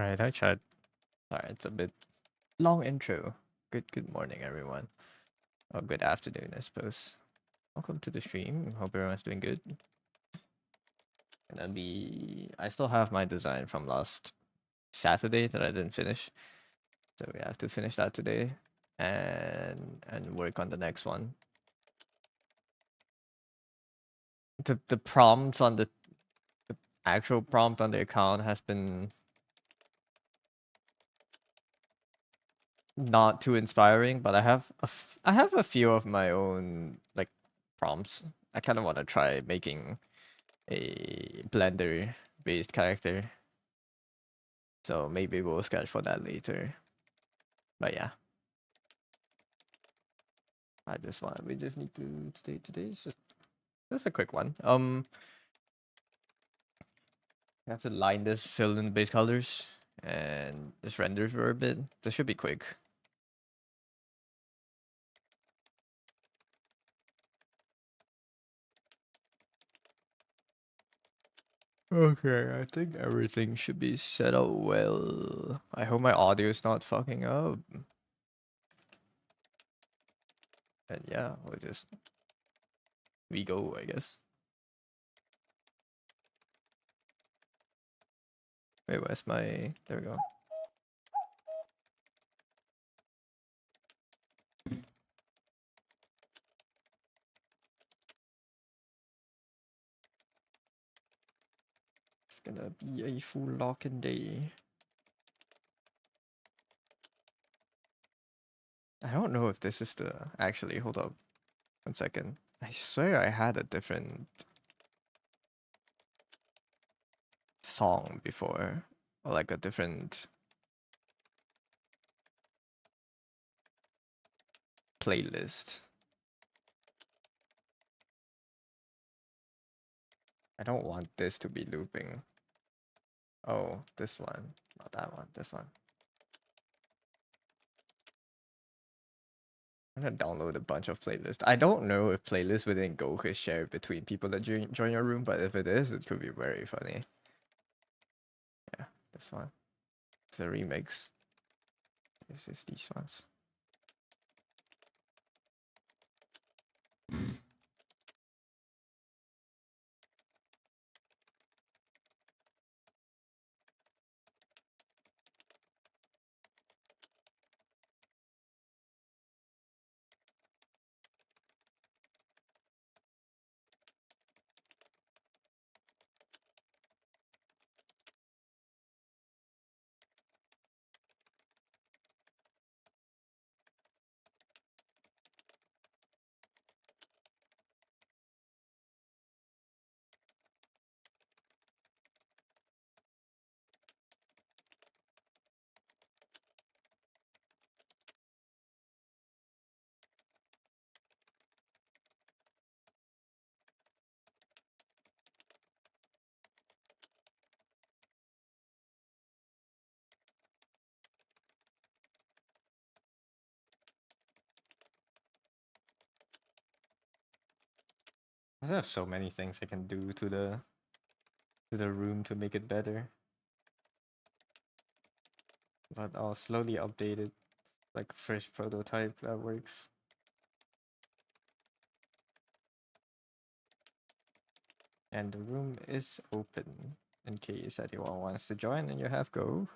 Alright, hi Chad. Sorry, it's a bit long intro. Good morning everyone. Or good afternoon, I suppose. Welcome to the stream. Hope everyone's doing good. I still have my design from last Saturday that I didn't finish. So we have to finish that today and work on the next one. The prompt on the actual prompt on the account has been not too inspiring, but I have a few of my own like prompts. I kind of want to try making a Blender based character. So maybe we'll sketch for that later. But yeah. We just need to today's just a quick one. I have to line this, fill in the base colors, and just render for a bit. This should be quick. Okay, I think everything should be set up well. I hope my audio is not fucking up. And yeah, we go, I guess. Wait, where's my there we go. It's gonna be a full lock-in day. I don't know if this is the actually hold up 1 second. I swear I had a different song before. Or like a different playlist. I don't want this to be looping. Oh, this one. Not that one, this one. I'm gonna download a bunch of playlists. I don't know if playlists within Go is shared between people that join your room, but if it is, it could be very funny. Yeah, this one. It's a remix. This is these ones. I have so many things I can do to the room to make it better. But I'll slowly update it. Like first prototype that works. And the room is open in case anyone wants to join and you have go.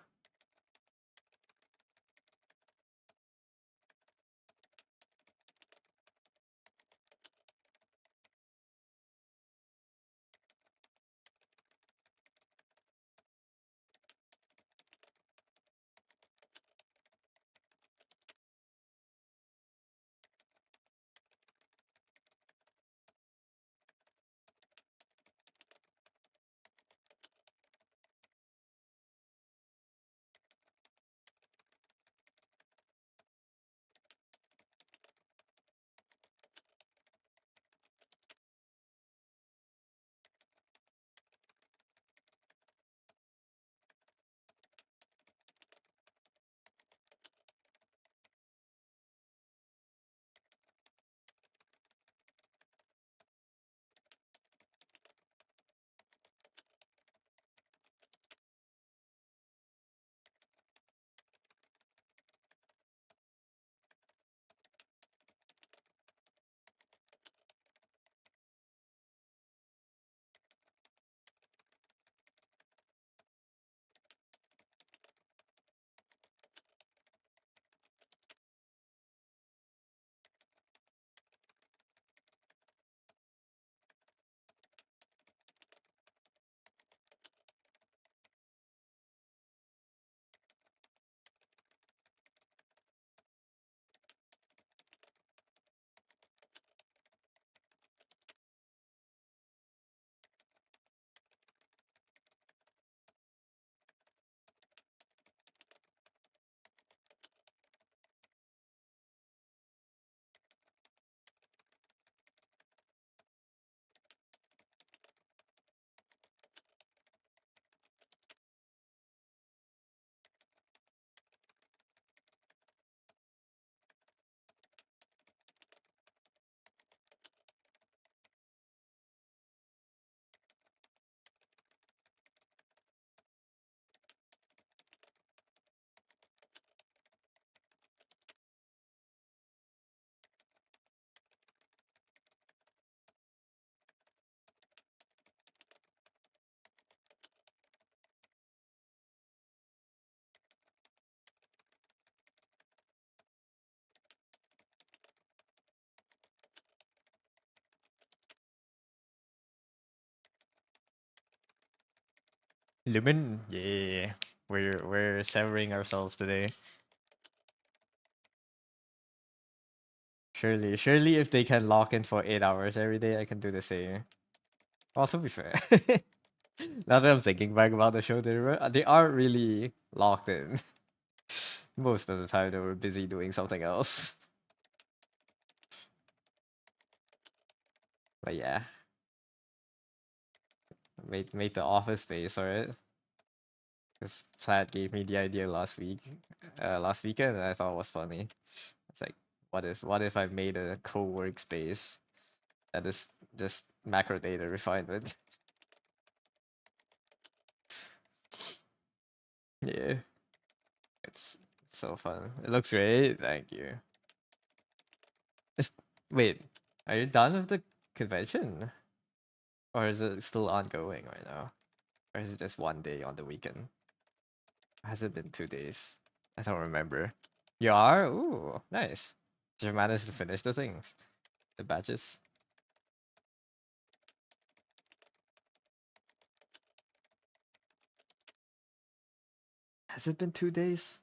Lumen, yeah. We're severing ourselves today. Surely if they can lock in for 8 hours every day, I can do the same. Well, to be fair. Now that I'm thinking back about the show, they aren't really locked in. Most of the time they were busy doing something else. But yeah. Made the office space for it. Because Plaid gave me the idea last weekend, and I thought it was funny. It's like, what if I made a co-work space that is just macro data refinement? Yeah, it's so fun. It looks great. Thank you. It's, wait, are you done with the convention, or is it still ongoing right now, or is it just one day on the weekend? Has it been 2 days? I don't remember. You are? Ooh, nice. Did you manage to finish the things, the batches? Has it been 2 days?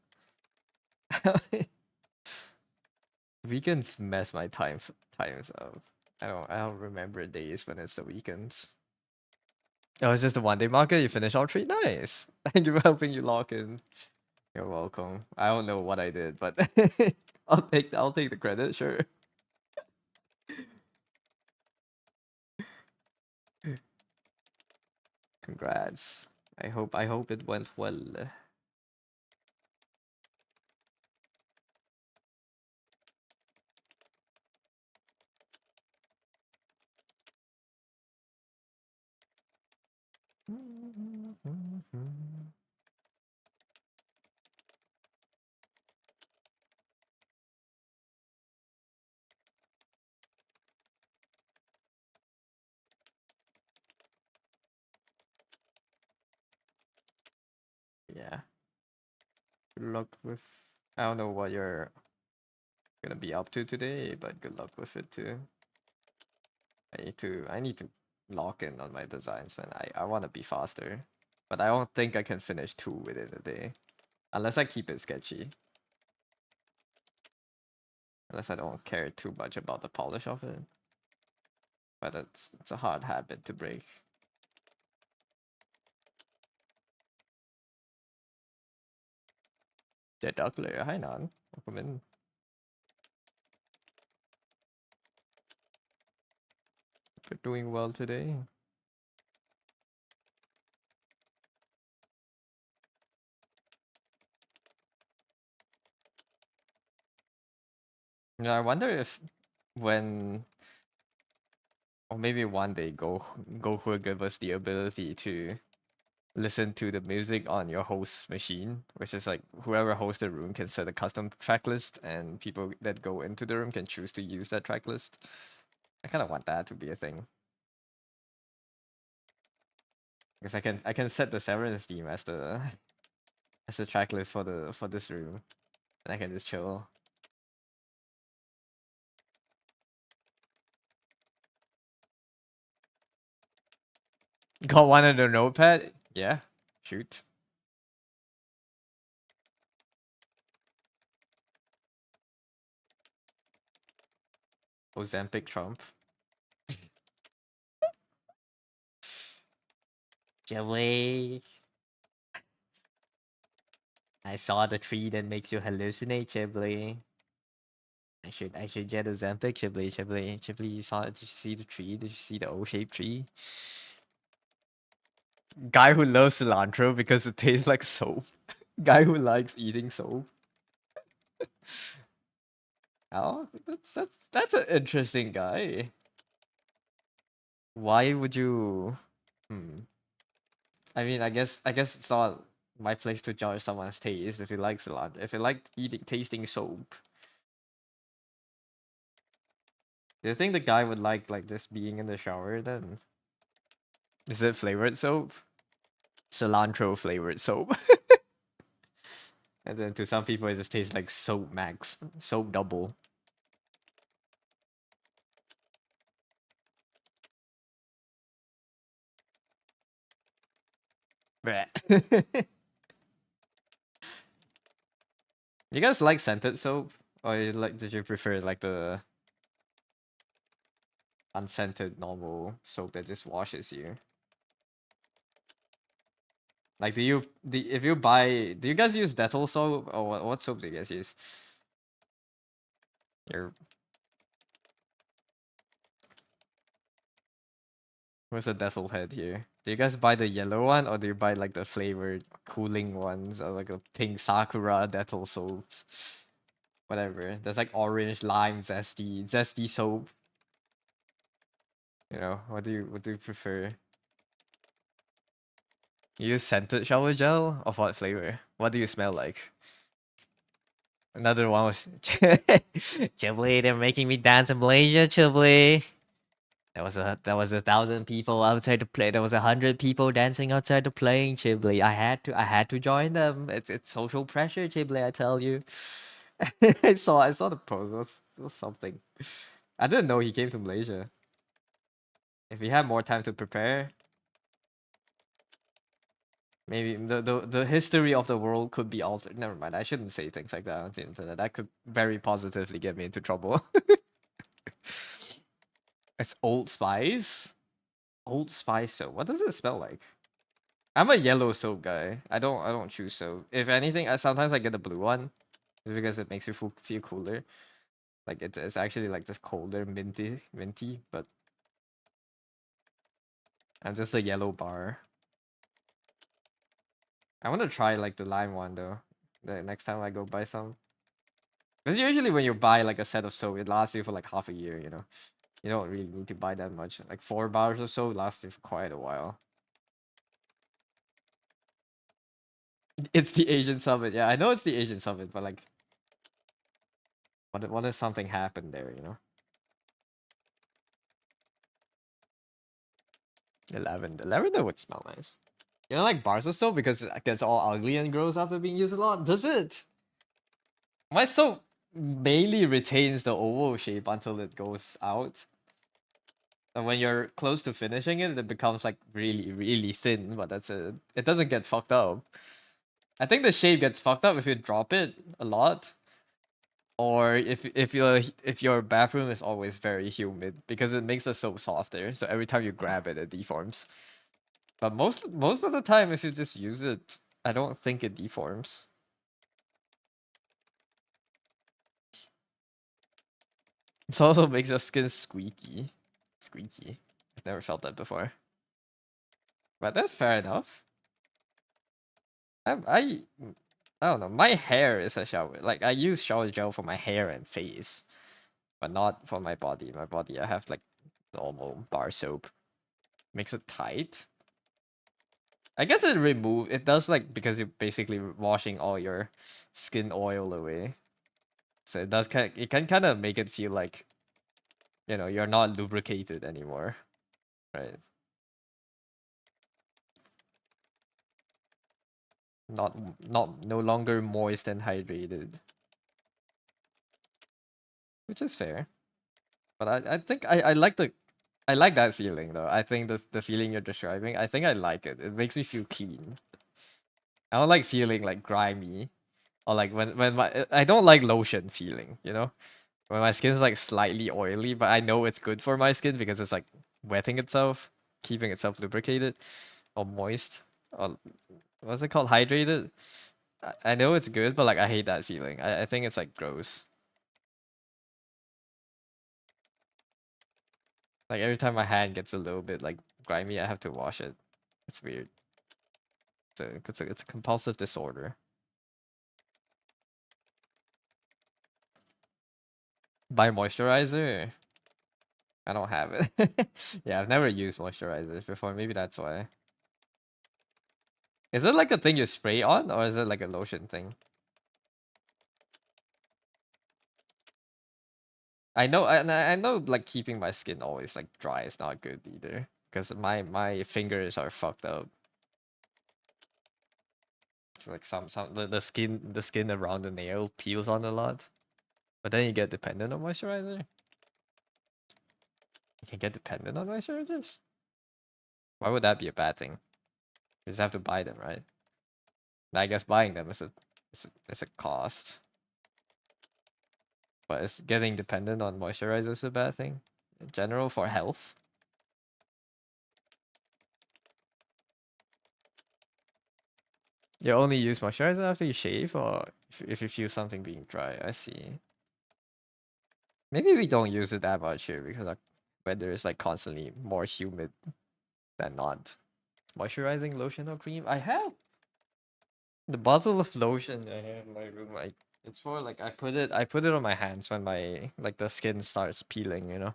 Weekends mess my times up. I don't remember days when it's the weekends. Oh, it's just the 1 day market. You finish all three. Nice. Thank you for helping you lock in. You're welcome. I don't know what I did, but I'll take the credit. Sure. Congrats. I hope it went well. Yeah. Good luck with. I don't know what you're gonna be up to today, but good luck with it too. I need to lock in on my designs, man. I want to be faster, but I don't think I can finish two within a day unless I keep it sketchy. Unless I don't care too much about the polish of it. But it's a hard habit to break. The Duck Layer, hi Nan. Welcome in. You're doing well today. Yeah, I wonder if when or maybe one day Goku will give us the ability to listen to the music on your host's machine, which is like whoever hosts the room can set a custom track list, and people that go into the room can choose to use that track list. I kind of want that to be a thing because I can set the Severance theme as the as the track list for this room, and I can just chill. Got one on the notepad? Yeah, shoot. Ozempic Trump. Ghibli. I saw the tree that makes you hallucinate, Ghibli. I should get Ozempic, Ghibli. You saw it? Did you see the tree? Did you see the O-shaped tree? Guy who loves cilantro because it tastes like soap. Guy who likes eating soap. Oh, that's an interesting guy. Why would you? Hmm. I guess it's not my place to judge someone's taste if he likes cilantro. If he liked eating tasting soap, do you think the guy would like just being in the shower then? Is it flavored soap? Cilantro flavored soap. And then to some people it just tastes like soap max, soap double. Bleh. You guys like scented soap? Or did you prefer like the unscented normal soap that just washes you? Like if you buy, do you guys use Dettol soap or what soap do you guys use? Your Where's the Dettol head here? Do you guys buy the yellow one or do you buy like the flavored cooling ones or like a pink Sakura Dettol soaps? Whatever. There's like orange, lime, zesty soap. You know, what do you prefer? You use scented shower gel? Of what flavor? What do you smell like? Another one was Chibli, they're making me dance in Malaysia, Chibli. There was 1,000 people outside the plane. There was 100 people dancing outside the plane, Chibli. I had to join them. It's social pressure, Chibli, I tell you. I saw the post. It was something. I didn't know he came to Malaysia. If he had more time to prepare, maybe the history of the world could be altered. Never mind. I shouldn't say things like that on the internet. That could very positively get me into trouble. It's Old Spice. Old Spice soap. What does it smell like? I'm a yellow soap guy. I don't choose soap. If anything, sometimes I get the blue one, just because it makes you feel cooler. Like it's actually like just colder, minty. But I'm just a yellow bar. I want to try like the lime one though. The next time I go buy some. Because usually when you buy like a set of soap, it lasts you for like half a year. You don't really need to buy that much. Like 4 bars or so lasts you for quite a while. It's the Asian summit. Yeah, I know it's the Asian summit, but like, what if something happened there? The lavender would smell nice. You know, like bars of soap because it gets all ugly and gross after being used a lot. Does it? My soap mainly retains the oval shape until it goes out. And when you're close to finishing it, it becomes like really, really thin. But that's it. It doesn't get fucked up. I think the shape gets fucked up if you drop it a lot, or if your bathroom is always very humid because it makes the soap softer. So every time you grab it, it deforms. But most of the time, if you just use it, I don't think it deforms. It also makes your skin squeaky. Squeaky. I've never felt that before. But that's fair enough. I I I don't know. My hair is a shower. Like I use shower gel for my hair and face, but not for my body. My body, I have like normal bar soap. Makes it tight. I guess it does like because you're basically washing all your skin oil away. So it can kind of make it feel like you're not lubricated anymore, right? Not no longer moist and hydrated, which is fair. But I think I like that feeling though. I think the feeling you're describing, I think I like it. It makes me feel clean. I don't like feeling like grimy or like when my I don't like lotion feeling, when my skin's like slightly oily, but I know it's good for my skin because it's like wetting itself, keeping itself lubricated or moist or what's it called? Hydrated. I know it's good, but like I hate that feeling. I think it's like gross. Like every time my hand gets a little bit like grimy, I have to wash it. It's weird. It's a compulsive disorder. Buy moisturizer? I don't have it. Yeah, I've never used moisturizers before. Maybe that's why. Is it like a thing you spray on, or is it like a lotion thing? I know, like keeping my skin always like dry is not good either, because my fingers are fucked up. It's like the skin around the nail peels on a lot, but then you get dependent on moisturizer. You can get dependent on moisturizers. Why would that be a bad thing? You just have to buy them, right? I guess buying them is a cost, but it's getting dependent on moisturizers a bad thing in general for health. You only use moisturizer after you shave, or if you feel something being dry. I see. Maybe we don't use it that much here because our weather is like constantly more humid than not. Moisturizing lotion or cream? I have the bottle of lotion I have in my room. It's for like I put it on my hands when my like the skin starts peeling, you know.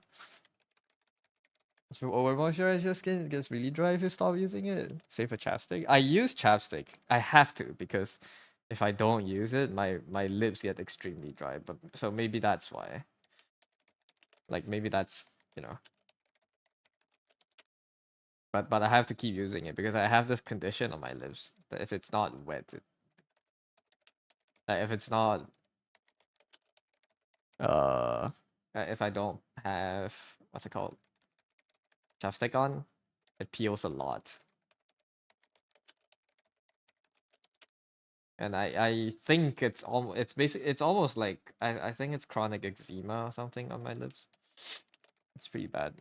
If you over moisturize your skin, it gets really dry if you stop using it. Save for chapstick. I use chapstick. I have to because if I don't use it, my lips get extremely dry. But so maybe that's why. Like maybe that's you know. But I have to keep using it because I have this condition on my lips that if it's not wet, if it's not if I don't have what's it called chapstick on, it peels a lot. And I think it's almost like I think it's chronic eczema or something on my lips. It's pretty bad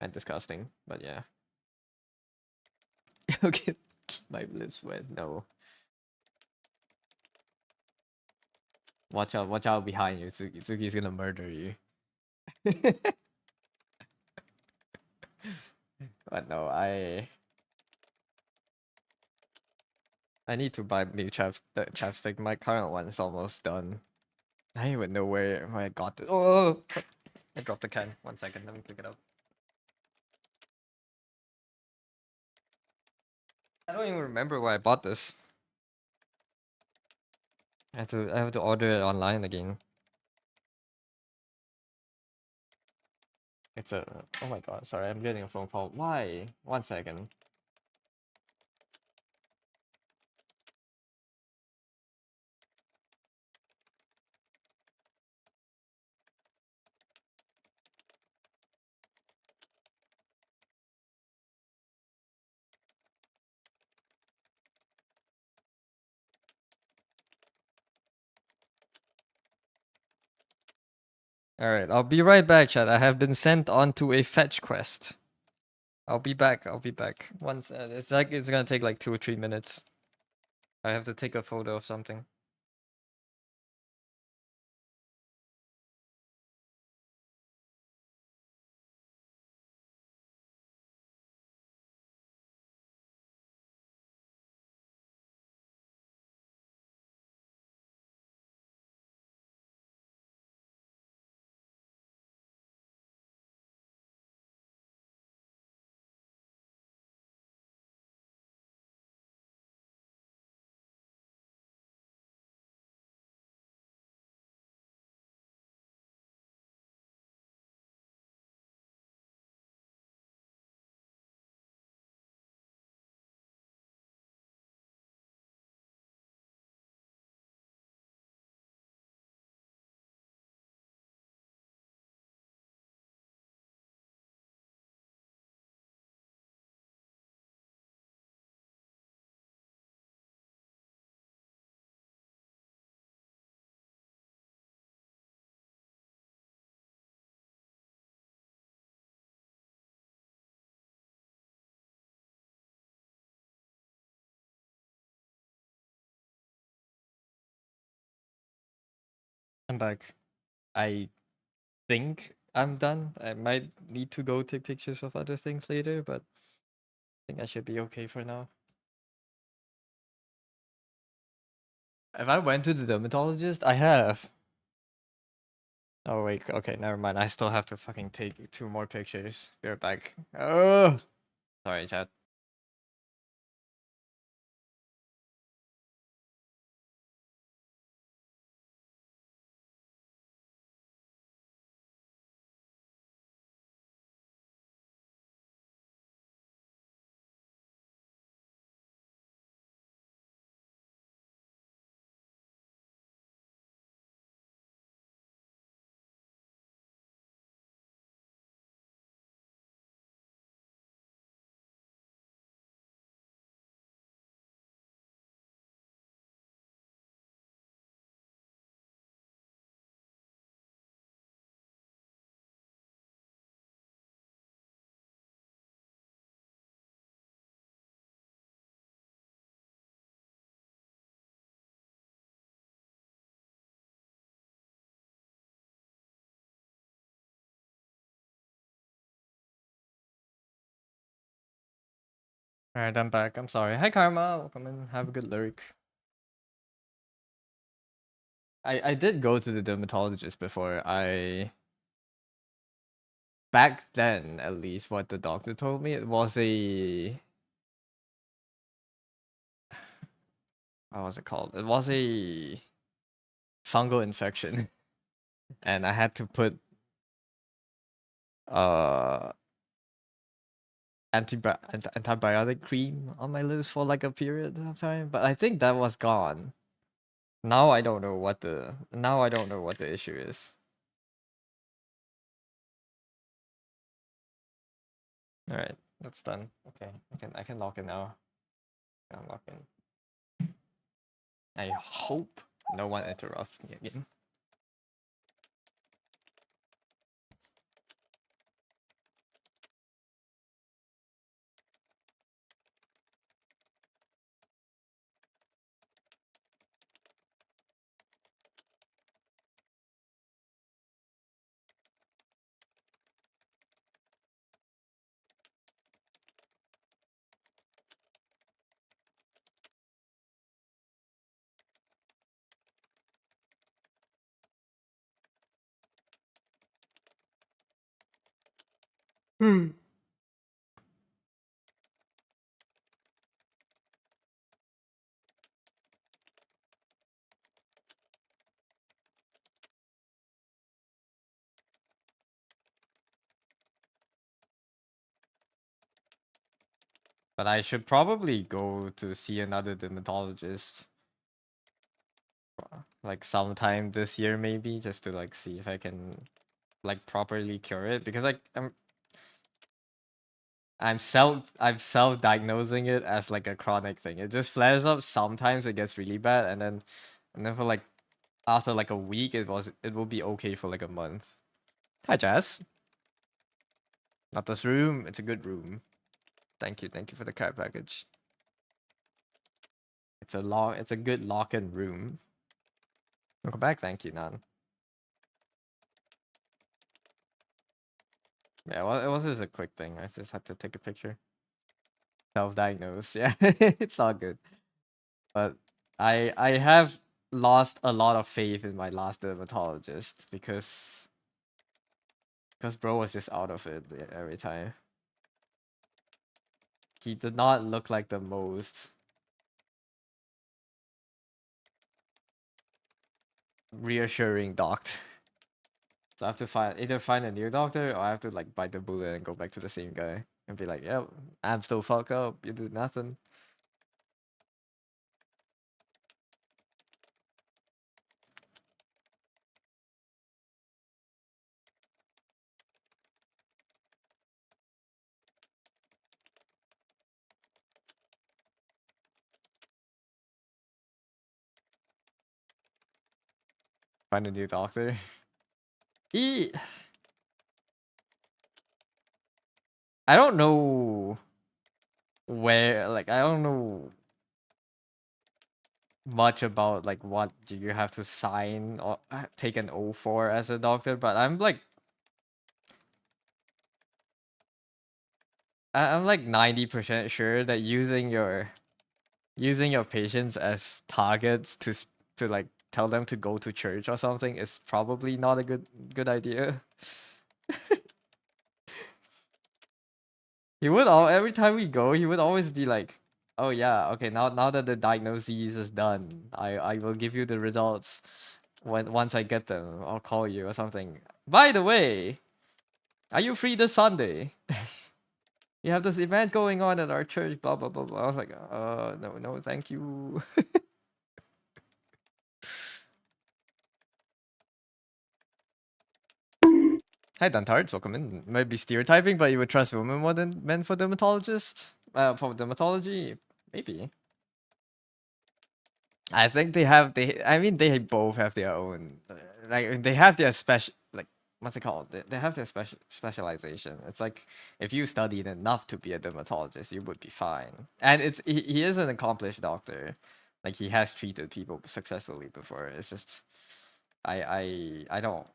and disgusting, but yeah. Okay, keep my lips wet. No, watch out behind you. Suki's gonna murder you. But no, I need to buy new chapstick. My current one is almost done. I don't even know where I got it. Oh, I dropped the can. 1 second, let me pick it up. I don't even remember where I bought this. I have to order it online again. It's a oh my god, sorry, I'm getting a phone call. Why? 1 second. Alright, I'll be right back, chat. I have been sent onto a fetch quest. I'll be back. I'll be back. Once it's gonna take like 2 or 3 minutes. I have to take a photo of something. I'm back. I think I'm done. I might need to go take pictures of other things later, but I think I should be okay for now. If I went to the dermatologist, I have. Oh wait, okay, never mind. I still have to fucking take 2 more pictures. Be right back. Oh, sorry, chat. Alright, I'm back. I'm sorry. Hi, Karma. Welcome in. Have a good lurk. I did go to the dermatologist before. Back then, at least, what the doctor told me, it was a what was it called? It was a fungal infection, and I had to put uh antibiotic cream on my lips for like a period of time. But I think that was gone. Now I don't know what the issue is. All right, that's done. Okay, I can log in now. I'm logged in. I hope no one interrupts me again. But I should probably go to see another dermatologist, like sometime this year maybe, just to like see if I can like properly cure it, because like I'm self-diagnosing it as like a chronic thing. It just flares up sometimes, it gets really bad, and then for like after like a week it will be okay for like a month. Hi Jazz. Not this room, it's a good room. Thank you for the care package. It's a good lock-in room. Welcome back, thank you, Nan. Yeah, well, it was just a quick thing. I just had to take a picture. Self-diagnose, yeah, it's all good. But I have lost a lot of faith in my last dermatologist because bro was just out of it every time. He did not look like the most reassuring doctor. So I have to either find a new doctor or I have to like bite the bullet and go back to the same guy and be like, "Yeah, I'm still fucked up. You do nothing." Find a new doctor. He, I don't know where. Like, I don't know much about like what do you have to sign or take an oath for as a doctor, but I'm like 90% sure that using your patients as targets to like tell them to go to church or something is probably not a good idea. He would all every time we go, he would always be like, "Oh yeah, okay, now that the diagnosis is done, I will give you the results once I get them. I'll call you or something. By the way, are you free this Sunday? We have this event going on at our church, blah blah blah blah." I was like, no, thank you." Hi Dantards, welcome in. Might be stereotyping, but you would trust women more than men for dermatologist? For dermatology? Maybe. I think I mean they both have their own like they have their special like what's it called? They have their specialization. It's like if you studied enough to be a dermatologist, you would be fine. And he is an accomplished doctor. Like he has treated people successfully before. It's just I don't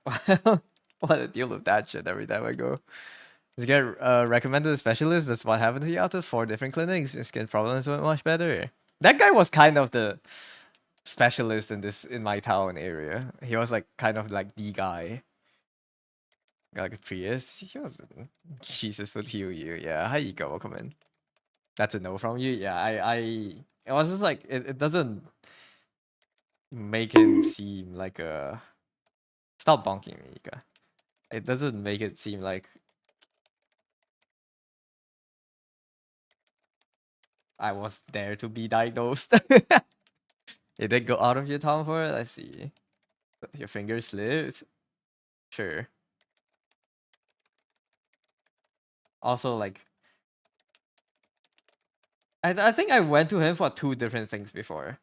want to deal with that shit every time I go. You get recommended a specialist. That's what happened to you after 4 different clinics. Your skin problems went much better. That guy was kind of the specialist in my town area. He was like kind of like the guy. Like a Prius. He was Jesus would heal you. Yeah, hi Ego, welcome in. That's a no from you. Yeah, it was just like it doesn't make him seem like a stop bonking me, Ika. It doesn't make it seem like I was there to be diagnosed. You did go out of your town for it? I see. Your finger slipped? Sure. Also, like, I think I went to him for 2 different things before.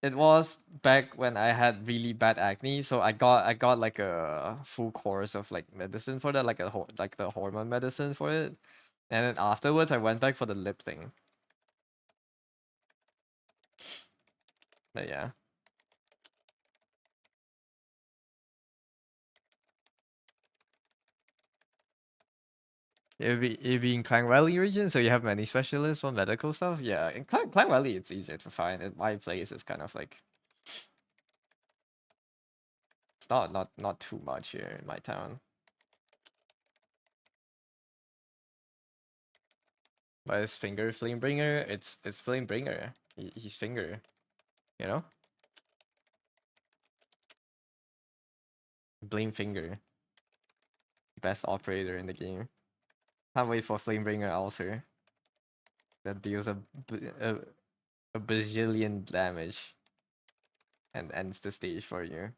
It was back when I had really bad acne, so I got like a full course of like medicine for that, like like the hormone medicine for it. And then afterwards I went back for the lip thing. But yeah. It'd be in Klang Valley region, so you have many specialists on medical stuff. Yeah, in Klang Valley it's easier to find. At my place it's kind of like it's not too much here in my town. But his finger Flamebringer, it's Flamebringer. He's finger, you know? Blame finger. Best operator in the game. Can't wait for Flamebringer Ulcer. That deals a bazillion damage and ends the stage for you.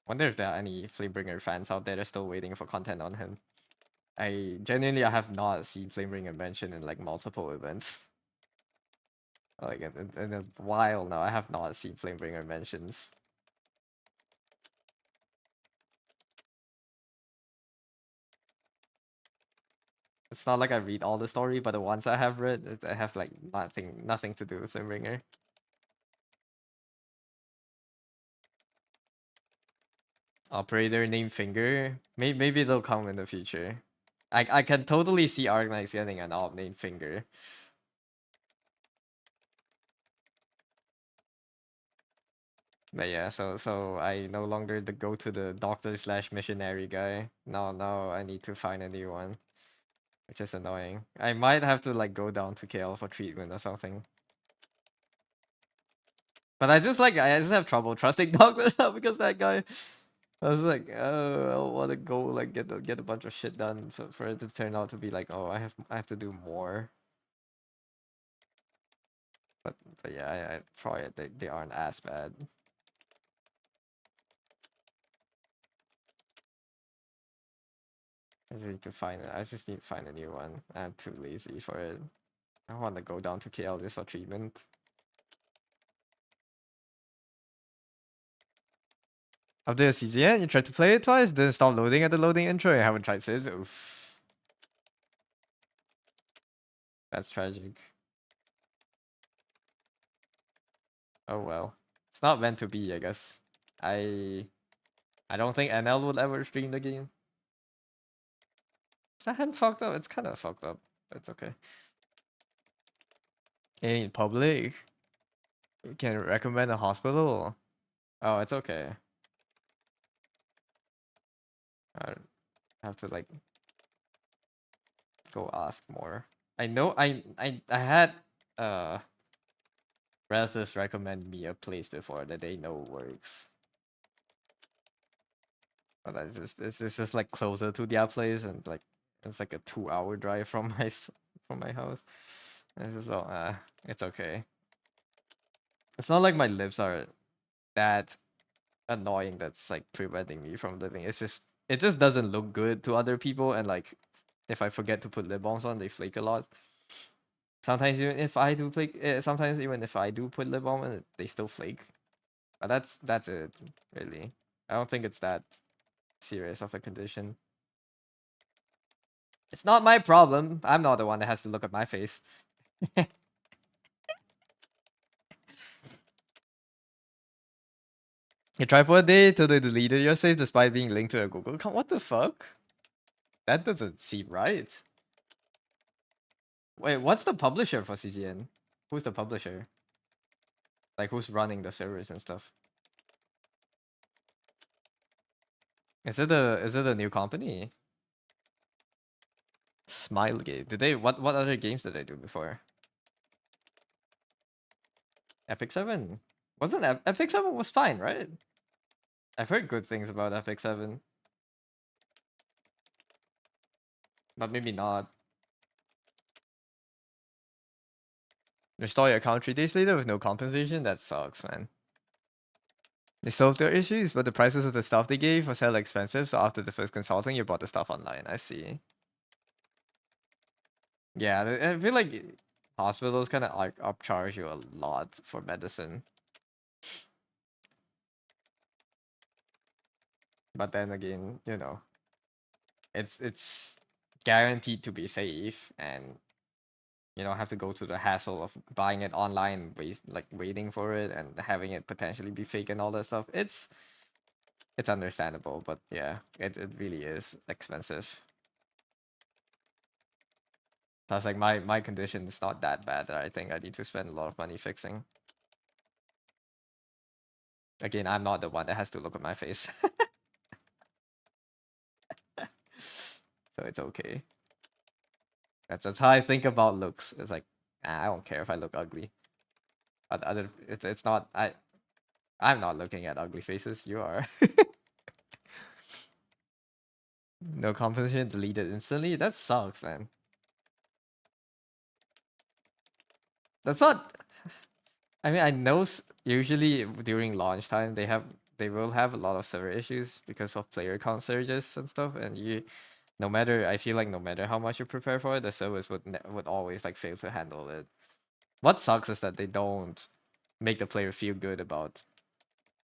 Wonder if there are any Flamebringer fans out there that are still waiting for content on him. I have not seen Flamebringer mentioned in like multiple events. Like in a while now, I have not seen Flamebringer mentions. It's not like I read all the story, but the ones I have read, I have like nothing to do with Flamebringer. Operator named Finger. Maybe they'll come in the future. I can totally see Arknights getting an op named Finger. But yeah, so I no longer go to the doctor slash missionary guy. Now I need to find a new one, which is annoying. I might have to like go down to KL for treatment or something. But I just have trouble trusting doctors now because that guy. I was like, I want to go like get a bunch of shit done for it to turn out to be like, oh, I have to do more. But yeah, I probably they aren't as bad. I just need to find a new one. I'm too lazy for it. I want to go down to KL just for treatment. After the season, you tried to play it twice, then stop loading at the loading intro. I haven't tried since. Oof. That's tragic. Oh well. It's not meant to be, I guess. I I don't think NL would ever stream the game. Is that hand fucked up? It's kind of fucked up. But it's okay. In public, you can recommend a hospital. Oh, it's okay. I have to like go ask more. I know I had relatives recommend me a place before that they know works. But it's just like closer to their place and like it's like a 2 hour drive from from my house. And it's just it's okay. It's not like my lips are that annoying that's like preventing me from living. It just doesn't look good to other people and like if I forget to put lip balms on, they flake a lot. Sometimes even if I do put lip balm on, they still flake. But that's it, really. I don't think it's that serious of a condition. It's not my problem. I'm not the one that has to look at my face. You try for a day till they deleted your save despite being linked to a Google account. What the fuck? That doesn't seem right. Wait, what's the publisher for CCN? Who's the publisher? Like, who's running the servers and stuff? Is it a new company? Smilegate. Did they what other games did they do before? Epic 7. Wasn't Epic 7 was fine, right? I've heard good things about Epic 7, but maybe not. Restore your account 3 days later with no compensation? That sucks, man. They solved their issues, but the prices of the stuff they gave was hella expensive, so after the first consulting, you bought the stuff online. I see. Yeah, I feel like hospitals kind of like upcharge you a lot for medicine. But then again, it's guaranteed to be safe, and you don't have to go to the hassle of buying it online, waiting for it and having it potentially be fake and all that stuff. It's understandable, but yeah, it really is expensive. Plus, like my condition is not that bad that I think I need to spend a lot of money fixing. Again, I'm not the one that has to look at my face, so it's okay. That's how I think about looks. It's like, I don't care if I look ugly. It's not. I'm not looking at ugly faces. You are. No compensation deleted instantly. That sucks, man. That's not. I mean, I know usually during launch time they will have a lot of server issues because of player count surges and stuff, and no matter I feel like no matter how much you prepare for it, the servers would always like fail to handle it. What sucks is that they don't make the player feel good about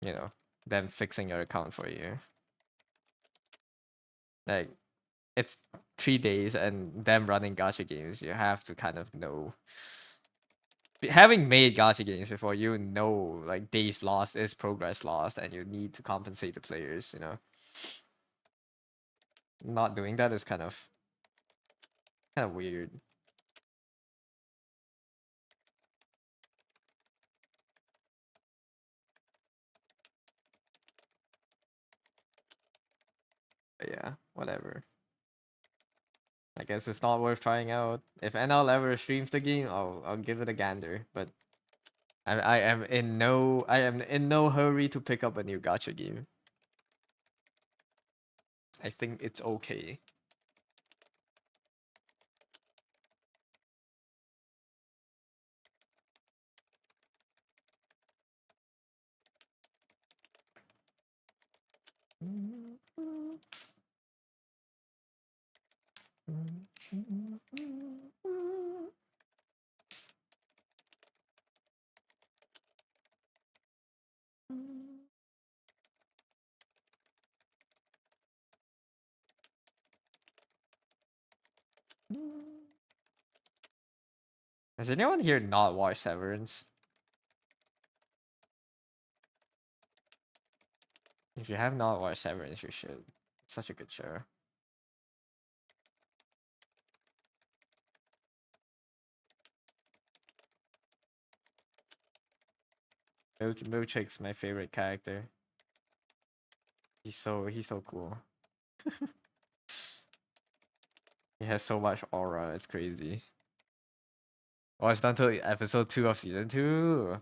you know them fixing your account for you. Like, it's 3 days and them running gacha games, you have to kind of know. Having made gacha games before, like days lost is progress lost, and you need to compensate the players. Not doing that is kind of weird. But yeah, whatever. I guess it's not worth trying out. If NL ever streams the game, I'll give it a gander. But I am in no hurry to pick up a new gacha game. I think it's okay. Has anyone here not watched Severance? If you have not watched Severance, you should. It's such a good show. Milchick's my favorite character. He's so cool. He has so much aura. It's crazy. Oh, it's done till episode 2 of season 2.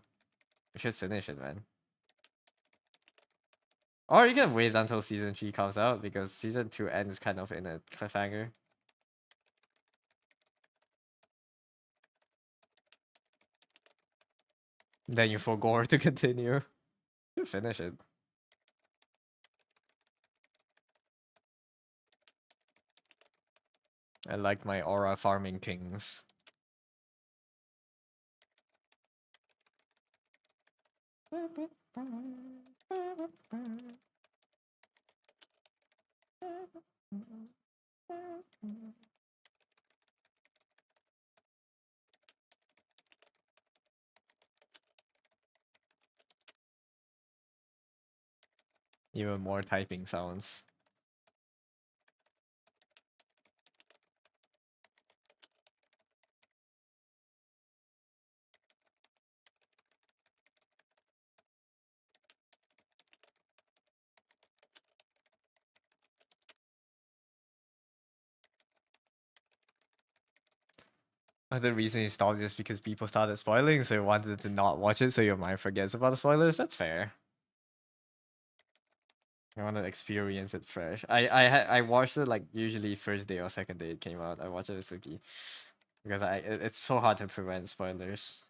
We should finish it, man. Or you can wait until season 3 comes out because season 2 ends kind of in a cliffhanger. Then you forgo to continue. You finish it. I like my aura farming kings. Even more typing sounds. The reason you stopped is because people started spoiling, so you wanted to not watch it so your mind forgets about the spoilers. That's fair. I want to experience it fresh. I watched it like usually first day or second day it came out. I watched it with Suki because it's so hard to prevent spoilers,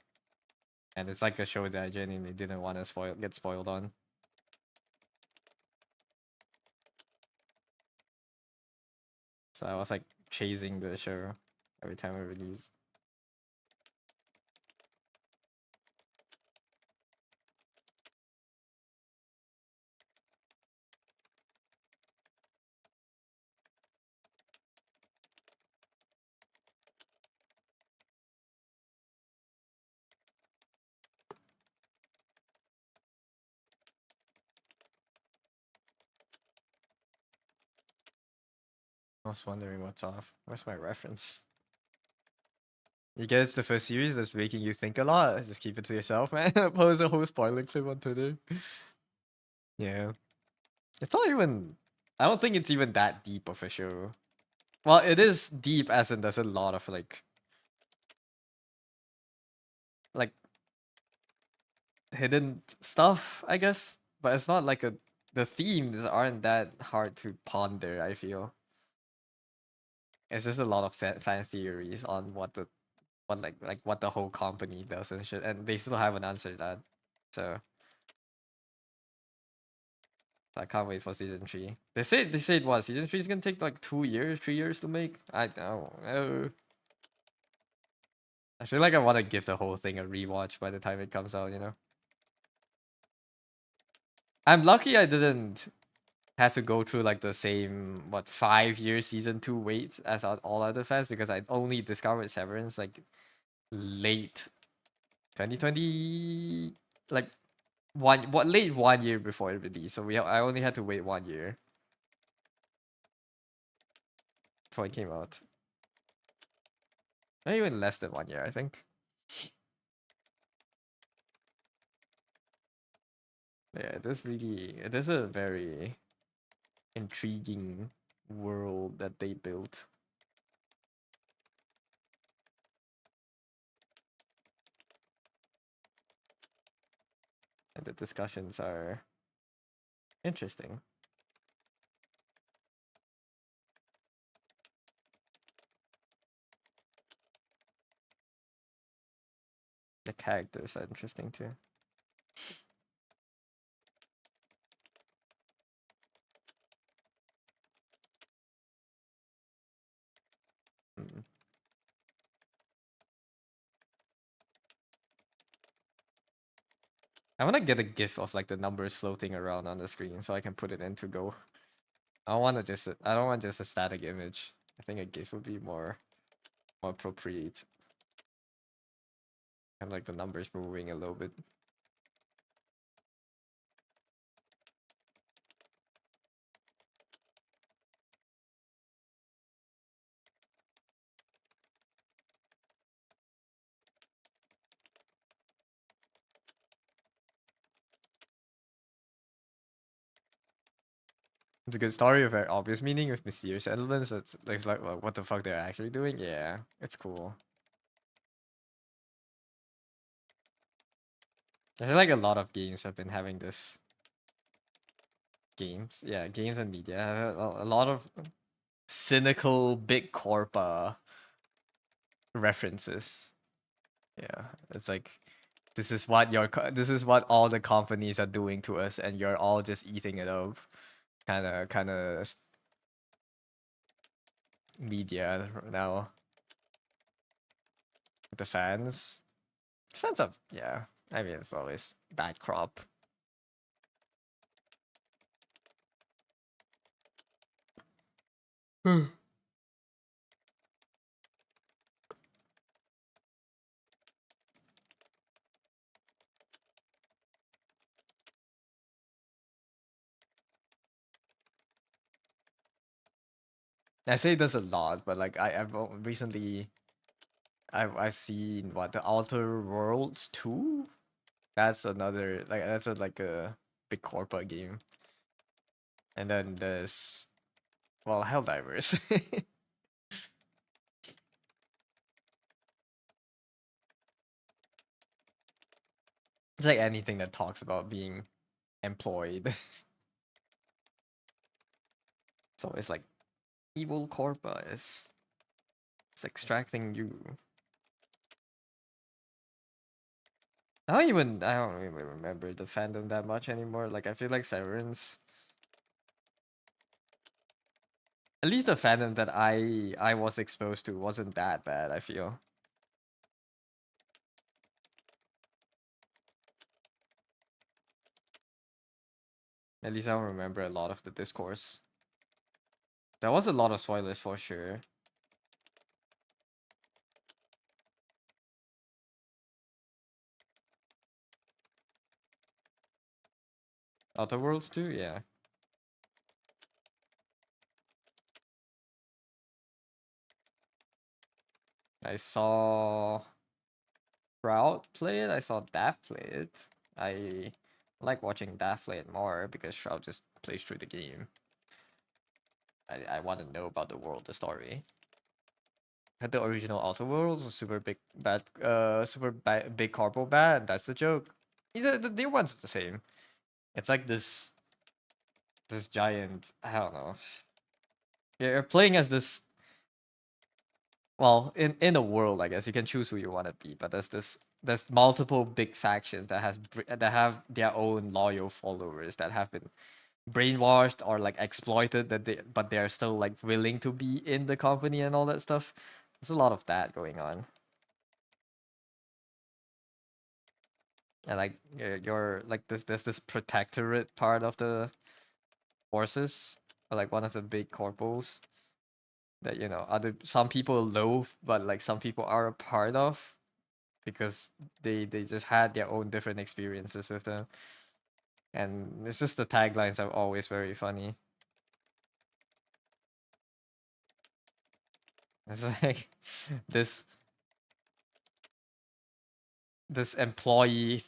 and it's like a show that I genuinely didn't want to get spoiled on. So I was like chasing the show every time it released. I was wondering what's off. Where's my reference? You guess the first series that's making you think a lot. Just keep it to yourself, man. Post a whole spoiler clip on Twitter. Yeah. It's not even. I don't think it's even that deep of a show. Well, it is deep as in there's a lot of like hidden stuff, I guess. But it's not like a. The themes aren't that hard to ponder. I feel it's just a lot of fan theories on what the whole company does and shit, and they still haven't answered that. So I can't wait for season 3. They said what season 3 is gonna take like 2 years, 3 years to make. I don't know. I feel like I want to give the whole thing a rewatch by the time it comes out. I'm lucky I didn't have to go through like the same 5 year season 2 wait as all other fans because I only discovered Severance like late 2020, like late 1 year before it released. So I only had to wait 1 year before it came out. Not even less than 1 year, I think. Yeah, it is a very intriguing world that they built. And the discussions are interesting. The characters are interesting too. Mm. I want to get a gif of like the numbers floating around on the screen so I can put it into Go. I don't want just a static image. I think a gif would be more appropriate. Kind of like the numbers moving a little bit. It's a good story with very obvious meaning with mysterious elements. It's like well, what the fuck they're actually doing. Yeah, it's cool. I feel like a lot of games have been having this. Games and media have a lot of cynical big corpa references. Yeah, it's like this is what all the companies are doing to us, and you're all just eating it up. Kind of media now. The fans have yeah. I mean, it's always bad crop. I say this a lot, but like recently I've seen what the Outer Worlds 2. That's another like that's like a big corporate game, and then there's well Helldivers. It's like anything that talks about being employed. So it's like evil corpa is it's extracting you. I don't even remember the fandom that much anymore. Like I feel like Severance, at least the fandom that I was exposed to wasn't that bad, I feel. At least I don't remember a lot of the discourse. There was a lot of spoilers for sure. Outer Worlds too, yeah. I saw Shroud play it. I saw Daft play it. I like watching Daft play it more because Shroud just plays through the game. I want to know about the world, the story. Had the original Outer Worlds was super big, bad, big corpo bad. That's the joke. Either the new one's the same. It's like this giant. I don't know. You're playing as this. Well, in the world, I guess you can choose who you want to be, but there's multiple big factions that have their own loyal followers that have been brainwashed or like exploited but they're still like willing to be in the company and all that stuff. There's a lot of that going on. And like you're like there's this protectorate part of the forces, or like one of the big corpos that other some people loathe, but like some people are a part of because they just had their own different experiences with them, and it's just the taglines are always very funny. It's like this this employee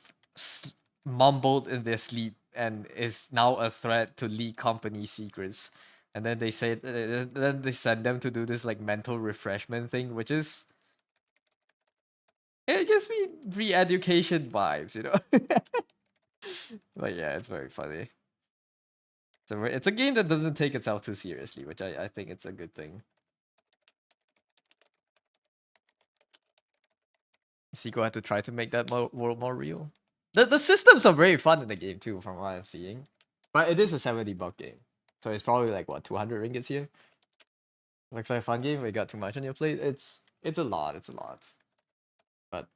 mumbled in their sleep and is now a threat to leak company secrets. And then then they send them to do this like mental refreshment thing, which is it gives me re-education vibes. But yeah, it's very funny. So it's a game that doesn't take itself too seriously, which I think it's a good thing. Sequel had to try to make that world more real. The systems are very fun in the game too, from what I'm seeing. But it is a 70 buck game. So it's probably like what, 200 ringgits here? Looks like a fun game. We got too much on your plate. It's a lot. It's a lot. But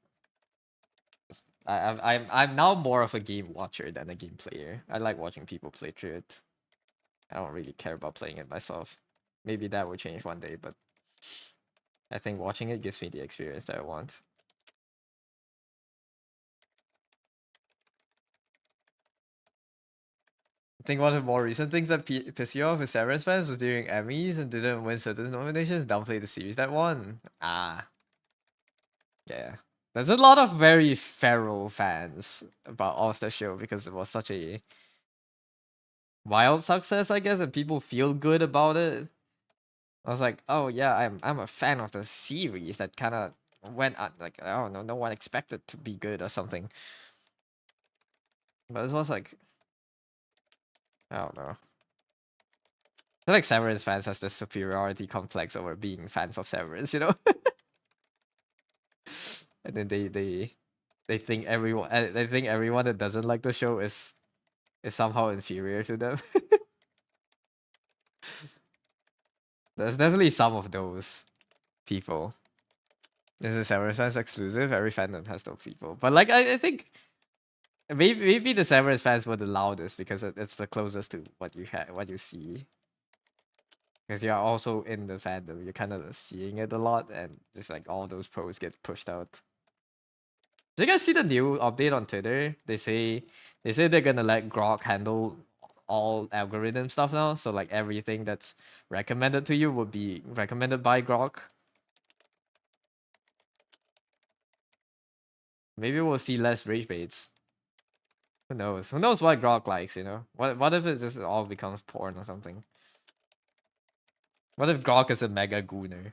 I'm now more of a game watcher than a game player. I like watching people play through it. I don't really care about playing it myself. Maybe that will change one day, but I think watching it gives me the experience that I want. I think one of the more recent things that pissed you off with Severance fans was during Emmys and didn't win certain nominations, downplay the series that won. Ah, yeah. There's a lot of very feral fans about off the show because it was such a wild success, I guess, and people feel good about it. I was like, oh yeah, I'm a fan of the series that kind of went like I don't know, no one expected to be good or something. But it was like I don't know. I feel like Severance fans has this superiority complex over being fans of Severance. And then they think everyone that doesn't like the show is somehow inferior to them. There's definitely some of those people. This is Severance fans exclusive. Every fandom has those people, but like I think maybe the Severance fans were the loudest because it's the closest to what you see. Because you're also in the fandom, you're kind of seeing it a lot, and just like all those posts get pushed out. Did you guys see the new update on Twitter? They say they're gonna let Grok handle all algorithm stuff now. So like everything that's recommended to you would be recommended by Grok. Maybe we'll see less rage baits. Who knows? Who knows what Grok likes, you know? What if it just all becomes porn or something? What if Grok is a mega gooner?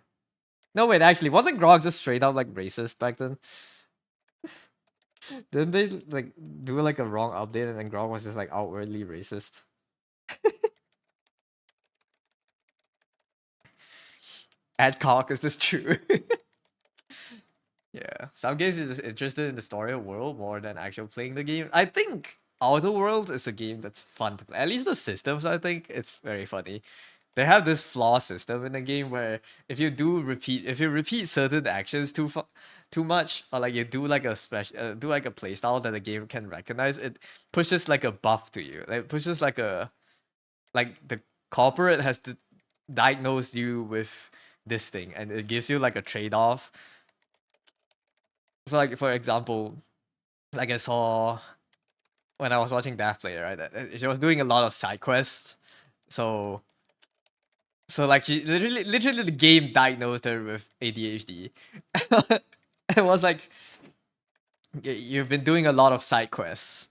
No, wait, actually, wasn't Grok just straight up like racist back then? Didn't they like do like a wrong update and then Grok was just like outwardly racist? Adcock, is this true? Yeah, some games are just interested in the story of world more than actual playing the game. I think Outer World is a game that's fun to play. At least the systems, I think it's very funny. They have this flaw system in the game where if you repeat certain actions too much, or like you do like a special do like a playstyle that the game can recognize, it pushes like a buff to you. Like pushes like the corporate has to diagnose you with this thing, and it gives you like a trade off. So like for example, like I saw when I was watching Daft Player, right? That she was doing a lot of side quests. So like she literally the game diagnosed her with ADHD. It was like you've been doing a lot of side quests.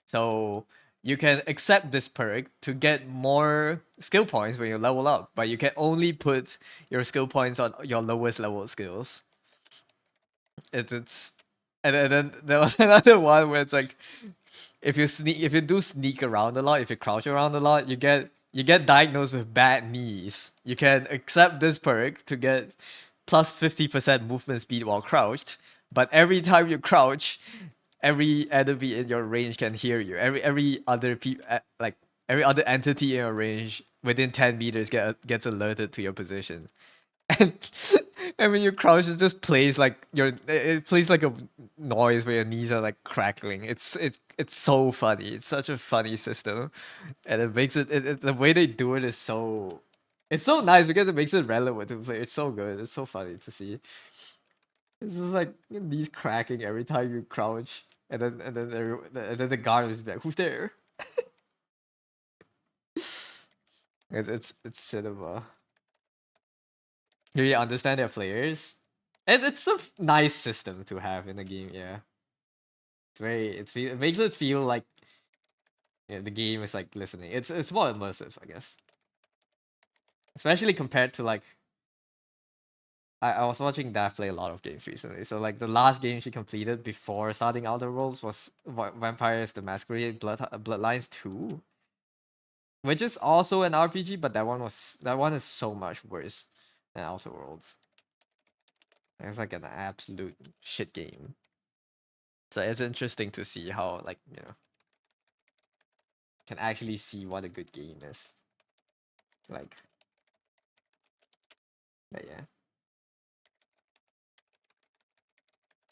So you can accept this perk to get more skill points when you level up, but you can only put your skill points on your lowest level skills. It's and then there was another one where it's like if you do sneak around a lot, if you crouch around a lot, you get diagnosed with bad knees. You can accept this perk to get plus 50% movement speed while crouched, but every time you crouch, every enemy in your range can hear you. Every other like every other entity in your range within 10 meters gets alerted to your position. And and when you crouch, it just plays like it plays like a noise where your knees are like crackling. It's so funny. It's such a funny system, and it makes the way they do it is so it's so nice because it makes it relevant to play. It's so good. It's so funny to see. It's just like knees cracking every time you crouch, and then the guard is like, "Who's there?" It's cinema. Do you understand their players? And it's a nice system to have in the game. Yeah, it makes it feel like the game is like listening. It's more immersive, I guess. Especially compared to like I was watching Dav play a lot of games recently. So like the last game she completed before starting Outer Worlds was Vampires the Masquerade Bloodlines 2, which is also an RPG, but that one is so much worse than Outer Worlds. It's like an absolute shit game. So it's interesting to see how like can actually see what a good game is. Like, but yeah.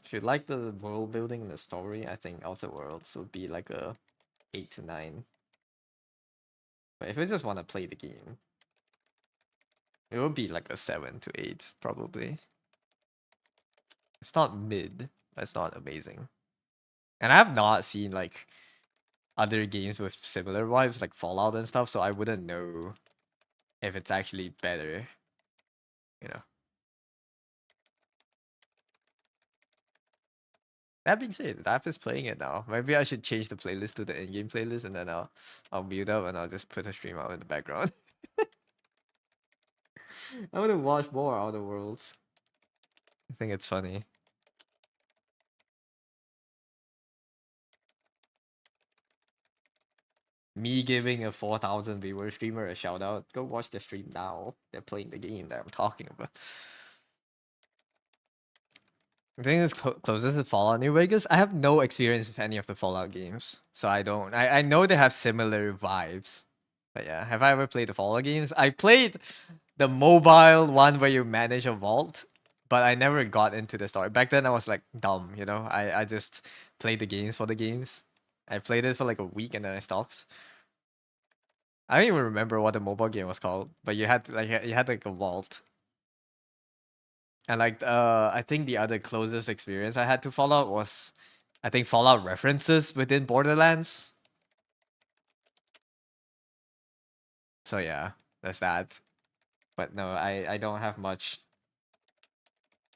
If you like the world building and the story, I think Outer Worlds would be like a 8 to 9. But if you just want to play the game, it would be like a 7 to 8 probably. It's not mid, but it's not amazing. And I have not seen like other games with similar vibes like Fallout and stuff, so I wouldn't know if it's actually better, you know. That being said, Daph is playing it now. Maybe I should change the playlist to the in-game playlist, and then I'll mute up and I'll just put a stream out in the background. I want to watch more Outer Worlds. I think it's funny. Me giving a 4,000 viewer streamer a shout out. Go watch the stream now. They're playing the game that I'm talking about. I think it's closest to Fallout New Vegas. I have no experience with any of the Fallout games, so I don't. I know they have similar vibes, but yeah, have I ever played the Fallout games? I played the mobile one where you manage a vault, but I never got into the story. Back then, I was like dumb, you know. I just played the games for the games. I played it for like a week and then I stopped. I don't even remember what the mobile game was called, but you had like a vault. And like I think the other closest experience I had to Fallout was I think Fallout references within Borderlands. So yeah, that's that. But no, I don't have much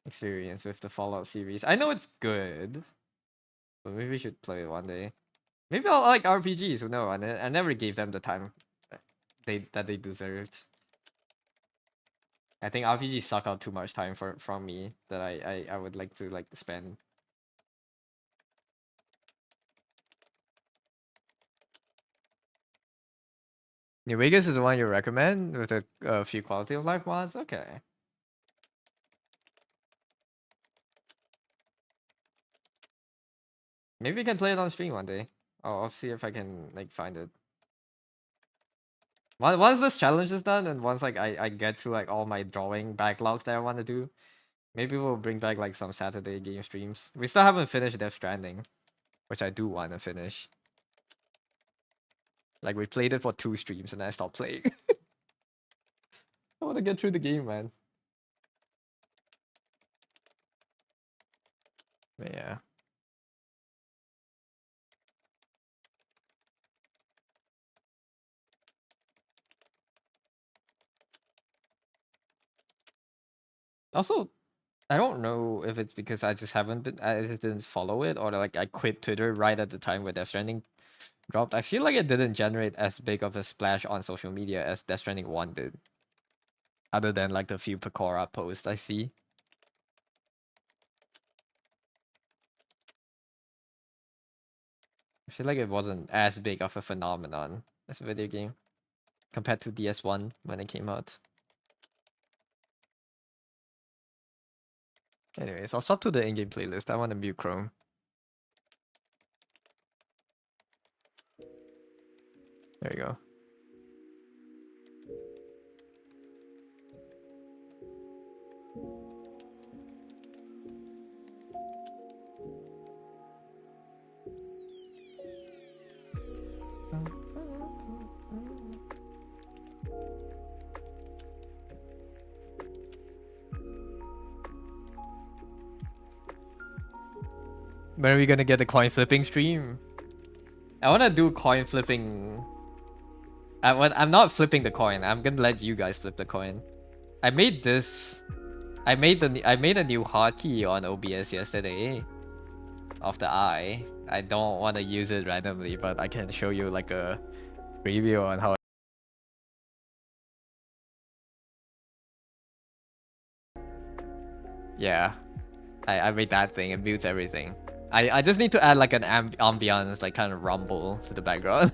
experience with the Fallout series. I know it's good, but maybe we should play it one day. Maybe I'll like RPGs. Who know? I never gave them the time they deserved. I think RPGs suck out too much time from me that I would like to like spend. New Vegas is the one you recommend with a few quality of life mods. Okay. Maybe we can play it on stream one day. I'll see if I can like find it. Once this challenge is done, and once like I get through like all my drawing backlogs that I want to do, maybe we'll bring back like some Saturday game streams. We still haven't finished Death Stranding, which I do want to finish. Like we played it for 2 streams and then I stopped playing. I want to get through the game, man. But yeah. Also, I don't know if it's because I just haven't been, I just didn't follow it, or like I quit Twitter right at the time where Death Stranding dropped. I feel like it didn't generate as big of a splash on social media as Death Stranding 1 did. Other than like the few Pecora posts I see. I feel like it wasn't as big of a phenomenon as a video game compared to DS1 when it came out. Anyways, I'll stop to the in-game playlist. I want to mute Chrome. There you go. When are we gonna get the coin flipping stream? I wanna do coin flipping. I'm not flipping the coin. I'm gonna let you guys flip the coin. I made this. I made a new hotkey on OBS yesterday. Of the eye. I don't want to use it randomly, but I can show you like a preview on how. Yeah, I made that thing. It mutes everything. I just need to add like an ambience, like kind of rumble to the background,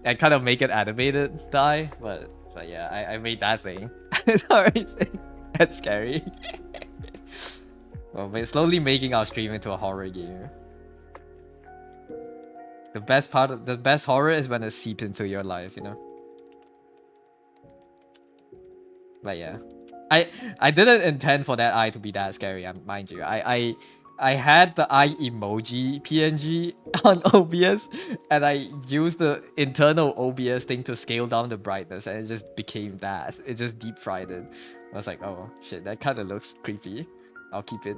and kind of make it animated die. But yeah, I made that thing. Sorry, that's scary. Well, we're slowly making our stream into a horror game. The best horror is when it seeps into your life, you know. But yeah, I didn't intend for that eye to be that scary. Mind you, I had the eye emoji PNG on OBS, and I used the internal OBS thing to scale down the brightness, and it just became that. It just deep fried it. I was like, oh shit, that kind of looks creepy. I'll keep it.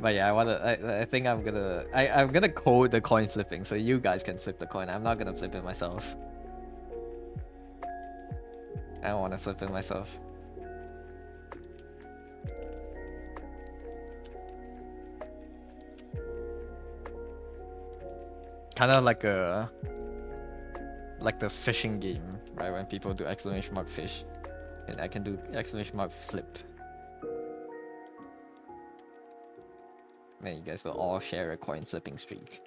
But yeah, I think I'm gonna code the coin flipping so you guys can flip the coin. I'm not gonna flip it myself. I don't want to flip it myself. Kind of like the fishing game, right? When people do exclamation mark fish, and I can do exclamation mark flip. Then you guys will all share a coin flipping streak.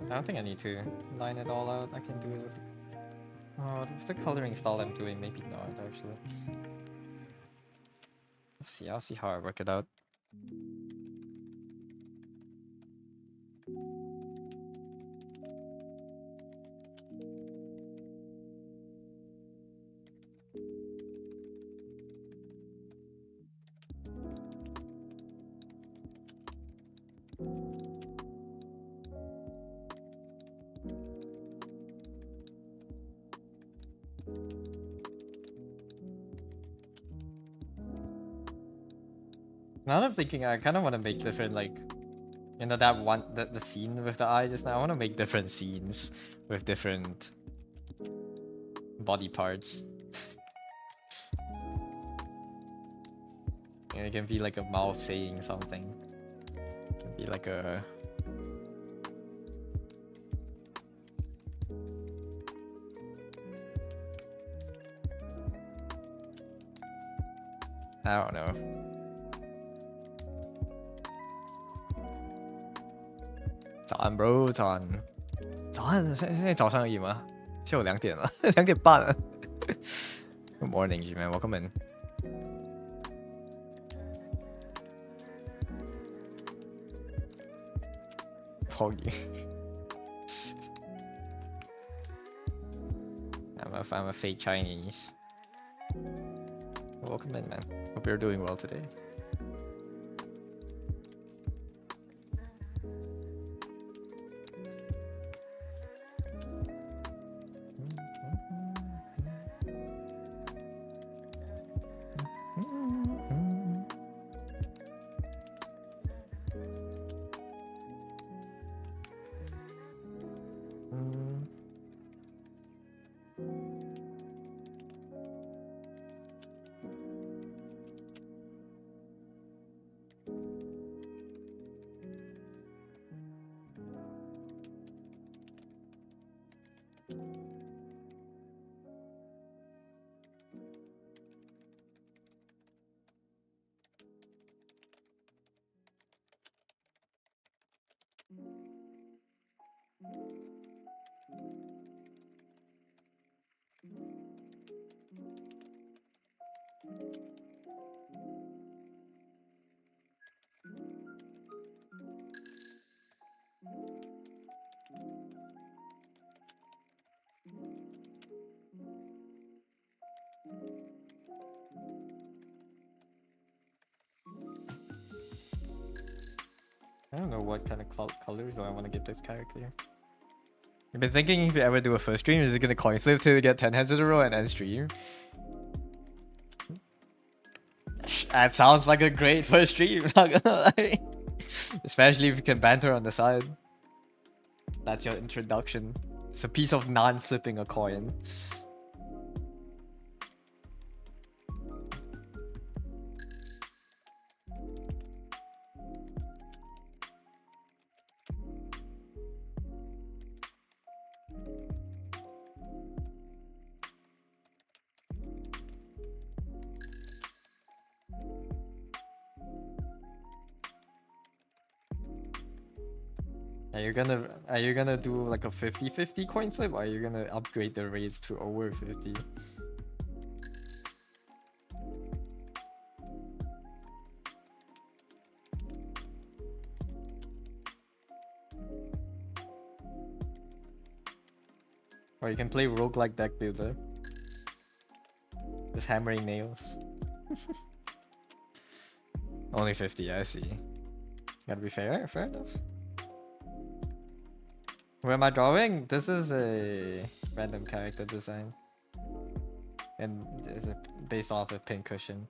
I don't think I need to line it all out. I can do it with with the coloring style I'm doing, maybe not actually. I'll see how I work it out. Now that I'm thinking, I kind of want to make different, like, you know, that one, the scene with the eye just now. I want to make different scenes with different body parts. It can be like a mouth saying something. It can be like a... I don't know. 早安 bro， 早安，早安，现在早上而已吗？下午2点了，2点半了。Good morning, man. Welcome in. Poggy. I'm a fake Chinese. Welcome in, man. Hope you're doing well today. I don't know what kind of colors do I want to give this character. I've been thinking if you ever do a first stream, is it gonna coin flip to get 10 heads in a row and end stream? That sounds like a great first stream, not gonna lie. Especially if you can banter on the side. That's your introduction. It's a piece of non-flipping a coin. Are you gonna do like a 50-50 coin flip, or are you gonna upgrade the rates to over 50? Or you can play roguelike deck builder. Just hammering nails. Only 50, I see. Gotta be fair, fair enough. Where am I drawing? This is a random character design. And it's based off a pin cushion.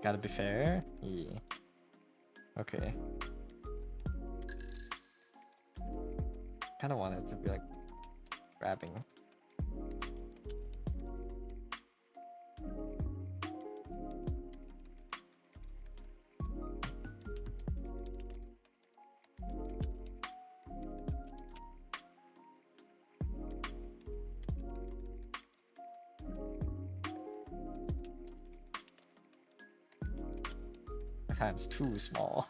Gotta be fair? Yeah. Okay. Kinda want it to be like grabbing. My hand's too small.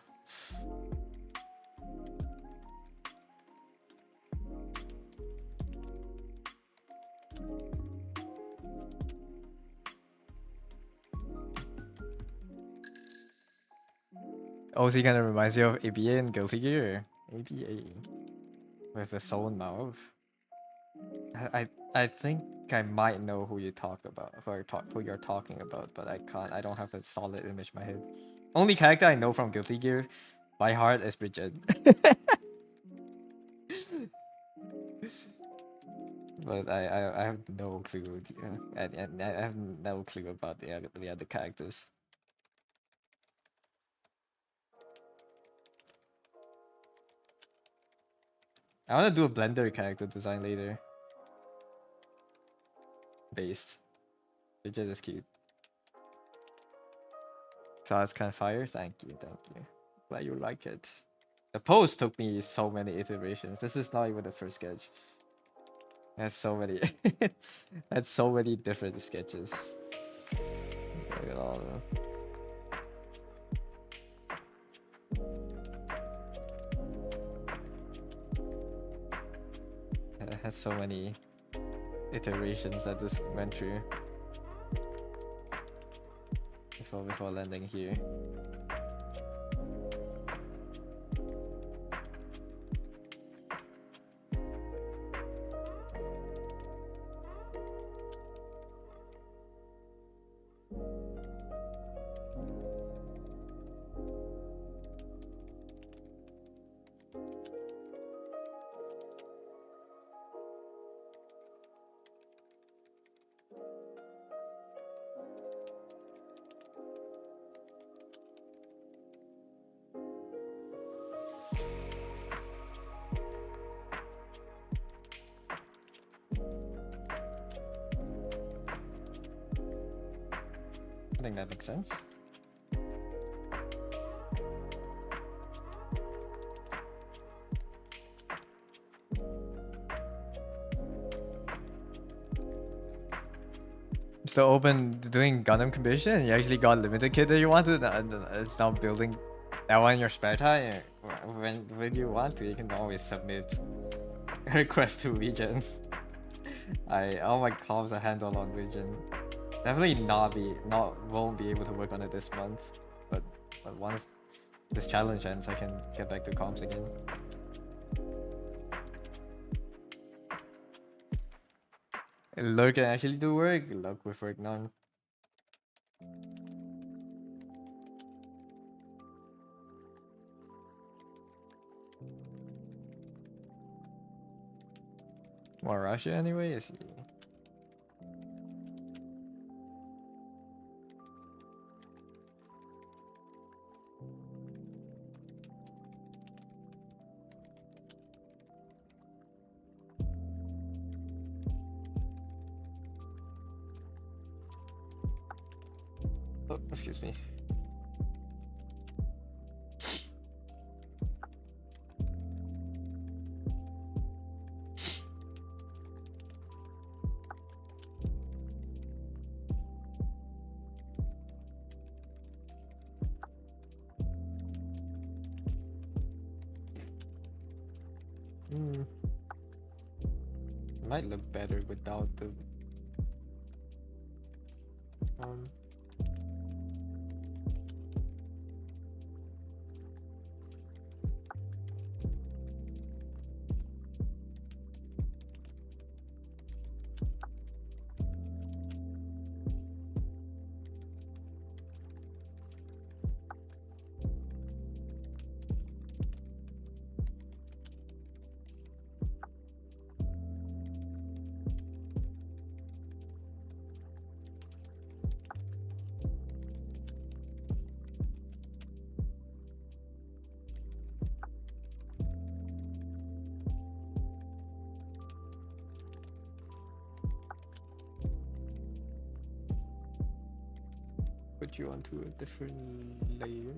OC kind of reminds you of ABA and Guilty Gear. ABA with the soul mouth. I think I might know who you talk about, who you're talking about, but I can't. I don't have a solid image in my head. Only character I know from Guilty Gear by heart is Bridget. But I have no clue. And I have no clue about the other characters. I want to do a Blender character design later. Based. Bridget is cute. So that's kind of fire. Thank you. Glad you like it. The pose took me so many iterations. This is not even the first sketch. That's so many. That's so many different sketches. Look at all of them. It has so many iterations that this went through before landing here. I think that makes sense. Still open to doing Gundam commission? You actually got limited kit that you wanted, and it's now building that one in your spare time. When you want to, you can always submit a request to Region. All my comms are handled on Region. Definitely won't be able to work on it this month, but once this challenge ends, I can get back to comms again. Lurk can actually do work. Good luck with work none. More Russia anyway? Is he? Oh, excuse me. Might look better without the put you onto a different layer.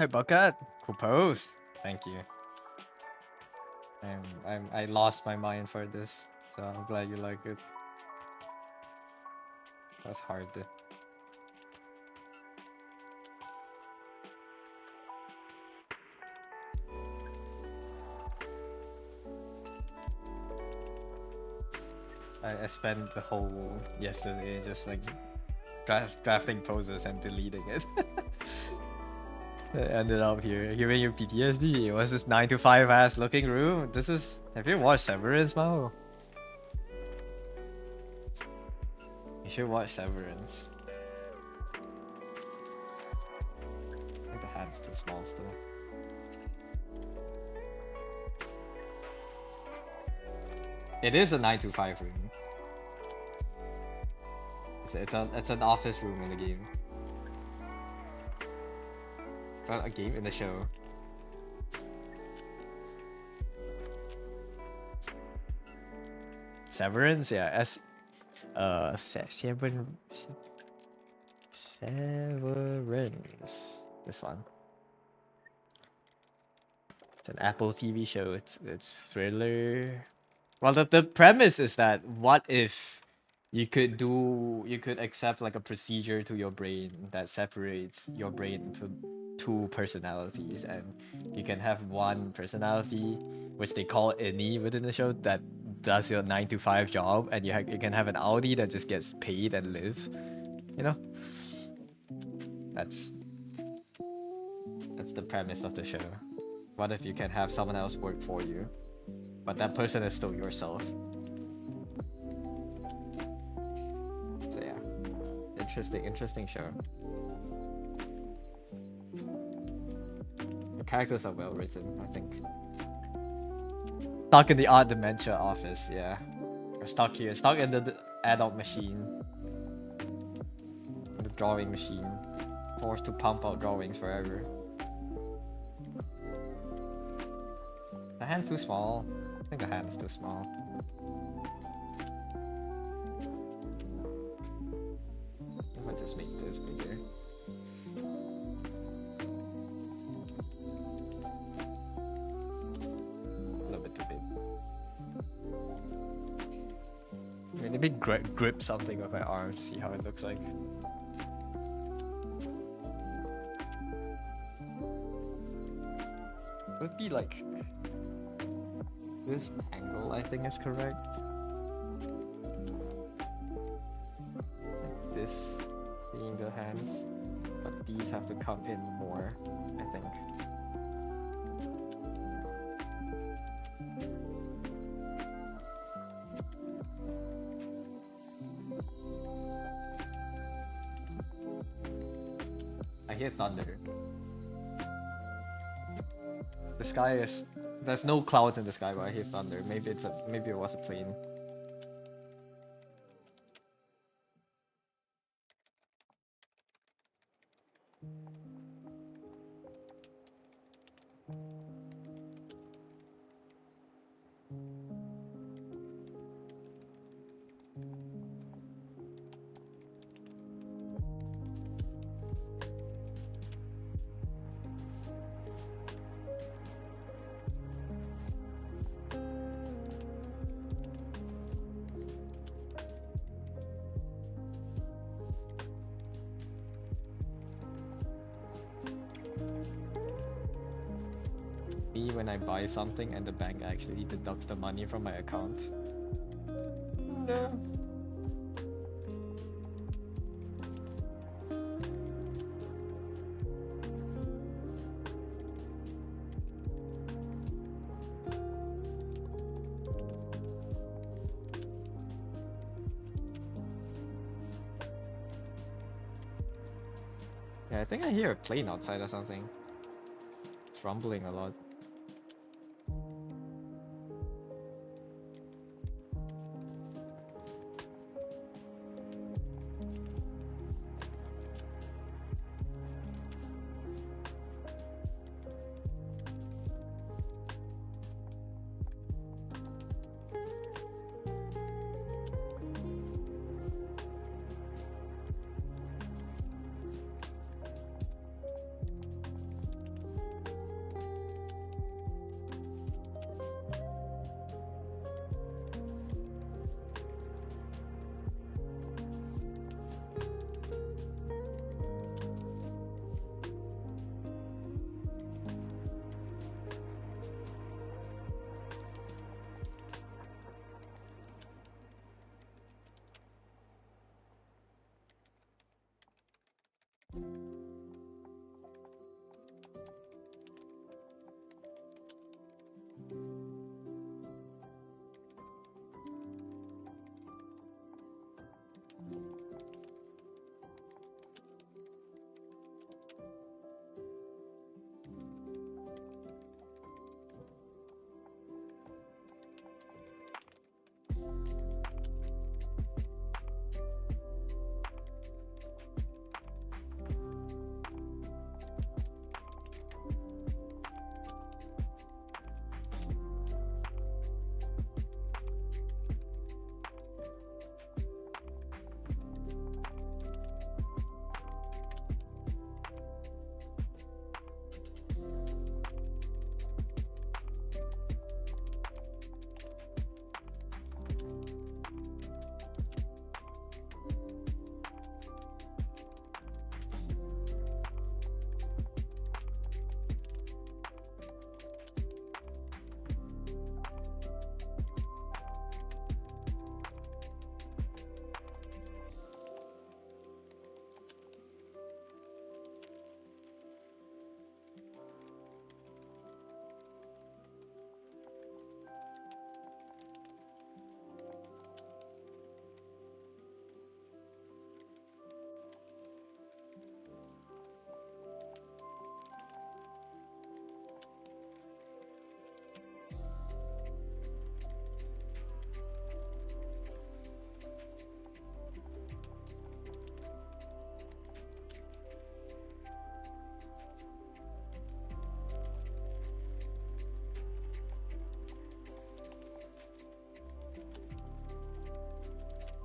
Hey, Bucket. Cool pose. Thank you. I lost my mind for this, so I'm glad you like it. That's hard. I spent the whole yesterday just like drafting poses and deleting it. I ended up here, giving you PTSD. What's this 9 to 5 ass looking room? This is. Have you watched Severance, Mao? You should watch Severance. I think the hand's too small still. It is a 9 to 5 room. It's an office room in the game. Well, a game in the show. Severance, yeah. Severance. This one. It's an Apple TV show. It's thriller. Well, the premise is that what if you could accept like a procedure to your brain that separates your brain into two personalities, and you can have one personality which they call Innie within the show that does your 9 to 5 job, and you can have an Audi that just gets paid and live, you know. That's the premise of the show. What if you can have someone else work for you, but that person is still yourself? So yeah, interesting show. The characters are well written, I think. Stuck in the art dementia office, yeah. We're stuck here, stuck in the adult machine. The drawing machine. Forced to pump out drawings forever. The hand's too small. I think the hand is too small. If I just make this bigger. A little bit too big. Maybe grip something with my arms, see how it looks like. Would be like this angle, I think is correct. This being the hands, but these have to come in more, I think. I hear thunder. The sky is. There's no clouds in the sky, but I hear thunder. Maybe it was a plane. When I buy something and the bank actually deducts the money from my account. No. Yeah, I think I hear a plane outside or something. It's rumbling a lot.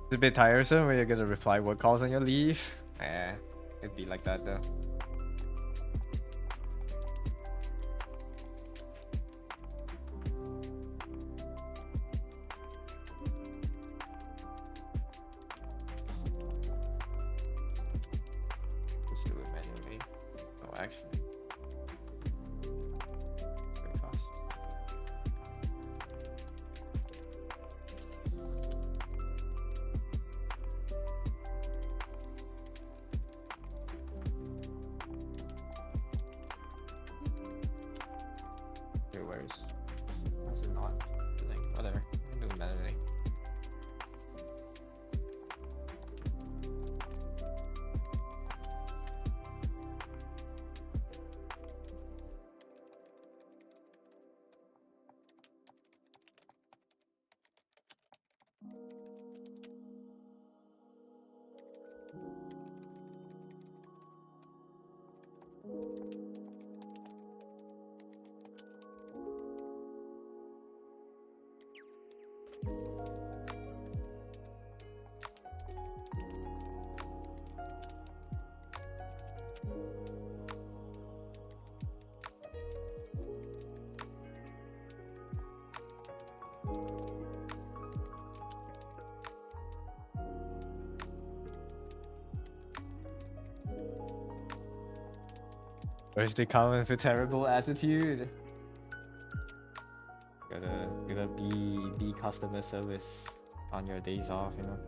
It's a bit tiresome when you get to reply what calls on your leave. Yeah, it'd be like that though. Just do it manually. Oh, actually, very fast. Okay, where's it not? Like, whatever. I can do it manually. Where's the common for terrible attitude? Gotta be customer service on your days off, you know.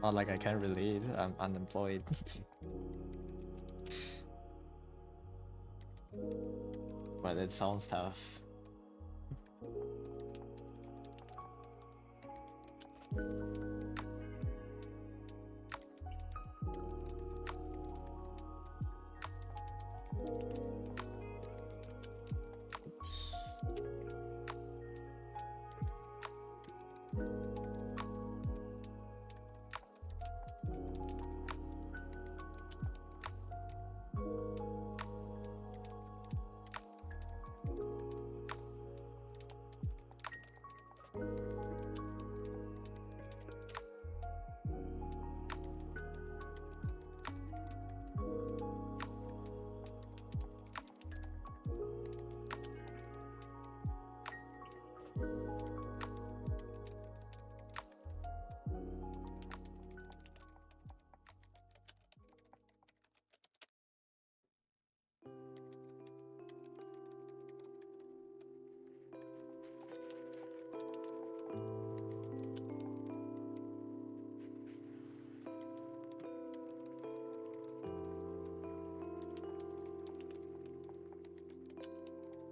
Not like I can't relate. I'm unemployed. But it sounds tough.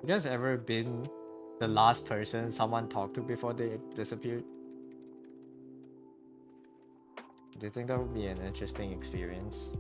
You guys ever been the last person someone talked to before they disappeared? Do you think that would be an interesting experience?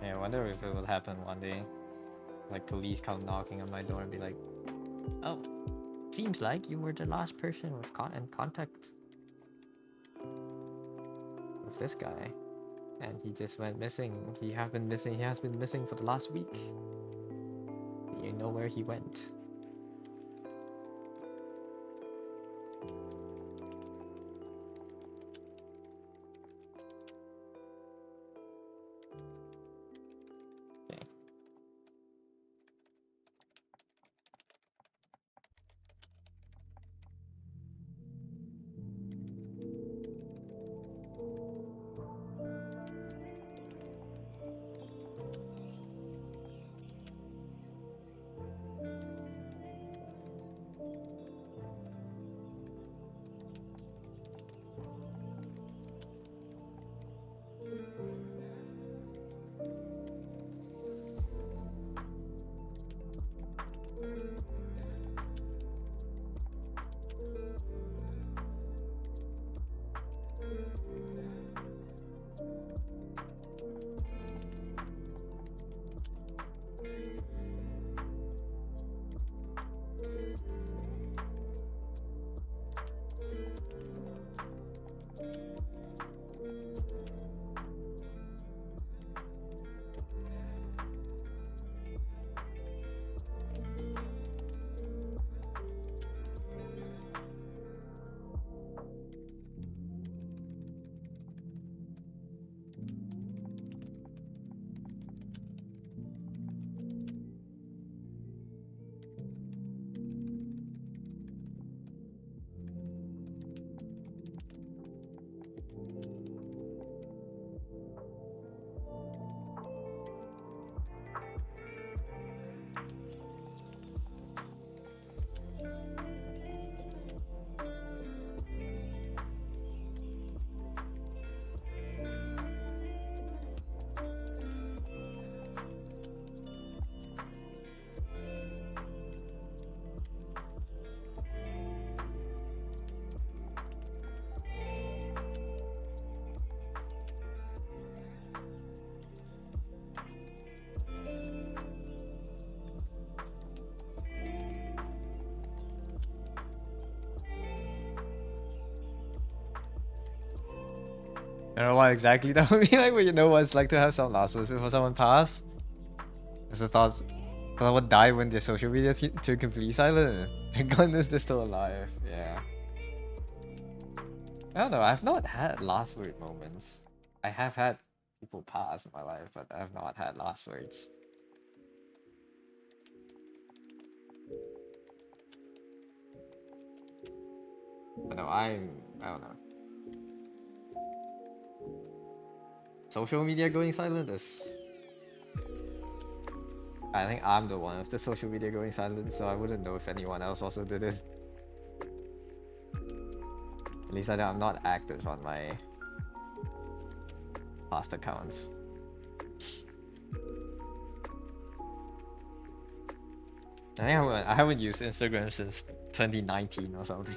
Yeah, I wonder if it will happen one day. Like police come knocking on my door and be like, "Oh, seems like you were the last person with in contact with this guy, and he just went missing. He has been missing. He has been missing for the last week. Do you know where he went?" I don't know what exactly that would be like, but you know what it's like to have some last words before someone pass? It's the thoughts someone died when their social media turned completely silent. Thank goodness they're still alive. Yeah. I don't know, I've not had last word moments. I have had people pass in my life, but I've not had last words. But no, I don't know. Social media going silent is... I think I'm the one with the social media going silent, so I wouldn't know if anyone else also did it. At least I know I'm not active on my past accounts. I think I haven't used Instagram since 2019 or something.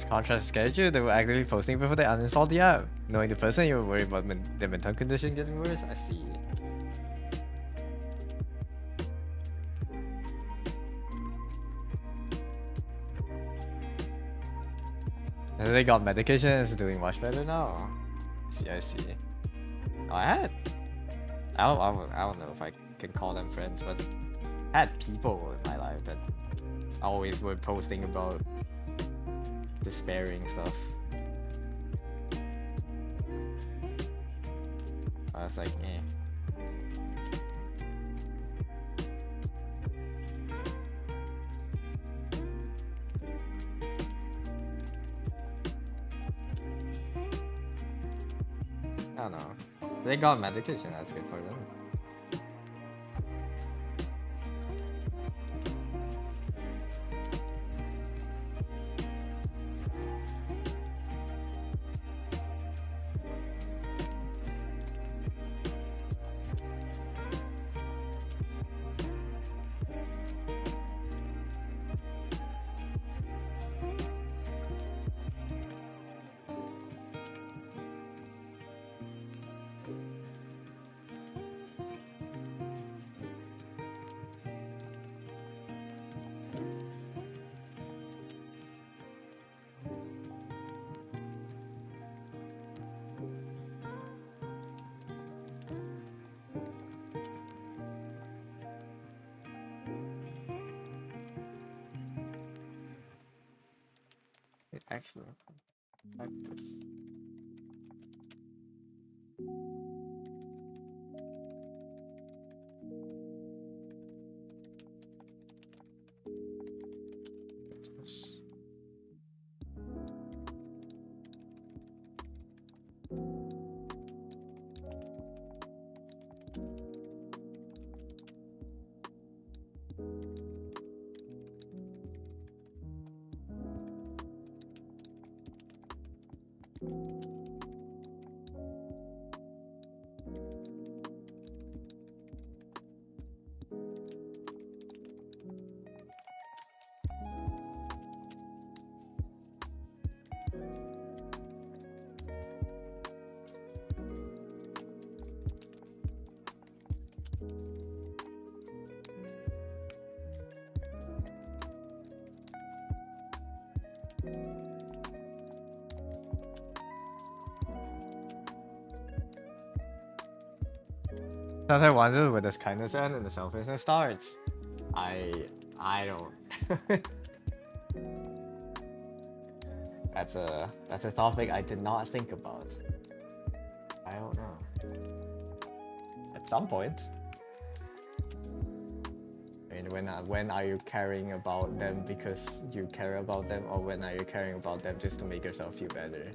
Contrast schedule, they were actively posting before they uninstalled the app. Knowing the person, you were worried about their mental condition getting worse? I see. And they got medication and it's doing much better now. I see. Oh, I don't know if I can call them friends, but I had people in my life that always were posting about despairing stuff. I was like, eh. I don't know. They got medication, that's good for them. Actually, like this. This. Sometimes I wonder where does kindness end and the selfishness starts. I don't. That's a topic I did not think about. I don't know. At some point. I mean, when are you caring about them because you care about them, or when are you caring about them just to make yourself feel better?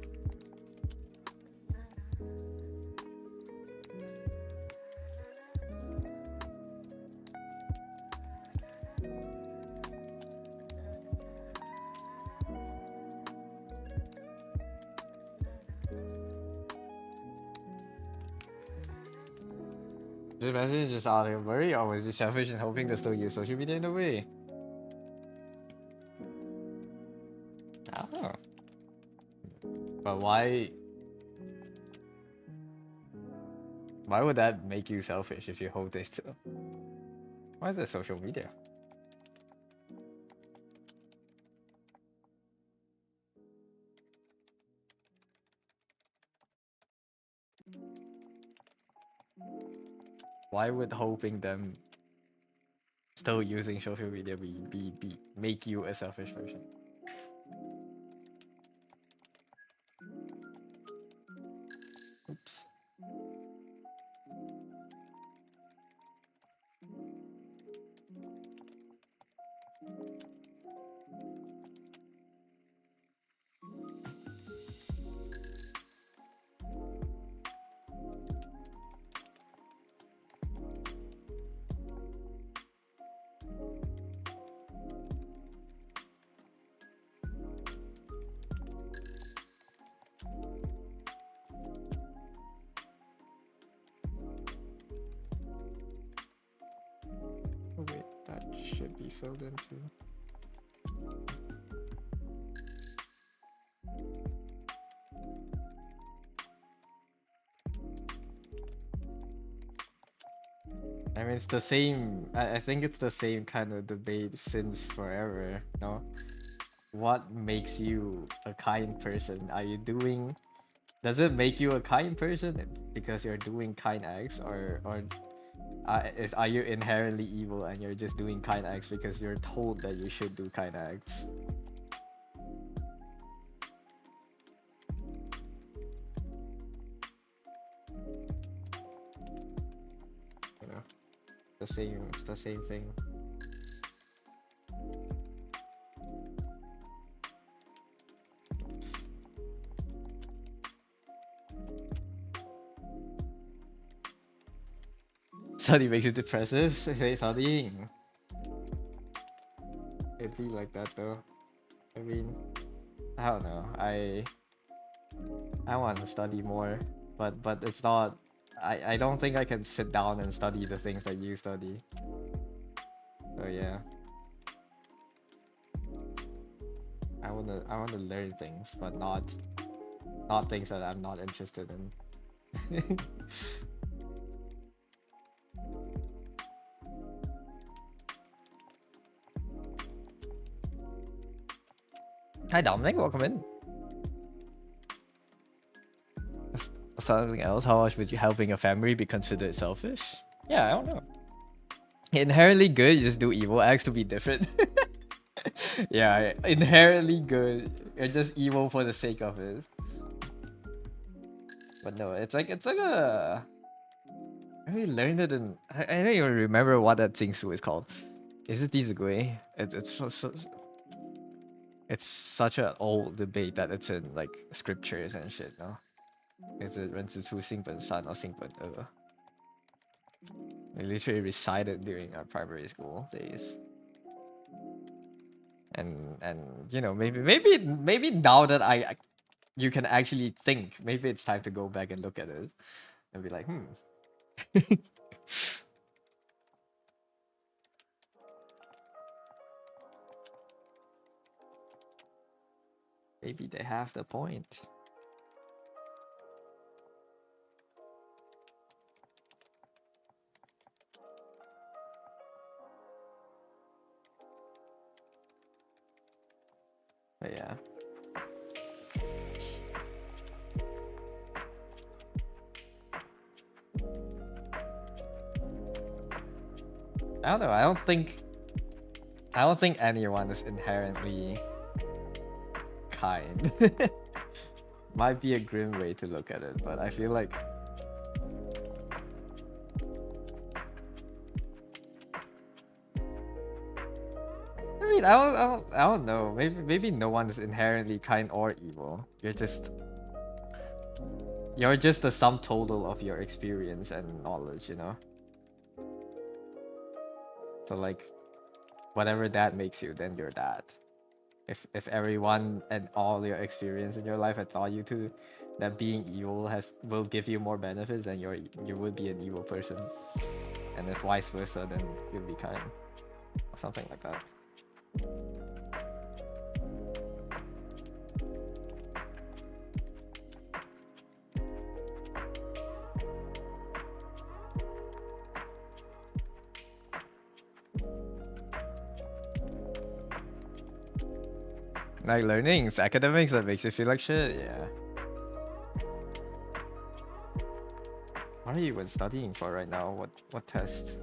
This message just out of worry, or was it selfish and hoping to still use social media in a way? I don't know. But why would that make you selfish if you hope they still? Why is it social media? Why would hoping them still using social media be make you a selfish person? Oops. Oh, wait, that should be filled in too. I mean, it's the same. I think it's the same kind of debate since forever. No, what makes you a kind person? Are you doing? Does it make you a kind person because you're doing kind acts, or are you inherently evil and you're just doing kind acts because you're told that you should do kind acts? You know, the same. It's the same thing. Study makes you depressive. Say studying. It'd be like that though. I mean, I don't know. I want to study more, but it's not. I don't think I can sit down and study the things that you study. So yeah. I wanna learn things, but not things that I'm not interested in. Hi Dominic, welcome in. Something else, how much would you helping a family be considered selfish? Yeah, I don't know. Inherently good, you just do evil acts to be different. Yeah, inherently good. You're just evil for the sake of it. But no, it's like a. I learned it in. I don't even remember what that Jingsu is called. Is it Dizugui? It's such an old debate that it's in like scriptures and shit. No, is it 人之初性本善 or 性本恶? We literally recited during our primary school days. And you know, maybe now that you can actually think, maybe it's time to go back and look at it and be like, maybe they have the point. But yeah. I don't know. I don't think anyone is inherently kind. Might be a grim way to look at it, but I feel like I don't know. Maybe no one is inherently kind or evil. You're just the sum total of your experience and knowledge, you know? So like whatever that makes you, then you're that. If everyone and all your experience in your life had taught you to that being evil will give you more benefits, then you would be an evil person. And if vice versa, then you'll be kind. Or something like that. Like learnings, academics that makes you feel like shit, yeah. What are you even studying for right now? What test?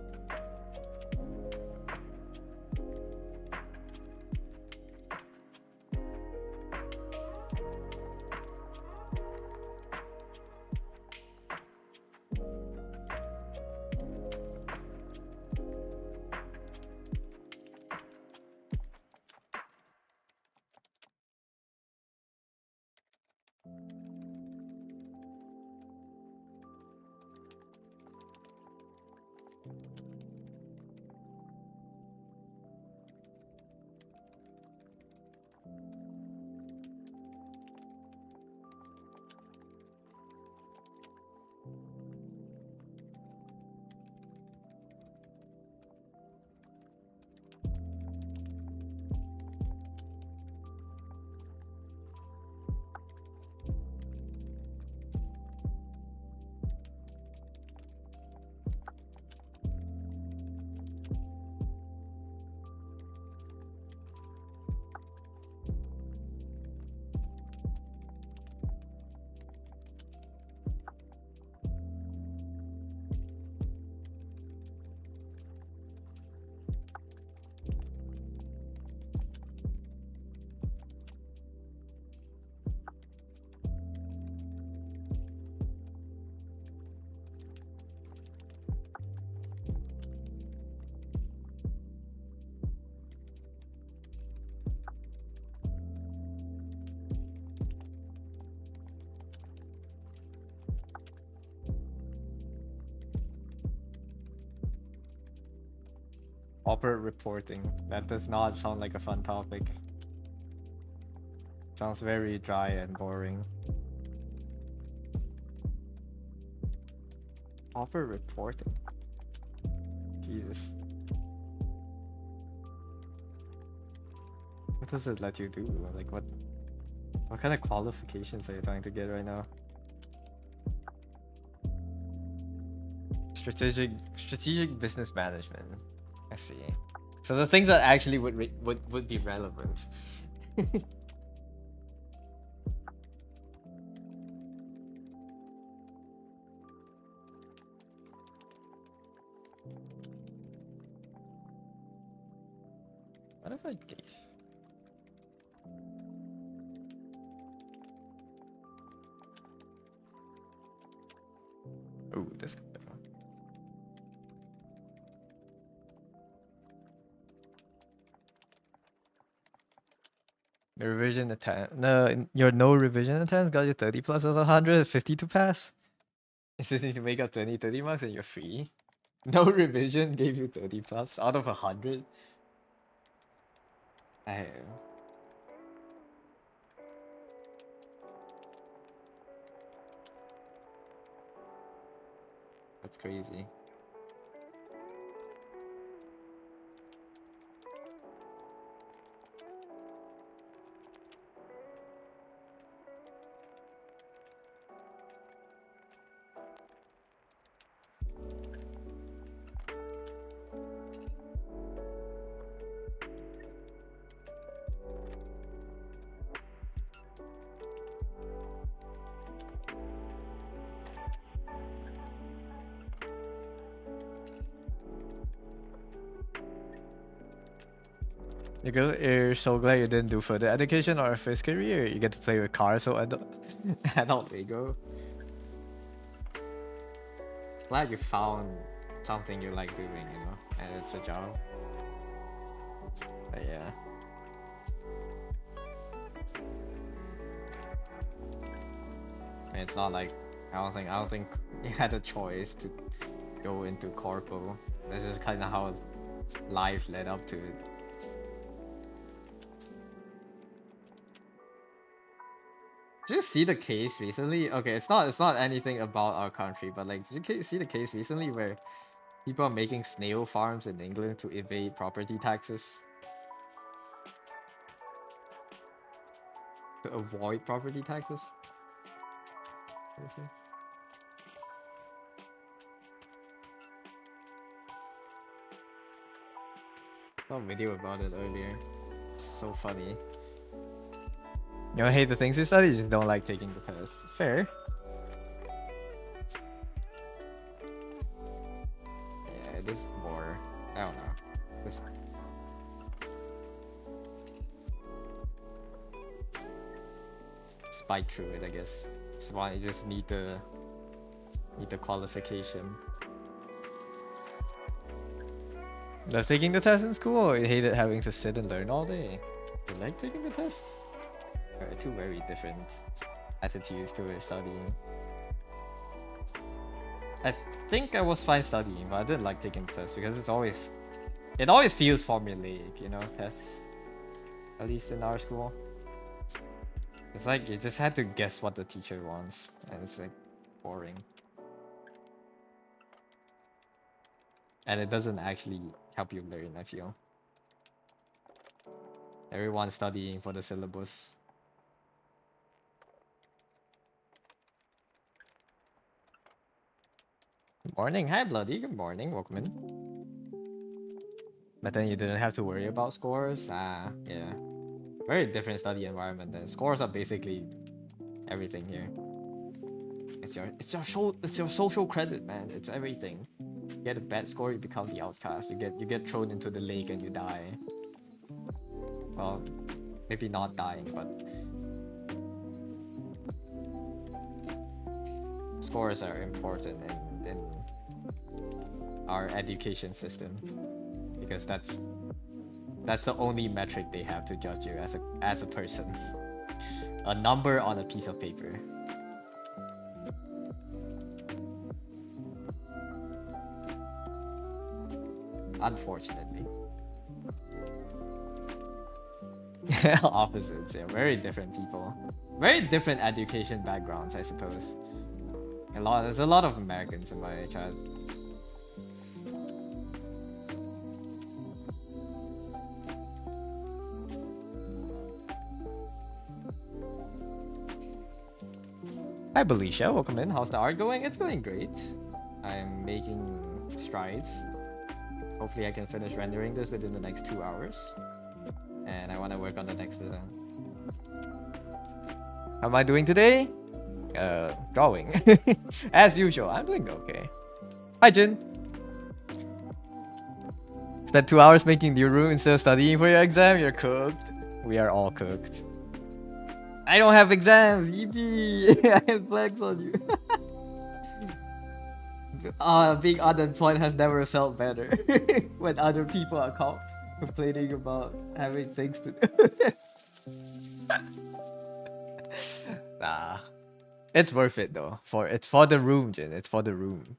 Corporate reporting. That does not sound like a fun topic. Sounds very dry and boring. Corporate reporting. Jesus. What does it let you do? Like what kind of qualifications are you trying to get right now? Strategic business management. I see. So the things that actually would be relevant. What if I gave? this. The revision attempt. No, your no revision attempt got you 30 plus of 150 to pass. You just need to make up 20, 30 marks and you're free. No revision gave you 30 plus out of 100. That's crazy. You're so glad you didn't do further education or a first career. You get to play with cars, so adult Lego. Glad you found something you like doing, you know, and it's a job. But yeah. And it's not like I don't think you had a choice to go into corpo. This is kind of how life led up to it. Did you see the case recently? Okay, it's not anything about our country, but like, did you see the case recently where people are making snail farms in England to evade property taxes? To avoid property taxes? I saw a video about it earlier. It's so funny. You don't hate the things you study, you just don't like taking the test. Fair. Yeah, it is more. I don't know. Just spike through it, I guess. You just need the qualification. Does taking the test in school, or you hated having to sit and learn all day? You like taking the test? Two very different attitudes to studying. I think I was fine studying, but I didn't like taking the test because it always feels formulaic, you know, tests. At least in our school. It's like you just had to guess what the teacher wants, and it's like boring. And it doesn't actually help you learn, I feel. Everyone's studying for the syllabus. Good morning. Hi, Bloody. Good morning. Welcome in. But then you didn't have to worry about scores. Yeah. Very different study environment. Then scores are basically everything here. It's your social credit, man. It's everything. You get a bad score, you become the outcast. You get thrown into the lake and you die. Well, maybe not dying, but scores are important in our education system because that's the only metric they have to judge you as a person. A number on a piece of paper. Unfortunately. Opposites, yeah. Very different people. Very different education backgrounds, I suppose. There's a lot of Americans in my chat. Hi, Belisha. Welcome in. How's the art going? It's going great. I'm making strides. Hopefully I can finish rendering this within the next 2 hours. And I want to work on the next design. How am I doing today? Drawing. As usual, I'm doing okay. Hi, Jin. Spent 2 hours making your room instead of studying for your exam. You're cooked. We are all cooked. I don't have exams. Yippee! I can flex on you. Being unemployed has never felt better when other people are complaining about having things to do. Nah, it's worth it though. It's for the room, Jin. It's for the room.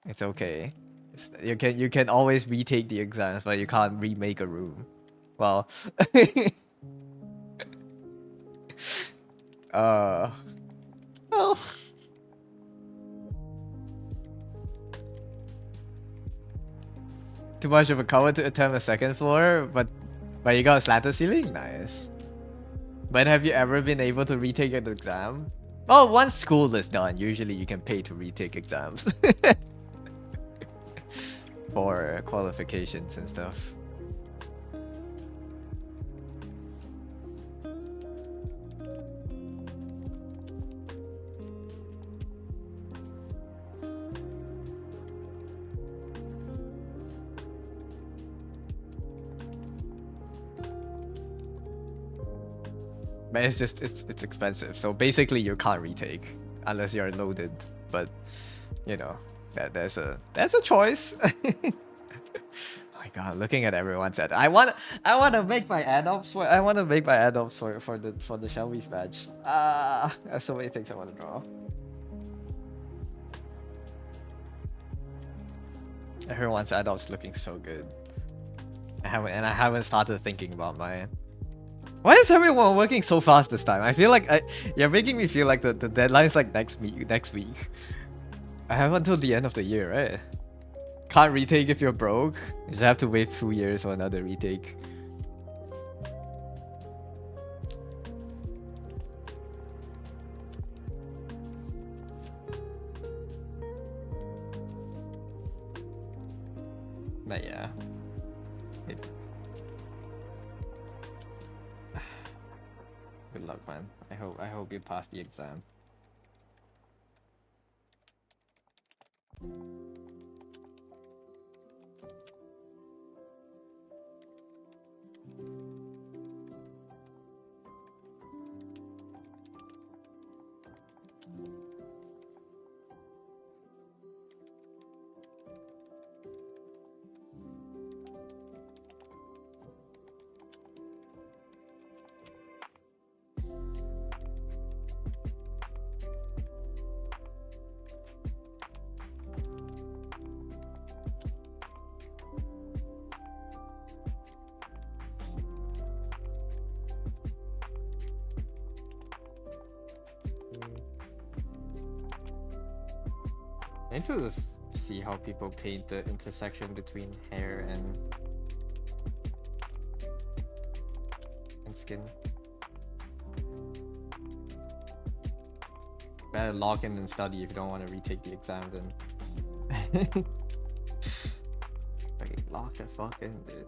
It's okay. You can always retake the exams, but you can't remake a room. Well, uh, well, too much of a cover to attempt a second floor, but you got a slanted ceiling. Nice. But have you ever been able to retake an exam? Well, once school is done, usually you can pay to retake exams for qualifications and stuff. But it's just it's expensive. So basically you can't retake unless you're loaded. But you know, there's a choice. Oh my god, looking at everyone's ad. I wanna make my add-ons for for the Shelby's badge. There's so many things I wanna draw. Everyone's add-ons looking so good. I haven't started thinking about mine. Why is everyone working so fast this time? I feel like you're making me feel like the deadline's like next week. I have until the end of the year, right? Can't retake if you're broke. You just have to wait 2 years for another retake. But yeah. Good luck, man. I hope you pass the exam. I need to just see how people paint the intersection between hair and skin. Better log in and study if you don't want to retake the exam then. Fucking lock the fuck in, dude.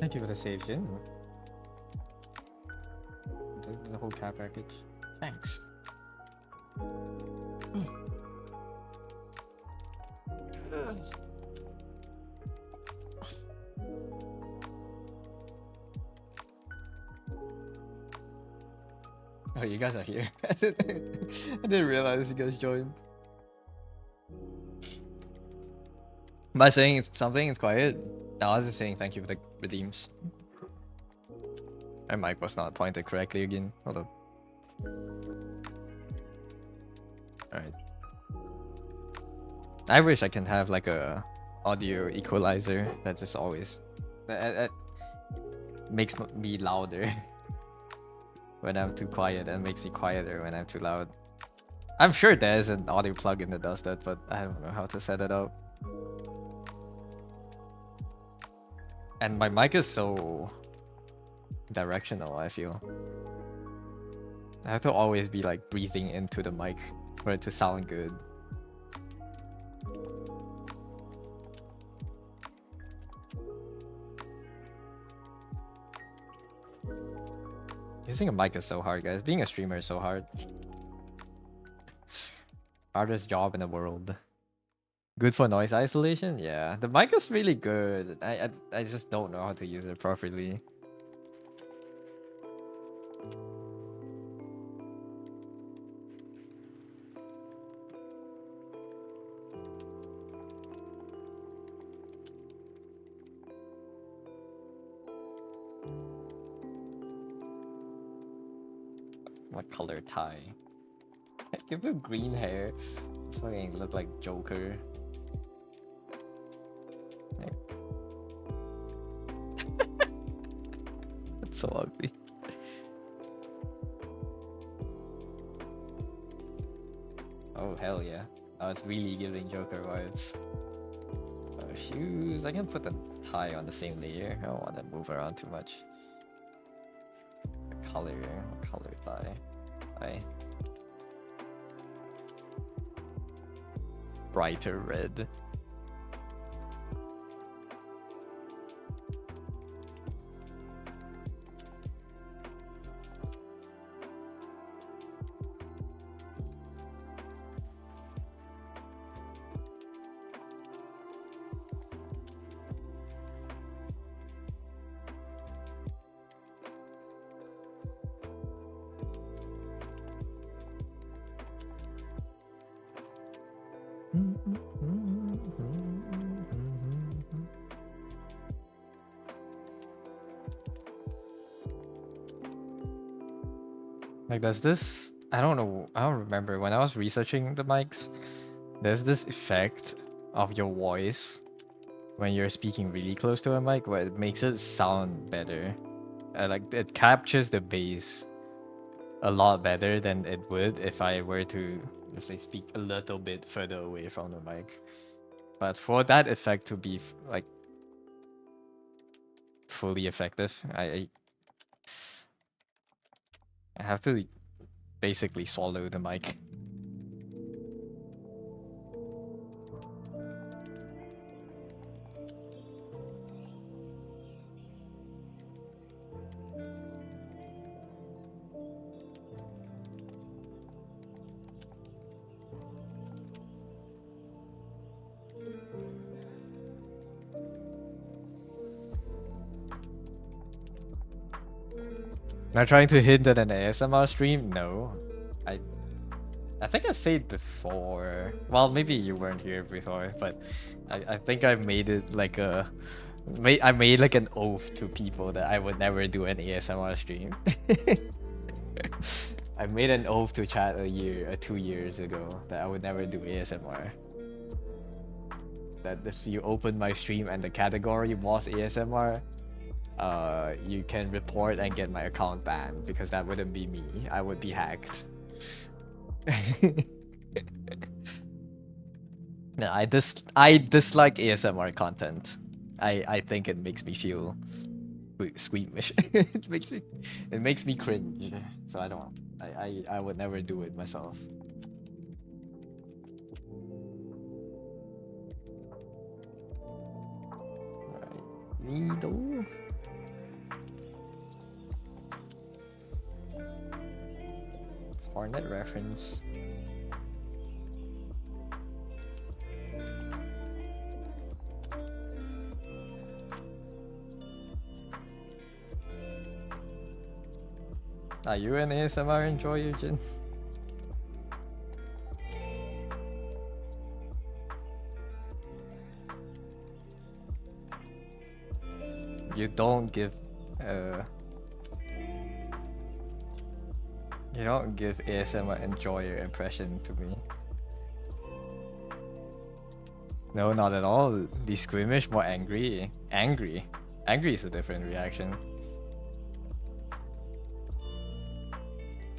Thank you for the save, Jin. The whole care package. Thanks. Oh, you guys are here. I didn't realize you guys joined. By saying something, it's quiet. No, I was just saying thank you for the redeems. My mic was not pointed correctly again. Hold up. Alright. I wish I can have like a audio equalizer that just always that makes me louder when I'm too quiet and makes me quieter when I'm too loud. I'm sure there's an audio plugin that does that, but I don't know how to set it up. And my mic is so directional, I feel. I have to always be like breathing into the mic for it to sound good. Using a mic is so hard, guys. Being a streamer is so hard. Hardest job in the world. Good for noise isolation? Yeah. The mic is really good. I just don't know how to use it properly. What color tie? Give him green hair. Fucking look like Joker. Like... That's so ugly. Oh hell yeah. Oh, it's really giving Joker vibes. Shoes. I can put the tie on the same layer. I don't want to move around too much. Color tie. Brighter red. Like there's this, I don't know, I don't remember when I was researching the mics, there's this effect of your voice when you're speaking really close to a mic where it makes it sound better. Like it captures the bass a lot better than it would if I were to, let's say, speak a little bit further away from the mic. But for that effect to be like fully effective, I have to basically swallow the mic. Am I trying to hint at an ASMR stream? No. I think I've said before. Well, maybe you weren't here before, but I think I made it like a... I made like an oath to people that I would never do an ASMR stream. I made an oath to chat 2 years ago that I would never do ASMR. That if you open my stream and the category was ASMR, you can report and get my account banned because that wouldn't be me. I would be hacked. No, I dislike ASMR content. I think it makes me feel squeamish. it makes me cringe. So I would never do it myself. Alright. Needle. Hornet reference. Are you an ASMR enjoyer, Jin? You don't give you don't give ASMR enjoyer impression to me. No, not at all. The squeamish, more angry. Angry is a different reaction.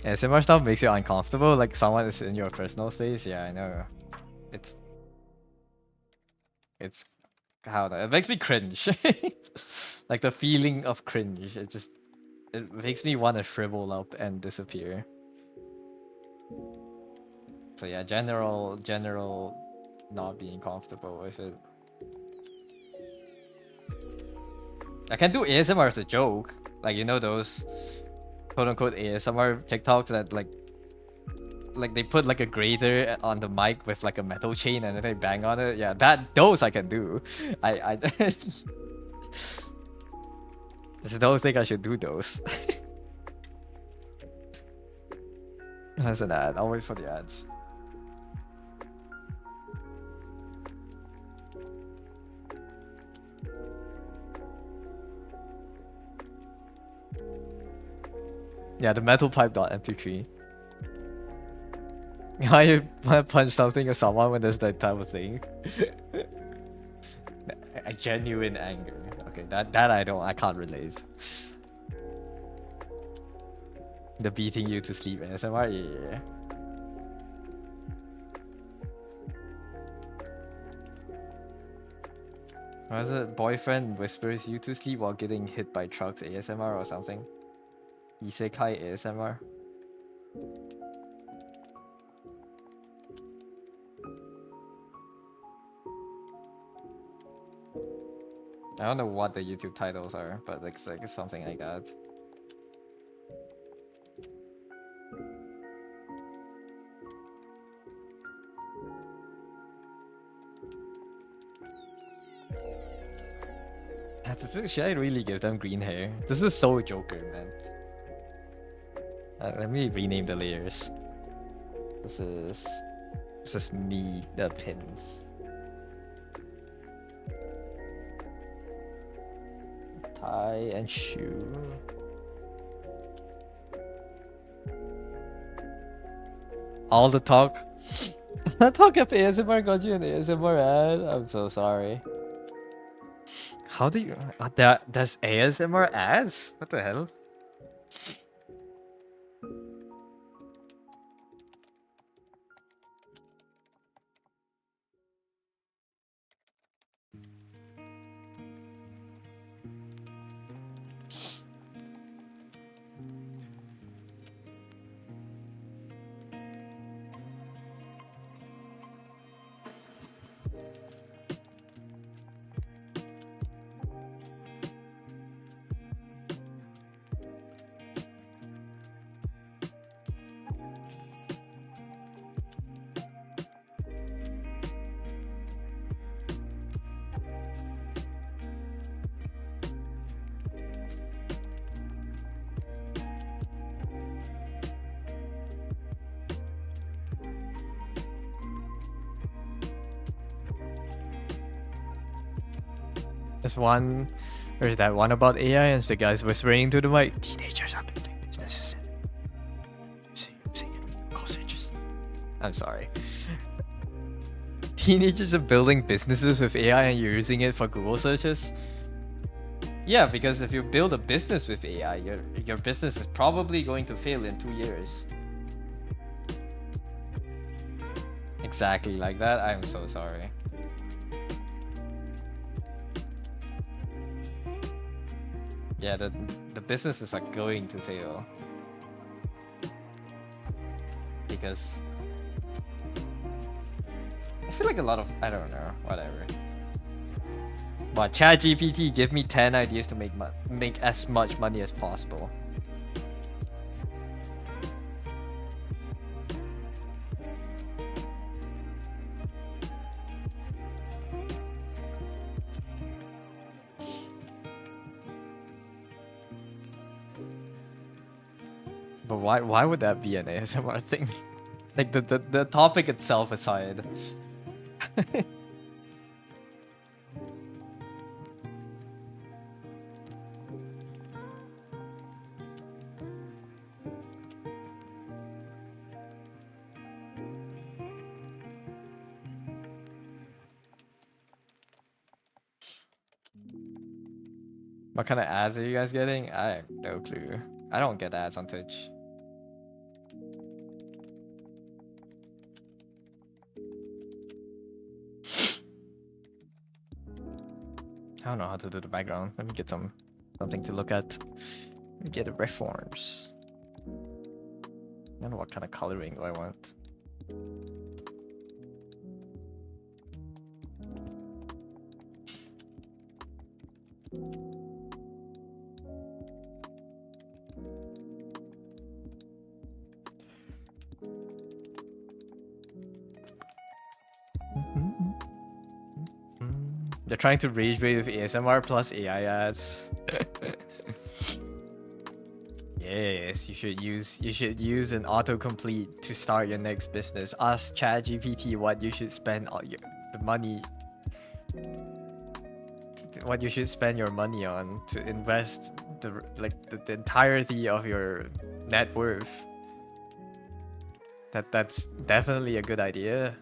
ASMR stuff makes you uncomfortable, like someone is in your personal space. Yeah, I know. It's how it makes me cringe. Like the feeling of cringe. It makes me want to shrivel up and disappear. So yeah, general not being comfortable with it. I can do ASMR as a joke. Like, you know those quote unquote ASMR TikToks that like they put like a grater on the mic with like a metal chain and then they bang on it. Yeah, those I can do. I just don't think I should do those. That's an ad. I'll wait for the ads. Yeah, the metal pipe.mp3. How you punch something or someone when there's that type of thing? A genuine anger. Okay, that I can't relate. The beating you to sleep ASMR, yeah. Was it boyfriend whispers you to sleep while getting hit by trucks ASMR or something? Isekai ASMR. I don't know what the YouTube titles are, but it's like something like that. Should I really give them green hair? This is so Joker, man. Let me rename the layers. This is need the pins. Tie and shoe. All the talk. Talk of ASMR got you an ASMR ad. I'm so sorry. How do you? There's ASMR ads? What the hell? There's one, there's that one about AI and the guy's whispering to the mic. Teenagers are building businesses. I'm sorry. Teenagers are building businesses with AI and you're using it for Google searches? Yeah, because if you build a business with AI, your business is probably going to fail in 2 years. Exactly like that. I'm so sorry. Yeah, the businesses are going to fail. Because I feel like a lot of, I don't know, whatever. But ChatGPT, give me 10 ideas to make as much money as possible. But why would that be an ASMR thing? Like the topic itself aside. What kind of ads are you guys getting? I have no clue. I don't get ads on Twitch. I don't know how to do the background. Let me get something to look at. Let me get the reforms. I don't know what kind of coloring do I want. They're trying to rage bait with ASMR plus AI ads. Yes, you should use an autocomplete to start your next business. Ask ChatGPT what you should spend all the money, what you should spend your money on to invest the entirety of your net worth. That's definitely a good idea.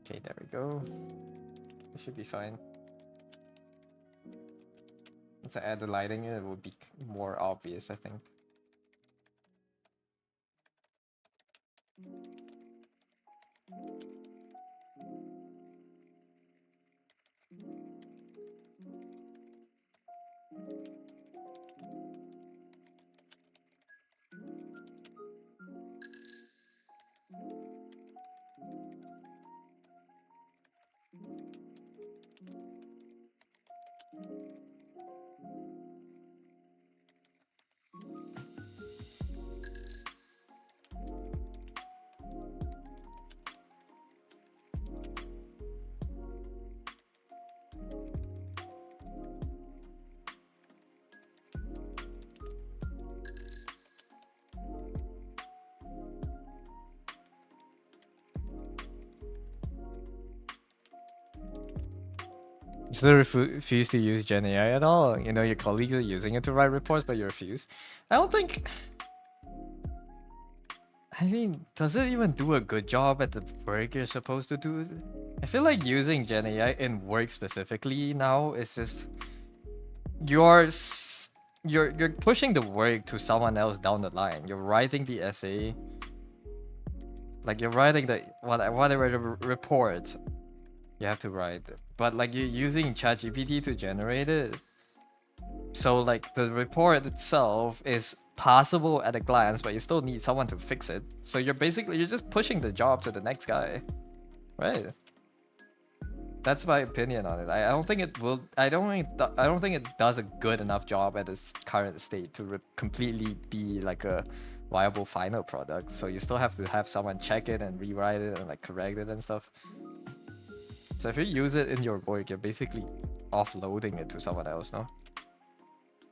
Okay, there we go. It should be fine. Once I add the lighting, it will be more obvious, I think. You still refuse to use Gen AI at all? You know your colleagues are using it to write reports, but you refuse. I don't think. I mean, does it even do a good job at the work you're supposed to do? I feel like using Gen AI in work specifically now is just you're you're pushing the work to someone else down the line. You're writing the essay, like you're writing the whatever the report you have to write, but like you're using ChatGPT to generate it. So like the report itself is passable at a glance, but you still need someone to fix it. So you're just pushing the job to the next guy, right? That's my opinion on it. I don't think it will. I don't think it does a good enough job at its current state to completely be like a viable final product. So you still have to have someone check it and rewrite it and like correct it and stuff. So if you use it in your work, you're basically offloading it to someone else, no?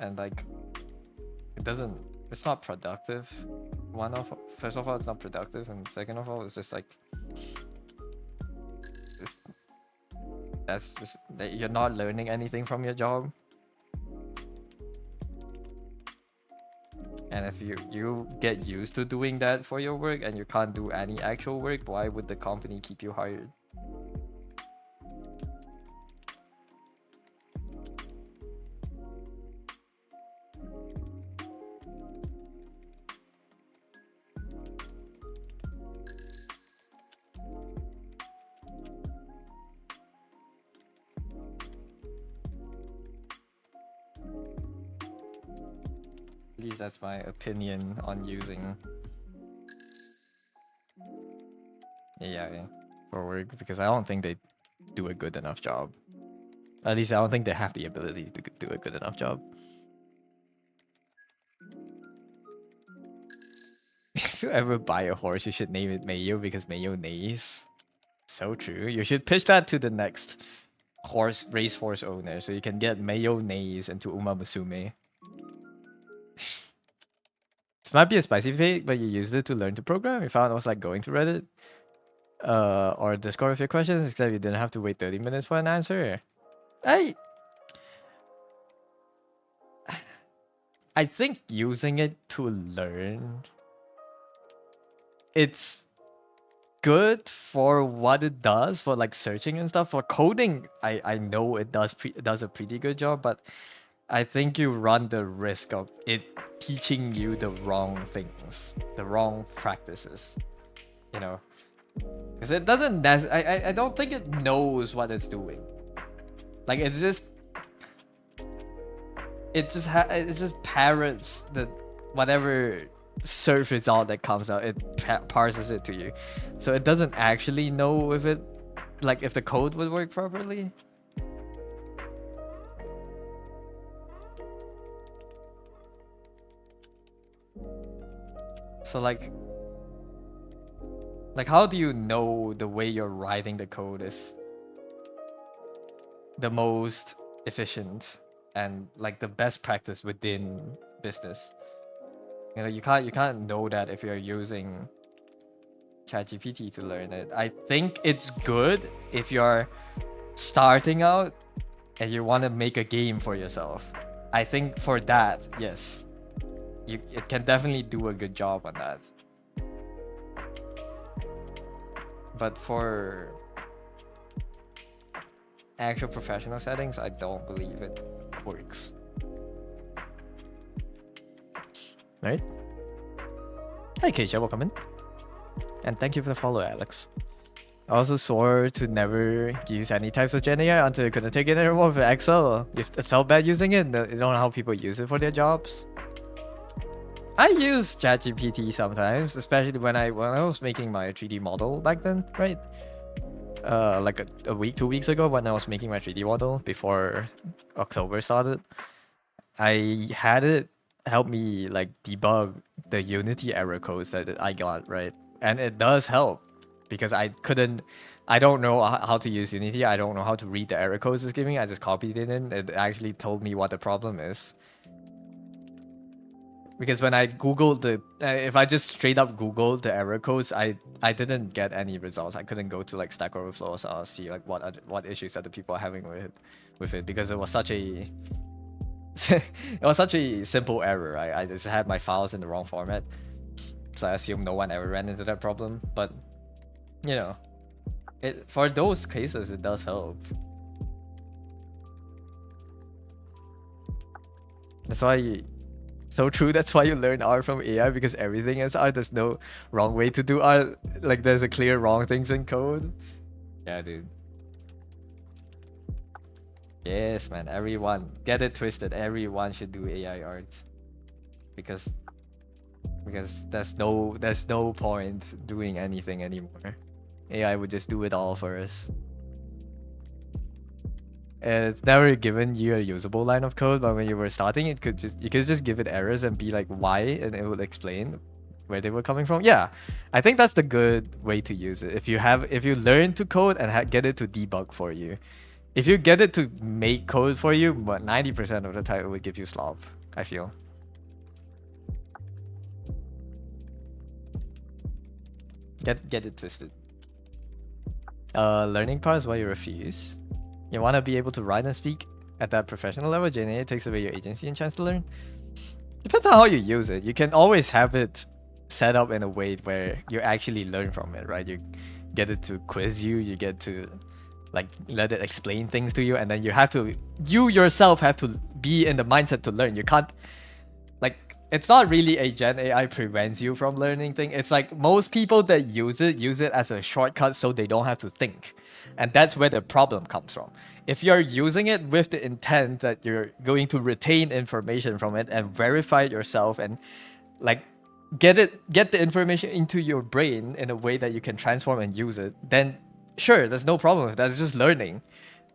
And like, it's not productive. First of all, it's not productive, and second of all, it's just like, that's just that you're not learning anything from your job. And if you get used to doing that for your work and you can't do any actual work, why would the company keep you hired? At least that's my opinion on using AI for work, because I don't think they do a good enough job. At least I don't think they have the ability to do a good enough job. If you ever buy a horse, you should name it Mayo because Mayo neighs. So true. You should pitch that to the next racehorse owner, so you can get Mayo neighs into Uma Musume. This might be a spicy take, but you used it to learn to program. You found it was like going to Reddit or Discord with your questions, except you didn't have to wait 30 minutes for an answer. I think using it to learn, it's good for what it does for like searching and stuff. For coding, I know it does a pretty good job, but I think you run the risk of it teaching you the wrong things, the wrong practices, you know, because it doesn't. I don't think it knows what it's doing. Like it's just parrots the whatever search result that comes out. It parses it to you, so it doesn't actually know if it if the code would work properly. So like how do you know the way you're writing the code is the most efficient and like the best practice within business? You know, you can't know that if you're using ChatGPT to learn it. I think it's good if you're starting out and you want to make a game for yourself. I think for that, yes, it can definitely do a good job on that. But for actual professional settings, I don't believe it works. Right? Hey Keisha, welcome in. And thank you for the follow, Alex. I also swore to never use any types of Gen AI until you couldn't take it anymore with Excel. You felt bad using it. You don't know how people use it for their jobs. I use ChatGPT sometimes, especially when I was making my 3D model back then, right? Like a week, 2 weeks ago, when I was making my 3D model before October started, I had it help me like debug the Unity error codes that I got, right? And it does help because I don't know how to use Unity. I don't know how to read the error codes it's giving. I just copied it in. It actually told me what the problem is. Because when I googled if I just straight up googled the error codes, I didn't get any results. I couldn't go to like Stack Overflow or see like what issues other people are having with it, because it was such a simple error. I just had my files in the wrong format, so I assume no one ever ran into that problem. But you know, for those cases it does help. That's why. So true, that's why you learn art from AI, because everything is art. There's no wrong way to do art. Like there's a clear wrong things in code. Yeah, dude. Yes, man. Everyone, get it twisted. Everyone should do AI art. Because there's no point doing anything anymore. AI would just do it all for us. It's never given you a usable line of code, but when you were starting, you could just give it errors and be like why, and it would explain where they were coming from. Yeah, I think that's the good way to use it. If you learn to code and get it to debug for you, if you get it to make code for you, but 90% of the time it would give you slop, I feel. Get it twisted. Learning part is why you refuse. You want to be able to write and speak at that professional level. Gen AI takes away your agency and chance to learn. depends on how you use it. You can always have it set up in a way where you actually learn from it, right? You get it to quiz you, you get to like let it explain things to you, and then you yourself have to be in the mindset to learn. You can't, like, it's not really a Gen AI prevents you from learning thing. It's like most people that use it as a shortcut so they don't have to think. And that's where the problem comes from. If you're using it with the intent that you're going to retain information from it and verify it yourself and like get the information into your brain in a way that you can transform and use it, then sure, there's no problem with that. It's just learning.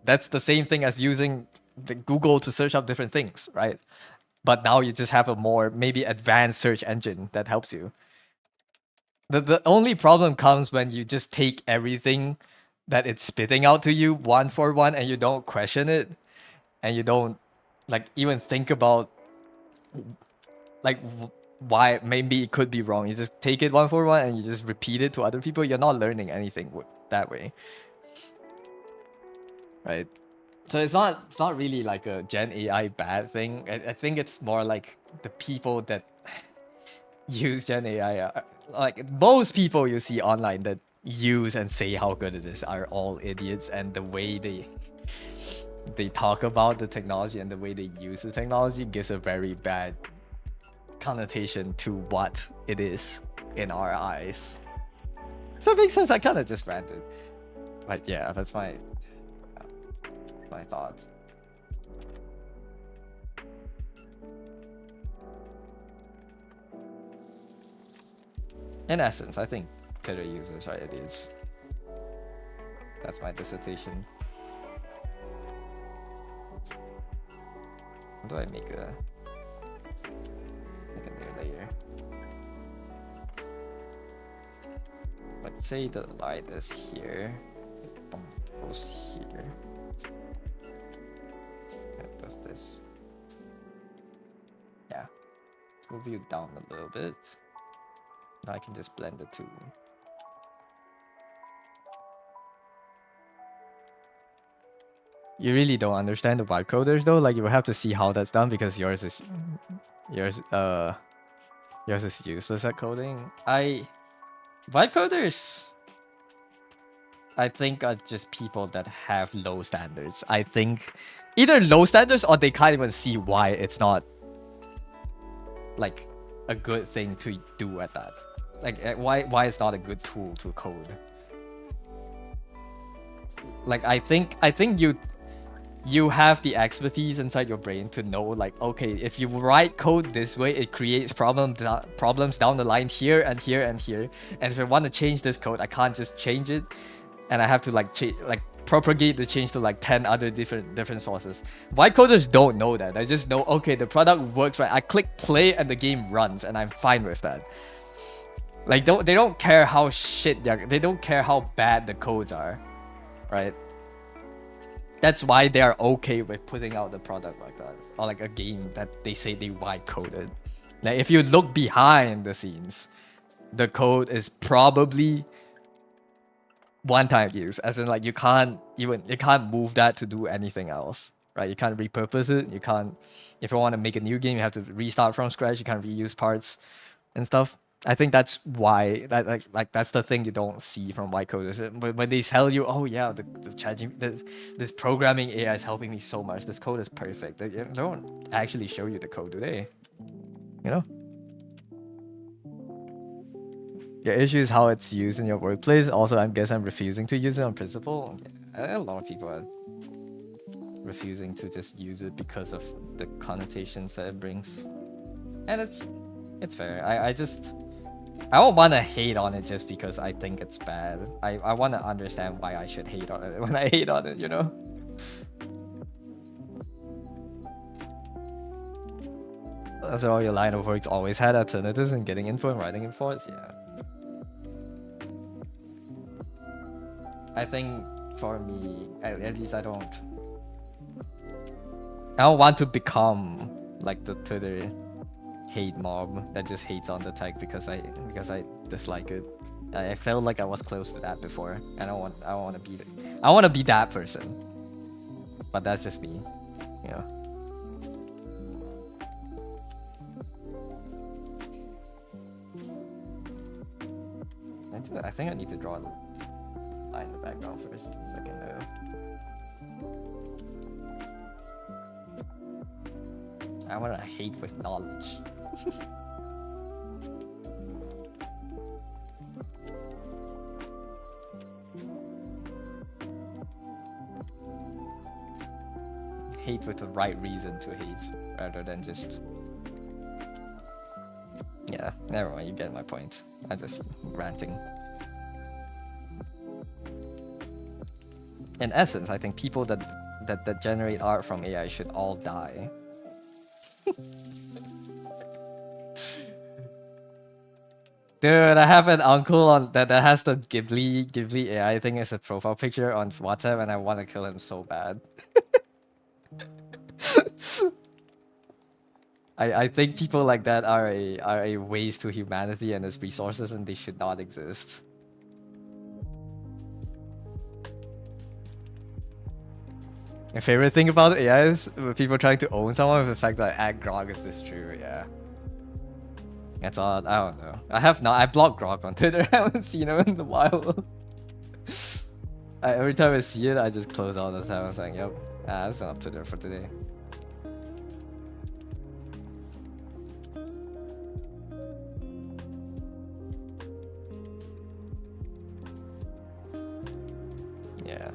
That's the same thing as using the Google to search up different things, right? But now you just have a more maybe advanced search engine that helps you. The only problem comes when you just take everything that it's spitting out to you one for one and you don't question it and you don't like even think about like why maybe it could be wrong. You just take it one for one and you just repeat it to other people. You're not learning anything that way, right? So it's not really like a Gen AI bad thing. I think it's more like the people that use Gen AI like most people you see online that use and say how good it is are all idiots, and the way they talk about the technology and the way they use the technology gives a very bad connotation to what it is in our eyes. So it makes sense. I kind of just ranted, but yeah, that's my thought. In essence, I think Twitter users are idiots. That's my dissertation. How do I make a new layer? Let's say the light is here. It goes here. It does this. Yeah. Move you down a little bit. Now I can just blend the two. You really don't understand the vibe coders though. Like you will have to see how that's done because yours is useless at coding. Vibe coders, I think, are just people that have low standards. I think either low standards or they can't even see why it's not like a good thing to do at that. Like why it's not a good tool to code. Like I think you have the expertise inside your brain to know, like, okay, if you write code this way, it creates problems down the line here and here and here. And if I want to change this code, I can't just change it, and I have to like propagate the change to like 10 other different sources. White coders don't know that. They just know, okay, the product works right. I click play and the game runs, and I'm fine with that. Like they don't care how shit they don't care how bad the codes are, right? That's why they are okay with putting out the product like that, or like a game that they say they white coded. Like if you look behind the scenes, the code is probably one-time use, as in like you can't move that to do anything else, right? You can't repurpose it. You can't, if you want to make a new game, you have to restart from scratch. You can't reuse parts and stuff. I think that's why like that's the thing you don't see from white coders. But when they tell you, oh yeah, this programming AI is helping me so much. This code is perfect. They don't actually show you the code, do they? You know? Your issue is how it's used in your workplace. Also, I guess I'm refusing to use it on principle. A lot of people are refusing to just use it because of the connotations that it brings. And it's fair. I don't want to hate on it just because I think it's bad. I want to understand why I should hate on it when I hate on it, you know? After all, your line of work's always had alternatives and getting info and writing reports, yeah. I think for me, at least I don't want to become like the Twitter hate mob that just hates on the tech because I dislike it. I felt like I was close to that before, and I want to be that person. But that's just me, you know. I think I need to draw a line in the background first, so I can I want to hate with knowledge. Hate with the right reason to hate, rather than just... Yeah, never mind, you get my point. I'm just ranting. In essence, I think people that generate art from AI should all die. Dude, I have an uncle on that has the Ghibli AI thing as a profile picture on WhatsApp, and I want to kill him so bad. I think people like that are a waste to humanity and its resources, and they should not exist. My favorite thing about AI is people trying to own someone with the fact that Grog is this true, yeah. That's all. I don't know. I blocked Grog on Twitter. I haven't seen him in a while. Every time I see it, I just close all the time. I was like, yep, that's enough Twitter for today. Yeah.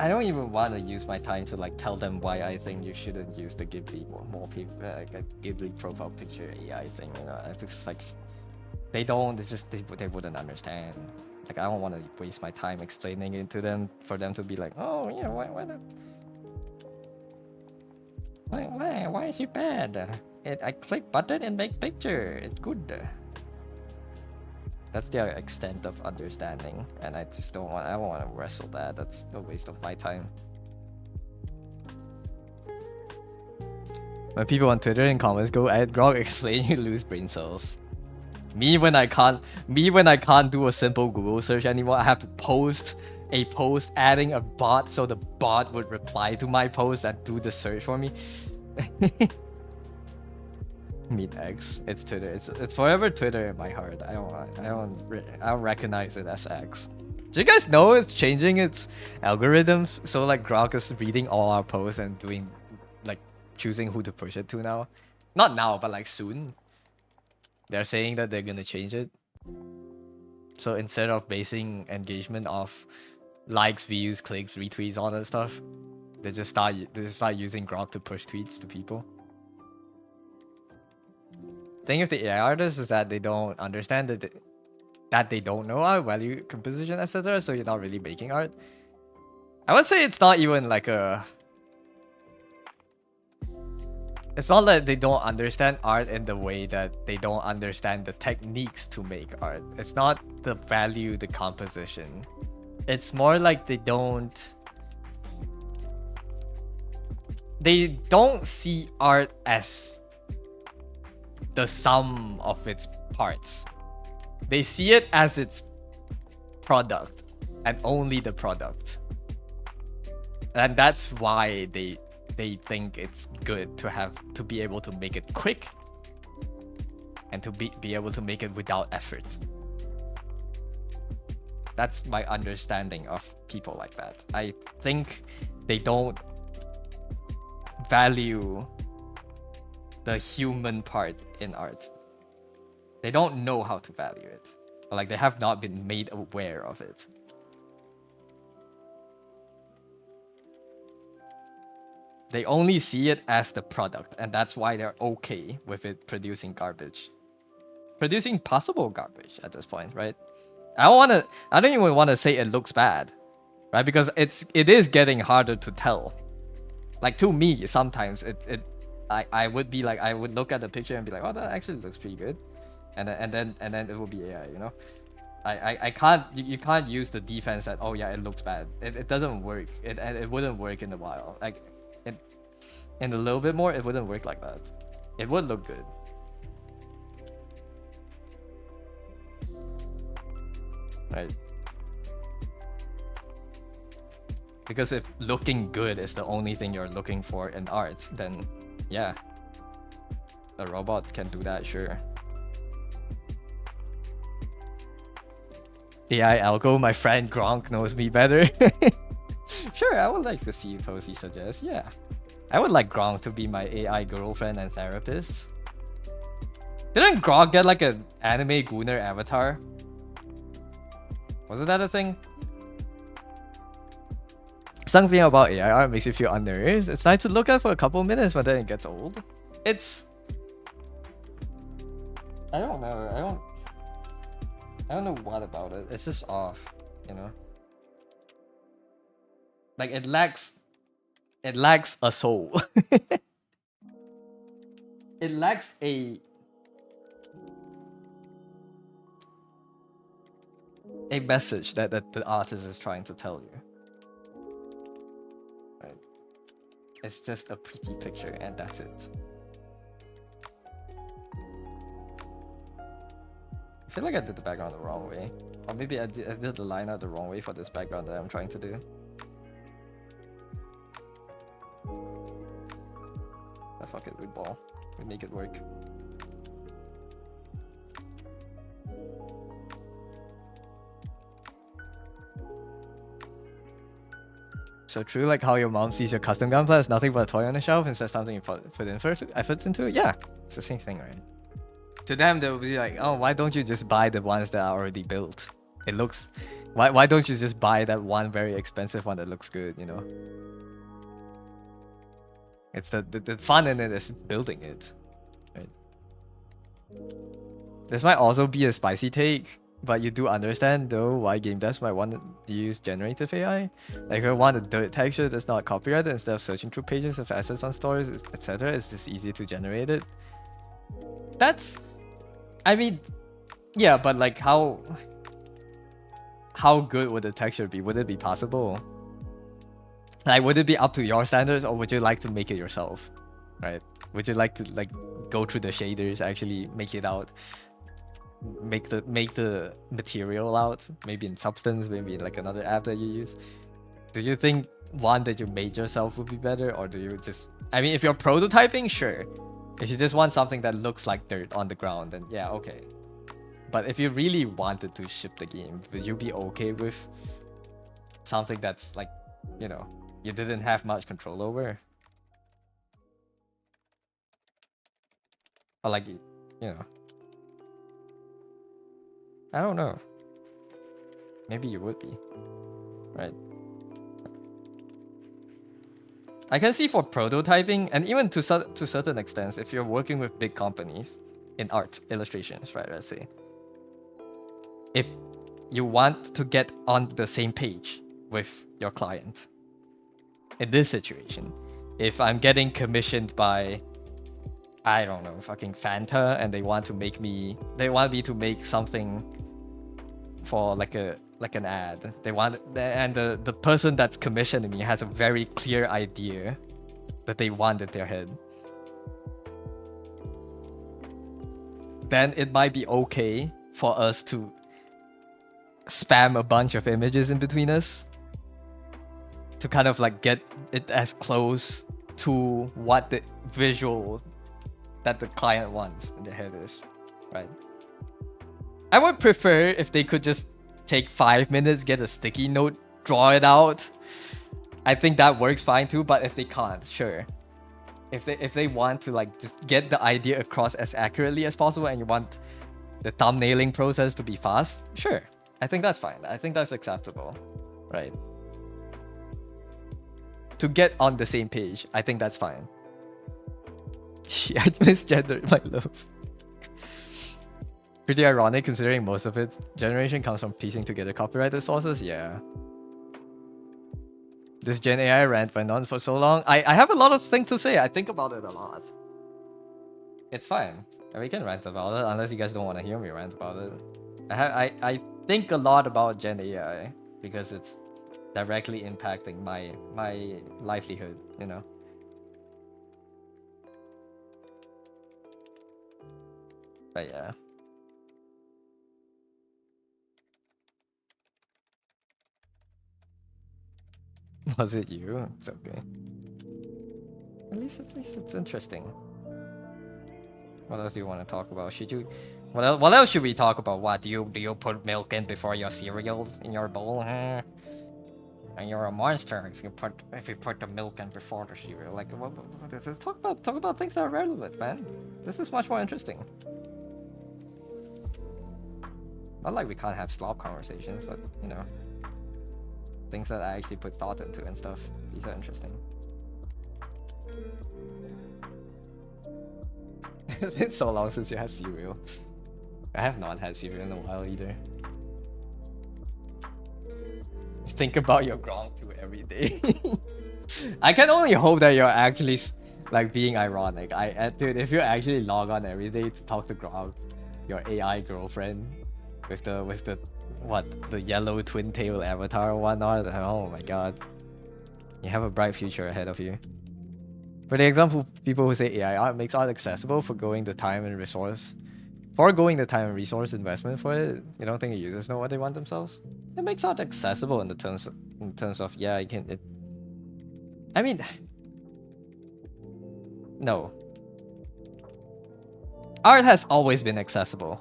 I don't even want to use my time to like tell them why I think you shouldn't use the Ghibli more people like a Ghibli profile picture AI thing. You know, it's just like they don't. It's just they wouldn't understand. Like I don't want to waste my time explaining it to them for them to be like, oh yeah, why not? Why is it bad? I click button and make picture. It's good. That's their extent of understanding, and I just don't want. I don't want to wrestle that. That's a waste of my time. When people on Twitter in comments go, "Ed Grog, explain you lose brain cells." Me when I can't do a simple Google search anymore, I have to post a post adding a bot so the bot would reply to my post and do the search for me. Meet X. It's Twitter. It's forever Twitter in my heart. I don't recognize it as X. Do you guys know it's changing its algorithms? So like Grok is reading all our posts and doing like choosing who to push it to now. Not now, but like soon. They're saying that they're gonna change it. So instead of basing engagement off likes, views, clicks, retweets, all that stuff, they just start using Grok to push tweets to people. Thing with the AI artists is that they don't understand that they don't know our value composition, etc. So you're not really making art. I would say it's not even like a... It's not that they don't understand art in the way that they don't understand the techniques to make art. It's not the value, the composition. It's more like they don't see art as the sum of its parts. They see it as its product and only the product. And that's why they think it's good to be able to make it quick and to be able to make it without effort. That's my understanding of people like that. I think they don't value the human part in art. They don't know how to value it. Or like they have not been made aware of it. They only see it as the product, and that's why they're okay with it producing garbage. Producing possible garbage at this point, right? I don't even want to say it looks bad, right? Because it is getting harder to tell. Like to me, sometimes I would be like, I would look at the picture and be like, oh, that actually looks pretty good, and then it will be AI, you know. I can't, you can't use the defense that, oh yeah, it looks bad. It doesn't work. It wouldn't work in a while. Like in a little bit more, it wouldn't work like that. It would look good. Right? Because if looking good is the only thing you're looking for in art, then yeah. a robot can do that, sure. AI algo, my friend Gronk knows me better. Sure, I would like to see Posey suggest. Yeah, I would like Gronk to be my AI girlfriend and therapist. Didn't Gronk get like an anime Gunner avatar? Wasn't that a thing? Something about AI art makes you feel unnerved. It's nice to look at for a couple minutes, but then it gets old. It's... I don't know. I don't know what about it. It's just off, you know? Like it lacks a soul. It lacks a message that the artist is trying to tell you. Right? It's just a pretty picture and that's it. I feel like I did the background the wrong way. Or maybe I did the line out the wrong way for this background that I'm trying to do. Ah, fuck it, we ball. We make it work. So true, like how your mom sees your custom gunpla as nothing but a toy on the shelf and says something you put in efforts into it. Yeah, it's the same thing, right? To them, they'll be like, oh, why don't you just buy the ones that are already built? It looks... Why don't you just buy that one very expensive one that looks good, you know? It's the fun in it is building it, right? This might also be a spicy take, but you do understand though why game devs might want to use generative AI. Like if I want a dirt texture that's not copyrighted, instead of searching through pages of assets on stores, etc., it's just easy to generate it. That's... I mean, yeah, but like how good would the texture be? Would it be possible? Like, would it be up to your standards, or would you like to make it yourself? Right? Would you like to like go through the shaders, actually make it out, make the material out, maybe in Substance, maybe in like another app that you use? Do you think one that you made yourself would be better, or do you just... I mean, if you're prototyping, sure. If you just want something that looks like dirt on the ground, then yeah, okay. But if you really wanted to ship the game, would you be okay with something that's like, you know, you didn't have much control over? Or like, you know, I don't know. Maybe you would be, right? I can see for prototyping, and even to certain extents, if you're working with big companies in art, illustrations, right, let's say. If you want to get on the same page with your client, in this situation, if I'm getting commissioned by, I don't know, fucking Fanta, and they want me to make something for like an ad. They want, and the person that's commissioning me has a very clear idea that they want in their head. Then it might be okay for us to spam a bunch of images in between us to kind of like get it as close to what the visual that the client wants in their head is, right? I would prefer if they could just take 5 minutes, get a sticky note, draw it out. I think that works fine too, but if they can't, sure. If they want to like just get the idea across as accurately as possible, and you want the thumbnailing process to be fast, sure. I think that's fine. I think that's acceptable, right? To get on the same page, I think that's fine. I misgendered my love. Pretty ironic considering most of its generation comes from piecing together copyrighted sources. Yeah. This Gen AI rant went on for so long. I have a lot of things to say. I think about it a lot. It's fine. We can rant about it unless you guys don't want to hear me rant about it. I think a lot about Gen AI because it's directly impacting my livelihood, you know. But yeah. Was it you? It's okay. At least it's interesting. What else do you want to talk about? Should you? What else should we talk about? What do you put milk in before your cereal in your bowl? Huh? And you're a monster if you put the milk in before the cereal. Like, talk about things that are relevant, man. This is much more interesting. Not like we can't have slop conversations, but you know, things that I actually put thought into and stuff. These are interesting. It's been so long since you have cereal. I have not had cereal in a while either. Think about your Gronk too every day. I can only hope that you're actually like being ironic. Dude, if you actually log on every day to talk to Gronk, your AI girlfriend with the the yellow twin tail avatar or whatnot, oh my god, you have a bright future ahead of you. For the example, people who say AI art makes art accessible for going the time and resource investment for it, you don't think the users know what they want themselves? It makes art accessible in terms of yeah, you can. I mean, no. Art has always been accessible.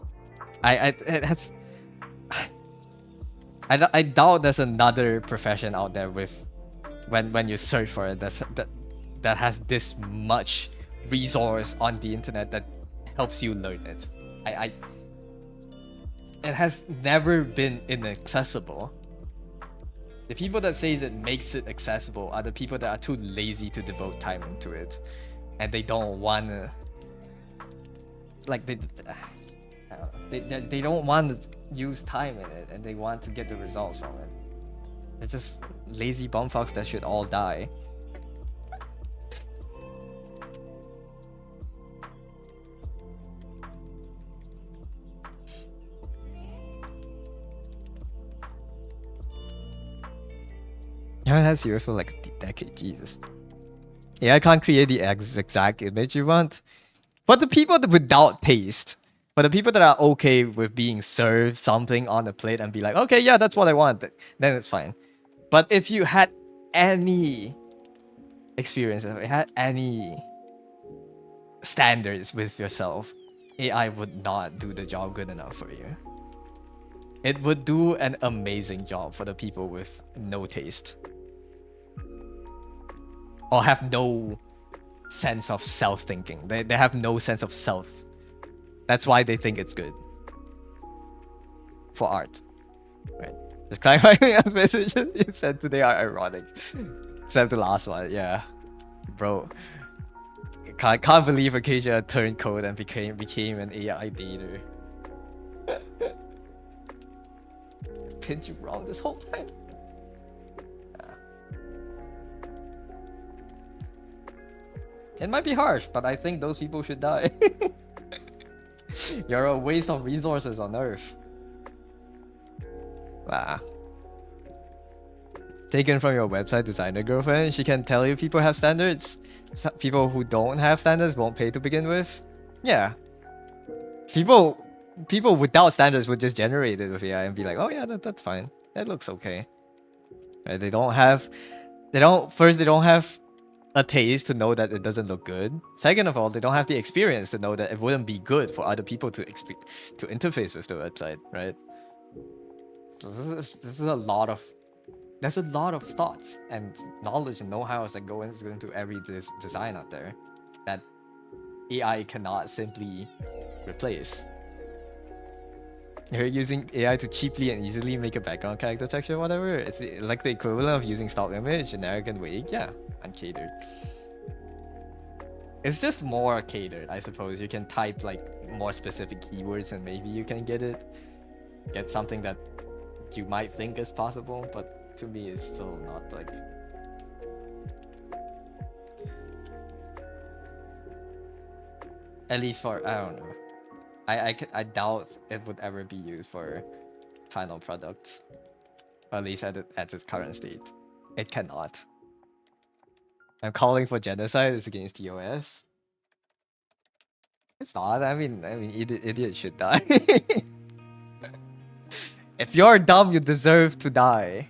It has. I doubt there's another profession out there with when you search for it that has this much resource on the internet that helps you learn it. It has never been inaccessible. The people that says it makes it accessible are the people that are too lazy to devote time into it, and they don't wanna, like they don't want to use time in it, and they want to get the results from it. They're just lazy bumfucks that should all die. You haven't had cereal for like a decade, Jesus. Yeah, I can't create the exact image you want. But the people without taste, but the people that are okay with being served something on a plate and be like, okay, yeah, that's what I want, then it's fine. But if you had any experience, if you had any standards with yourself, AI would not do the job good enough for you. It would do an amazing job for the people with no taste. Or have no sense of self-thinking. They have no sense of self. That's why they think it's good. For art. Right. Just clarifying the messages you said today are ironic. Except the last one, yeah. Bro. Can't believe Acacia turned code and became an AI dater. Pinned you wrong this whole time. It might be harsh, but I think those people should die. You're a waste of resources on Earth. Wow. Taken from your website designer girlfriend, she can tell you people have standards. People who don't have standards won't pay to begin with. Yeah. People without standards would just generate it with AI and be like, oh yeah, that's fine. That looks okay. Right? They don't have a taste to know that it doesn't look good. Second of all, they don't have the experience to know that it wouldn't be good for other people to interface with the website, right? So this is a lot of thoughts and knowledge and know-hows that go into every design out there that AI cannot simply replace. You're using AI to cheaply and easily make a background character texture, whatever. It's like the equivalent of using stock image, generic and vague. Yeah, uncatered. It's just more catered, I suppose. You can type like more specific keywords and maybe you can get something that you might think is possible, but to me it's still not like. At least for, I don't know. I doubt it would ever be used for final products. Or at least at its current state. It cannot. I'm calling for genocide. It's against TOS. It's not. I mean, idiot should die. If you're dumb, you deserve to die.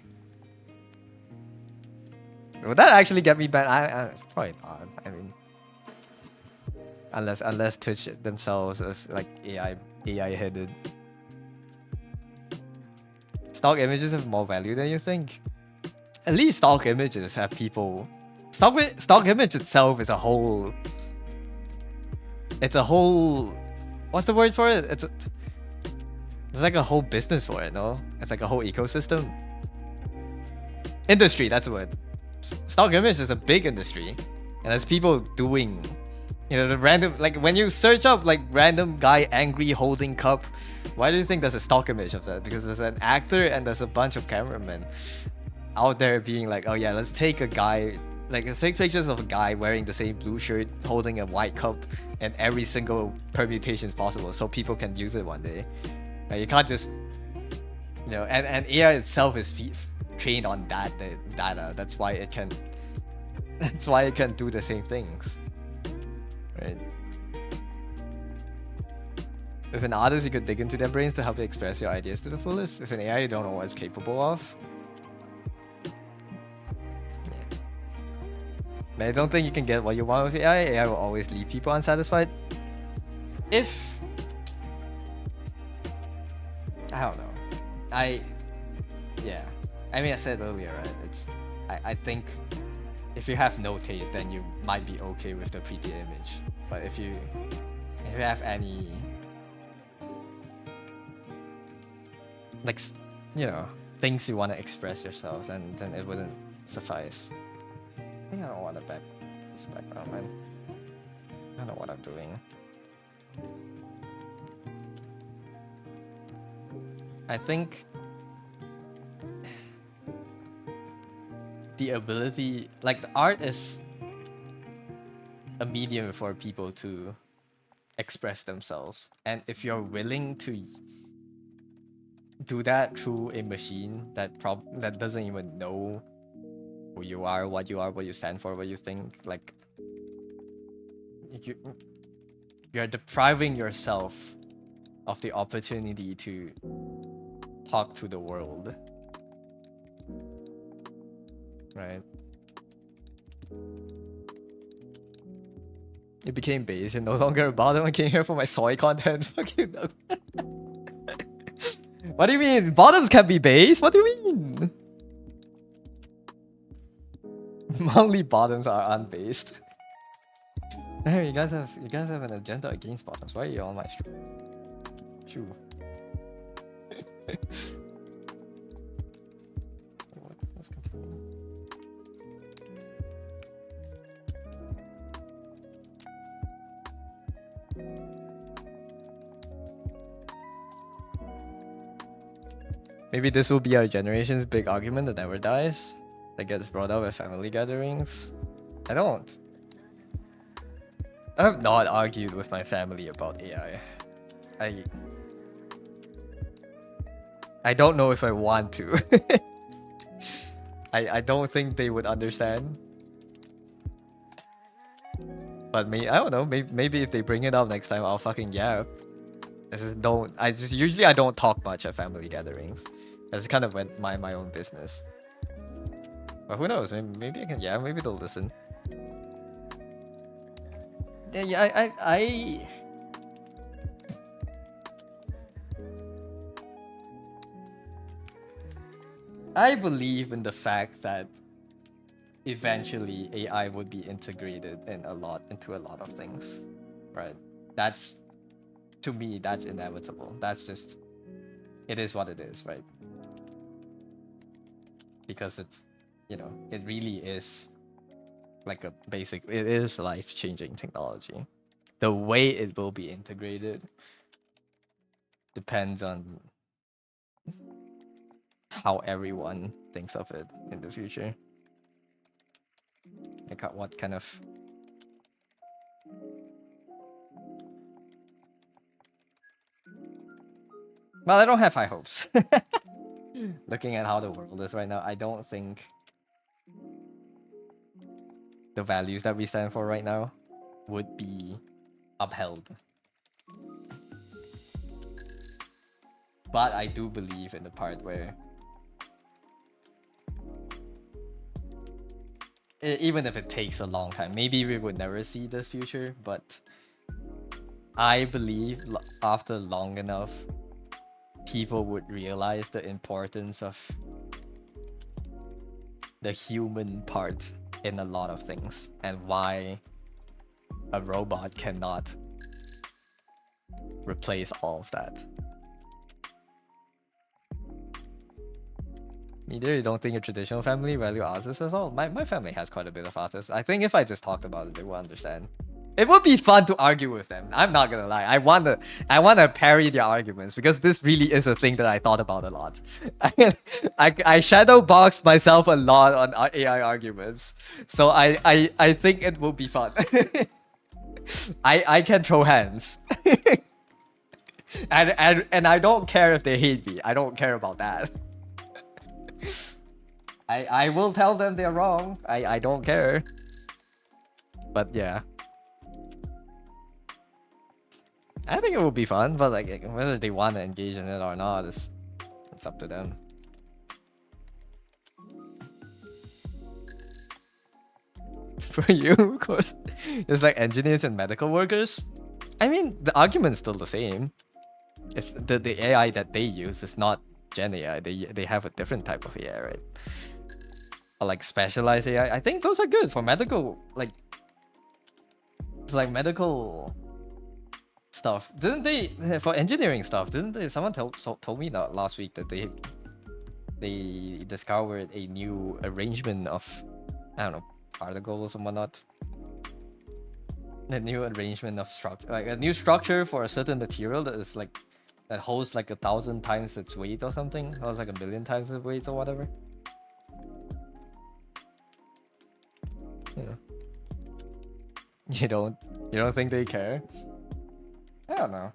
Would that actually get me banned? Probably not. I mean, Unless Twitch themselves is like AI headed. Stock images have more value than you think. At least stock images have people. Stock image itself is a whole. It's a whole. What's the word for it? It's like a whole business for it, no? It's like a whole ecosystem. Industry, that's the word. Stock image is a big industry, and there's people doing, you know, the random, like when you search up like random guy angry holding cup, why do you think there's a stock image of that? Because there's an actor and there's a bunch of cameramen out there being like, oh yeah, let's take a guy, like let's take pictures of a guy wearing the same blue shirt, holding a white cup, and every single permutation is possible, so people can use it one day. Right? You can't just, you know, and AI itself is trained on that data. That's why it can. That's why it can do the same things. Right. With an artist, you could dig into their brains to help you express your ideas to the fullest. With an AI, you don't know what it's capable of. Yeah. But I don't think you can get what you want with AI. AI will always leave people unsatisfied. If... I don't know. Yeah. I mean, I said earlier, right? It's... I think... If you have no taste, then you might be okay with the pretty image. But if you have any, like, you know, things you want to express yourself, then it wouldn't suffice. I think I don't want to back this background, man. I don't know what I'm doing. I think the ability, like the art is a medium for people to express themselves, and if you're willing to do that through a machine that doesn't even know who you are, what you stand for, what you think, like you're depriving yourself of the opportunity to talk to the world. Right? It became base and no longer a bottom. I came here for my soy content. Fuck you. No. What do you mean? Bottoms can be base? What do you mean? Only bottoms are unbased. Hey, you guys have an agenda against bottoms. Why are you on my shoe? Let's continue. Maybe this will be our generation's big argument that never dies, that gets brought up at family gatherings. I have not argued with my family about AI. I don't know if I want to. I don't think they would understand. But I don't know, maybe if they bring it up next time, I'll fucking yap. Usually I don't talk much at family gatherings. It's kind of my own business. But who knows? Maybe I can. Yeah, maybe they'll listen. Yeah. I believe in the fact that eventually AI would be integrated into a lot of things, right? To me, that's inevitable. That's just, it is what it is, right? Because it's, you know, it really is like it is life-changing technology. The way it will be integrated depends on how everyone thinks of it in the future. Like what kind of... Well, I don't have high hopes. Looking at how the world is right now, I don't think the values that we stand for right now would be upheld. But I do believe in the part where even if it takes a long time, maybe we would never see this future, but I believe after long enough, people would realize the importance of the human part in a lot of things and why a robot cannot replace all of that. Neither you don't think a traditional family value artists as well? My family has quite a bit of artists. I think if I just talked about it, they will understand. It would be fun to argue with them. I'm not gonna lie. I wanna parry their arguments because this really is a thing that I thought about a lot. I shadow box myself a lot on AI arguments, so I think it will be fun. I can throw hands, and I don't care if they hate me. I don't care about that. I will tell them they're wrong. I don't care. But yeah. I think it will be fun, but like whether they want to engage in it or not is it's up to them. For you, of course, it's like engineers and medical workers. I mean, the argument's still the same. It's the AI that they use is not Gen AI. They have a different type of AI, right? Or like specialized AI. I think those are good for medical, like medical stuff. Didn't they for engineering stuff? Didn't they? Someone told me that last week that they discovered a new arrangement of, I don't know, particles and whatnot. A new arrangement of structure, like a new structure for a certain material that is like that holds like 1,000 times its weight or something. Holds like 1,000,000,000 times its weight or whatever. Yeah. You don't think they care? I don't know.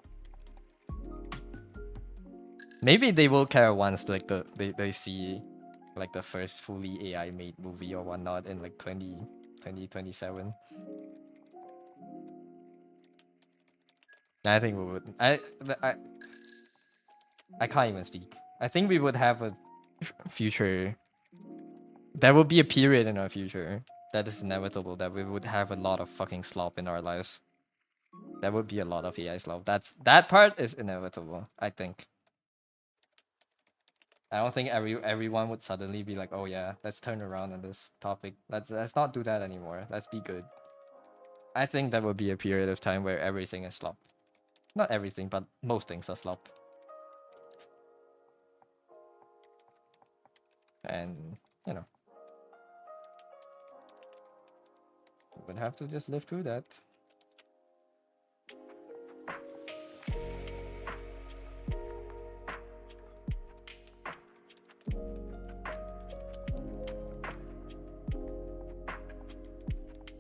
Maybe they will care once like they see like the first fully AI made movie or whatnot in like 2027. I think we would. I can't even speak. I think we would have a future. There will be a period in our future that is inevitable that we would have a lot of fucking slop in our lives. There would be a lot of AI slop. That part is inevitable, I think. I don't think everyone would suddenly be like, oh yeah, let's turn around on this topic. Let's not do that anymore. Let's be good. I think there will be a period of time where everything is slop. Not everything, but most things are slop. And you know, we would have to just live through that.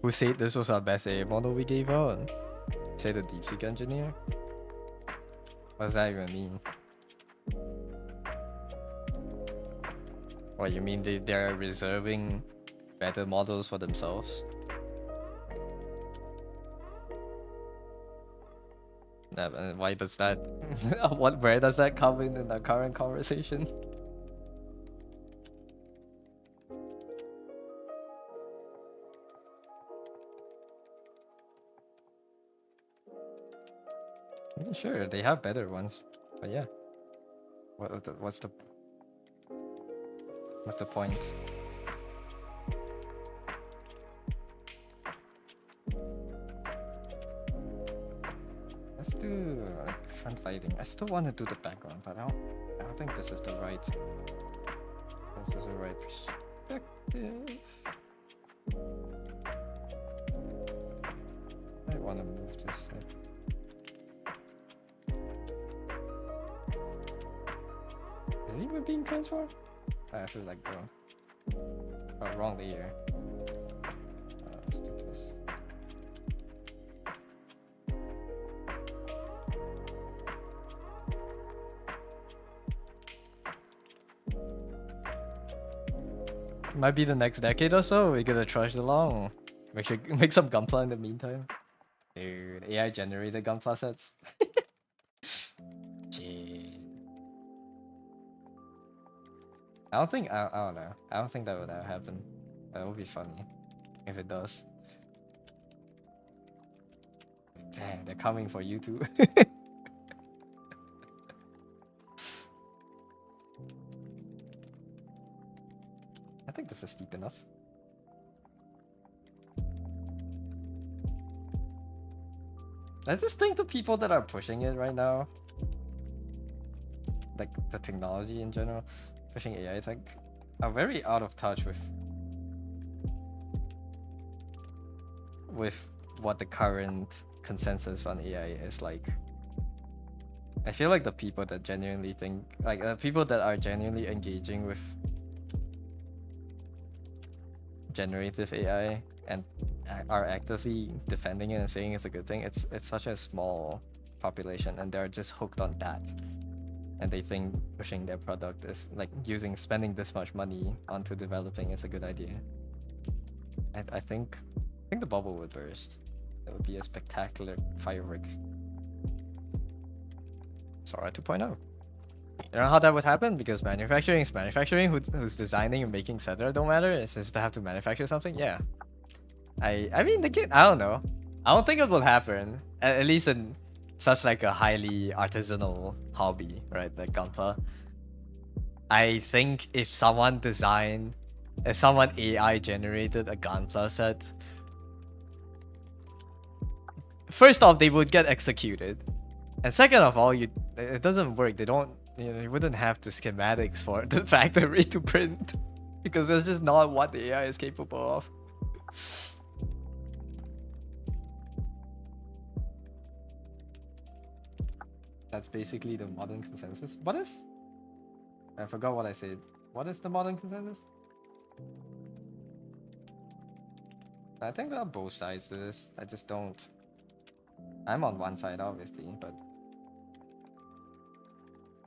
Who said this was our best AI model we gave out? Say the DeepSeek engineer? What does that even mean? What, you mean they're reserving better models for themselves? Why does that... where does that come in the current conversation? Yeah, sure, they have better ones. But yeah. What's the point? Let's do front lighting. I still want to do the background, but I don't think this is the right perspective. I want to move this. Is he even being transformed? I have to like go. Oh, wrong layer. Let's do this. Might be the next decade or so. We're gonna trudge along. Make some Gunpla in the meantime. Dude, AI generated Gunpla sets. Shit. I don't know. I don't think that would happen. That would be funny if it does. Man, they're coming for you too. I think this is steep enough. I just think the people that are pushing it right now, like the technology in general, pushing AI tech, are very out of touch with what the current consensus on AI is like. I feel like the people that genuinely think, like people that are genuinely engaging with generative AI and are actively defending it and saying it's a good thing, it's such a small population, and they're just hooked on that, and they think pushing their product is like spending this much money onto developing is a good idea. I think the bubble would burst. It would be a spectacular firework. Sora 2.0. You know how that would happen? Because manufacturing is manufacturing. Who's designing and making, etc. don't matter. It's just to have to manufacture something. Yeah. I mean, the kid. I don't know. I don't think it will happen. At least in such like a highly artisanal hobby, right? Like Gunpla. I think if someone AI generated a Gunpla set, first off, they would get executed, and second of all, it doesn't work. They don't. You wouldn't have the schematics for the factory to print, because that's just not what the AI is capable of. That's basically the modern consensus. What is? I forgot what I said. What is the modern consensus? I think there are both sides to this. I just don't. I'm on one side, obviously, but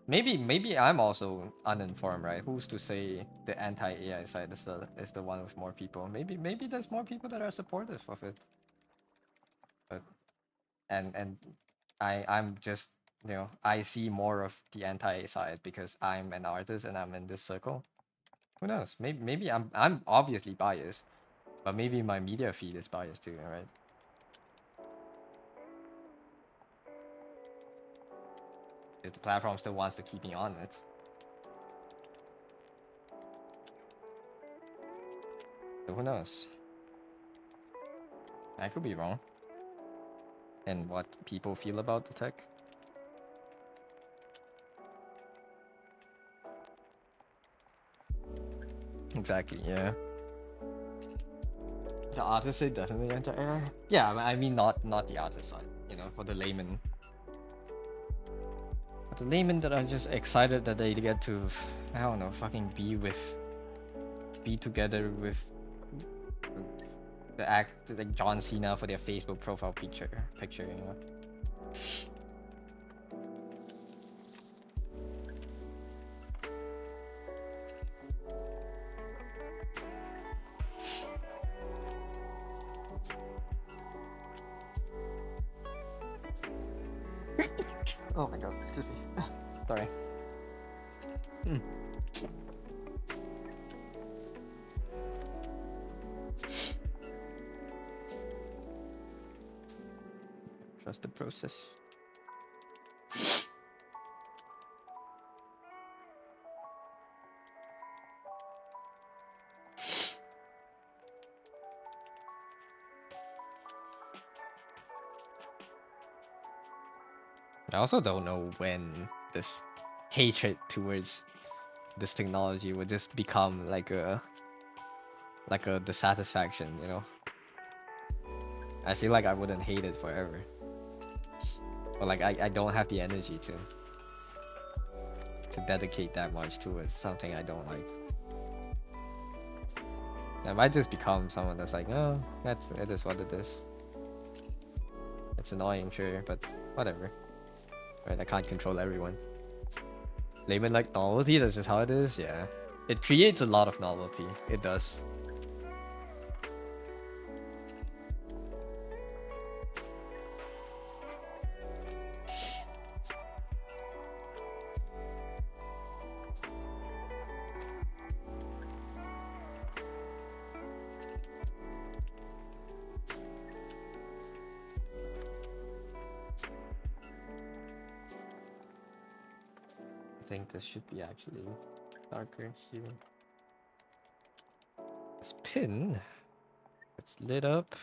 maybe I'm also uninformed, right? Who's to say the anti-AI side is the one with more people? Maybe there's more people that are supportive of it. But and I'm just, I see more of the anti side because I'm an artist and I'm in this circle. Who knows? Maybe I'm obviously biased, but maybe my media feed is biased too, right? If the platform still wants to keep me on it. So who knows? I could be wrong. And what people feel about the tech. Exactly, yeah. The artist say definitely anti-AI. Yeah, I mean not the artist side, for the layman. But the laymen that are just excited that they get to, I don't know, fucking be together with the act like John Cena for their Facebook profile picture, Oh my god, excuse me. Sorry. Trust the process. I also don't know when this hatred towards this technology would just become like a dissatisfaction, I feel like I wouldn't hate it forever. But like I don't have the energy to dedicate that much towards something I don't like. I might just become someone that's like, oh, it is what it is. It's annoying, sure, but whatever. Right, I can't control everyone. Layman like novelty, that's just how it is, yeah. It creates a lot of novelty, it does. think this should be actually darker here. This pin, it's lit up,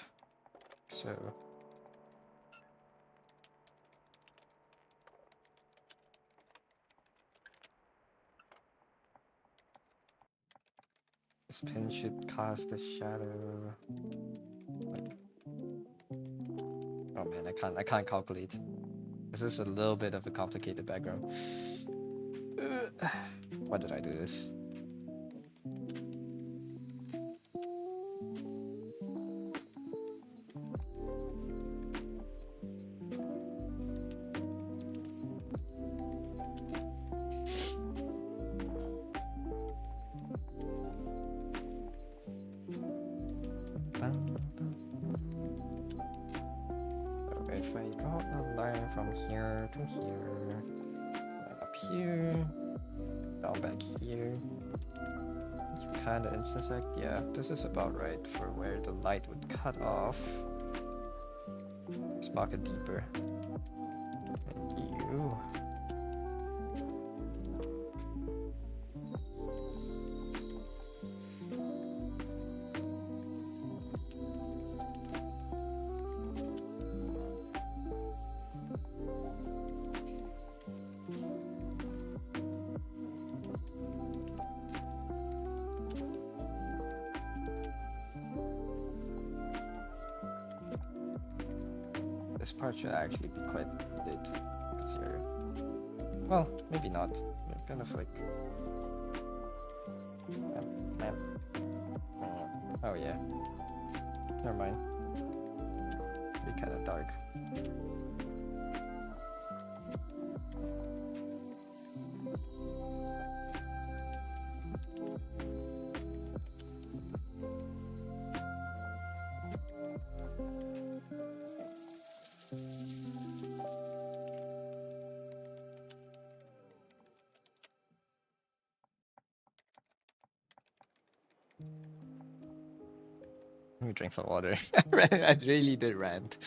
so this pin should cast a shadow. Like, oh man, I can't calculate. This is a little bit of a complicated background. Why did I do this? If I draw a line from here to here, and up here, down back here, you kind of intersect. Yeah, this is about right for where the light would cut off. Let's mark it deeper. And you. This part should actually be quite lit. Well, maybe not. You're kind of like... Oh yeah. Never mind. Be kind of dark. Let me drink some water. I really did rant.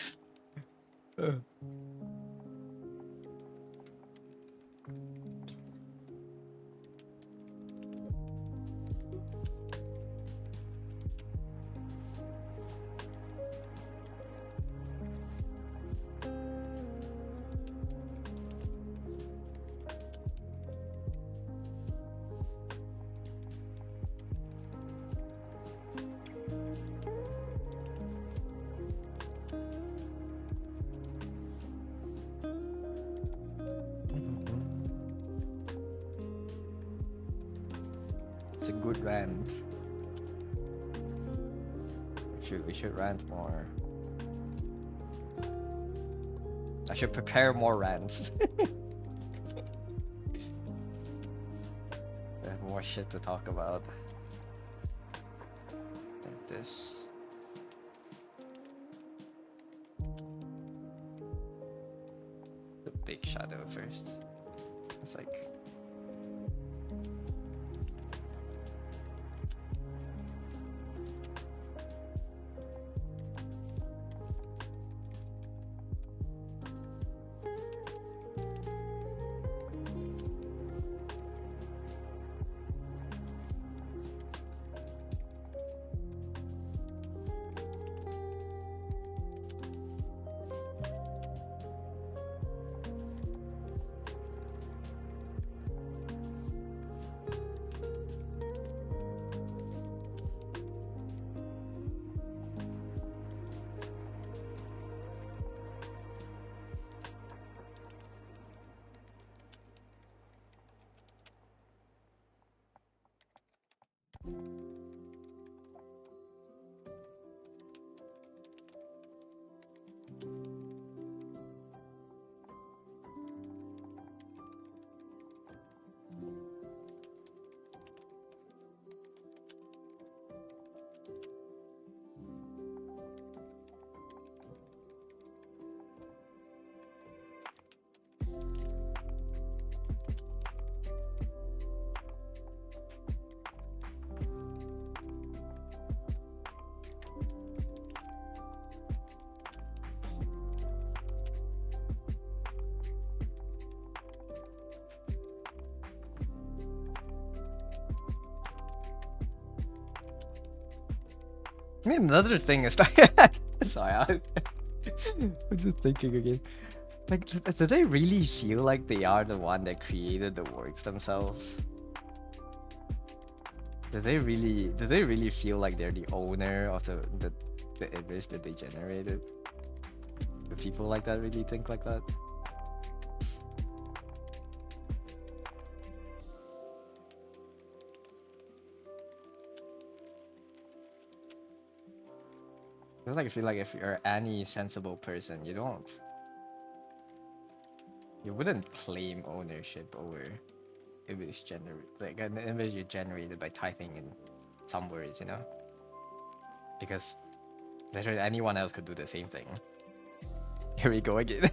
It's a good rant. We should rant more. I should prepare more rants. I have more shit to talk about. Like this. The big shadow first. It's like... I mean, another thing is like, sorry, I'm just thinking again. Like, do they really feel like they are the one that created the works themselves? Do they really feel like they're the owner of the image that they generated? Do people like that really think like that? I feel like if you're any sensible person, you wouldn't claim ownership over like an image you generated by typing in some words, you know? Because literally anyone else could do the same thing. Here we go again.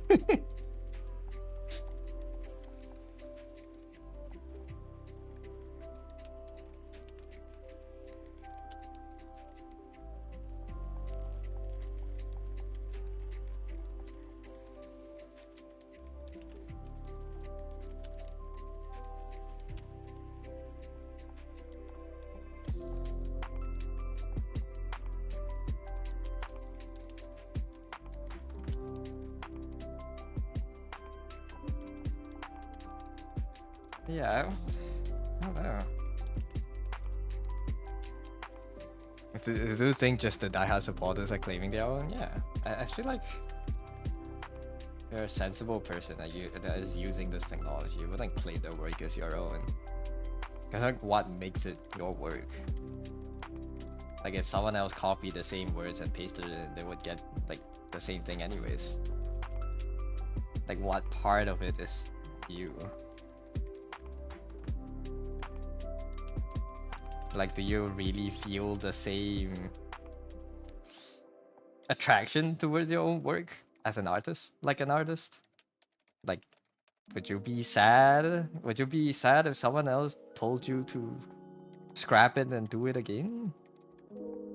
Yeah, I don't know. Do you think just the diehard supporters are claiming their own? Yeah, I feel like you're a sensible person that is using this technology. You wouldn't claim their work as your own. Because like, what makes it your work? Like if someone else copied the same words and pasted it in, they would get like the same thing anyways. Like what part of it is you? Like, do you really feel the same attraction towards your own work as an artist? Like an artist? Like, would you be sad? Would you be sad if someone else told you to scrap it and do it again?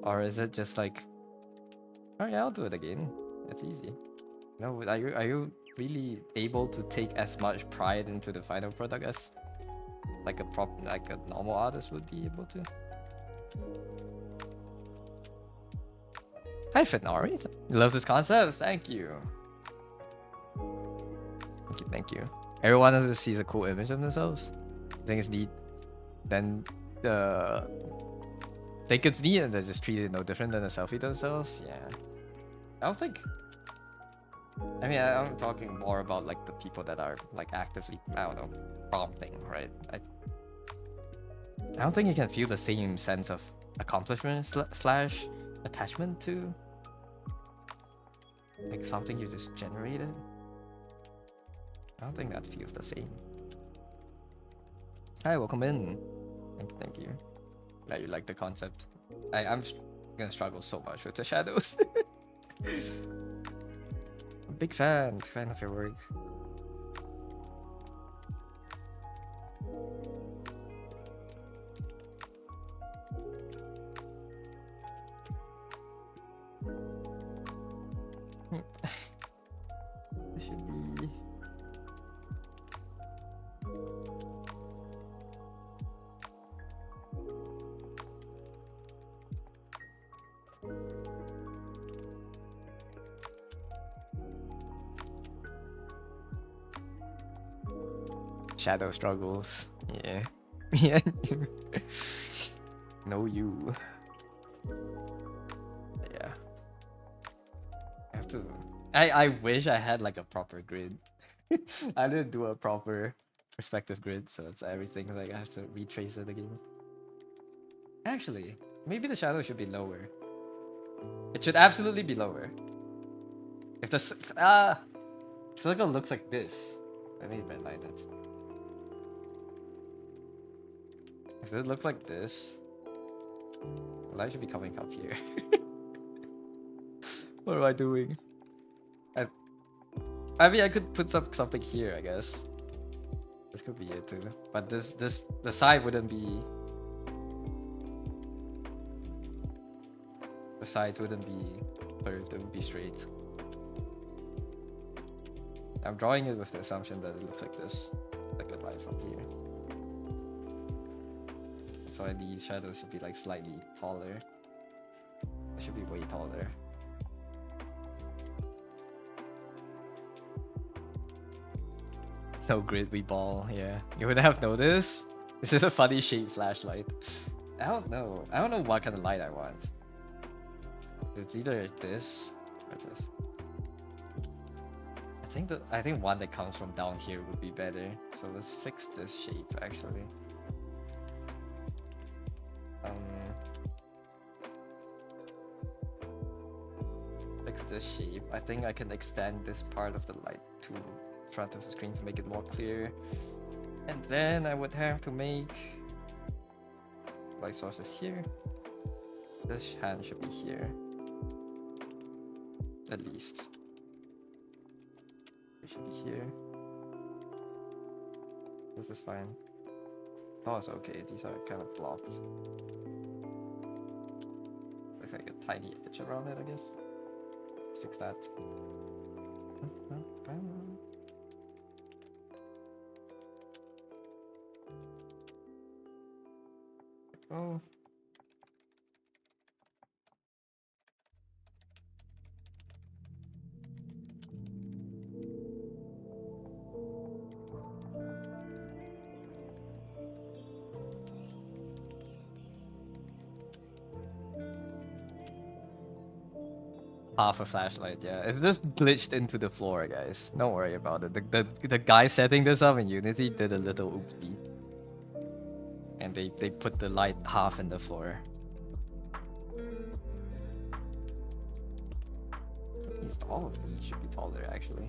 Or is it just like, oh yeah, I'll do it again. It's easy. No, are you really able to take as much pride into the final product as like a normal artist would be able to? Hi Fenari, you love this concept. Thank you. Thank you. Everyone just sees a cool image of themselves. Think it's neat. Then think it's neat and they just treat it no different than a selfie themselves. Yeah. I don't think. I mean, I'm talking more about like the people that are like actively, I don't know, prompting, right? I don't think you can feel the same sense of accomplishment slash attachment to like something you just generated. I don't think that feels the same. Hi, welcome in. Thank you. Glad you like the concept. I'm gonna struggle so much with the shadows. Big fan of your work. This should be. Shadow struggles. Yeah. Me and you. No, you. Yeah. I have to. I wish I had like a proper grid. I didn't do a proper perspective grid, so it's everything like I have to retrace it again. Actually, maybe the shadow should be lower. It should absolutely be lower. If the circle looks like this, let me redline it. If it looks like this, the light should be coming up here. What am I doing? I mean, I could put something here, I guess. This could be it too. But the side wouldn't be. The sides wouldn't be curved, it would be straight. I'm drawing it with the assumption that it looks like this. Like a light from here. That's why these shadows should be like slightly taller. It should be way taller. No grid we ball, yeah. You would have noticed. This is a funny shaped flashlight. I don't know. I don't know what kind of light I want. It's either this or this. I think one that comes from down here would be better. So let's fix this shape actually. Fix this shape. I think I can extend this part of the light to front of the screen to make it more clear. And then I would have to make light sources here. This hand should be here. At least. It should be here. This is fine. Oh, it's okay. These are kind of blocked. Looks like a tiny edge around it, I guess. Let's fix that. Oh. Half a flashlight, yeah. It's just glitched into the floor, guys. Don't worry about it. The guy setting this up in Unity did a little oopsie. And they put the light half in the floor. At least all of these should be taller, actually.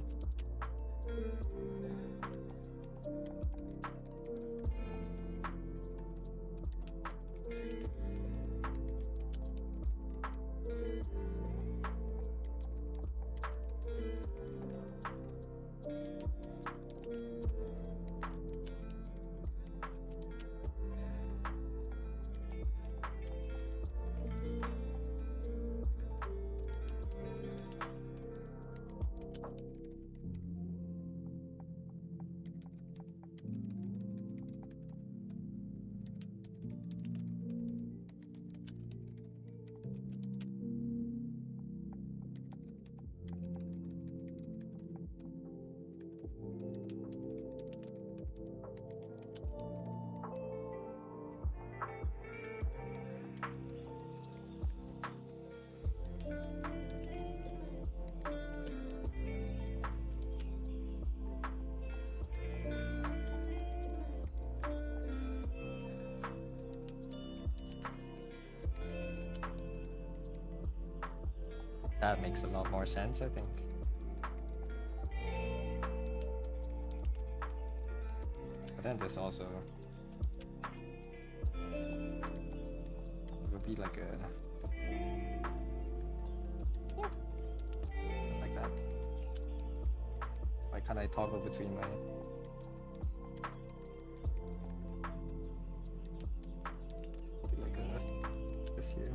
That makes a lot more sense, I think. But then this also would be like a like that. Why can't I toggle between my like this here?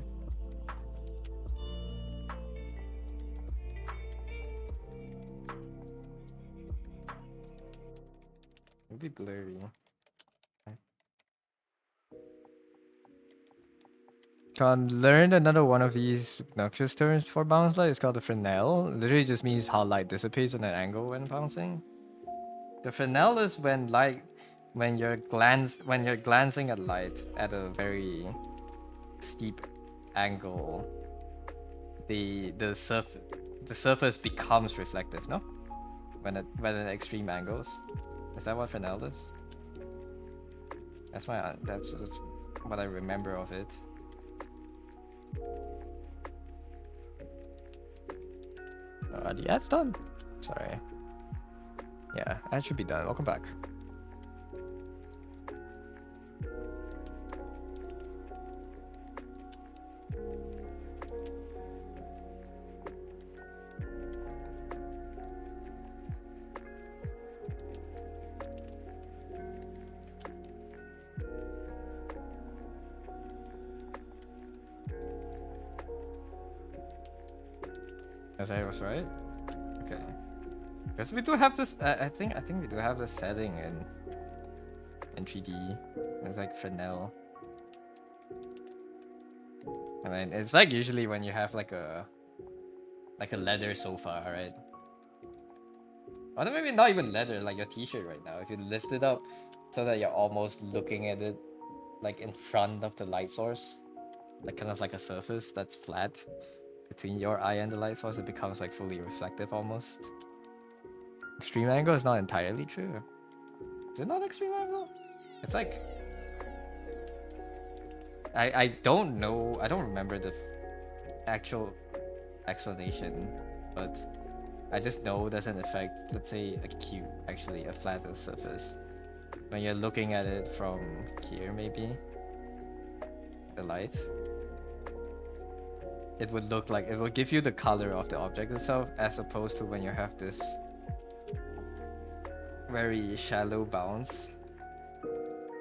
It'll be blurry. Okay. Can learn another one of these obnoxious terms for bounce light. It's called the Fresnel. Literally just means how light dissipates on an angle when bouncing. The Fresnel is when you're glancing at light at a very steep angle, the surface becomes reflective, no? When at extreme angles. Is that what Fresnel is? That's just what I remember of it. The ad's done. Sorry. Yeah, ad should be done. Welcome back. As I was right. Okay. Because we do have this. I think we do have this setting in 3D. It's like Fresnel. I mean, it's like usually when you have like a leather sofa, right? Or maybe not even leather, like your t-shirt right now. If you lift it up so that you're almost looking at it like in front of the light source, like kind of like a surface that's flat between your eye and the light source, it becomes like fully reflective almost. Extreme angle is not entirely true. Is it not extreme angle? It's like I don't know. I don't remember the actual explanation, but I just know there's an effect. Let's say a cube, actually a flatter surface. When you're looking at it from here, maybe the light, it would look like it will give you the color of the object itself, as opposed to when you have this very shallow bounce,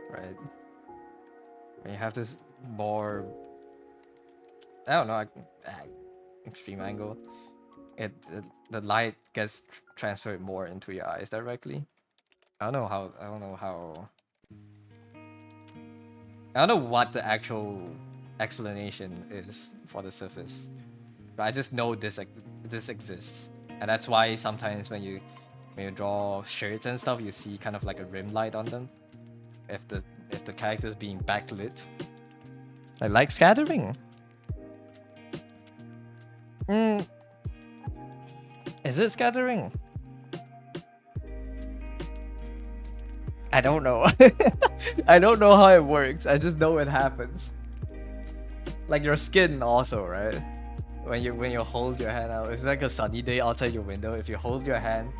right? When you have this more, I don't know, extreme angle, the light gets transferred more into your eyes directly. I don't know what the actual explanation is for the surface, but I just know this exists, and that's why sometimes when you draw shirts and stuff, you see kind of like a rim light on them, if the character is being backlit. I like scattering. Is it scattering? I don't know. I don't know how it works. I just know it happens. Like your skin also, right? When you hold your hand out, it's like a sunny day outside your window. If you hold your hand,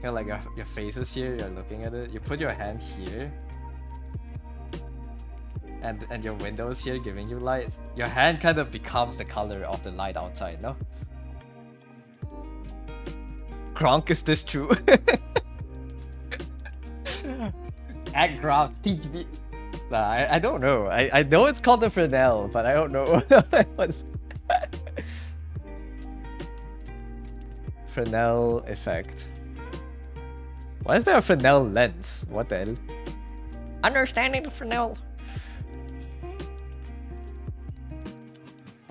kind of like your face is here, you're looking at it. You put your hand here, and your window is here giving you light. Your hand kind of becomes the color of the light outside, no? Gronk, is this true? At Gronk, teach me. Nah, I don't know. I know it's called the Fresnel, but I don't know. Fresnel effect. Why is there a Fresnel lens? What the hell? Understanding the Fresnel.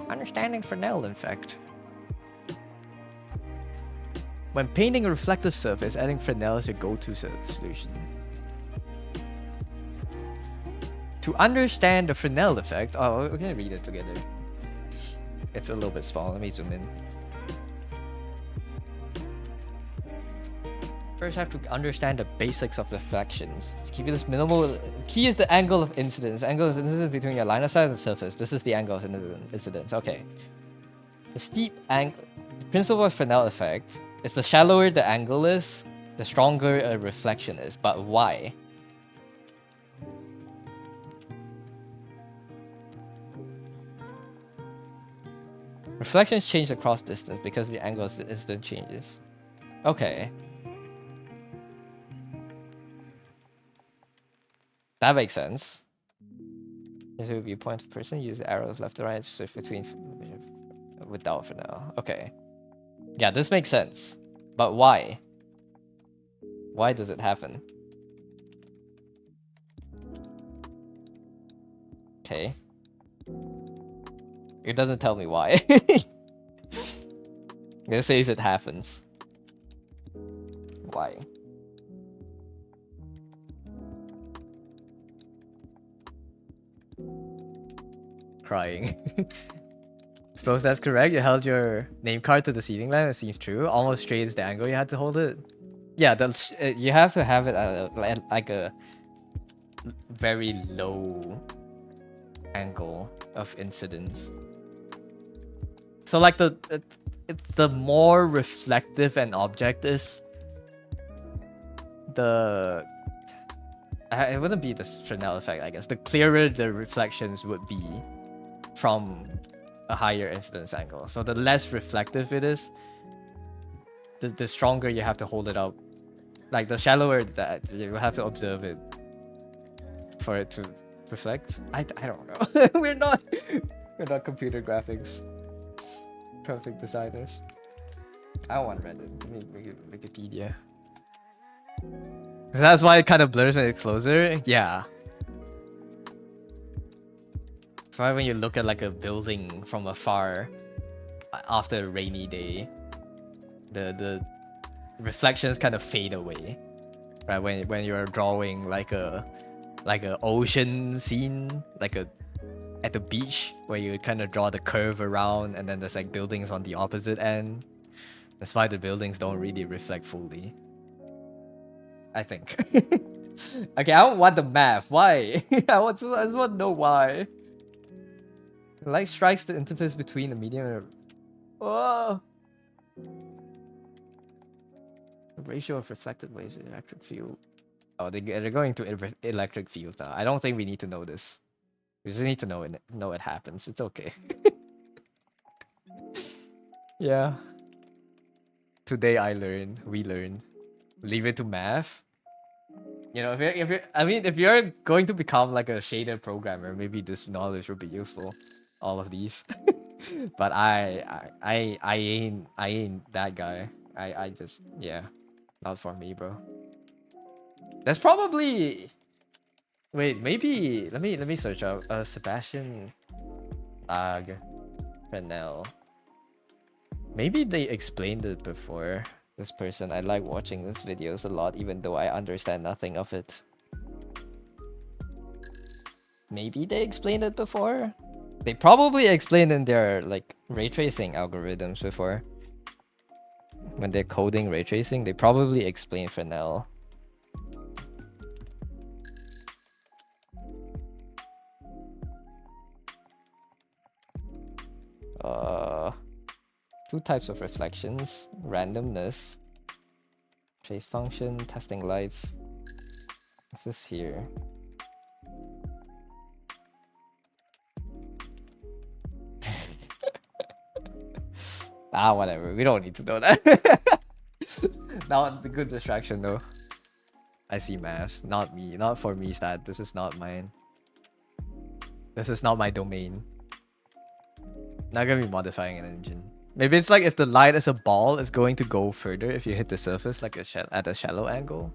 Understanding Fresnel, in fact. When painting a reflective surface, adding Fresnel is a go-to solution. To understand the Fresnel effect, oh, we're gonna read it together. It's a little bit small. Let me zoom in. First, have to understand the basics of reflections. To keep this minimal, key is the angle of incidence. Angle of incidence between your line of sight and surface. This is the angle of incidence. Okay. The steep angle. The principle of Fresnel effect is the shallower the angle is, the stronger a reflection is. But why? Reflections change across distance because the angle of the incident changes. Okay. That makes sense. This would be a point of person. Use the arrows left to right, shift between without for now. Okay. Yeah, this makes sense. But why? Why does it happen? Okay. It doesn't tell me why. It says it happens. Why? Crying. Suppose that's correct. You held your name card to the ceiling lamp. It seems true. Almost straight is the angle you had to hold it. Yeah, that's you have to have it at like a very low angle of incidence. So like it's the more reflective an object is, it wouldn't be the Fresnel effect, I guess. The clearer the reflections would be from a higher incidence angle. So the less reflective it is, the stronger you have to hold it up. Like the shallower that you have to observe it for it to reflect. I don't know. we're not computer graphics graphic designers. I don't want Reddit. I mean Wikipedia. That's why it kind of blurs when it's closer. Yeah. That's why when you look at like a building from afar after a rainy day, the reflections kind of fade away, right? When you're drawing like a ocean scene, like at the beach where you kind of draw the curve around, and then there's like buildings on the opposite end. That's why the buildings don't really reflect fully, I think. Okay, I don't want the math. Why? I just want to know why. Light strikes the interface between the medium and... Oh! The ratio of reflected waves in electric field. Oh, they're going to electric fields now. I don't think we need to know this. We just need to know it happens. It's okay. Yeah. Today we learn. Leave it to math. You know, if you're going to become like a shader programmer, maybe this knowledge would be useful. All of these. But I ain't that guy. I just, yeah, not for me, bro. That's probably... Wait, maybe let me search up Sebastian Fresnel. Maybe they explained it before. This person, I like watching his videos a lot, even though I understand nothing of it. Maybe they explained it before. They probably explained in their like ray tracing algorithms before. When they're coding ray tracing, they probably explain Fresnel. Two types of reflections: randomness, trace function, testing lights. What's this here? Whatever. We don't need to know that. Not the good distraction though. I see maths. Not me. Not for me, stat. This is not mine. This is not my domain. Not gonna be modifying an engine. Maybe it's like if the light as a ball is going to go further if you hit the surface like at a shallow angle.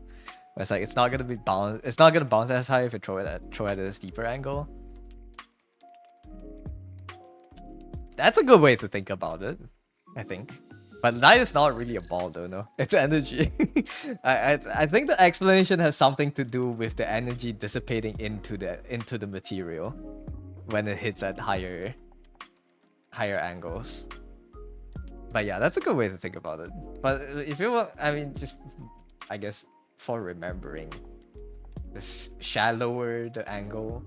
It's like it's not gonna be bounce. It's not gonna bounce as high if you throw it at a steeper angle. That's a good way to think about it, I think. But light is not really a ball though, no? It's energy. I think the explanation has something to do with the energy dissipating into the material when it hits at higher angles. But yeah, that's a good way to think about it. But if you want, I mean, just, I guess, for remembering, the shallower the angle,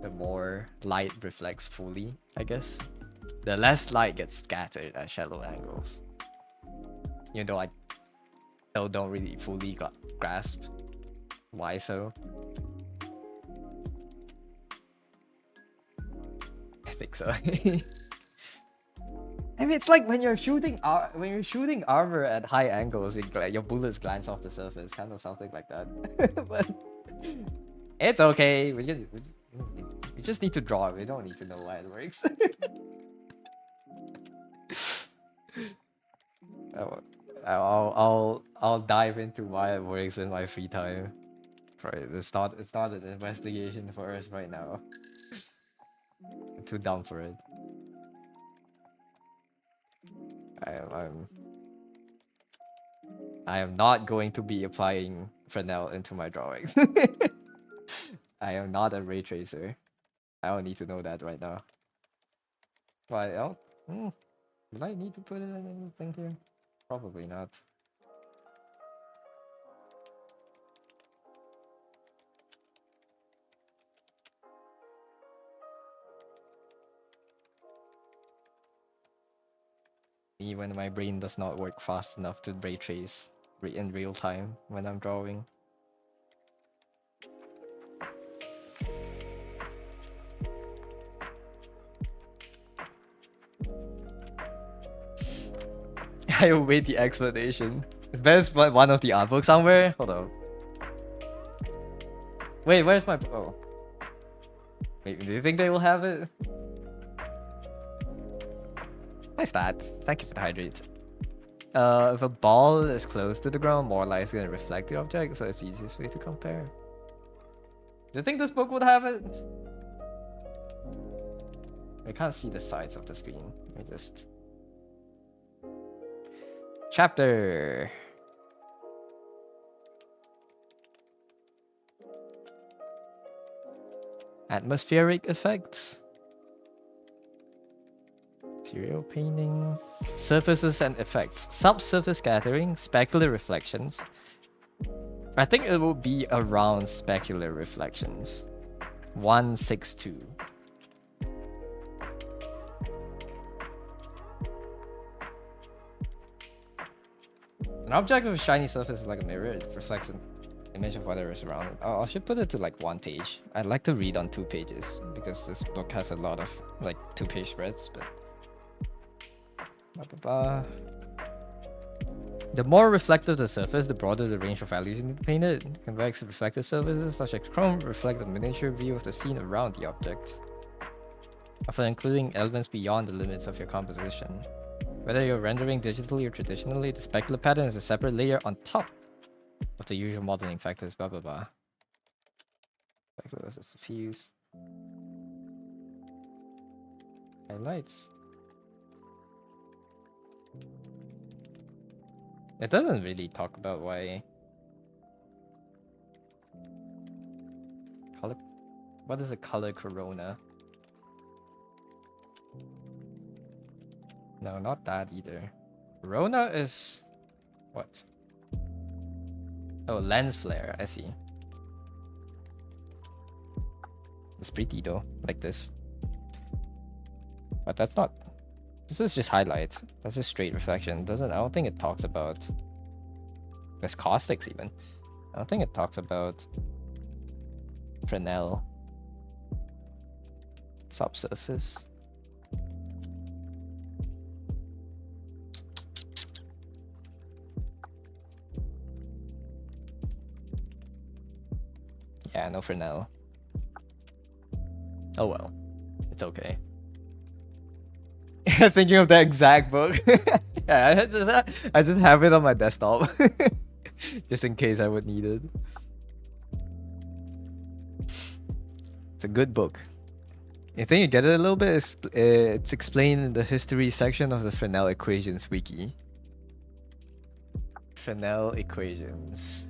the more light reflects fully, I guess. The less light gets scattered at shallow angles. Even though I still don't really fully grasp why so. I think so. I mean, it's like when you're shooting armor at high angles, your bullets glance off the surface, kind of something like that. But it's okay. We just need to draw it. We don't need to know why it works. I'll dive into why it works in my free time. Right, it's not an investigation for us right now. I'm too dumb for it. I am not going to be applying Fresnel into my drawings. I am not a ray tracer. I don't need to know that right now. But would I need to put it in anything here? Probably not. When my brain does not work fast enough to ray trace in real time when I'm drawing. I await the explanation. There's one of the art books somewhere. Hold on. Wait, where's my... Oh. Wait, do you think they will have it? Nice stat. Thank you for the hydrate. If a ball is close to the ground, more light is going to reflect the object, so it's the easiest way to compare. Do you think this book would have it? I can't see the sides of the screen. Let me just... Chapter! Atmospheric effects. Material painting. Surfaces and effects. Subsurface scattering. Specular reflections. I think it will be around specular reflections. 162. An object with a shiny surface is like a mirror. It reflects an image of whatever is around it. I should put it to like 1 page. I'd like to read on 2 pages because this book has a lot of like 2-page spreads. But the more reflective the surface, the broader the range of values you need to paint it. Convex reflective surfaces such as chrome reflect a miniature view of the scene around the object, often including elements beyond the limits of your composition. Whether you're rendering digitally or traditionally, the specular pattern is a separate layer on top of the usual modeling factors, blah blah blah. Specular versus diffuse. Highlights. It doesn't really talk about why. Color. What is a color corona? No, not that either. Corona is what? Oh, lens flare. I see. It's pretty though, like this. But that's not. This is just highlights. That's just straight reflection. I don't think it talks about. There's caustics even. I don't think it talks about Fresnel. Subsurface. Yeah, no Fresnel. Oh well. It's okay. Thinking of the exact book. Yeah, I just have it on my desktop. Just in case I would need it. It's a good book. You think you get it a little bit? It's explained in the history section of the Fresnel equations wiki. Fresnel equations.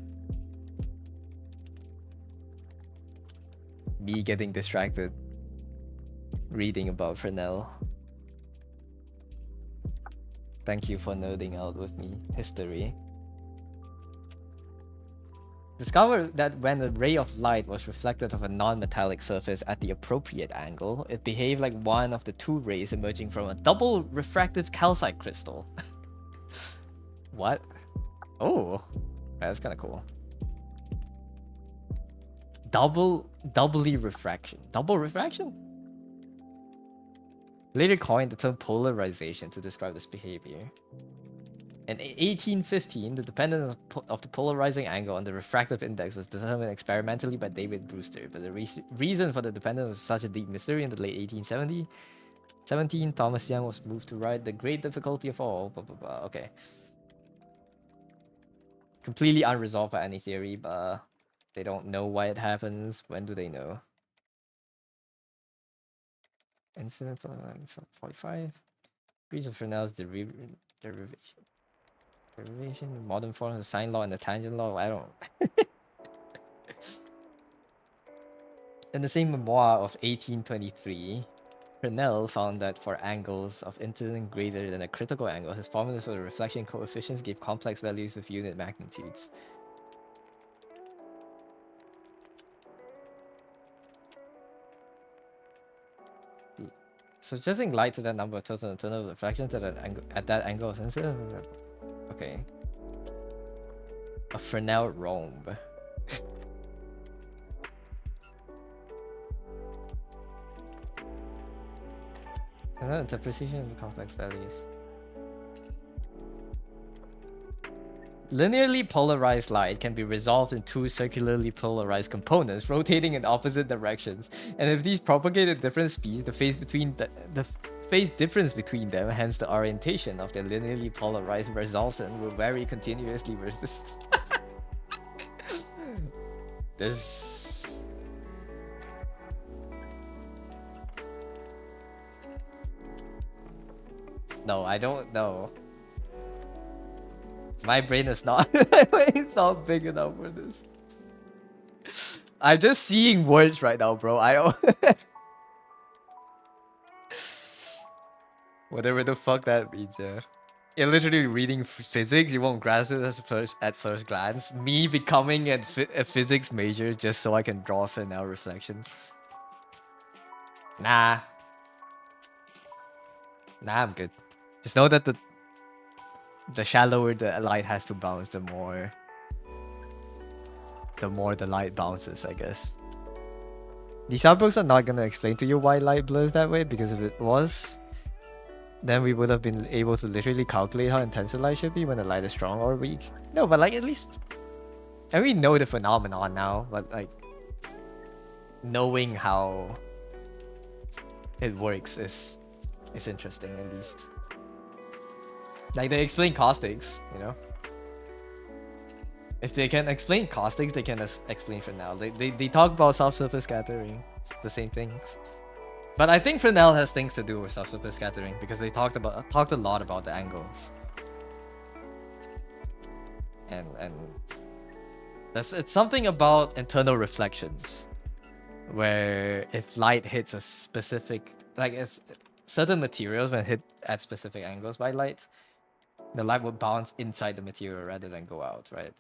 Me getting distracted reading about Fresnel. Thank you for nerding out with me. History. Discover that when a ray of light was reflected off a non-metallic surface at the appropriate angle, it behaved like one of the 2 rays emerging from a double refractive calcite crystal. What? Oh, that's kind of cool. Doubly refraction. Double refraction? Later coined the term polarization to describe this behavior. In 1815, the dependence of the polarizing angle on the refractive index was determined experimentally by David Brewster, but the reason for the dependence was such a deep mystery in the late 1870s. 17, Thomas Young was moved to write The Great Difficulty of All, blah blah blah. Okay. Completely unresolved by any theory, but they don't know why it happens. When do they know? Incident 45. Reason for Fresnel's derivation. Modern forms of sine law and the tangent law. I don't. In the same memoir of 1823, Fresnel found that for angles of incident greater than a critical angle, his formulas for the reflection coefficients gave complex values with unit magnitudes. Suggesting light to that number of total internal reflections at that angle is incident. Okay. A Fresnel rhomb. Another interpretation of complex values. Linearly polarized light can be resolved in 2 circularly polarized components rotating in opposite directions, and if these propagate at different speeds, the phase difference between them, hence the orientation of the linearly polarized resultant, will vary continuously versus this. No, I don't know. My brain is not my brain is not big enough for this. I'm just seeing words right now, bro. I don't whatever the fuck that means, yeah. You're literally reading physics. You won't grasp it at first glance. Me becoming a physics major just so I can draw Fresnel reflections. Nah, I'm good. Just know that the shallower the light has to bounce, the more the light bounces, I guess. These art books are not gonna explain to you why light blurs that way, because if it was, then we would have been able to literally calculate how intense the light should be when the light is strong or weak. No, but like at least, and we know the phenomenon now, but like knowing how it works is interesting at least. Like they explain caustics, you know. If they can explain caustics, they can explain Fresnel. They talk about soft-surface scattering. It's the same things. But I think Fresnel has things to do with soft-surface scattering because they talked a lot about the angles. And it's something about internal reflections, where if light hits a specific, like it's certain materials when hit at specific angles by light, the light will bounce inside the material rather than go out, right?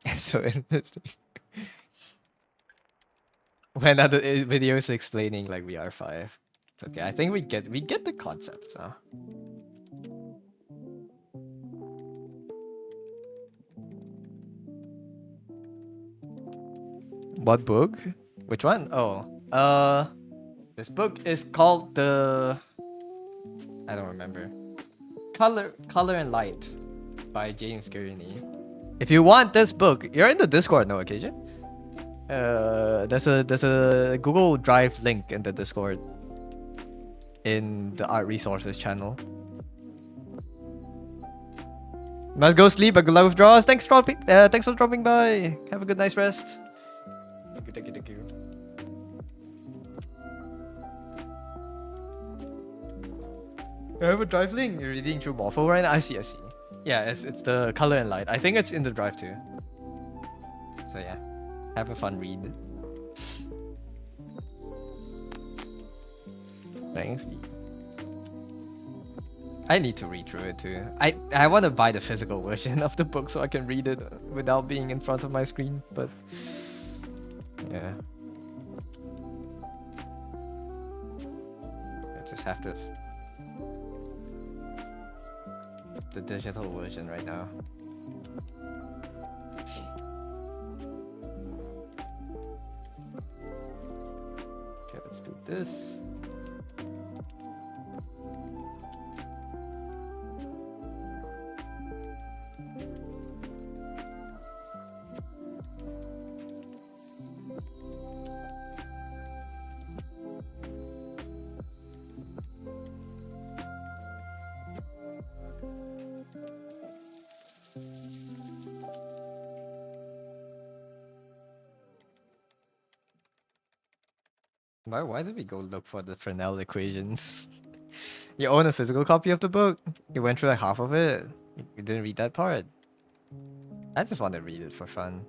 It's so interesting. When other videos explaining like VR5. It's okay. I think we get the concept now. What book? Which one? Oh, this book is called I don't remember. Color and Light by James Gurney. If you want this book, you're in the Discord, no occasion. There's a Google Drive link in the Discord in the Art Resources channel. Must go sleep, but good luck with draws. Thanks for dropping by. Have a good night's rest. Thank you. I have a drive link. You're reading through Morpho right now? I see. Yeah, it's the Color and Light. I think it's in the drive too. So yeah, have a fun read. Thanks. I need to read through it too. I want to buy the physical version of the book so I can read it without being in front of my screen, but yeah. I just have to the digital version right now. Okay, let's do this. Why did we go look for the Fresnel equations? You own a physical copy of the book? You went through like half of it? You didn't read that part? I just want to read it for fun.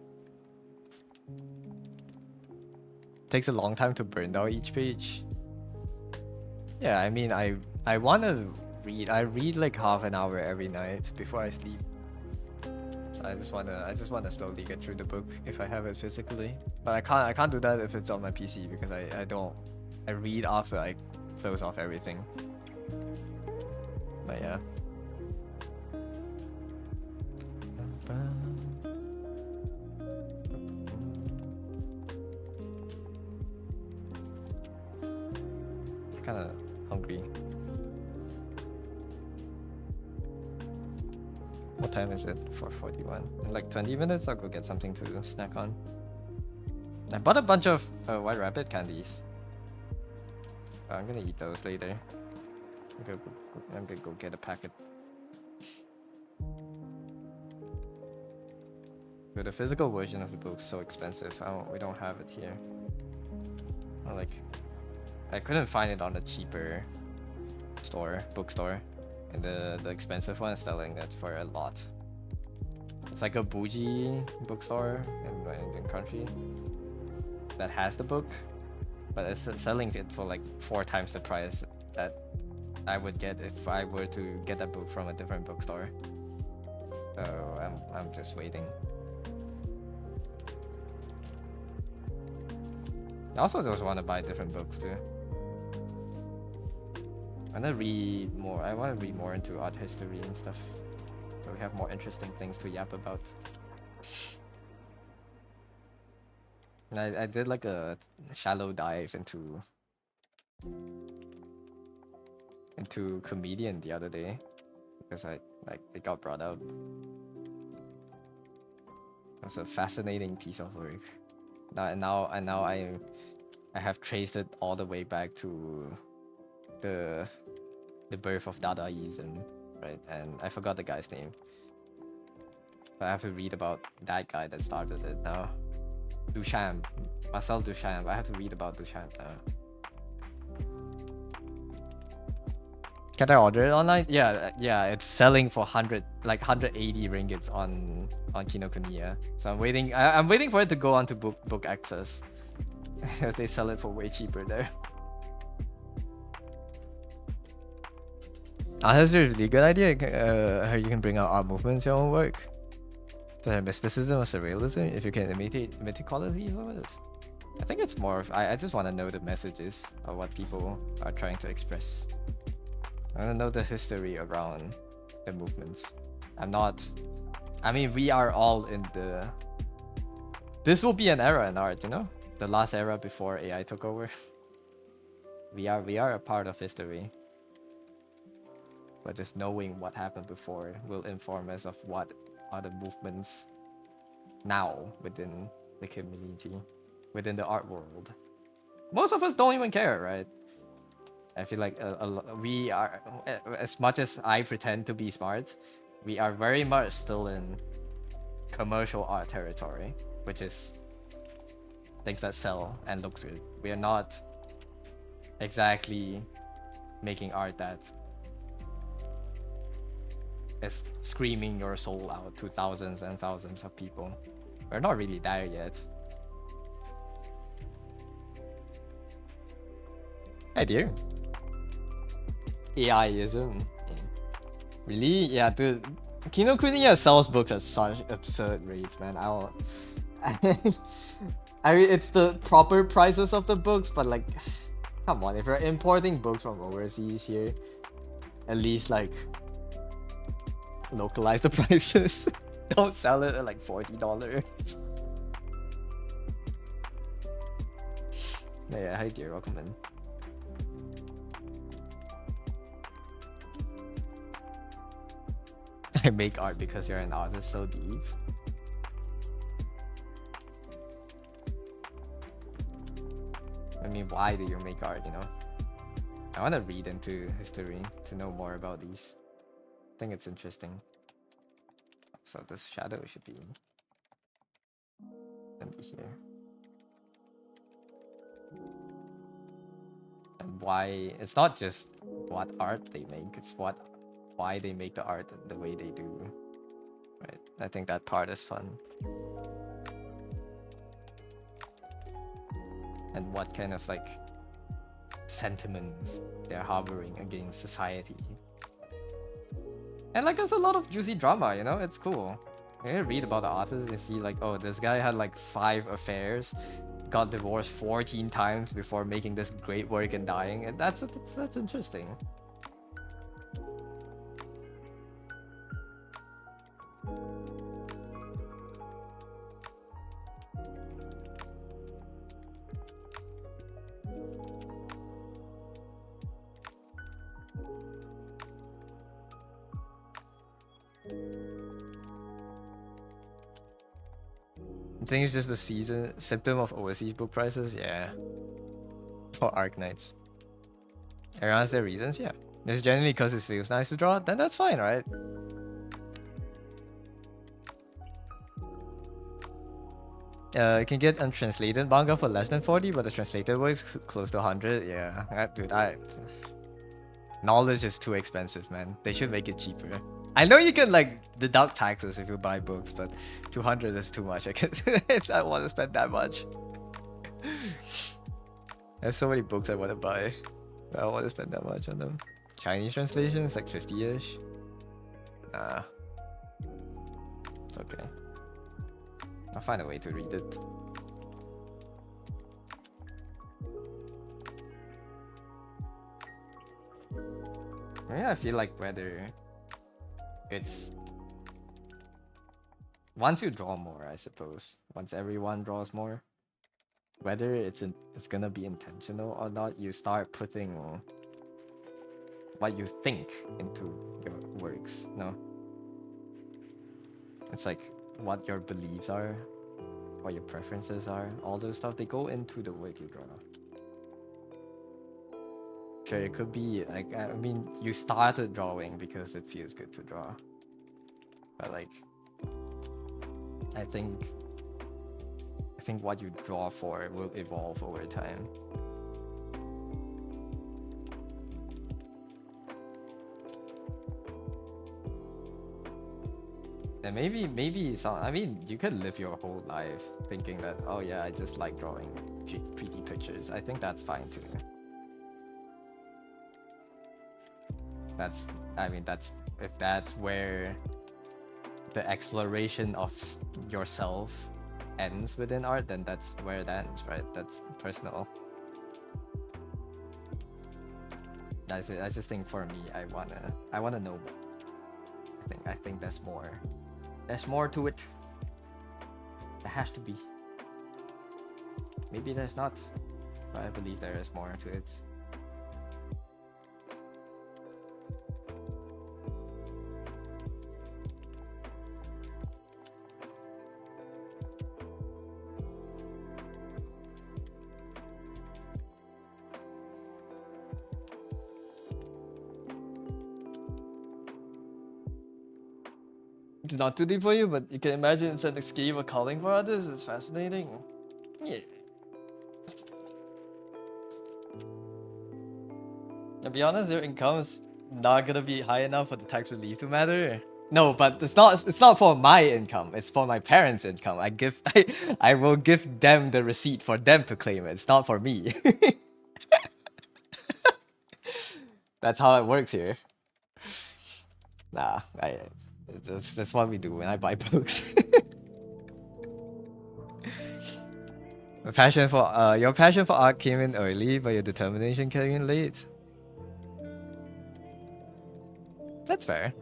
Takes a long time to burn out each page. Yeah, I mean, I want to read. I read like half an hour every night before I sleep. So I just wanna slowly get through the book if I have it physically. But I can't do that if it's on my PC because I read after I close off everything. But yeah. Kinda hungry. What time is it? 4:41. In like 20 minutes, I'll go get something to snack on. I bought a bunch of White Rabbit candies. I'm gonna eat those later. I'm gonna go get a packet. But the physical version of the book's so expensive. We don't have it here. I couldn't find it on a cheaper bookstore, and the expensive one is selling it for a lot. It's like a bougie bookstore in country that has the book, but it's selling it for like 4 times the price that I would get if I were to get that book from a different bookstore. So I'm just waiting. I also just want to buy different books too. I want to read more into art history and stuff, so we have more interesting things to yap about. I did like a shallow dive into comedian the other day because it got brought up. It's a fascinating piece of work. Now I have traced it all the way back to the birth of Dadaism, right? And I forgot the guy's name, but I have to read about that guy that started it now. Duchamp, Marcel Duchamp. I have to read about Duchamp now. Can I order it online? Yeah, it's selling for 180 ringgits on Kinokuniya. So I'm waiting for it to go on to book access, because they sell it for way cheaper there. That's a really good idea. How you can bring out art movements in your own work. The mysticism or surrealism, if you can imitate qualities of it. I think it's more of I just want to know the messages of what people are trying to express. I want to know the history around the movements. I mean, we are all in the... This will be an era in art, you know? The last era before AI took over. We are a part of history. But just knowing what happened before will inform us of what are the movements now within the community, within the art world. Most of us don't even care, right? I feel like we are, as much as I pretend to be smart, we are very much still in commercial art territory, which is things that sell and looks good. We are not exactly making art that is screaming your soul out to thousands and thousands of people. We're not really there yet. Hey dear. AIism. Really? Yeah, dude. Kinokuniya sells books at such absurd rates, man. I mean, it's the proper prices of the books, but like, come on, if you're importing books from overseas here, at least like localize the prices. Don't sell it at like $40. Yeah, hi dear, welcome in. I make art because you're an artist, so deep. I mean, why do you make art, you know? I want to read into history to know more about these. I think it's interesting. So this shadow should be here. And why, it's not just what art they make, it's why they make the art the way they do. Right? I think that part is fun. And what kind of like sentiments they're harboring against society. And like there's a lot of juicy drama, you know, it's cool. You read about the artist, you see like, oh, this guy had like 5 affairs, got divorced 14 times before making this great work and dying, and that's interesting. I think it's just the symptom of overseas book prices, yeah. For Arknights. Everyone has their reasons, yeah. It's generally because it feels nice to draw, then that's fine, right? You can get untranslated manga for less than 40, but the translated one is close to 100. Yeah, dude, knowledge is too expensive, man. They should make it cheaper. I know you can like deduct taxes if you buy books, but 200 is too much. I don't want to spend that much. There's so many books I want to buy, but I don't want to spend that much on them. Chinese translations like 50-ish. Nah, it's okay. I'll find a way to read it. Yeah, I feel like whether it's once you draw more, I suppose. Once everyone draws more, whether it's gonna be intentional or not, you start putting what you think into your works. No, it's like what your beliefs are, what your preferences are, all those stuff. They go into the work you draw. Sure, it could be like, I mean, you started drawing because it feels good to draw, but like, I think what you draw for will evolve over time. And maybe some, I mean, you could live your whole life thinking that, oh yeah, I just like drawing pretty pictures. I think that's fine too. I mean, if that's where the exploration of yourself ends within art, then that's where it ends, right? That's personal. I just think for me, I wanna know more. I think there's more to it. There has to be. Maybe there's not, but I believe there is more to it. It's not too deep for you, but you can imagine it's an escape or calling for others. It's fascinating. Yeah. To be honest, your income is not gonna be high enough for the tax relief to matter. No, but it's not for my income. It's for my parents' income. I will give them the receipt for them to claim it. It's not for me. That's how it works here. Nah, that's what we do when I buy books. Your passion for art came in early, but your determination came in late. That's fair.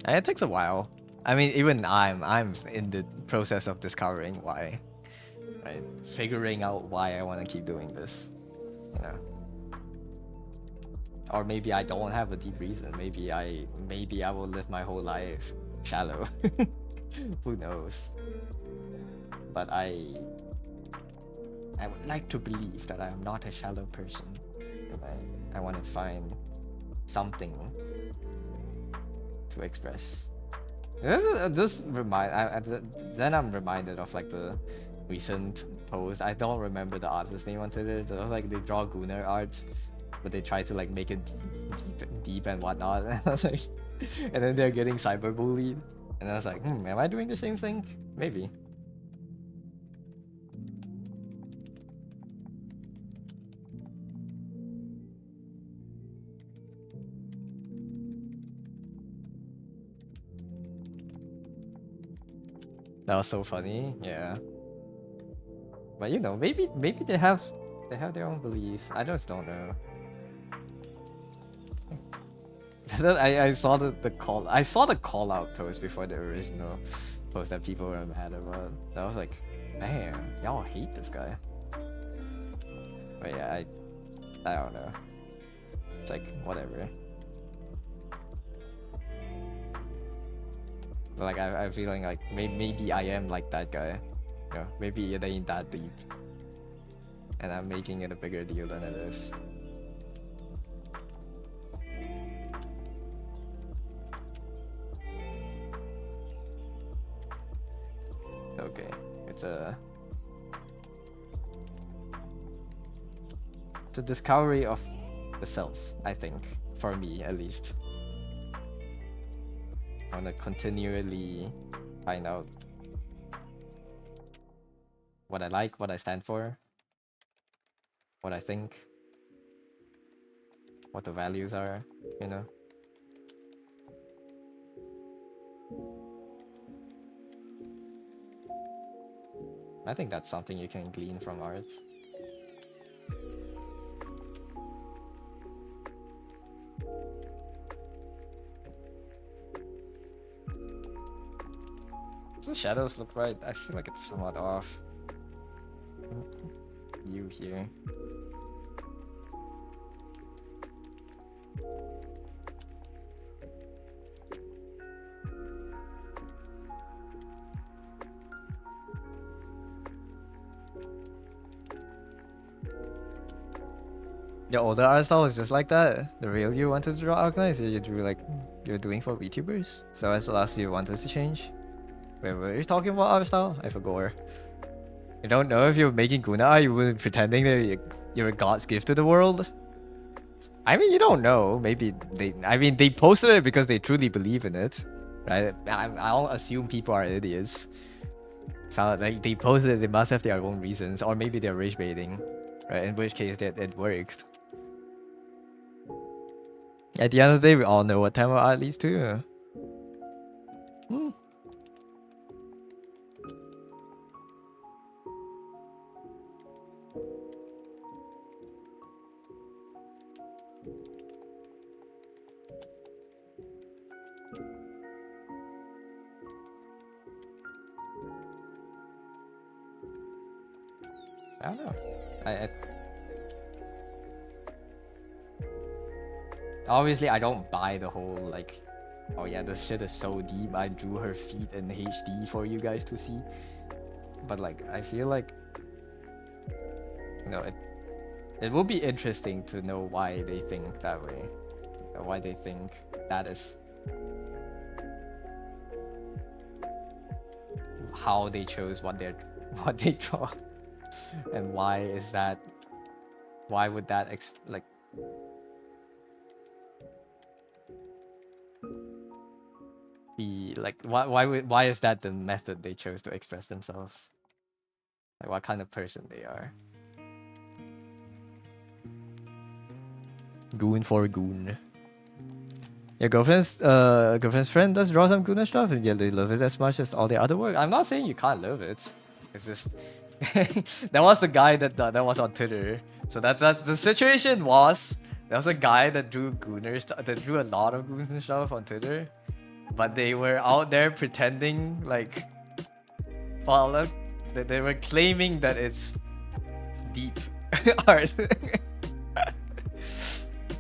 And it takes a while. I mean, even I'm in the process of discovering why, right? Figuring out why I want to keep doing this, you know. Or maybe I don't have a deep reason. Maybe I will live my whole life shallow. Who knows? But I would like to believe that I am not a shallow person, and I want to find something to express. Then I'm reminded of like the recent post. I don't remember the artist's name on Twitter. It was like they draw Gunnar art, but they try to like make it deep and whatnot. And I was like, and then they're getting cyberbullied, and I was like, am I doing the same thing? Maybe. That was so funny, yeah. But you know, maybe they have their own beliefs. I just don't know. I saw the call out post before the original post that people were mad about. I was like, damn, y'all hate this guy. But yeah, I don't know. It's like whatever. But like I'm feeling like maybe I am like that guy. You know, maybe it ain't that deep, and I'm making it a bigger deal than it is. Okay, it's a the discovery of the self, I think, for me at least. I want to continually find out what I like, what I stand for, what I think, what the values are, you know? I think that's something you can glean from art. Does the shadows look right? I feel like it's somewhat off. You here. The older art style was just like that. The real you wanted to draw organized, you drew like you're doing for VTubers. So that's the last you wanted to change. Wait, were you talking about art style? I forgot. You don't know if you're making Guna art, you were pretending that you're a god's gift to the world? I mean, you don't know. Maybe they posted it because they truly believe in it, right? I'll assume people are idiots. So like they posted it, they must have their own reasons, or maybe they're rage baiting, right? In which case it worked. At the end of the day, we all know what time of art leads to. I don't know. Obviously I don't buy the whole like, oh yeah, this shit is so deep. I drew her feet in HD for you guys to see. But like, I feel like, you know, it will be interesting to know why they think that way, or why they think that is how they chose what they draw, and why is that? Why would that like? Be like, why is that the method they chose to express themselves? Like what kind of person they are. Goon for goon. Your girlfriend's friend does draw some goonish stuff, and yeah, they love it as much as all the other work. I'm not saying you can't love it. It's just that was the guy that was on Twitter. So that's the situation was there was a guy that drew gooners that drew a lot of goons and stuff on Twitter, but they were out there pretending like, well, look, they were claiming that it's deep art.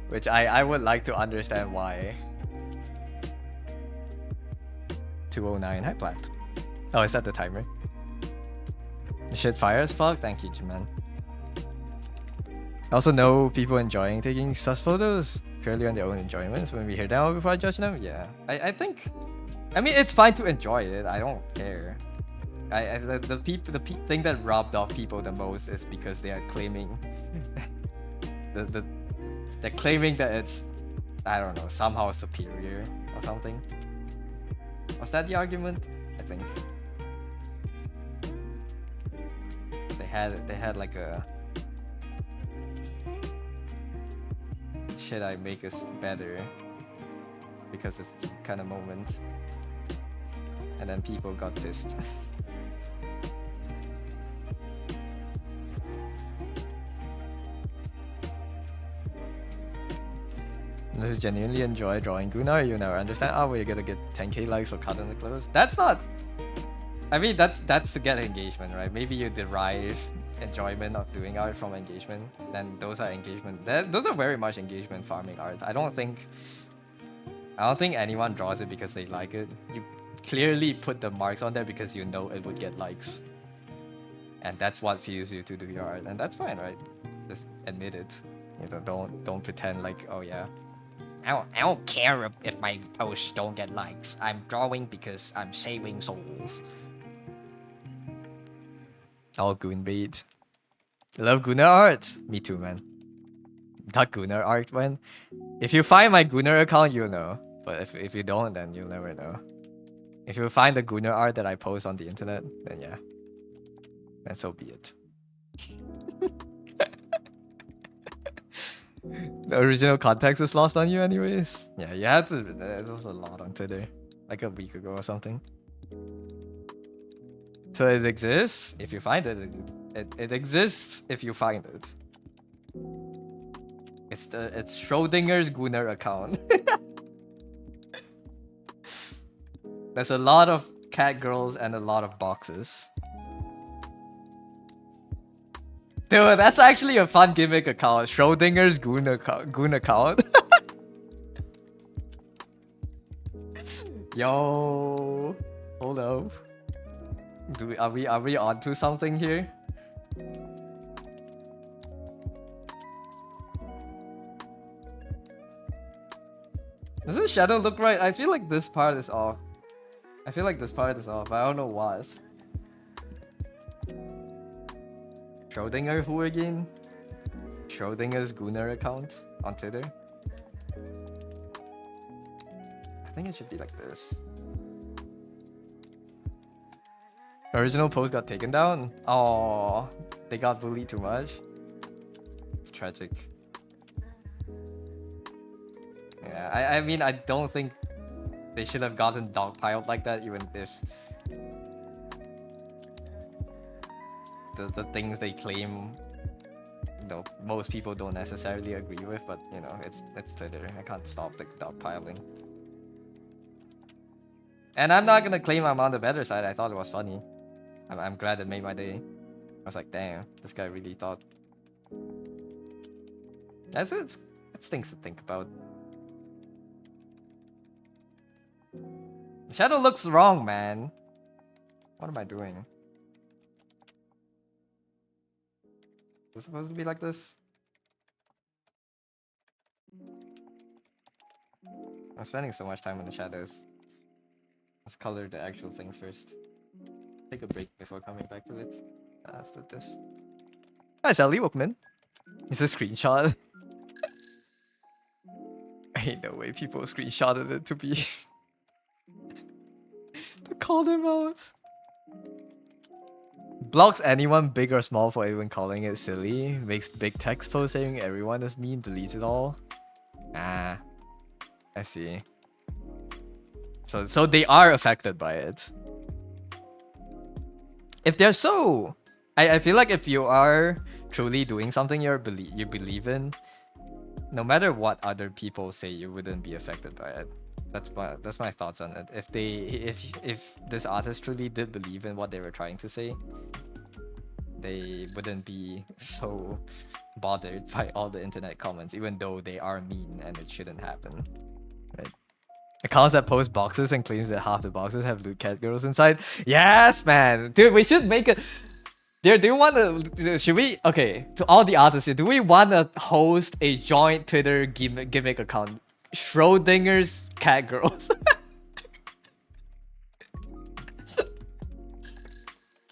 Which I would like to understand why. 209, hi Plat. Oh, is that the timer? Shit fire as fuck? Thank you, Jiman. I also know people enjoying taking sus photos purely on their own enjoyments. When we hear them before I judge them, yeah. I think, I mean, it's fine to enjoy it. I don't care. The thing that robbed off people the most is because they are claiming they're claiming that it's, I don't know, somehow superior or something. Was that the argument? I think they had like a, should I make us better because it's the kind of moment, and then people got pissed. Unless you genuinely enjoy drawing Gunnar, you never understand. Oh, we're gonna get 10k likes for cut in the clothes. That's not. I mean, that's to get engagement, right? Maybe you derive enjoyment of doing art from engagement. Then those are engagement. Those are very much engagement farming art. I don't think anyone draws it because they like it. You clearly put the marks on there because you know it would get likes, and that's what fuels you to do your art, and that's fine, right? Just admit it. You know, don't pretend like, oh yeah, I don't care if my posts don't get likes. I'm drawing because I'm saving souls. All goon bait. Love Gunnar art. Me too, man. that Gunnar art went. If you find my Gunnar account, you'll know. But if you don't, then you'll never know. If you find the Gunnar art that I post on the internet, then yeah. Then so be it. The original context is lost on you anyways. Yeah, you had to, it was a lot on Twitter. Like a week ago or something. So it exists if you find it. It exists if you find it. It's Schrodinger's Gunnar account. There's a lot of cat girls and a lot of boxes. Dude, that's actually a fun gimmick account. Schrodinger's Gunnar account. Yo, hold up. Are we onto something here? Does this shadow look right? I feel like this part is off. I don't know what. Schrodinger who again? Schrodinger's Gunnar account on Twitter? I think it should be like this. Original post got taken down? Oh, they got bullied too much? It's tragic. Yeah, I mean, I don't think they should have gotten dogpiled like that, even if the things they claim, you know, most people don't necessarily agree with, but you know, it's Twitter. I can't stop the dogpiling. And I'm not gonna claim I'm on the better side. I thought it was funny. I'm glad it made my day. I was like, damn, this guy really thought. That's it. It's things to think about. Shadow looks wrong, man. What am I doing? Is it supposed to be like this? I'm spending so much time in the shadows. Let's color the actual things first. Take a break before coming back to it. Let's do this. Hi Sally, welcome in. It's a screenshot. Ain't no way people screenshotted it to be to call them out. Blocks anyone big or small for even calling it silly. Makes big text post saying everyone is mean, deletes it all. Ah, I see. So they are affected by it. If they're so, I feel like if you are truly doing something you believe in, no matter what other people say, you wouldn't be affected by it. That's my thoughts on it. If this artist truly did believe in what they were trying to say, they wouldn't be so bothered by all the internet comments, even though they are mean and it shouldn't happen. Right? Accounts that post boxes and claims that half the boxes have loot cat girls inside. Yes, man, dude, we should make a. Do you want to? Should we? Okay, to all the artists here, do we want to host a joint Twitter gimmick account? Schrodinger's cat girls.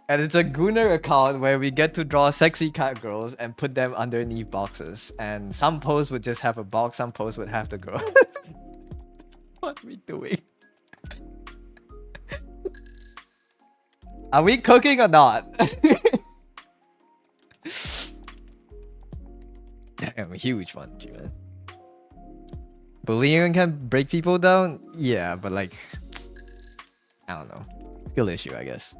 And it's a Gunnar account where we get to draw sexy cat girls and put them underneath boxes. And some posts would just have a box, some posts would have the girl. What are we doing? Are we cooking or not? Damn, a huge one, man. Bullying can break people down? Yeah, but like, I don't know. Skill issue, I guess.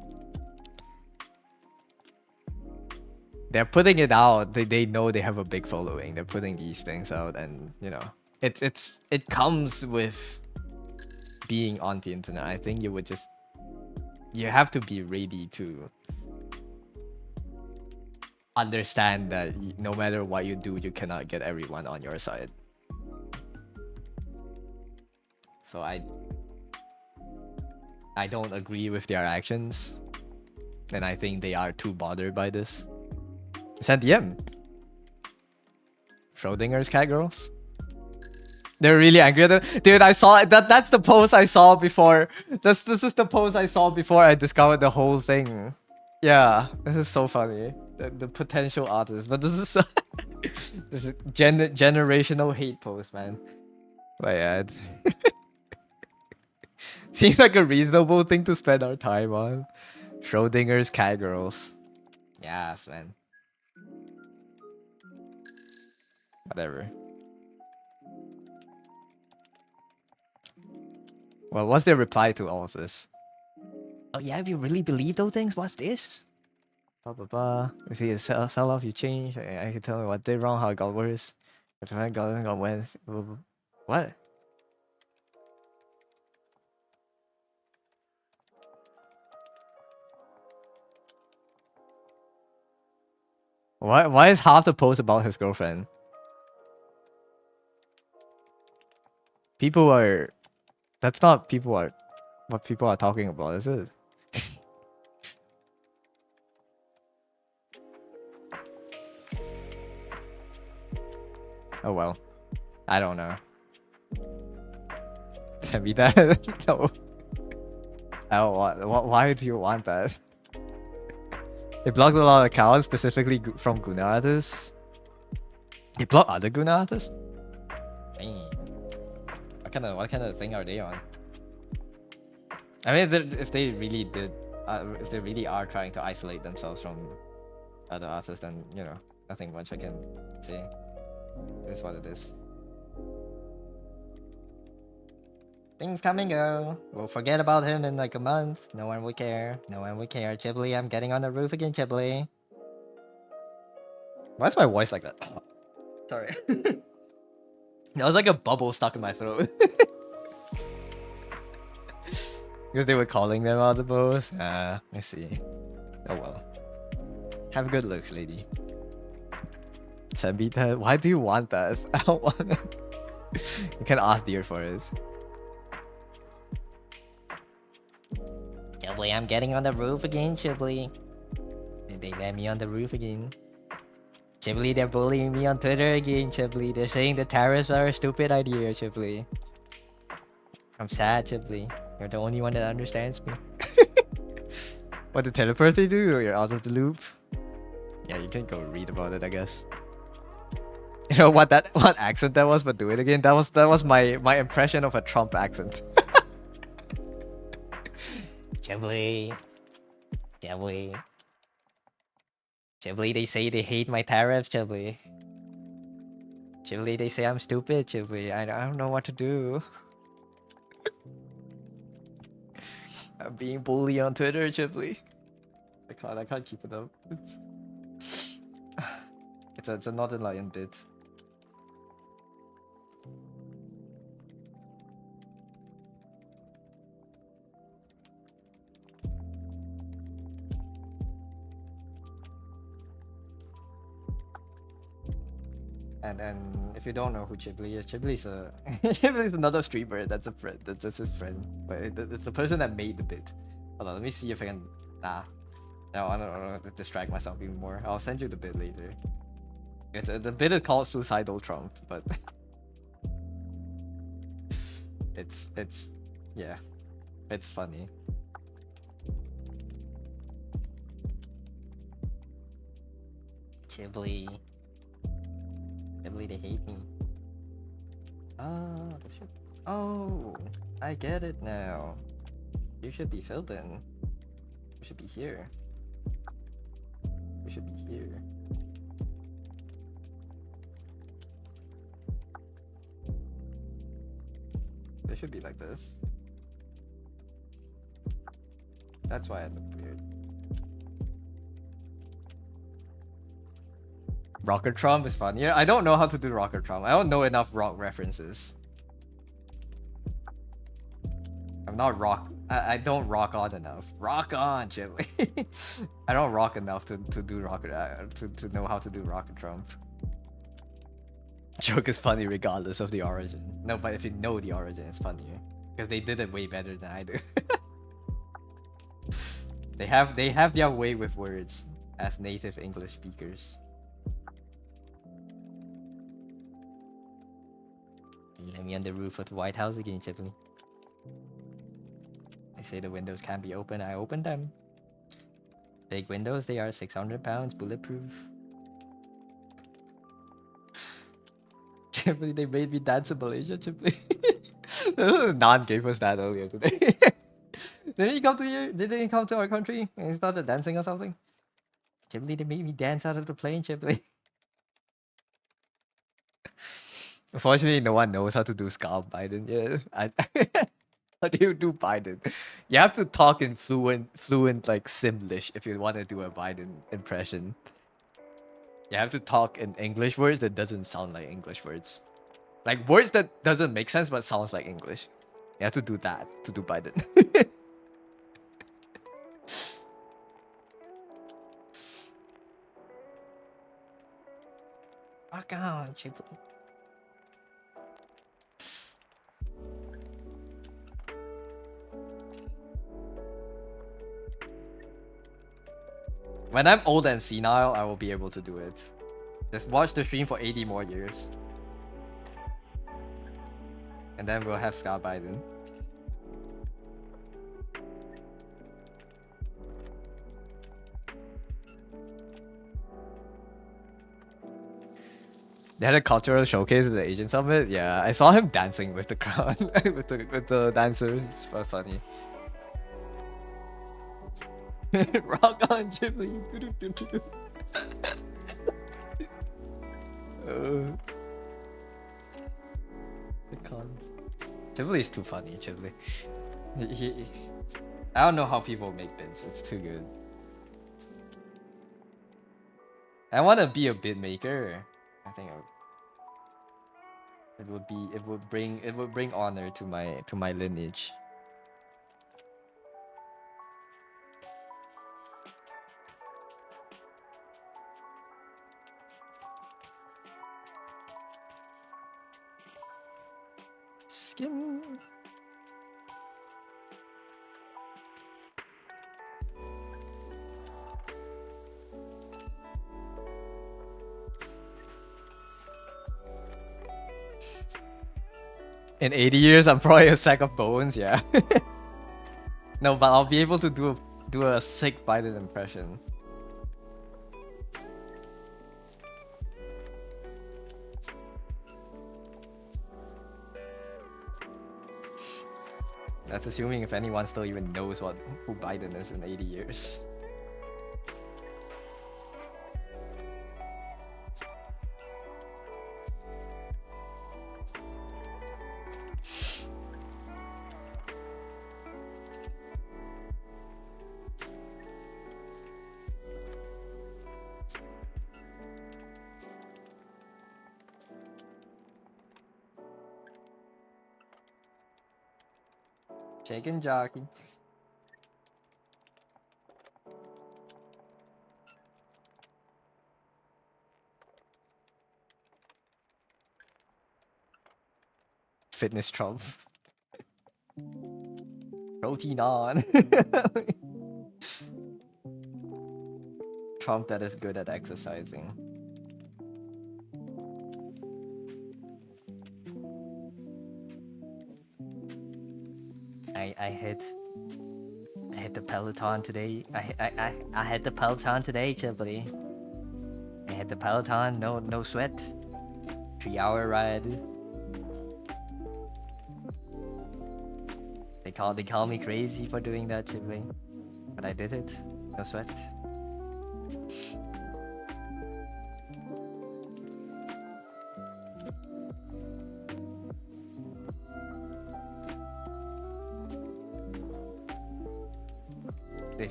They're putting it out. They know they have a big following. They're putting these things out, and you know, it comes with being on the internet. I think you have to be ready to understand that no matter what you do, you cannot get everyone on your side. So I don't agree with their actions, and I think they are too bothered by this. Sent DM. Schrodinger's cat girls. They're really angry at them. Dude, I saw that. That's the post I saw before. This is the post I saw before I discovered the whole thing. Yeah, this is so funny. The potential artist, but this is so This is generational hate post, man. My ad. Seems like a reasonable thing to spend our time on. Schrodinger's cat girls. Yes, man. Whatever. Well, what's their reply to all of this? Oh yeah, if you really believe those things, what's this? Blah blah blah. If you sell off, you change. I can tell me what did wrong, how it got worse. If I got worse. What? Why is half the post about his girlfriend? People are that's not people are what people are talking about, is it? Oh well. I don't know. Send me that. No. Oh, why do you want that? They blocked a lot of accounts, specifically from Guna artists. They block other Guna artists? Dang. What kind of thing are they on? I mean, if they really did, if they really are trying to isolate themselves from other artists, then you know, nothing much I can say. It is what it is. Things come and go. We'll forget about him in like a month. No one will care. No one will care. Chibli, I'm getting on the roof again, Chibli. Why is my voice like that? Sorry. That was like a bubble stuck in my throat. Because they were calling them out the both. I see. Oh well. Have good looks, lady. Sabita, why do you want that? I don't want it. You can ask dear for it. Chibli, I'm getting on the roof again, Chibli. They let me on the roof again. Chibli, they're bullying me on Twitter again, Chibli. They're saying the tariffs are a stupid idea, Chibli. I'm sad, Chibli. You're the only one that understands me. What did telepathy do? You're out of the loop? Yeah, you can go read about it, I guess. You know what accent that was, but do it again. That was my impression of a Trump accent. Chibli. Chibli. Chibli, they say they hate my tariffs, Chibli. Chibli, they say I'm stupid, Chibli. I don't know what to do. I'm being bullied on Twitter, Chibli. I can't keep it up. It's a Northern Lion bit. And if you don't know who Chibli is, Chibli's another streamer. That's a friend. That's his friend. But it's the person that made the bit. Hold on, let me see if I can. Nah, no, I don't want to distract myself even more. I'll send you the bit later. The bit is called Suicidal Trump, but it's yeah, it's funny. Chibli, they hate me. Oh, this should. Oh, I get it now. You should be filled in. We should be here. We should be here. It should be like this. That's why it looked weird. Rocket Trump is fun. Yeah, I don't know how to do Rocket Trump. I don't know enough rock references. I'm not rock. I don't rock on enough. Rock on, Chibli. I don't rock enough to do rocket to know how to do Rocket Trump. Joke is funny regardless of the origin. No, but if you know the origin, it's funnier because they did it way better than I do. They have their way with words as native English speakers. Let me on the roof of the White House again, Chibli. They say the windows can't be opened. I opened them. Big windows, they are 600 pounds, bulletproof. Chibli, they made me dance in Malaysia, Chibli. Nan gave us that earlier today. Didn't he come to here? Didn't he come to our country and he started dancing or something? Chibli, they made me dance out of the plane, Chibli. Unfortunately, no one knows how to do Scar Biden. Yeah, how do you do Biden? You have to talk in fluent like Simlish if you want to do a Biden impression. You have to talk in English words that doesn't sound like English words, like words that doesn't make sense but sounds like English. You have to do that to do Biden. Fuck on, Chibli. When I'm old and senile, I will be able to do it. Just watch the stream for 80 more years. And then we'll have Scar Biden. They had a cultural showcase at the Asian Summit. Yeah, I saw him dancing with the crowd, with the dancers. It's quite funny. Rock on, Ghibli. I can't. Ghibli is too funny, Ghibli. I don't know how people make bits. It's too good. I want to be a bit maker. I think it would bring honor to my lineage. Skin. In 80 years, I'm probably a sack of bones, yeah. No, but I'll be able to do a sick Biden impression. That's assuming if anyone still even knows who Biden is in 80 years. Chicken jockey. Fitness Trump. Protein on. Trump that is good at exercising. I hit the Peloton today. I hit the Peloton today, Chipley. I hit the Peloton, no sweat. 3-hour ride. They call me crazy for doing that, Chipley. But I did it. No sweat.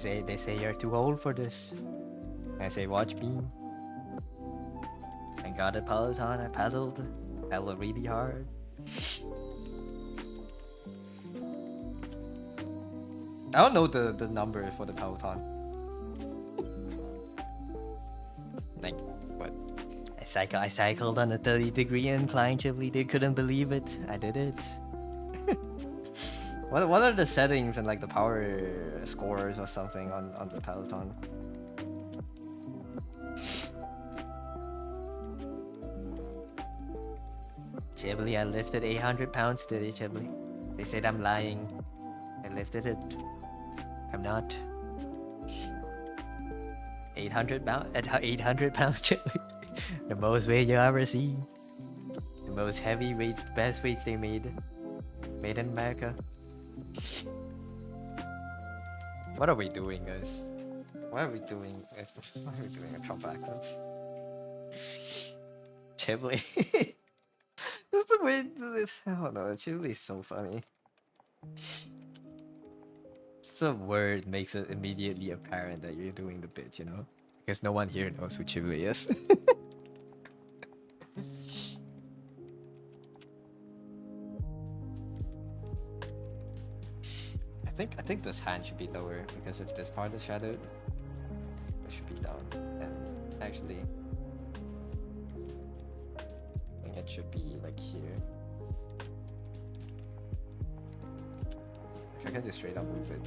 They say you're too old for this. I say watch me. I got a Peloton, I pedaled really hard. I don't know the number for the Peloton. Like what? I cycled on a 30-degree incline, Chipley. They couldn't believe it. I did it. What are the settings and like the power scores or something on the Peloton? Chibli, I lifted 800 pounds today, Chibli. They said I'm lying. I lifted it. I'm not. 800 pounds, Chibli. The most weight you ever see. The most heavy weights, the best weights they made. Made in America. What are we doing, guys? What are we doing? Why are we doing a Trump accent? Chibli. That's the way this. Oh no, Chibli is so funny. The word makes it immediately apparent that you're doing the bit, you know? Because no one here knows who Chibli is. I think this hand should be lower, because if this part is shadowed, it should be down. And actually, I think it should be like here. If I can just straight up move it.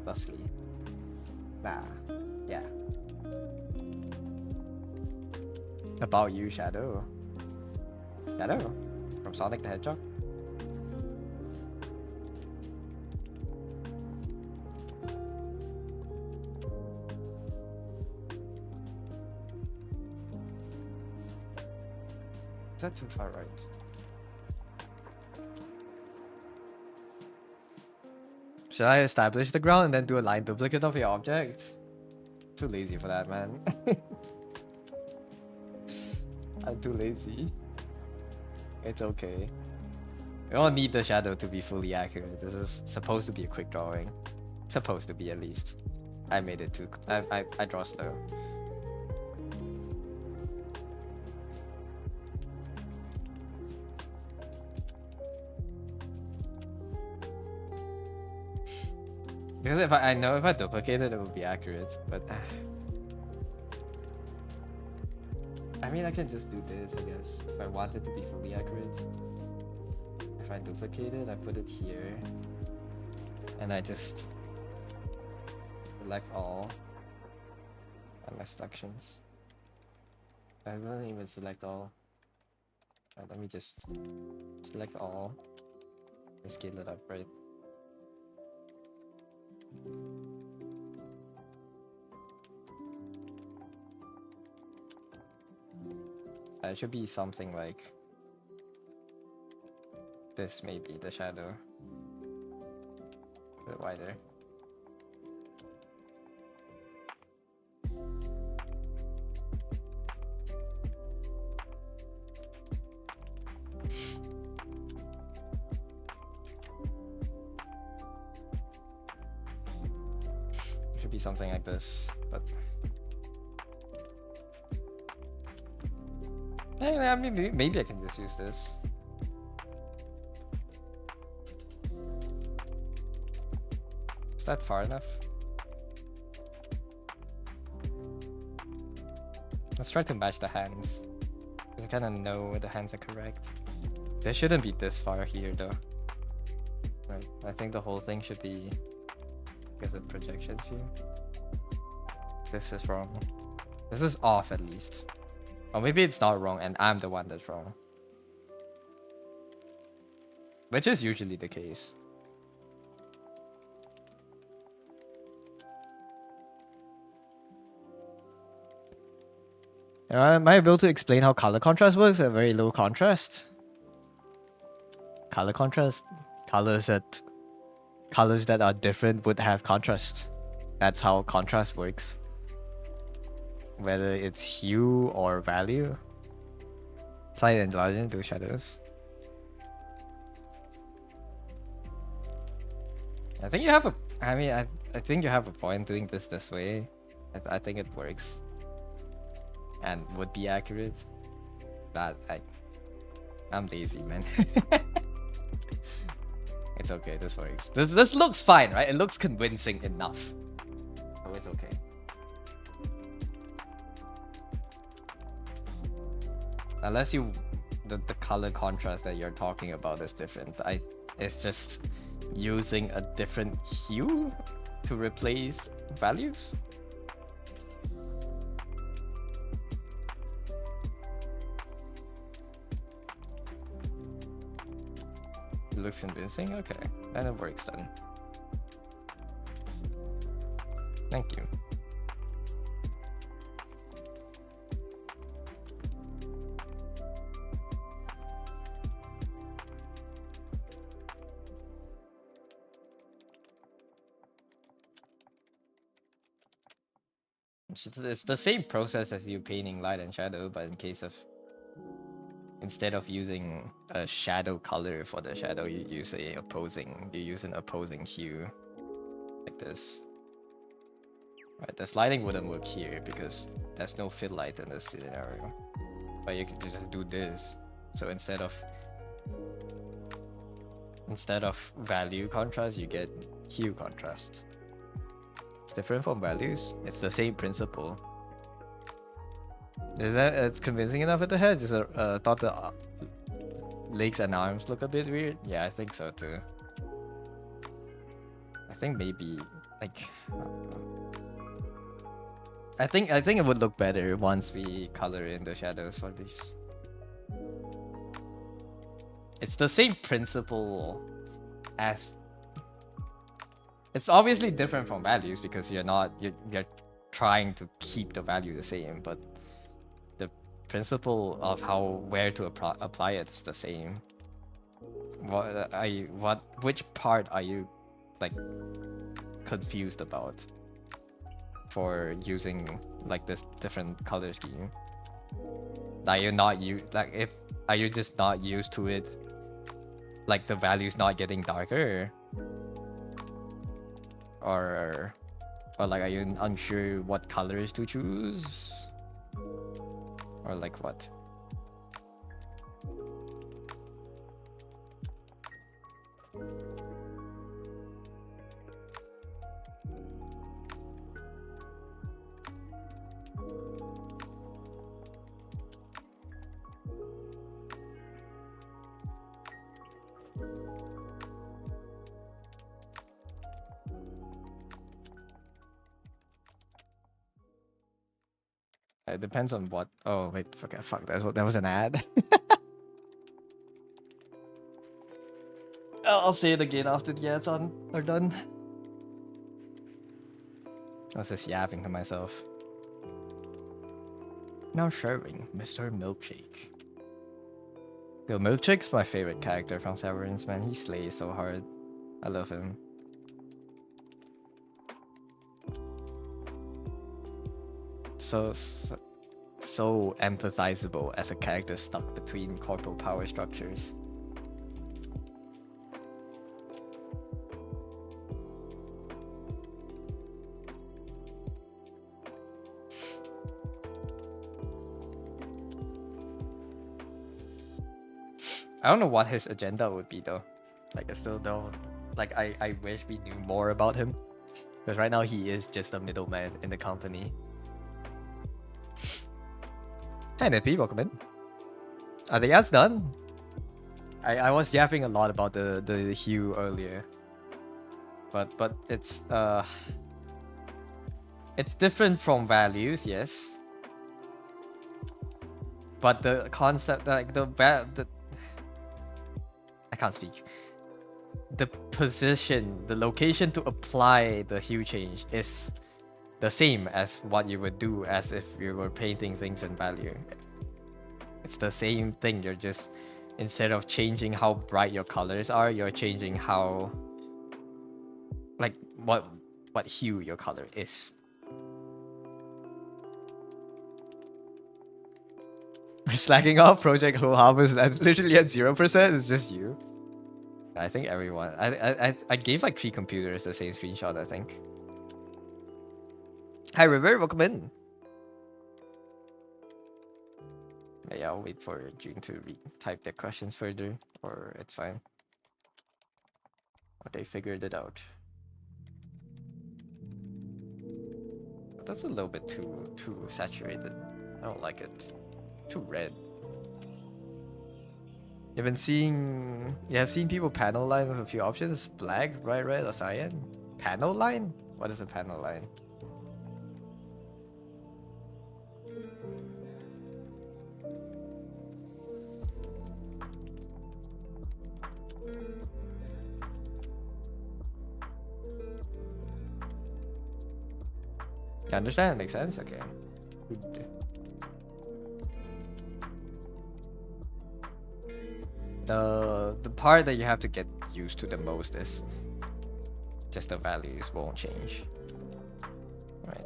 Thusly. Nah. Yeah. About you, Shadow. Shadow? From Sonic the Hedgehog? Is that too far right? Should I establish the ground and then do a line duplicate of your object? Too lazy for that, man. I'm too lazy. It's okay. We don't need the shadow to be fully accurate. This is supposed to be a quick drawing. Supposed to be, at least. I made it too... I draw slow. Because if I know if I duplicate it, it will be accurate, but... I mean, I can just do this, I guess, if I want it to be fully accurate. If I duplicate it, I put it here. And I just... select all. And my selections. I don't even select all. Let me just select all. And scale it up, right? It should be something like this, maybe the shadow. A bit wider. Should be something like this, but hey, I mean, maybe I can just use this. Is that far enough? Let's try to match the hands, because I kind of know the hands are correct. This shouldn't be this far here, though. Right, I think the whole thing should be because of projections here. This is wrong. This is off, at least. Or maybe it's not wrong and I'm the one that's wrong. Which is usually the case. Am I able to explain how color contrast works at very low contrast? Color contrast? Colors that are different would have contrast. That's how contrast works. Whether it's hue or value. Slight enlargement to shadows. I think you have a... I mean, I think you have a point doing this way. I think it works. And would be accurate. But I'm lazy, man. It's okay, this works. This looks fine, right? It looks convincing enough. So it's okay. Unless you... the color contrast that you're talking about is different. It's just using a different hue to replace values. It looks convincing? Okay, then it works then. Thank you. It's the same process as you painting light and shadow, but in case of instead of using a shadow color for the shadow, you use an opposing hue like this. Right, this lighting wouldn't work here because there's no fill light in this scenario. But you can just do this. So instead of value contrast, you get hue contrast. It's different from values. It's the same principle. Is that it's convincing enough at the head? Just thought the legs and arms look a bit weird. Yeah, I think so too. I think maybe like I think it would look better once we color in the shadows for these. It's the same principle as it's obviously different from values because you're trying to keep the value the same, but the principle of where to apply it is the same. Which part are you like confused about for using like this different color scheme? Are you just not used to it? Like the value's not getting darker? Or like are you unsure what colors to choose? Or like what? It depends on what. Oh wait, fuck. That was an ad. I'll say it again after the ads are done. I was just yapping to myself. Now serving Mr. Milkshake. Yo, Milkshake's my favorite character from Severance, man. He slays so hard. I love him. So empathizable as a character stuck between corporal power structures. I don't know what his agenda would be though. Like I still don't. Like I wish we knew more about him. Because right now he is just a middleman in the company. Hi Nippy, welcome in. Are the ads done? I was yapping a lot about the hue earlier. But it's different from values, yes. But the concept, like the I can't speak. The position, the location to apply the hue change is the same as what you would do as if you were painting things in value. It's the same thing. You're just, instead of changing how bright your colors are, you're changing how, like, what hue your color is. We're slacking off Project Whole Harvest. That's literally at 0%. It's just you. I think everyone. I gave like 3 computers the same screenshot, I think. Hi River, welcome in. Yeah, I'll wait for June to type their questions further, or it's fine. Or they figured it out. But that's a little bit too saturated. I don't like it. Too red. You have seen people panel line with a few options. Black, bright red, or cyan. Panel line? What is a panel line? You understand? Makes sense? Okay. The part that you have to get used to the most is just the values won't change. Right.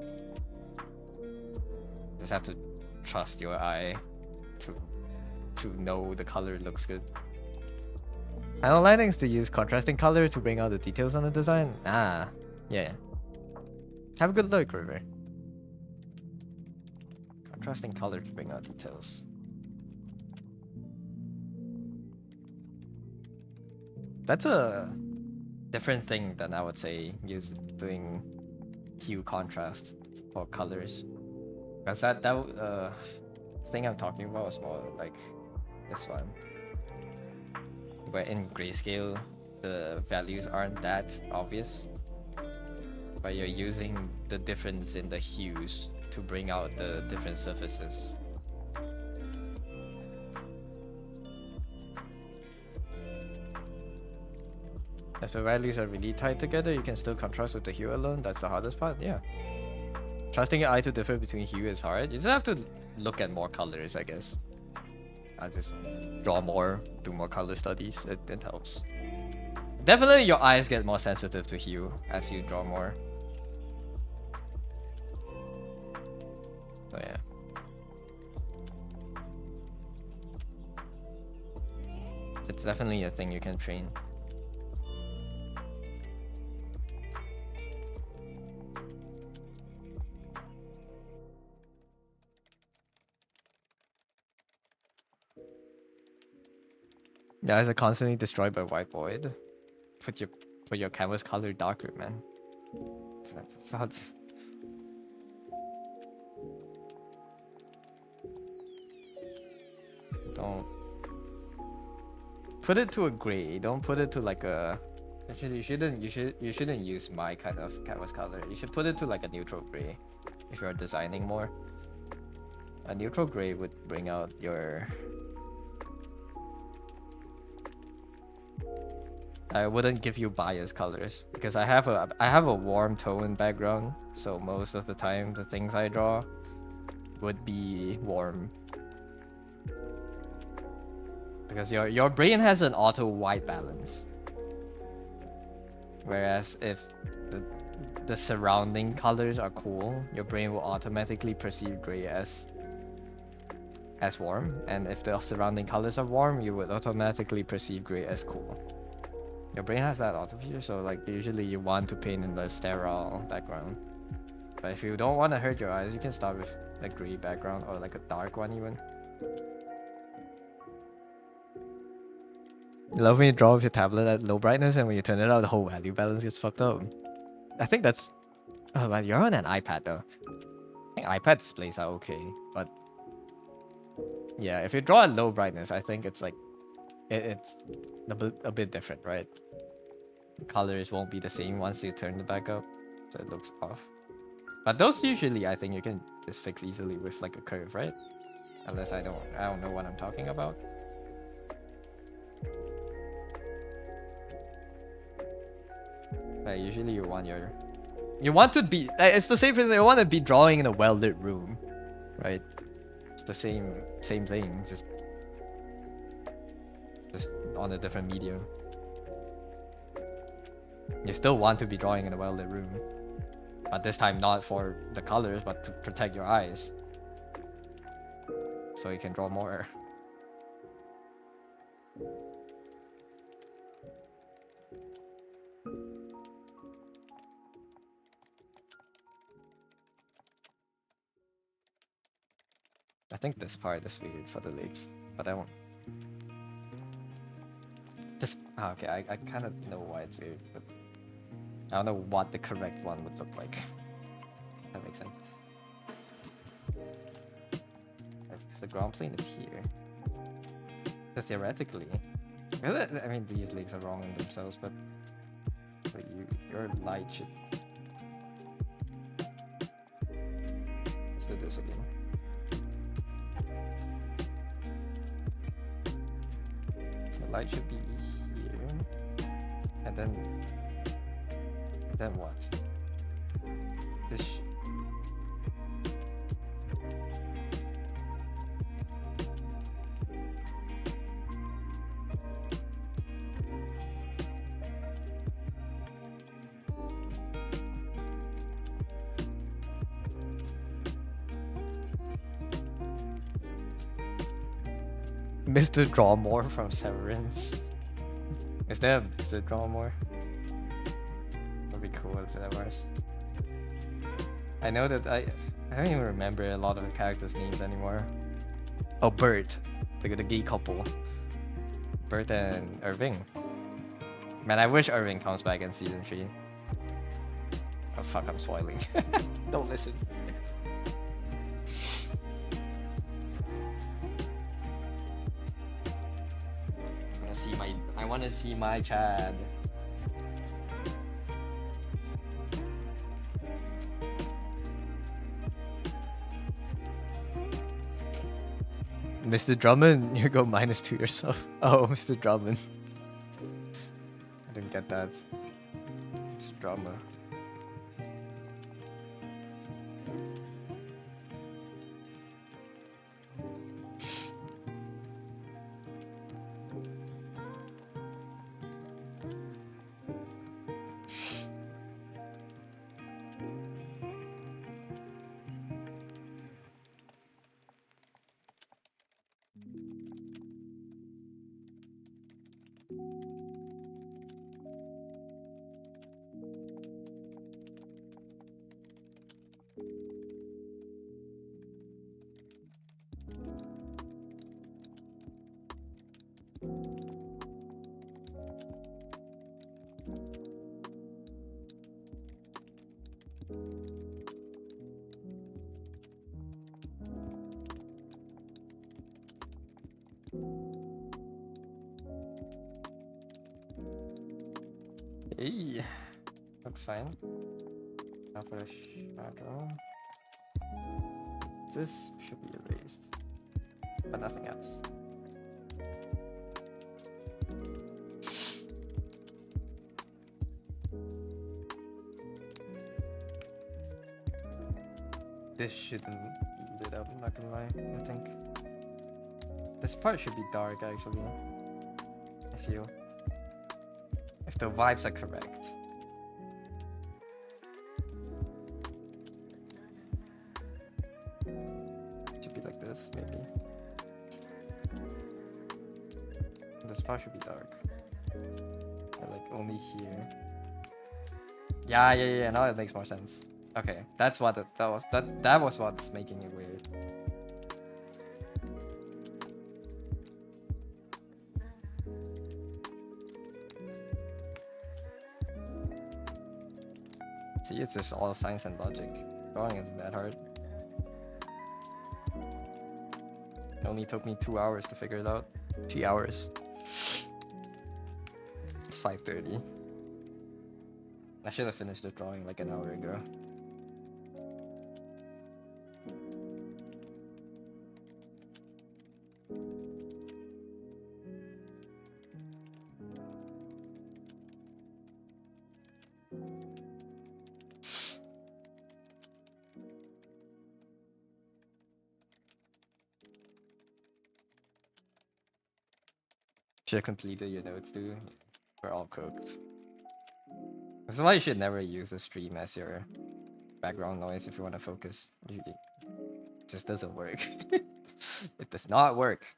just have to trust your eye to know the color looks good. Panel lightings to use contrasting color to bring out the details on the design. Ah, yeah. Have a good look, River. Contrasting color to bring out details. That's a different thing than I would say doing hue contrast for colors. Because that thing I'm talking about is more like this one. Where in grayscale the values aren't that obvious. But you're using the difference in the hues to bring out the different surfaces. If the values are really tied together, you can still contrast with the hue alone. That's the hardest part, yeah. Trusting your eye to differ between hue is hard. You just have to look at more colors, I guess. I just draw more, do more color studies. It helps. Definitely your eyes get more sensitive to hue as you draw more. So yeah. It's definitely a thing you can train. Yeah, eyes are constantly destroyed by white void. Put your canvas color darker, man. Sounds. Don't put it to a gray. Don't put it to like a. Actually, you shouldn't use my kind of canvas color. You should put it to like a neutral gray if you're designing more. A neutral gray would bring out your. I wouldn't give you bias colors because I have a warm tone background, so most of the time the things I draw would be warm. Because your brain has an auto white balance. Whereas if the surrounding colors are cool, your brain will automatically perceive gray as warm, and if the surrounding colors are warm, you would automatically perceive gray as cool. Your brain has that auto feature, so like usually you want to paint in the sterile background. But if you don't want to hurt your eyes, you can start with a gray background or like a dark one even. You love when you draw with your tablet at low brightness and when you turn it out, the whole value balance gets fucked up. I think that's... Oh, but you're on an iPad though. I think iPad displays are okay, but... Yeah, if you draw at low brightness, I think it's like... It's a bit different, right? Colors won't be the same once you turn the back up, so it looks off. But those usually, I think you can just fix easily with like a curve, right? Unless I don't know what I'm talking about. Usually you want to be, it's the same thing, you want to be drawing in a well-lit room, right? It's the same thing, just on a different medium. You still want to be drawing in a well-lit room, but this time not for the colors, but to protect your eyes, so you can draw more. I think this part is weird for the legs, but I won't. This okay, I kind of know why it's weird, but I don't know what the correct one would look like. That makes sense. Because the ground plane is here. Because theoretically, I mean these legs are wrong in themselves, but your light should. Let's do this again. Light should be here, and then what? This. Mr. Drawmore from Severance. Is there a Mr. Drawmore? Would be cool if there was. I know that I don't even remember a lot of the characters' names anymore. Oh, Bert, the gay couple. Bert and Irving. Man, I wish Irving comes back in season 3. Oh fuck, I'm spoiling. Don't listen. I wanna see my Chad. Mr. Drummond, you go -2 yourself. Oh, Mr. Drummond. I didn't get that. It's drama. Hey, looks fine. Now for a shadow. This should be erased, but nothing else. This shouldn't be lit up, I'm not gonna lie, I think. This part should be dark actually, I feel. If the vibes are correct. Should be like this, maybe. This part should be dark. Or like only here. Yeah, now it makes more sense. Okay, that's what that was what's making it weird. See, it's just all science and logic. Drawing isn't that hard. It only took me 2 hours to figure it out. 3 hours. It's 5:30. I should have finished the drawing like an hour ago. Should have completed your notes too. We're all cooked. This is why you should never use a stream as your background noise if you want to focus. It just doesn't work. It does not work.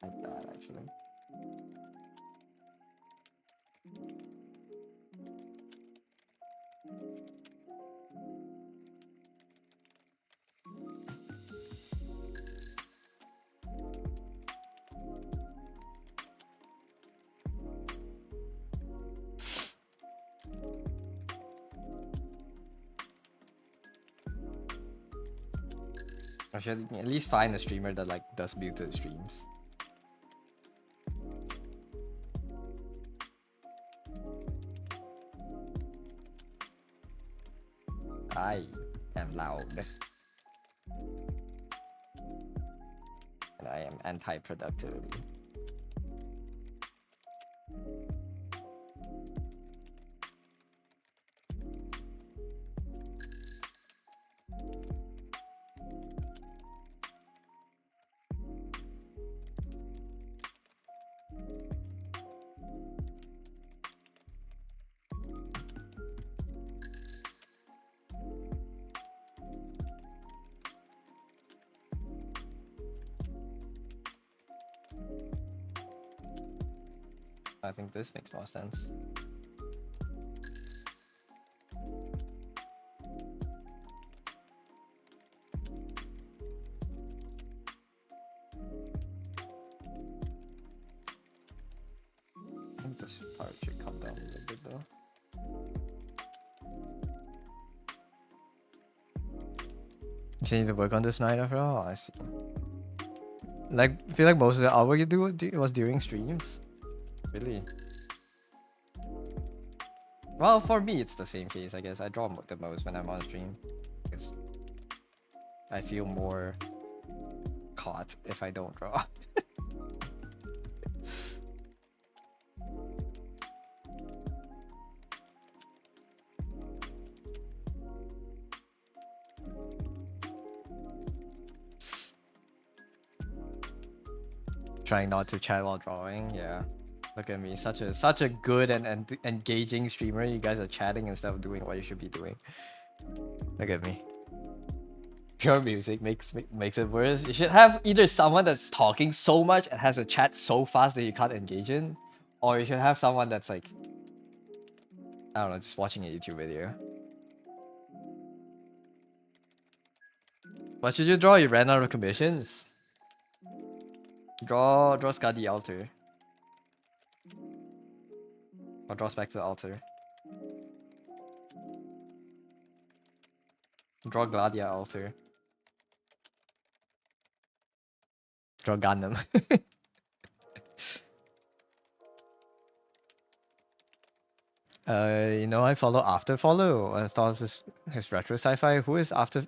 Like that, actually. I should at least find a streamer that like does muted streams. I am loud. And I am anti-productivity. I think this makes more sense. I think this part should come down a little bit though. You need to work on this night after all? I see. Like, I feel like most of the artwork you do was during streams. Really? Well, for me, it's the same case, I guess. I draw the most when I'm on stream. Because I feel more caught if I don't draw. Trying not to chat while drawing, yeah. Look at me, such a good and engaging streamer. You guys are chatting instead of doing what you should be doing. Look at me. Pure music makes it worse. You should have either someone that's talking so much and has a chat so fast that you can't engage in, or you should have someone that's like, I don't know, just watching a YouTube video. What should you draw? You ran out of commissions. Draw Skadi Altar. Or draws back to the altar. Draw Gladia Altar. Draw Gundam. You know, I follow After Follow. I thought this his retro sci-fi. Who is After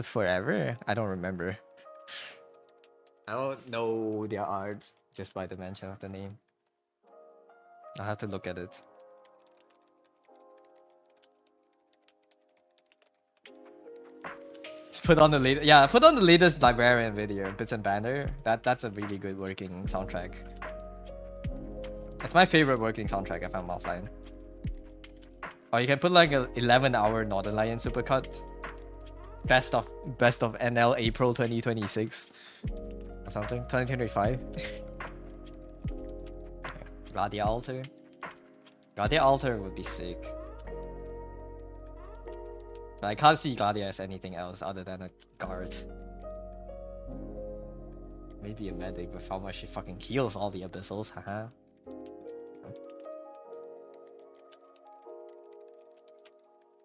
Forever? I don't remember. I don't know their art just by the mention of the name. I have to look at it. Just put on the latest Librarian video, Bits and Banner. That's a really good working soundtrack. It's my favorite working soundtrack if I'm offline. Or you can put like an 11-hour Northern Lion supercut. Best of NL April 2026 or something. 2025. Gladia Altar. Gladia Altar would be sick. But I can't see Gladia as anything else other than a guard. Maybe a medic with how much she fucking heals all the abyssals, haha.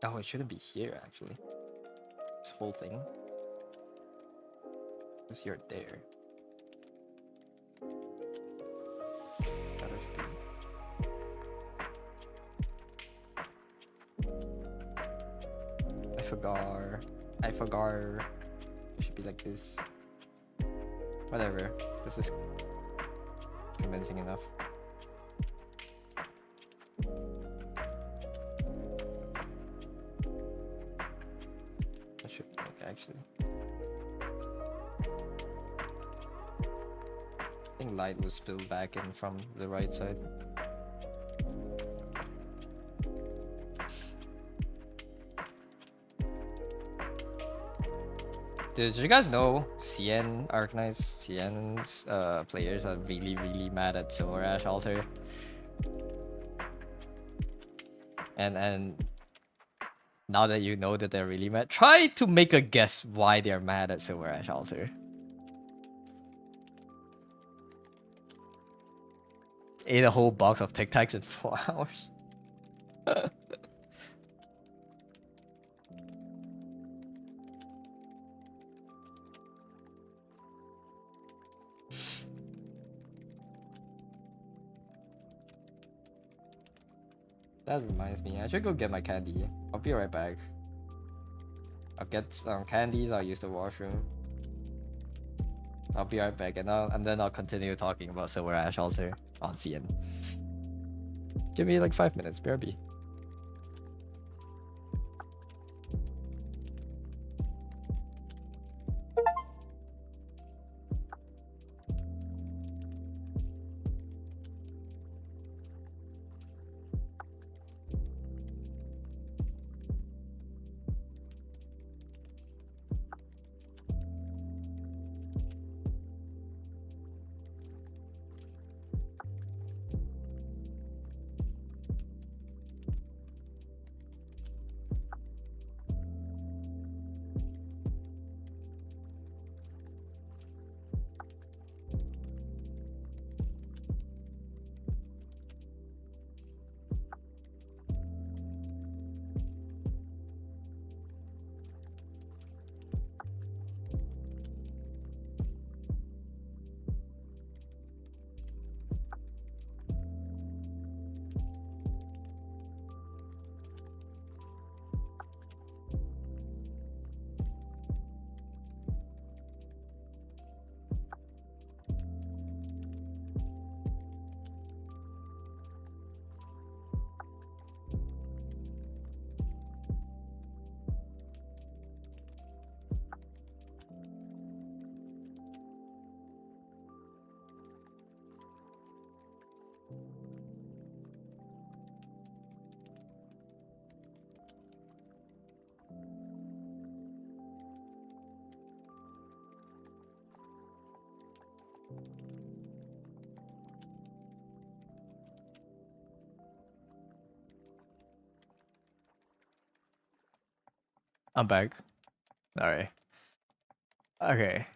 Oh, it shouldn't be here actually. This whole thing. Because you're there. I forgot. It should be like this. Whatever. This is convincing enough. I should like actually. I think light was spilled back in from the right side. Did you guys know CN Arknights, CN's players are really mad at Silver Ash Altar? And now that you know that they're really mad, try to make a guess why they're mad at Silver Ash Altar. Ate a whole box of Tic Tacs in 4 hours. That reminds me, I should go get my candy. I'll be right back. I'll get some candies, I'll use the washroom. I'll be right back, and then I'll continue talking about Silver Ash Altar on CN. Give me like 5 minutes, BRB. I'm back. Alright. Okay.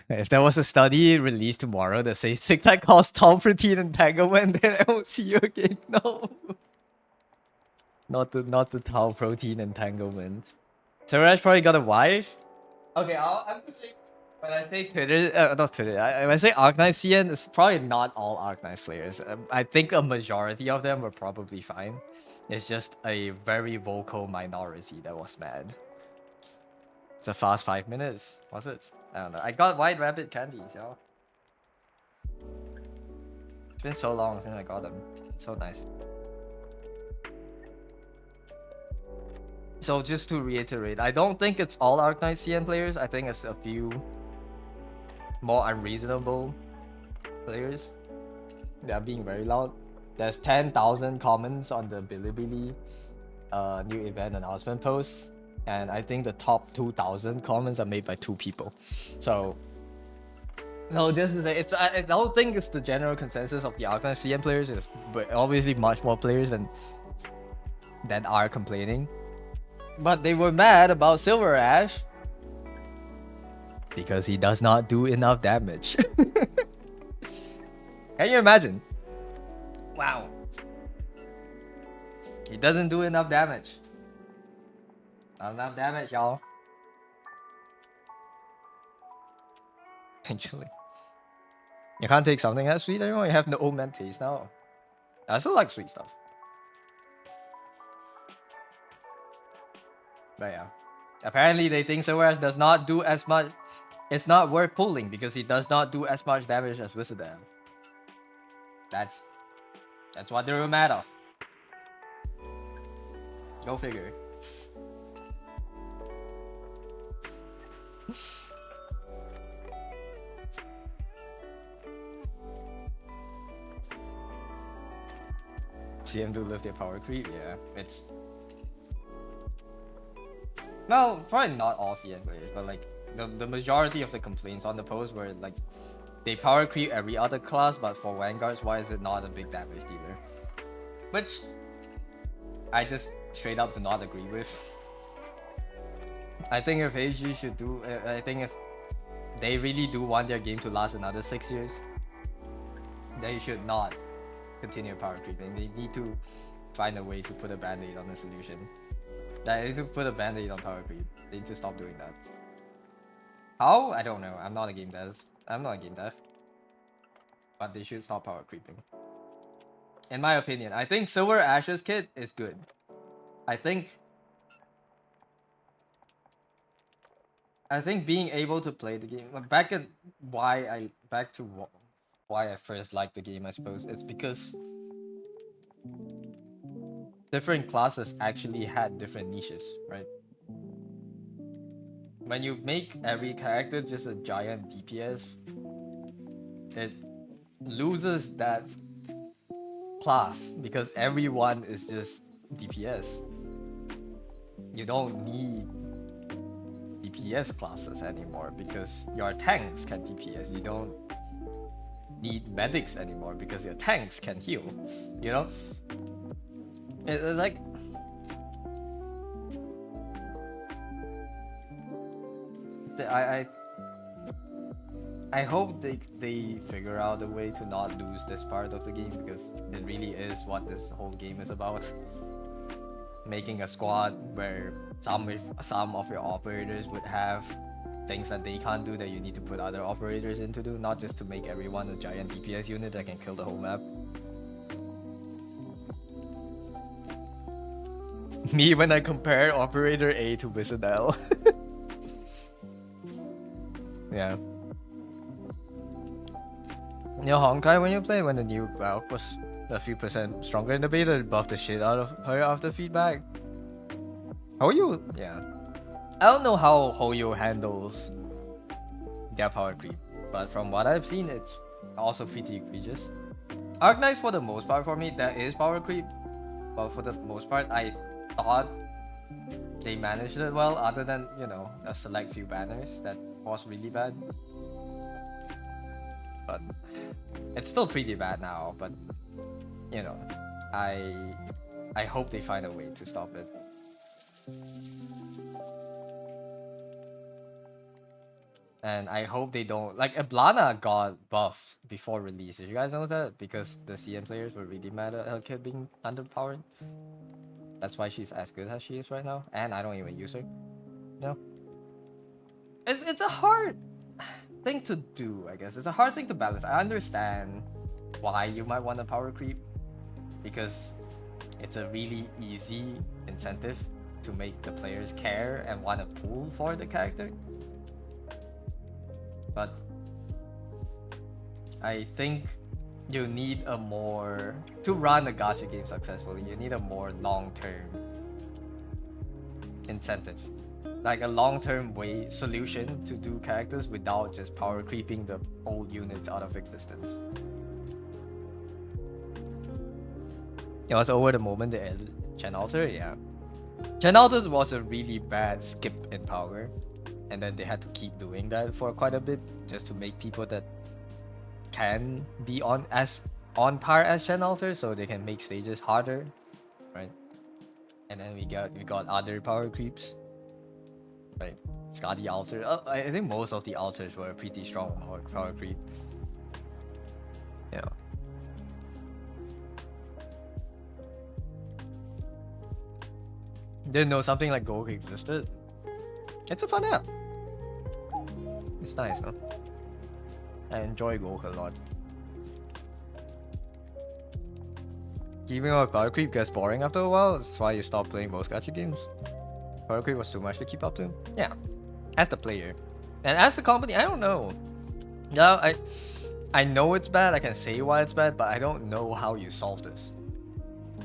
If there was a study released tomorrow that says TikTok caused tau protein entanglement, then I won't see you again. No. Not the tau protein entanglement. So Raj probably got a wife? Okay, I'm gonna say when I say Twitter, not Twitter. When I say Arcanine CN, it's probably not all Arcanine players. I think a majority of them were probably fine. It's just a very vocal minority that was mad. It's a fast 5 minutes. Was it? I don't know. I got white rabbit candies, yo. It's been so long since I got them. It's so nice. So just to reiterate, I don't think it's all Arcanine CN players. I think it's a few more unreasonable players. They are being very loud. There's 10,000 comments on the Bilibili new event announcement post, and I think the top 2,000 comments are made by 2 people. So this is I don't think it's the general consensus of the Arcanine CM players. It's obviously much more players that are complaining, but they were mad about Silver Ash because he does not do enough damage. Can you imagine? Wow. He doesn't do enough damage. Not enough damage, y'all. Actually. You can't take something that's sweet anymore? You have no old man taste now. I still like sweet stuff. But yeah. Apparently they think Silverash does not do as much. It's not worth pulling because he does not do as much damage as Wizardam. That's what they were mad of. Go figure. CM do lift their power creep, yeah. It's well, probably not all CM players, but like the majority of the complaints on the post were like they power creep every other class, but for Vanguards, why is it not a big damage dealer? Which I just straight up do not agree with. I think if AG should do, I think if they really do want their game to last another 6 years, they should not continue power creeping. They need to find a way to put a band-aid on the solution. They need to put a band-aid on power creep. They need to stop doing that. How? I don't know. I'm not a game dev. But they should stop power creeping. In my opinion, I think Silver Ash's kit is good. I think being able to play the game back to why I first liked the game, I suppose it's because different classes actually had different niches, right? When you make every character just a giant DPS, it loses that class because everyone is just DPS. You don't need DPS classes anymore because your tanks can DPS. You don't need medics anymore because your tanks can heal. You know? It's like I hope they figure out a way to not lose this part of the game because it really is what this whole game is about. Making a squad where some of your operators would have things that they can't do that you need to put other operators in to do, not just to make everyone a giant DPS unit that can kill the whole map. Me when I compare Operator A to Wizard L. Yeah. You know Honkai when you play when the new Valk was a few percent stronger in the beta, buffed the shit out of her after feedback. Hoyo, yeah. I don't know how Hoyo handles their power creep, but from what I've seen, it's also pretty egregious. Arknights for the most part for me, there is power creep, but for the most part, I thought they managed it well, other than, you know, a select few banners that was really bad. But it's still pretty bad now, but you know, I hope they find a way to stop it. And I hope they don't like Eblana got buffed before release. Did you guys know that? Because the CN players were really mad at her kid being underpowered. That's why she's as good as she is right now. And I don't even use her. No. It's a hard thing to do, I guess. It's a hard thing to balance. I understand why you might want a power creep, because it's a really easy incentive to make the players care and want to pull for the character. But I think you need a more, to run a gacha game successfully, you need a more long-term incentive, like a long-term way solution to do characters without just power creeping the old units out of existence. It was over the moment they added Chen Alter, yeah. Chen Alters was a really bad skip in power, and then they had to keep doing that for quite a bit just to make people that can be on par as Chen Alter, so they can make stages harder, right? And then we got other power creeps, right? Skadi Alter. I think most of the alters were pretty strong power creep. Yeah. Didn't know something like Gok existed. It's a fun app. It's nice, no? I enjoy Gok a lot. Keeping up with power creep gets boring after a while. That's why you stop playing most gacha games. Power creep was too much to keep up to. Yeah, as the player, and as the company, I don't know. No, I know it's bad. I can say why it's bad, but I don't know how you solve this.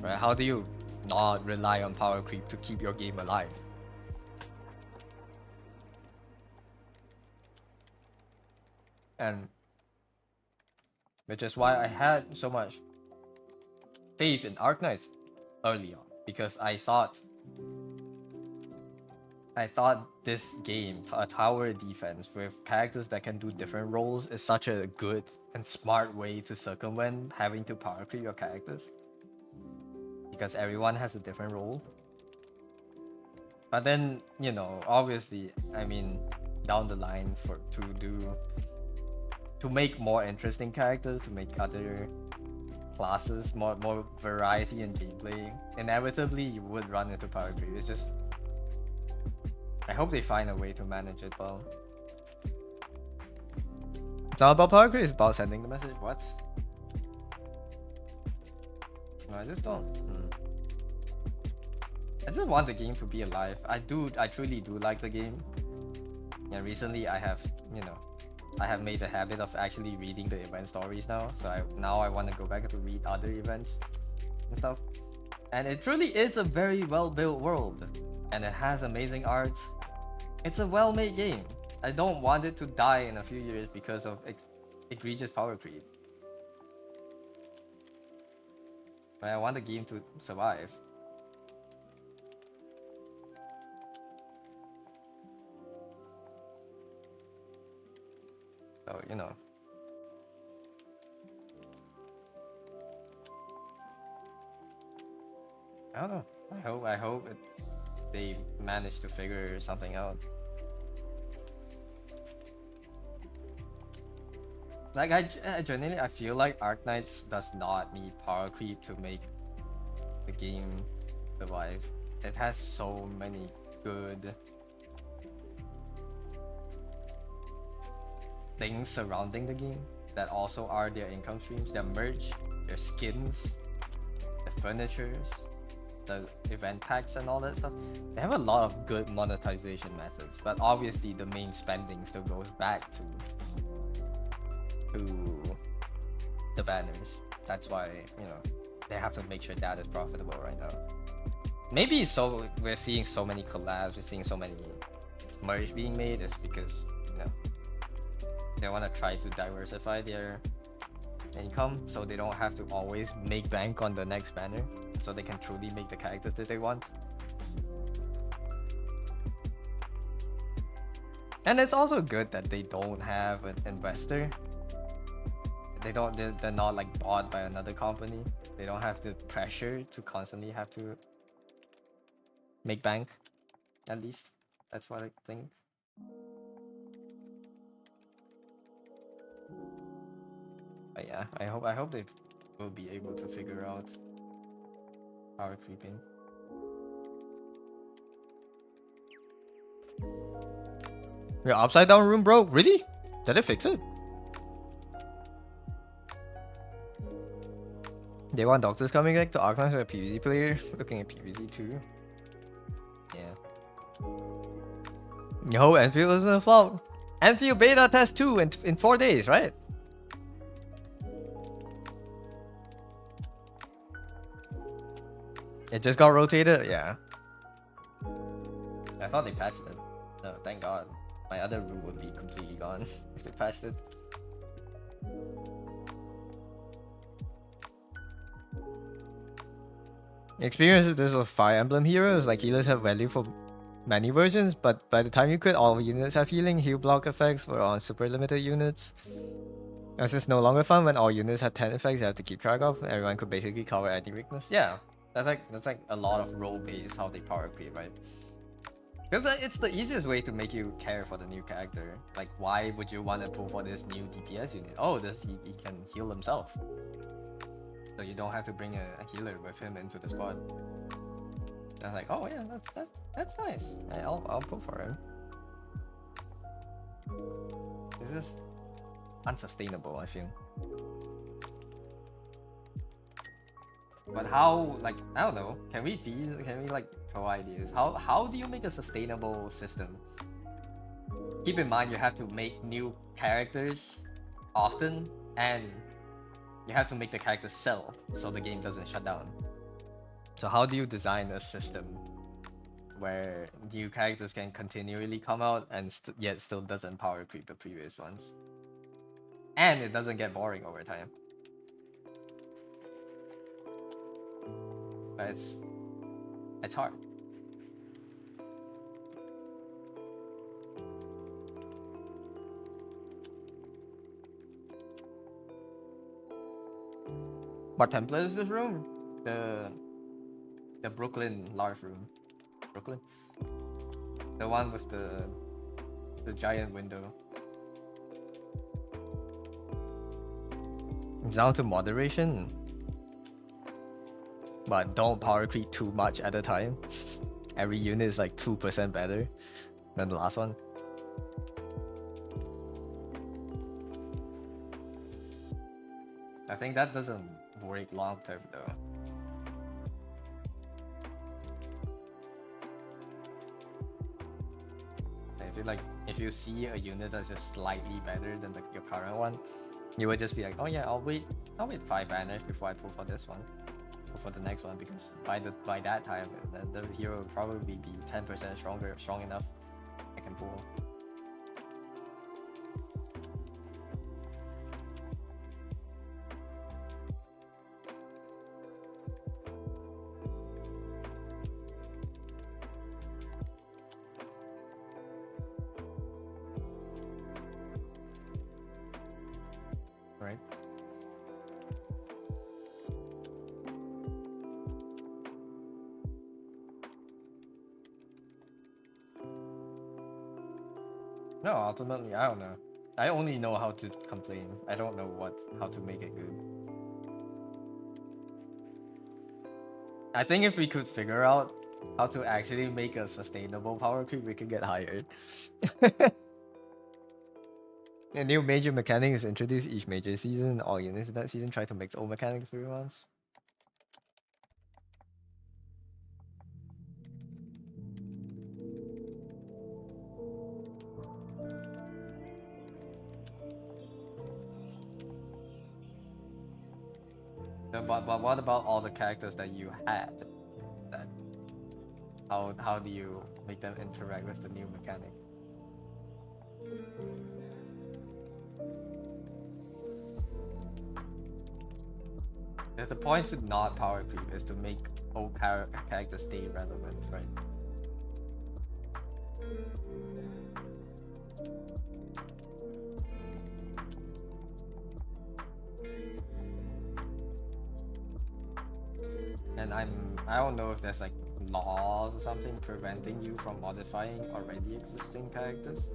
Right? How do you not rely on power creep to keep your game alive? And which is why I had so much faith in Arknights early on, because I thought this game, a tower defense with characters that can do different roles, is such a good and smart way to circumvent having to power creep your characters, because everyone has a different role. But then, you know, obviously, I mean, down the line to make more interesting characters, to make other classes more variety in gameplay, inevitably you would run into power creep. It's just, I hope they find a way to manage it well. It's not about power creep, it's about sending the message. What? No, I just don't. I just want the game to be alive. I truly do like the game. And recently I have, I have made a habit of actually reading the event stories now. So I want to go back to read other events and stuff. And it truly is a very well-built world. And it has amazing art. It's a well-made game. I don't want it to die in a few years because of egregious power creep. But I want the game to survive. So, you know. I don't know. I hope they manage to figure something out. Like I genuinely feel like Arknights does not need power creep to make the game survive. It has so many good things surrounding the game that also are their income streams. Their merch, their skins, the furnitures, the event packs and all that stuff. They have a lot of good monetization methods, but obviously the main spending still goes back to the banners. That's why, they have to make sure that is profitable right now. Maybe so we're seeing so many collabs, we're seeing so many merch being made, is because they want to try to diversify their income so they don't have to always make bank on the next banner, so they can truly make the characters that they want. And it's also good that they don't have an investor. They're not like bought by another company. They don't have the pressure to constantly have to make bank. At least that's what I think. But yeah, I hope they will be able to figure out power creeping. Your upside down room, bro? Really? Did it fix it? Day one doctors coming back to Arklands as a PvZ player, looking at PvZ too. Yeah. Yo, Enfield isn't a flop. Enfield beta test 2 in 4 days, right? It just got rotated, yeah. I thought they patched it. No, thank God. My other room would be completely gone if they patched it. Experience with this with Fire Emblem heroes, like healers have value for many versions, but by the time you quit, all units have healing. Heal block effects were on super limited units. This is no longer fun when all units had 10 effects you have to keep track of. Everyone could basically cover any weakness. Yeah, that's like a lot of role-based how they power creep, right? Because it's the easiest way to make you care for the new character. Like, why would you want to pull for this new DPS unit? Oh, he can heal himself. So you don't have to bring a healer with him into the squad. I was like, oh yeah, that's nice. I'll pull for him. This is unsustainable, I feel. But how, like, I don't know, can we like throw ideas? How do you make a sustainable system? Keep in mind you have to make new characters often, and you have to make the characters sell so the game doesn't shut down. So how do you design a system where new characters can continually come out and yet still doesn't power creep the previous ones? And it doesn't get boring over time. But it's hard. What template is this room? The Brooklyn large room. Brooklyn? The one with the giant window. It's down to moderation. But don't power creep too much at a time. Every unit is like 2% better than the last one. I think that doesn't work long term though. I feel like if you see a unit that's just slightly better than your current one, you would just be like, oh yeah, I'll wait 5 banners before I pull for this one, or for the next one, because by that time the hero will probably be 10% strong enough I can pull. Right? No, ultimately, I don't know. I only know how to complain. I don't know how to make it good. I think if we could figure out how to actually make a sustainable power creep, we could get hired. A new major mechanic is introduced each major season. All units in that season try to make the old mechanic through once. But what about all the characters that you had? That how do you make them interact with the new mechanic? The point to not power creep is to make old characters stay relevant, right? And I don't know if there's like laws or something preventing you from modifying already existing characters?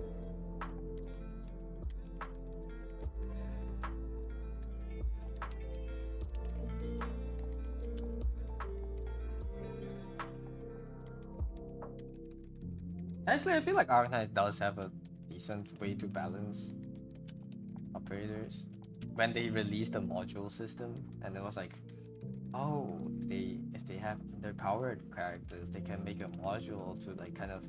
Actually, I feel like Arknight does have a decent way to balance operators. When they released the module system, and it was like, oh, if they have underpowered characters, they can make a module to like kind of,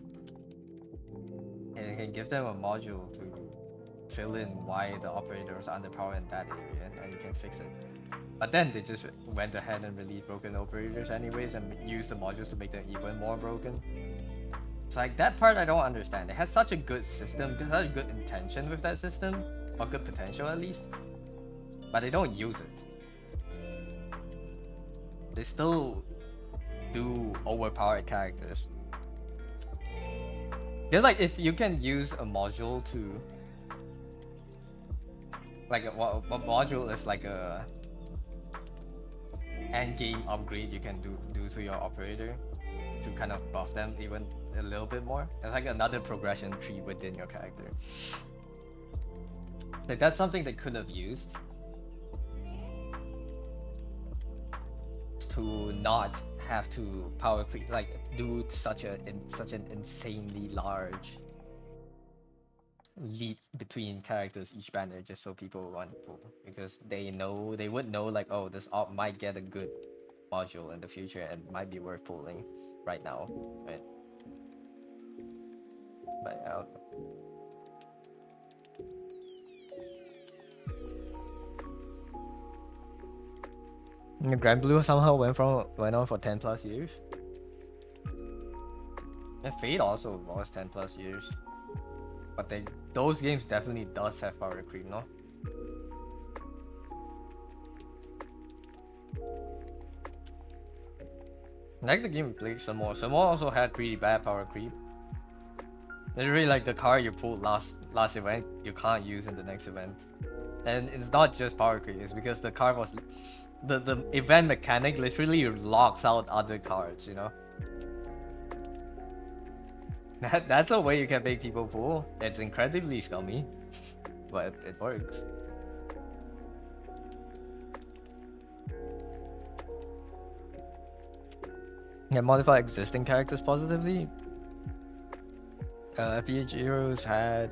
and it can give them a module to fill in why the operators are underpowered in that area, and you can fix it. But then they just went ahead and released broken operators anyways, and used the modules to make them even more broken. It's like that part I don't understand. It has such a good system, such a good intention with that system, or good potential at least, but they don't use it. They still do overpowered characters. Just like if you can use a module to, like a module is like a end game upgrade you can do to your operator to kind of buff them even a little bit more. It's like another progression tree within your character. Like that's something they could have used to not have to power creep, like do such an insanely large leap between characters each banner just so people want to pull, because they would know like, oh, this op might get a good module in the future and might be worth pulling right now, right? But I don't know. Grand Blue somehow went on for 10 plus years. And Fate also was 10 plus years. But those games definitely does have power creep, no? Like the game we played some more. Some more also had pretty bad power creep. It's really like the card you pulled last event you can't use in the next event. And it's not just power creep, it's because the card was the event mechanic literally locks out other cards, you know? That's a way you can make people pull. It's incredibly scummy, but it works. Yeah, modify existing characters positively. FEH heroes had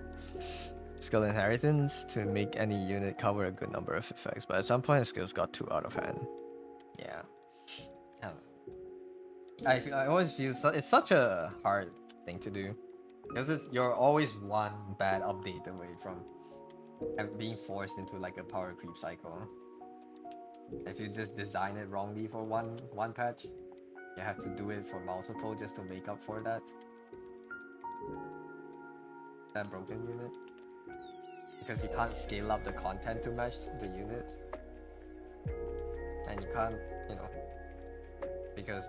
skill inheritance to make any unit cover a good number of effects, but at some point the skills got too out of hand. Yeah. I always feel it's such a hard thing to do, because you're always one bad update away from being forced into like a power creep cycle. If you just design it wrongly for one patch, you have to do it for multiple just to make up for that broken unit, because you can't scale up the content to match the unit, and you can't, you know, because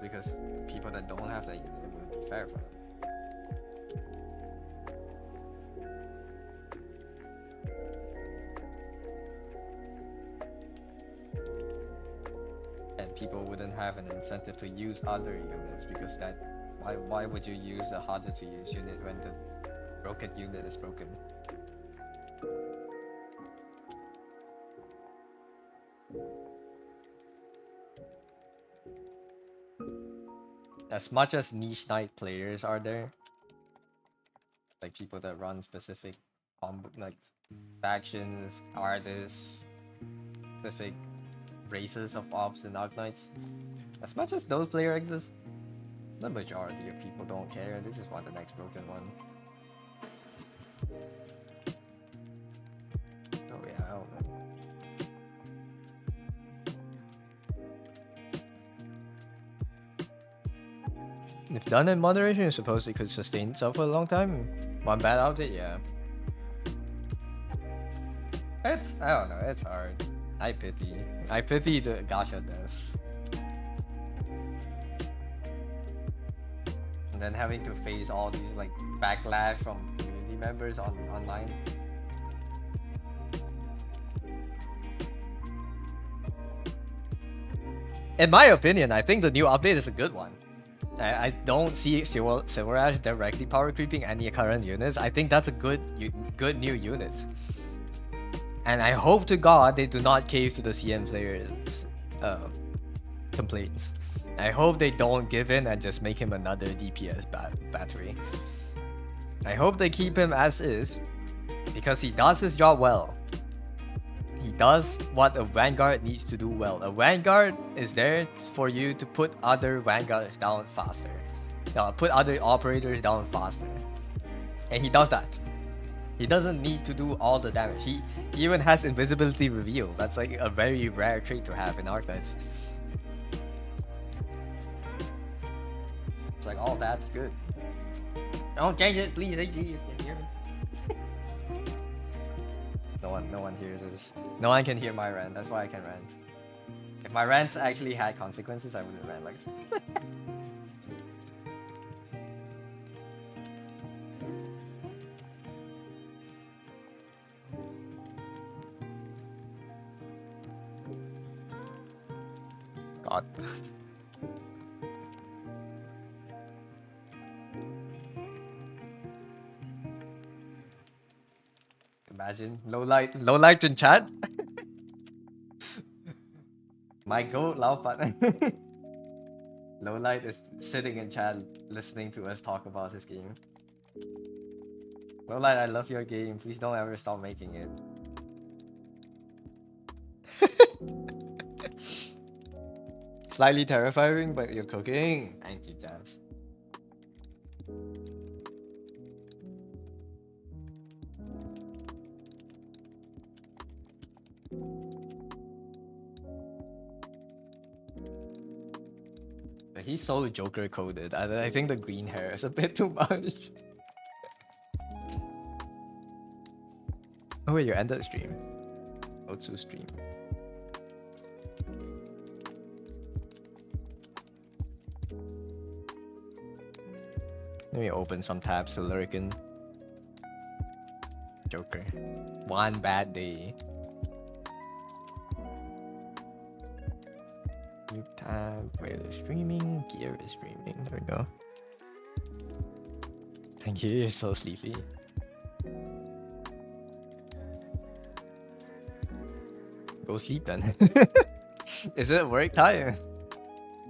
people that don't have that unit, it wouldn't be fair for them. And people wouldn't have an incentive to use other units, because why would you use a harder to use unit when the broken unit is broken? As much as niche knight players are there, like people that run specific like factions, artists, specific races of ops and Arknights, as much as those players exist, the majority of people don't care. They just want the next broken one. Oh yeah, I don't know. If done in moderation, I suppose it could sustain itself for a long time. One bad update, yeah. I don't know, it's hard. I pity the gacha devs. And then having to face all these like backlash from community members online. In my opinion, I think the new update is a good one. I don't see Silver Ash directly power creeping any current units. I think that's a good new unit. And I hope to God they do not cave to the CM players' complaints. I hope they don't give in and just make him another DPS battery. I hope they keep him as is, because he does his job well. He does what a Vanguard needs to do well. A Vanguard is there for you to put other Vanguards down faster. Put other operators down faster. And he does that. He doesn't need to do all the damage. He even has invisibility reveal. That's like a very rare trait to have in Arclights. It's like, all that's good. Don't change it, please, AG, if you can hear me. No one hears this. No one can hear my rant, that's why I can rant. If my rants actually had consequences, I wouldn't rant like this. God. Imagine low light in chat. My goat Lao Pan. Low light is sitting in chat listening to us talk about his game. Low light, I love your game. Please don't ever stop making it. Slightly terrifying, but you're cooking. Thank you, Jazz. But he's so Joker coded. I think the green hair is a bit too much. Oh wait, you ended the stream. Go to stream. Let me open some tabs to Lurkin. Joker. One bad day. New tab, where is streaming? Gear is streaming. There we go. Thank you, you're so sleepy. Go sleep then. Is it work time?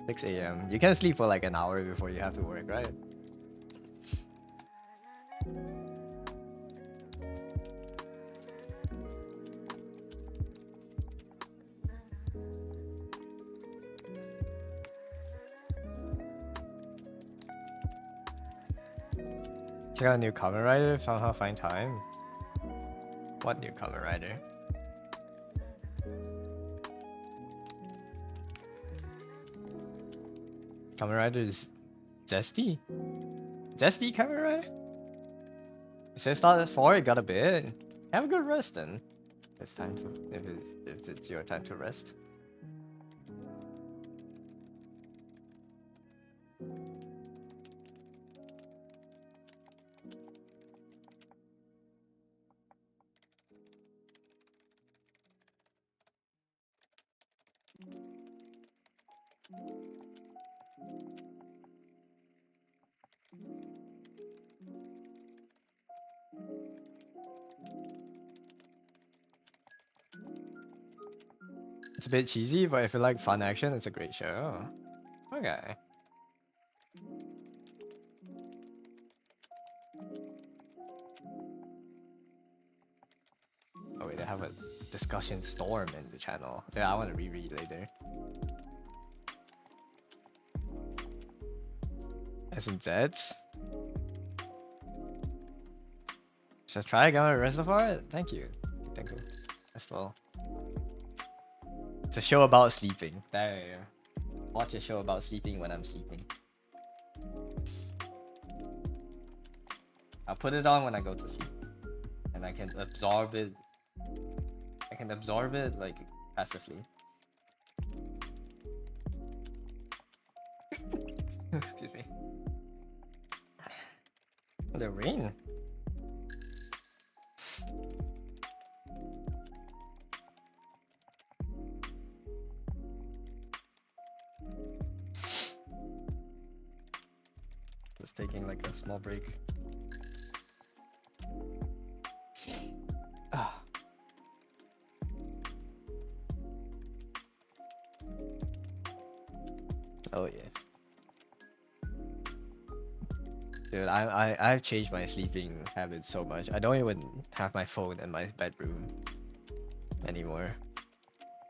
6 a.m. You can sleep for like an hour before you have to work, right? Check out a new Kamen Rider, somehow find time. What new Kamen Rider? Kamen Rider is Zesty? Zesty Kamen Rider? It says start at 4, you got a bit. Have a good rest then. It's time to, if it's your time to rest. It's a bit cheesy, but if you like fun action, it's a great show. Okay. Oh wait, they have a discussion storm in the channel. Yeah, I want to reread later. S&Zs? Should I try again with Reservoir? Thank you. Thank you. As well. It's a show about sleeping. There you go. Watch a show about sleeping when I'm sleeping. I'll put it on when I go to sleep. And I can absorb it. I can absorb it like passively. Excuse me. The rain. Just taking like a small break. Ah. Oh yeah. Dude, I've changed my sleeping habits so much. I don't even have my phone in my bedroom anymore.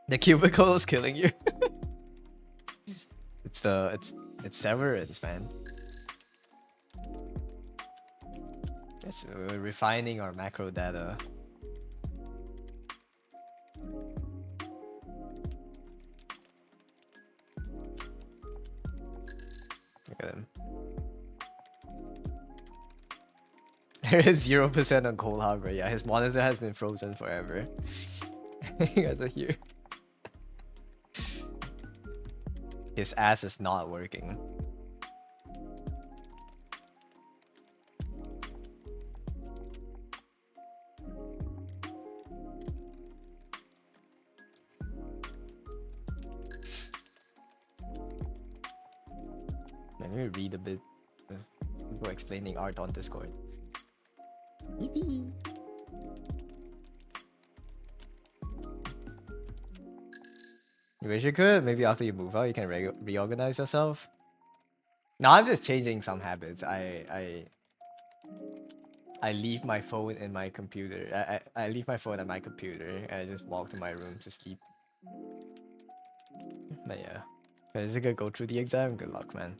The cubicle is killing you. It's severance, man. It's refining our macro data. Look at him. There is 0% on Cold Harbor. Yeah, his monitor has been frozen forever. You guys are here. His ass is not working. Let me read a bit. People explaining art on Discord. Yippee. You wish you could. Maybe after you move out, you can reorganize yourself. No, I'm just changing some habits. I leave my phone in my computer. I leave my phone at my computer and I just walk to my room to sleep. But yeah. Is it gonna go through the exam? Good luck, man.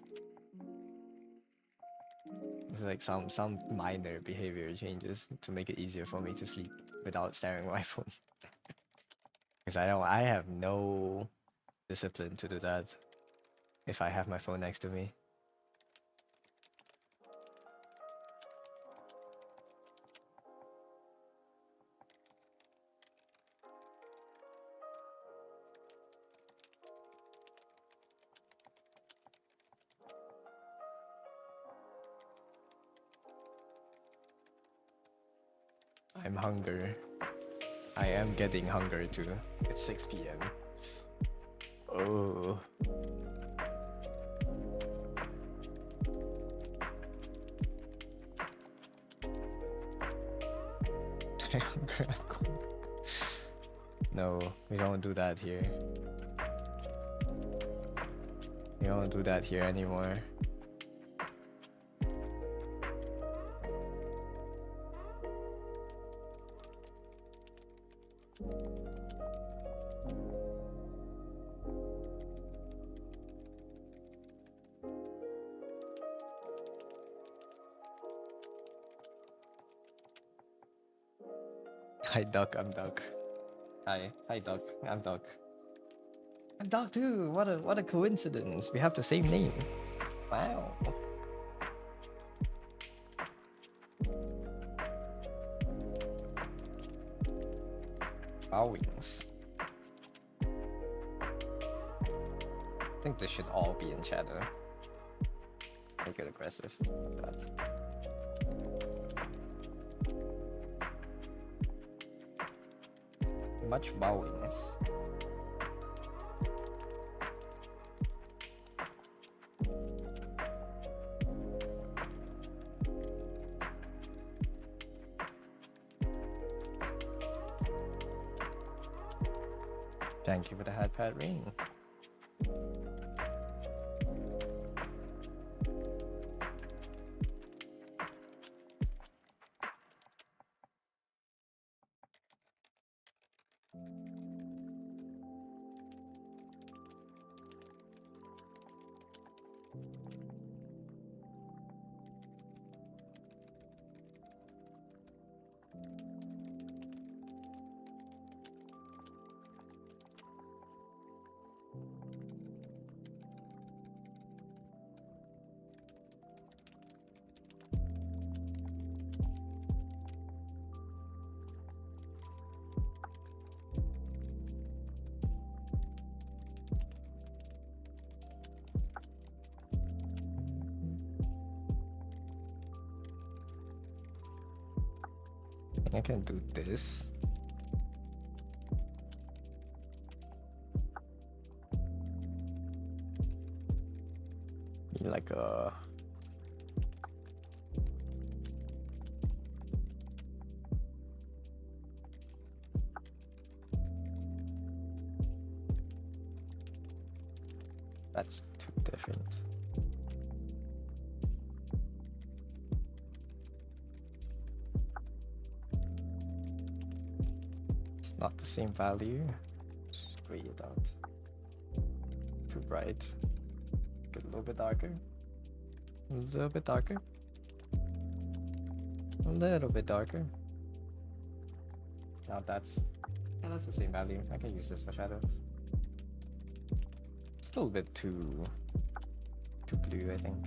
It's like some minor behavior changes to make it easier for me to sleep without staring at my phone. Because I have no discipline to do that if I have my phone next to me. I'm hunger. I am getting hunger too. It's 6 p.m. Oh. I hunger, I'm cold. No, we don't do that here. We don't do that here anymore. Hi Duck, I'm Duck. Hi Duck, I'm Duck. I'm Duck too. What a coincidence. We have the same name. Wow. Bowings. I think this should all be in shadow. Make it aggressive like that. Much bowings. Thank you for the hat pad ring. I can do this. Be like a It's not the same value. Just gray it out. Too bright. Get a little bit darker. A little bit darker. A little bit darker. Now that's the same value. I can use this for shadows. It's a little bit too blue, I think.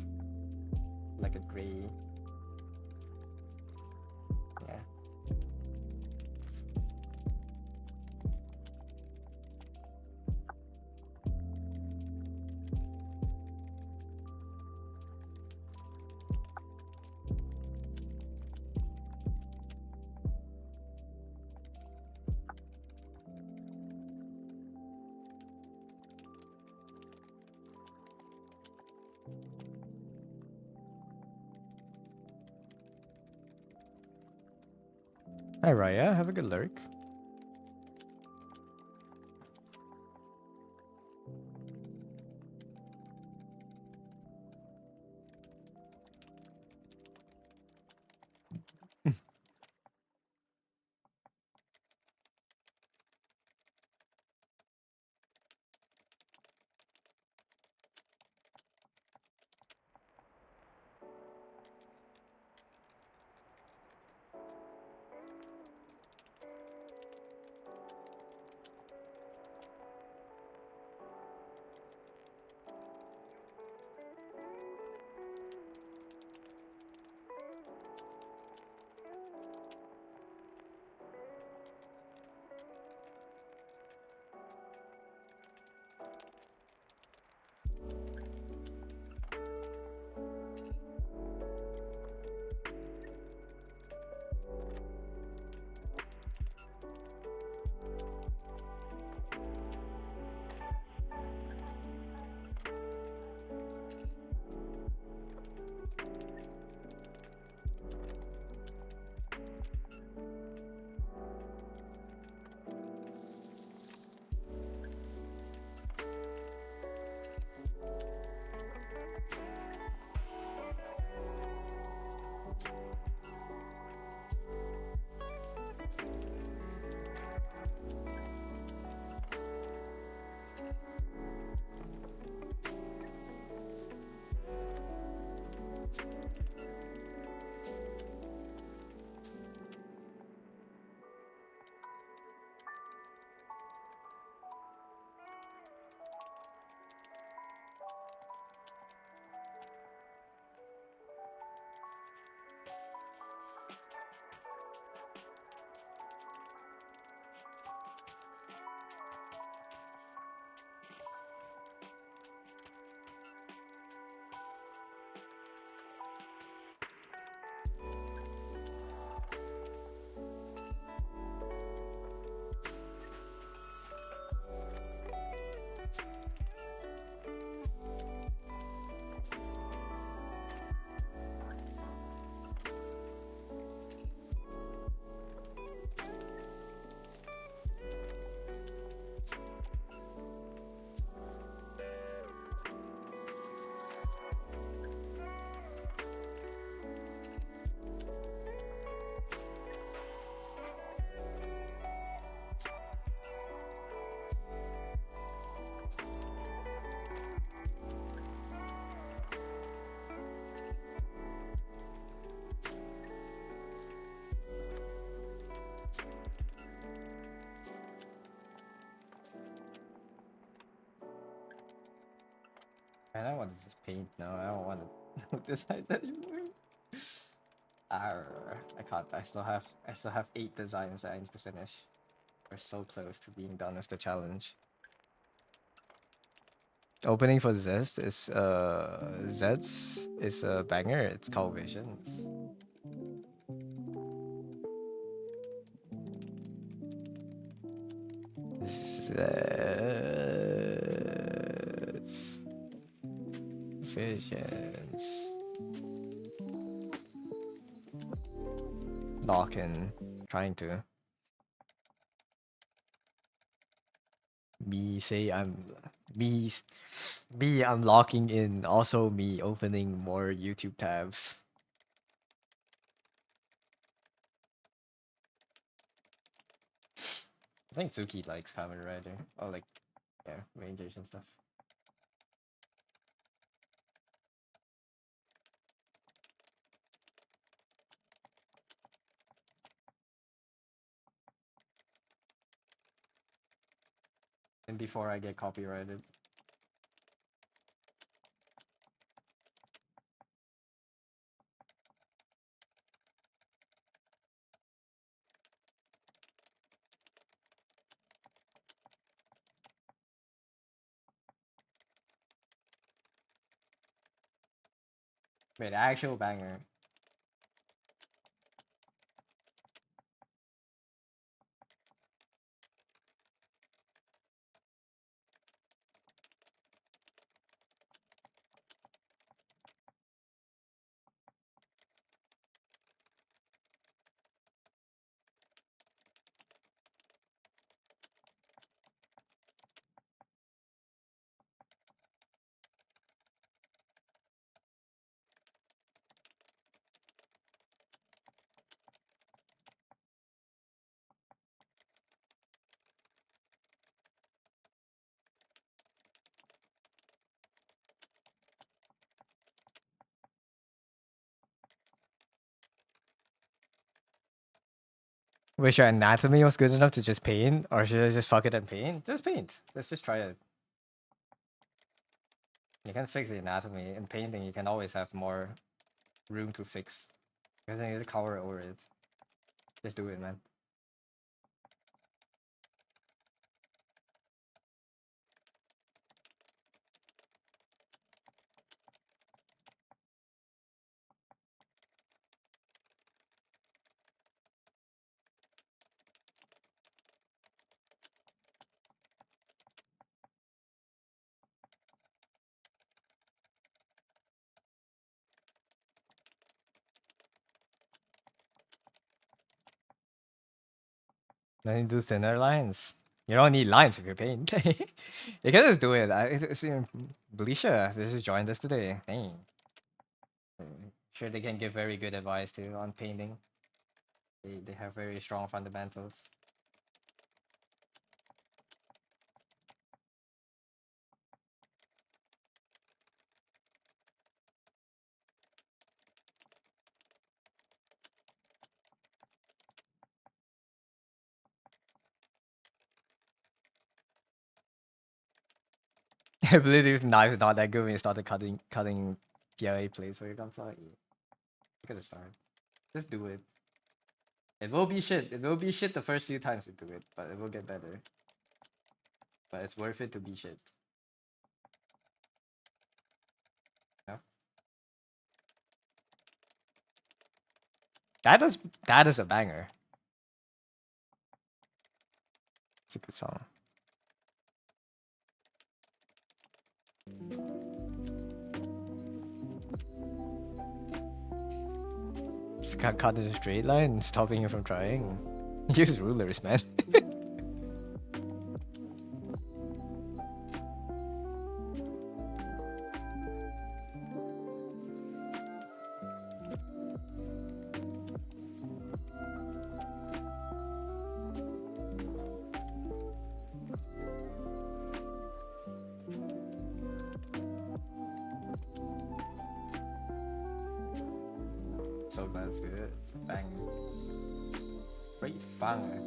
Like a gray. Yeah. Hi Raya, have a good lurk. And I want to just paint now. I don't want to design anymore. Arr, I can't. I still have 8 designs that I need to finish. We're so close to being done with the challenge. Opening for Zest is Zed's is a banger. It's called Visions. Zed's Visions. Lock in, trying to. Me say me I'm locking in. Also me opening more YouTube tabs. I think Zuki likes Kamen Rider. Or like, yeah, Rangers and stuff. And before I get copyrighted. Wait, actual banger. Wish your anatomy was good enough to just paint, or should I just fuck it and paint? Just paint. Let's just try it. You can fix the anatomy. In painting, you can always have more room to fix. You can just cover over it. Just do it, man. Then you do thinner lines. You don't need lines if you paint. You can just do it. Belisha, this is joined us today. Dang. Sure, they can give very good advice too on painting. They have very strong fundamentals. I believe this knife is not that good when you started cutting PLA plates where it comes out. You could have started. Just do it. It will be shit. It will be shit the first few times you do it, but it will get better. But it's worth it to be shit. Yeah. That is a banger. It's a good song. Just can't cut in a straight line, stopping you from trying. Use rulers, man. So glad it's good. It's a banger. Great banger.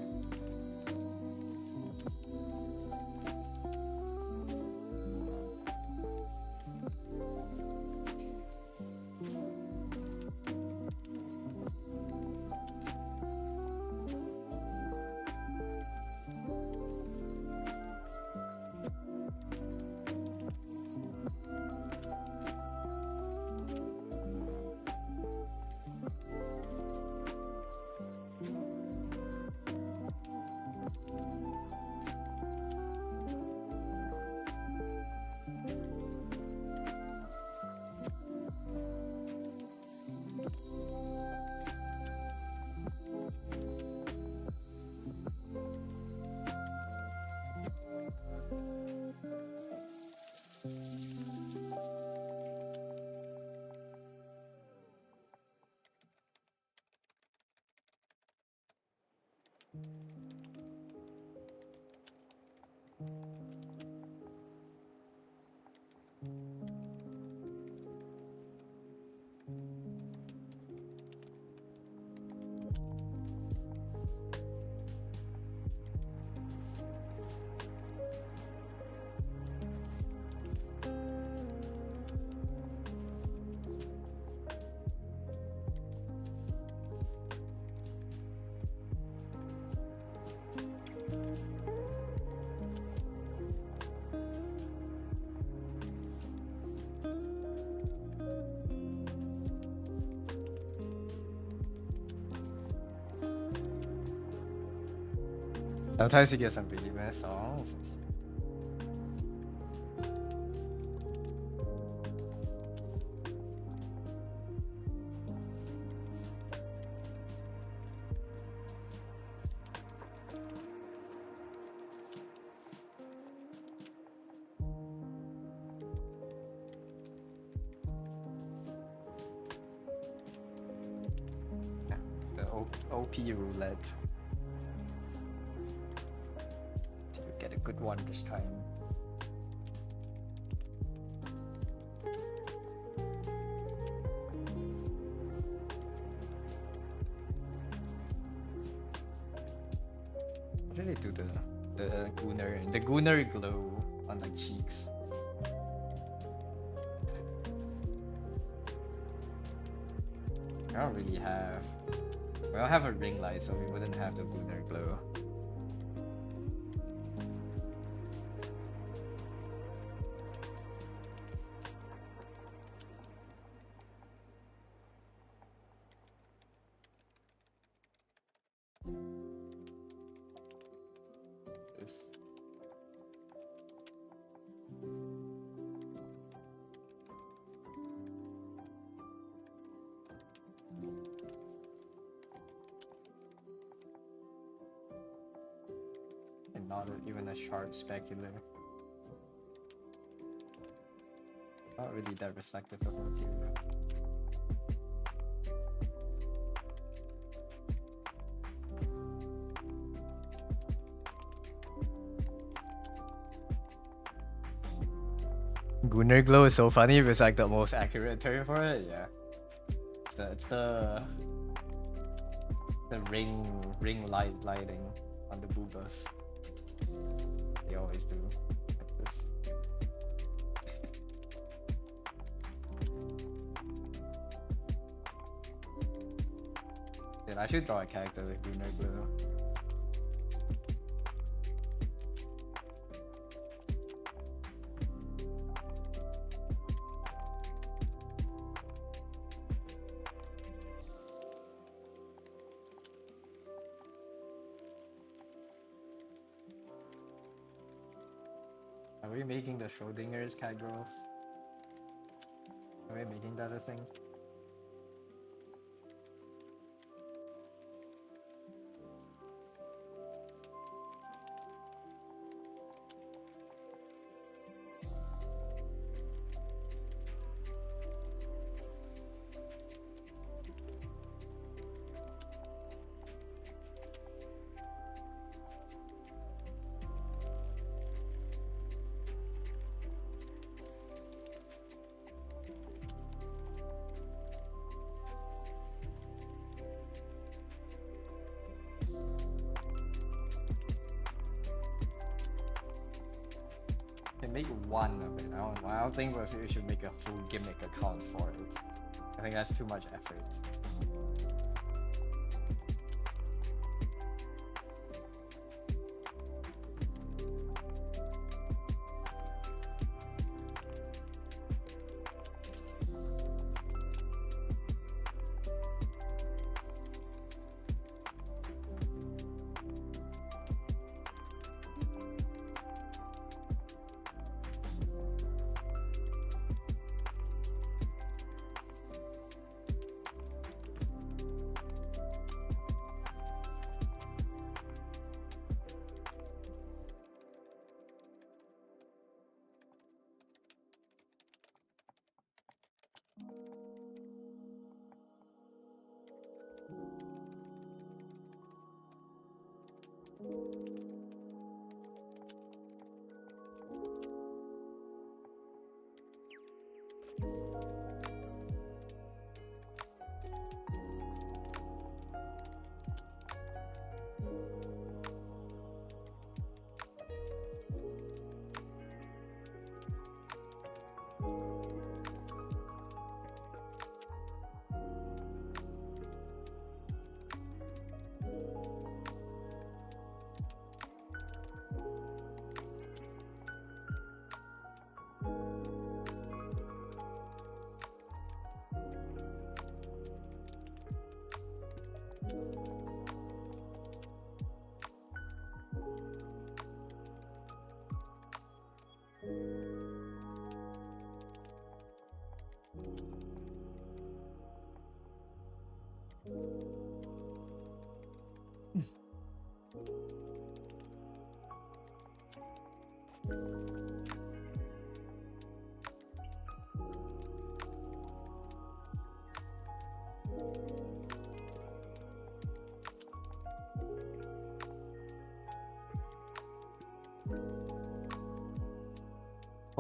Sometimes you get some really bad songs. The OP roulette. Do you get a good one this time? What did they do to the Gunner glow on the cheeks? I don't really have. We don't have a ring light, so we wouldn't have the Gunner glow. This. And not even a sharp specular. Not really that reflective of material. Gunner glow is so funny. It's like the most accurate term for it. Yeah, it's the ring lighting on the boobas. They always do like this. Dude, I should draw a character with Gunner glow. Are we making the Schrodinger's cat girls? Are we making that a thing? Make one of it. I don't think we should make a full gimmick account for it. I think that's too much effort.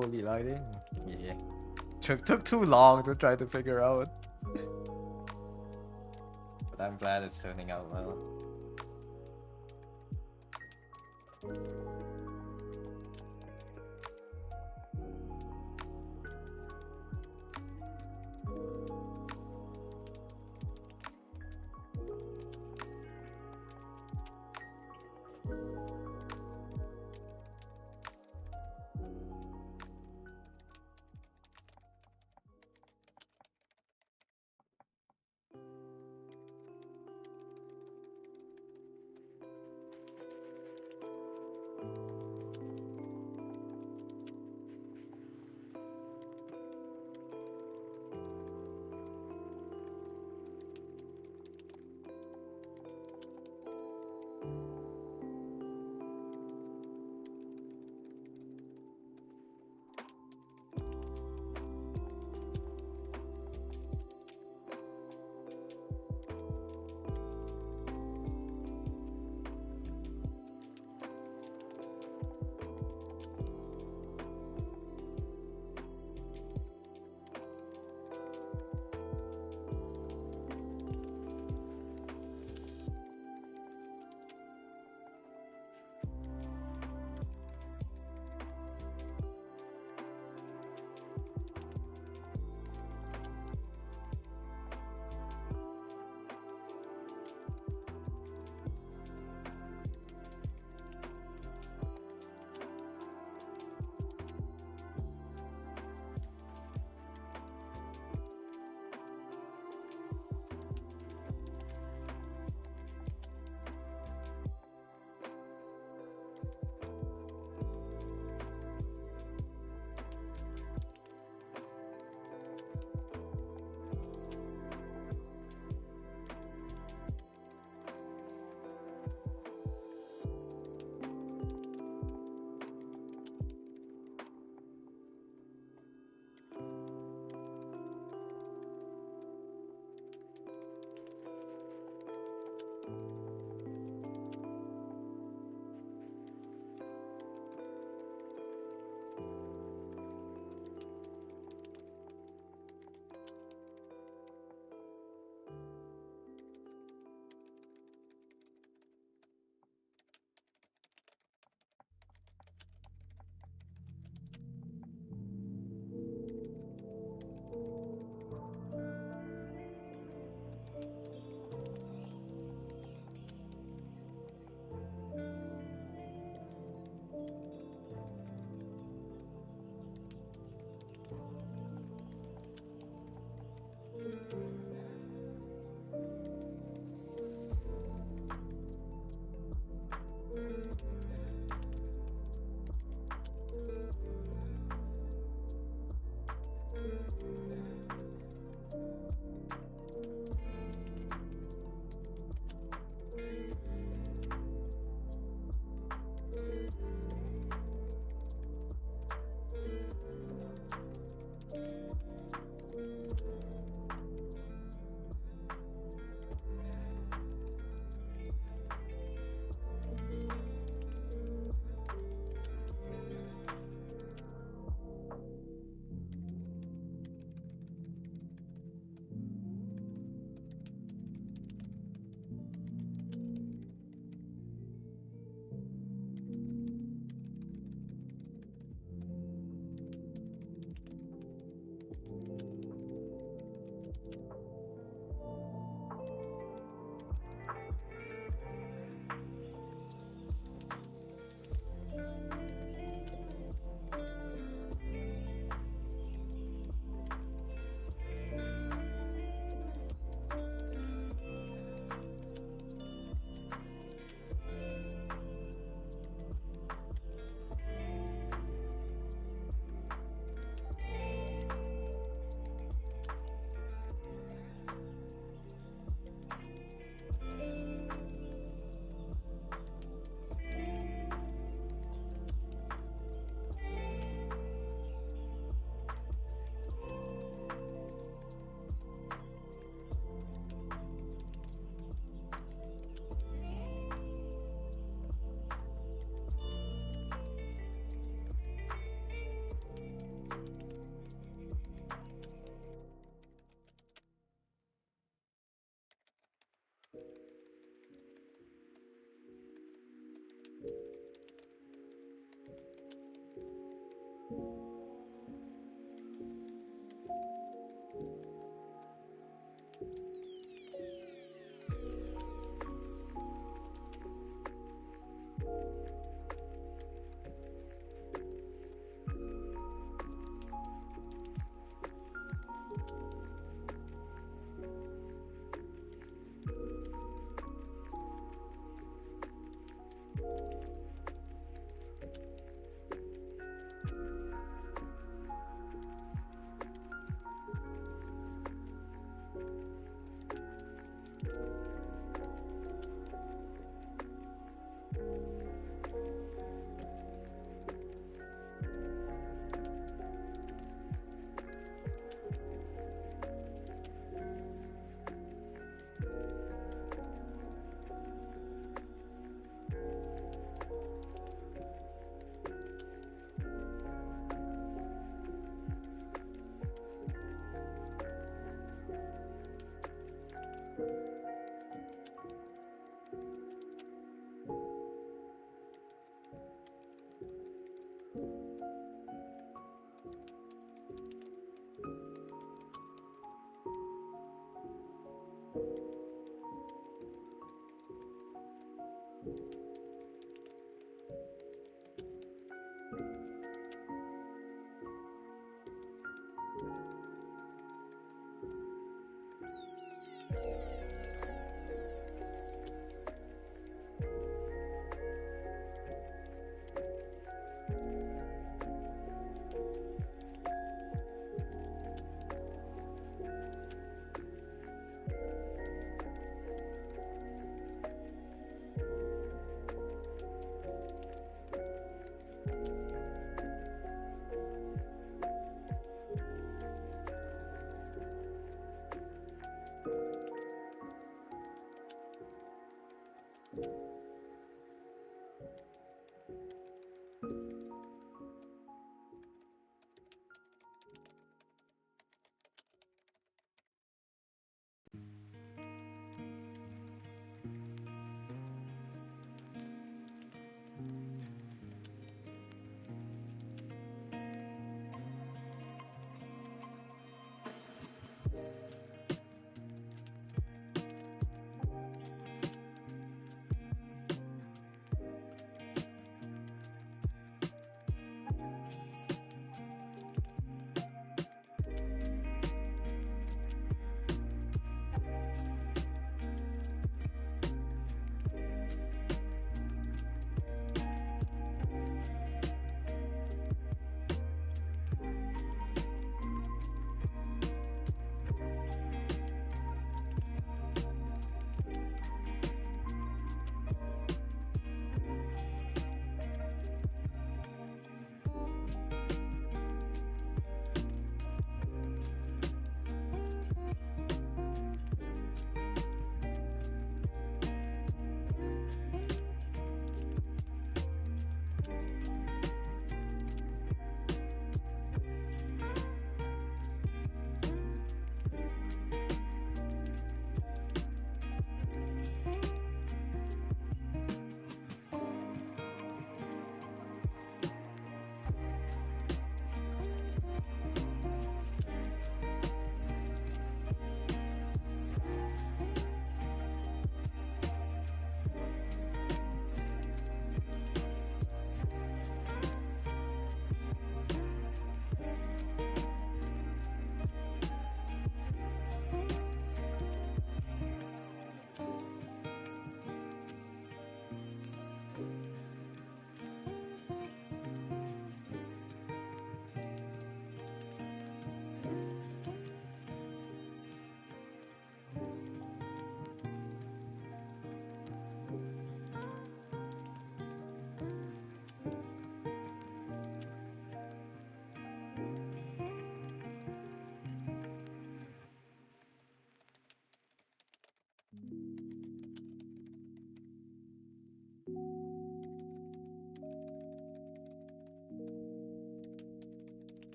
Holy lighting? Yeah. Took too long to try to figure out. But I'm glad it's turning out well.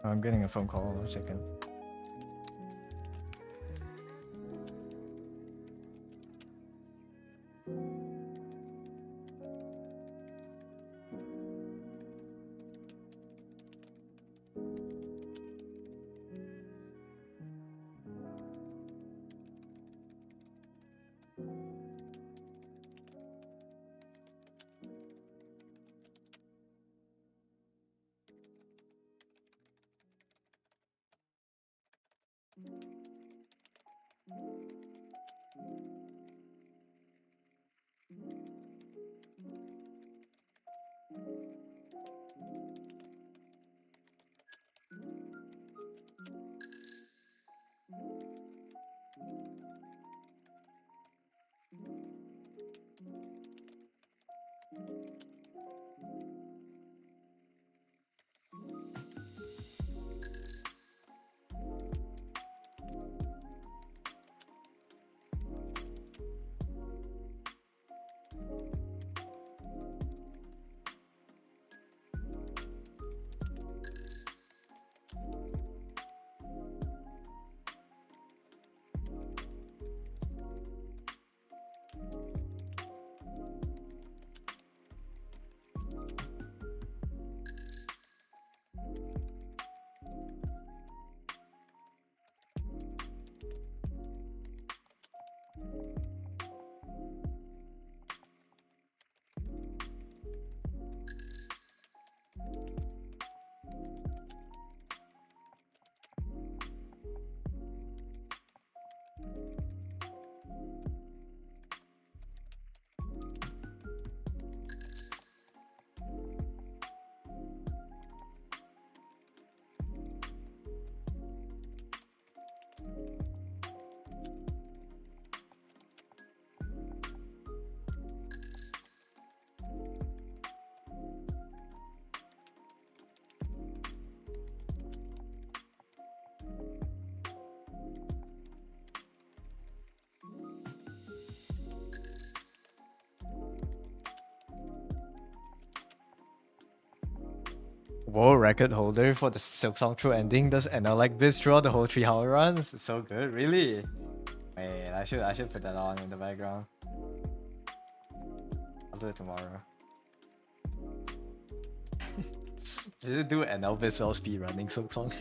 I'm getting a phone call. 1 second. World record holder for the Silk Song True ending does NL like this throughout the whole 3-hour runs. It's so good, really. Wait, I should put that on in the background. I'll do it tomorrow. Just do NL Biswell speed running Silk Song.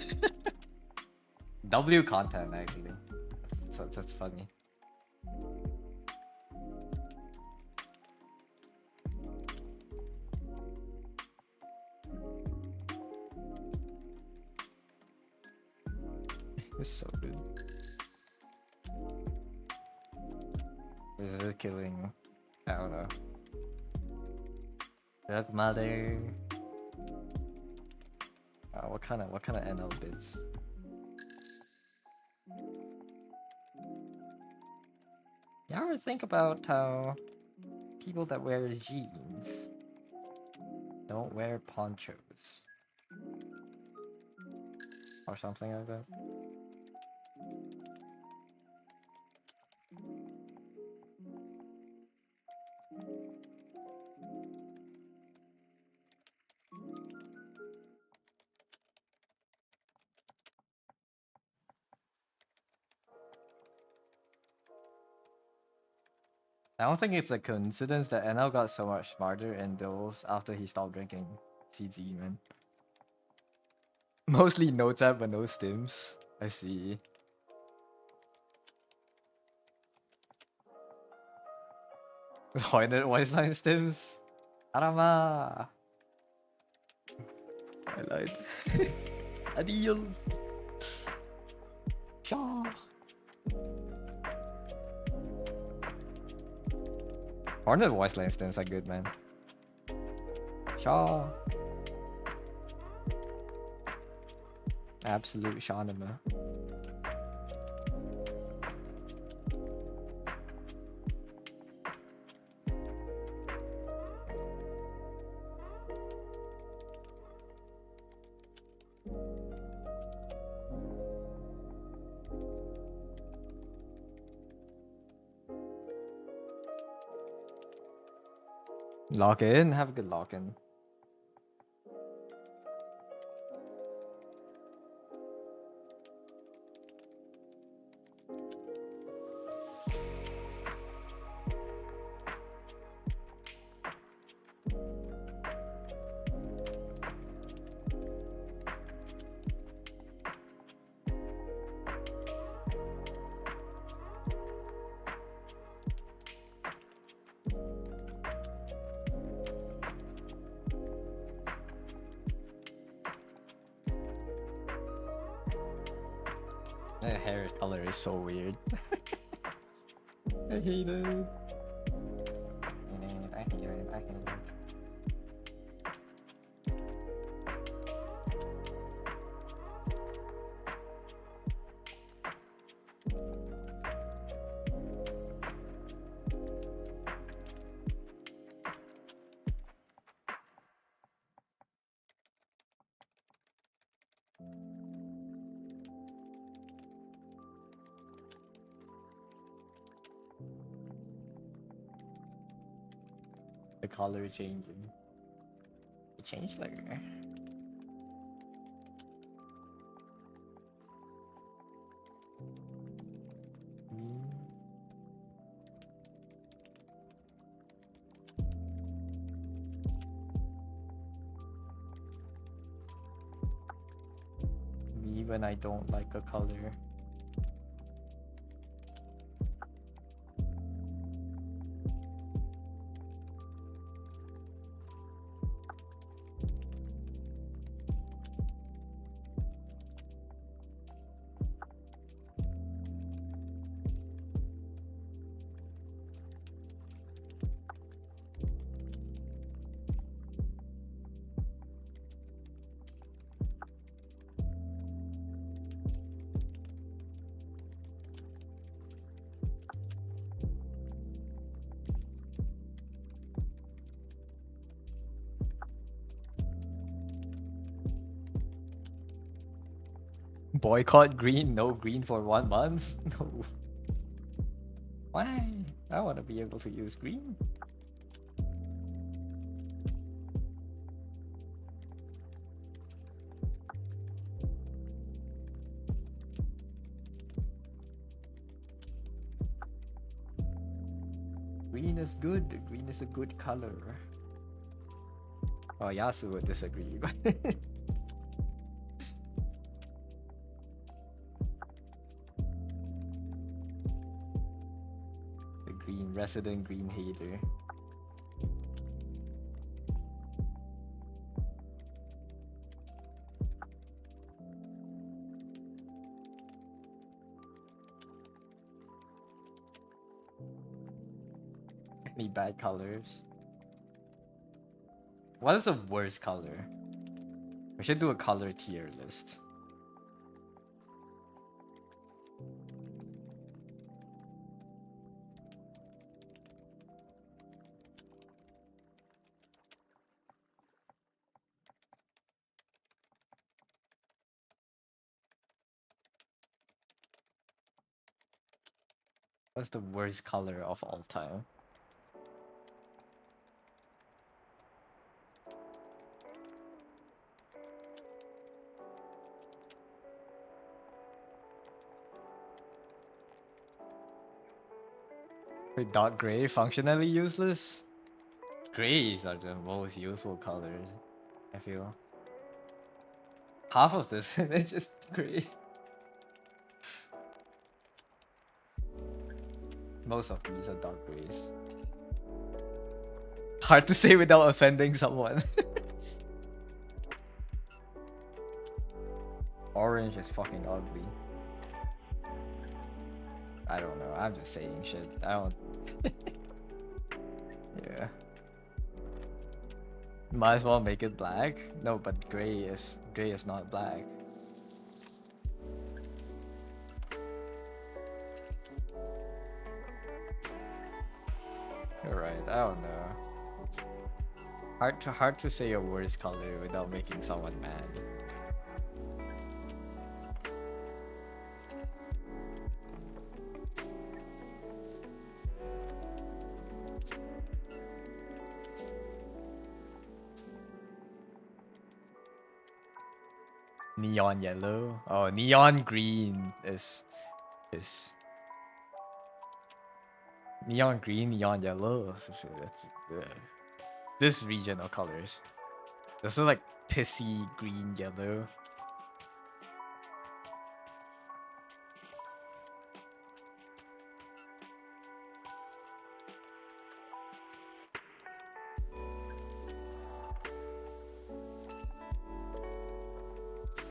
W content actually. That's funny. It's so good. This is killing. I don't know. Duck mother. What kind of NL bits? You ever think about how people that wear jeans don't wear ponchos or something like that? I don't think it's a coincidence that NL got so much smarter in duels after he stopped drinking CZ, man. Mostly no tap but no stims. I see. Hornet voice line stims? Arama! I lied. Adil! Shaw! Hornet voice line stims are good, man. Shaw! Absolute Shawnama. Lock in, have a good lock in. The hair color is so weird. I hate it. I hate it. I hate it. The color changing. It changed like. Me when I don't like a color. Boycott green, no green for 1 month? No. Why? I want to be able to use green. Green is good. Green is a good color. Oh, Yasu would disagree, but the green resident green hater. Any bad colors? What is the worst color? We should do a color tier list. What's the worst color of all time? Wait, dark gray, functionally useless? Grays are the most useful colors, I feel. Half of this, they're just gray. Most of these are dark grays. Hard to say without offending someone. Orange is fucking ugly. I don't know, I'm just saying shit. I don't... Yeah. Might as well make it black. No, but gray is not black. You're right, I don't know. Hard to say a worse color without making someone mad. Neon yellow. Oh, neon green is neon green, neon yellow. That's this region of colors. This is like pissy green yellow.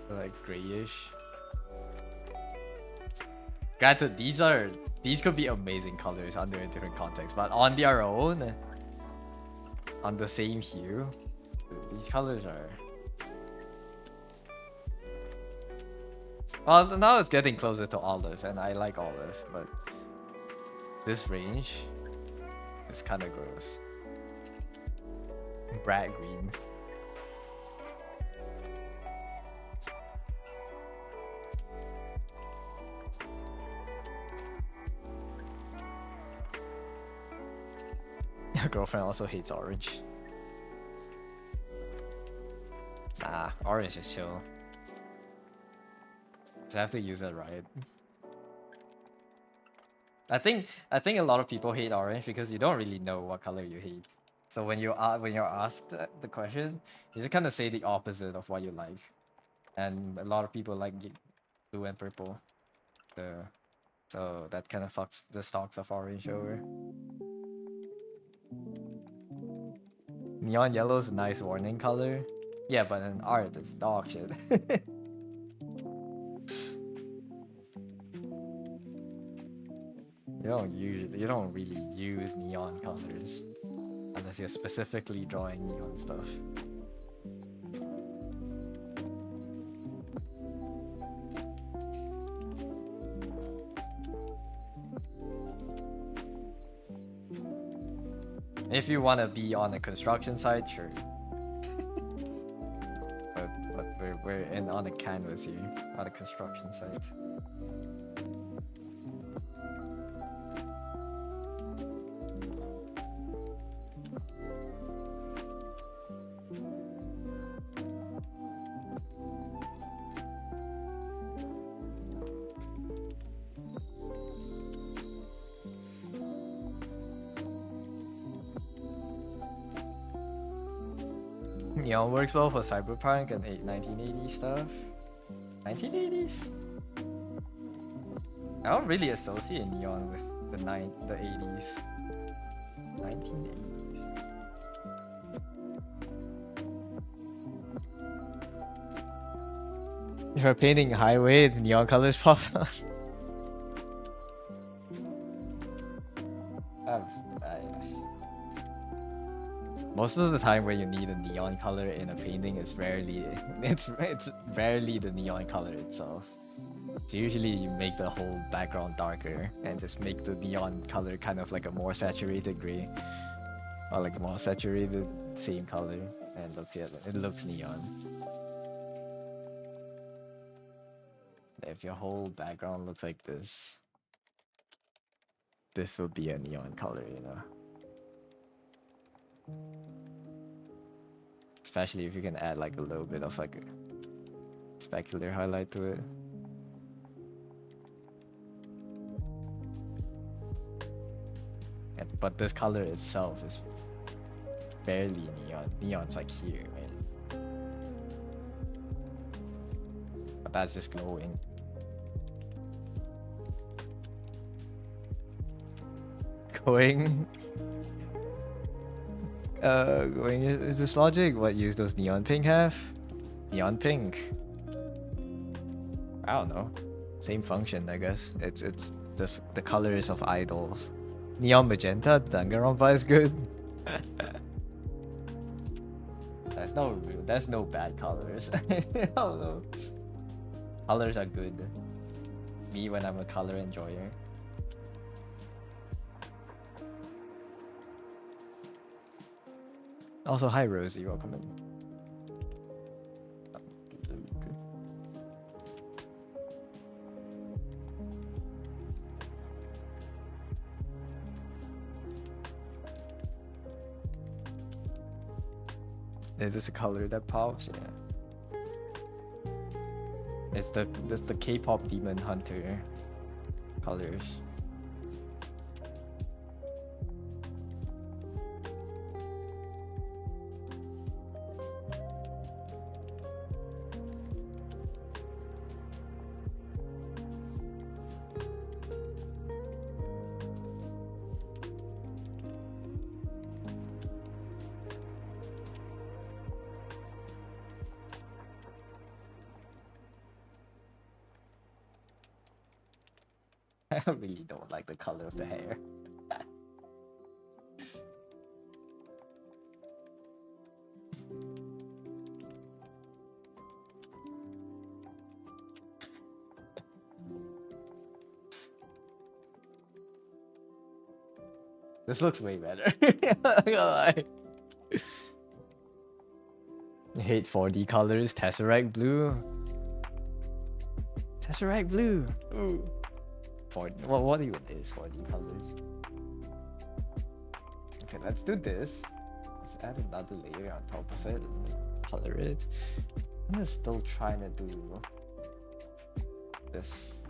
Like grayish. Granted, these could be amazing colors under a different context, but on their own, on the same hue, these colors are... Well, now it's getting closer to olive, and I like olive, but this range is kind of gross. Brat green. Your girlfriend also hates orange. Nah, orange is chill. Just have to use it right. I think a lot of people hate orange because you don't really know what color you hate. So when you're asked the question, you just kind of say the opposite of what you like. And a lot of people like blue and purple. So that kind of fucks the stocks of orange over. Neon yellow is a nice warning color. Yeah, but in art it's dog shit. You don't really use neon colors unless you're specifically drawing neon stuff. If you want to be on a construction site, sure. but we're on a canvas here, not a construction site. Neon works well for cyberpunk and 1980s stuff. 1980s? I don't really associate neon with the 80s. 1980s. If you're painting highway, the neon colors pop out. Most of the time when you need a neon color in a painting, it's rarely the neon color itself. So usually you make the whole background darker and just make the neon color kind of like a more saturated gray, or like more saturated same color, and it looks neon. If your whole background looks like this would be a neon color, you know. Especially if you can add like a little bit of like a specular highlight to it. but this color itself is barely neon. Neon's like here, right? But that's just glowing. Going. Going is this logic? What use does neon pink have? Neon pink. I don't know. Same function, I guess. It's the colors of idols. Neon magenta, Danganronpa is good. That's no bad colors. I don't know. Colors are good. Me when I'm a color enjoyer. Also, hi Rosie, welcome in. Is this a color that pops? Yeah. It's the K-pop Demon Hunter colors. I really don't like the color of the hair. This looks way better. Not gonna lie. I hate 4D colors. Tesseract blue. Tesseract blue. Ooh. 4D. Well, what even is 4D colors? Okay, let's do this. Let's add another layer on top of it and color it. I'm just still trying to do this.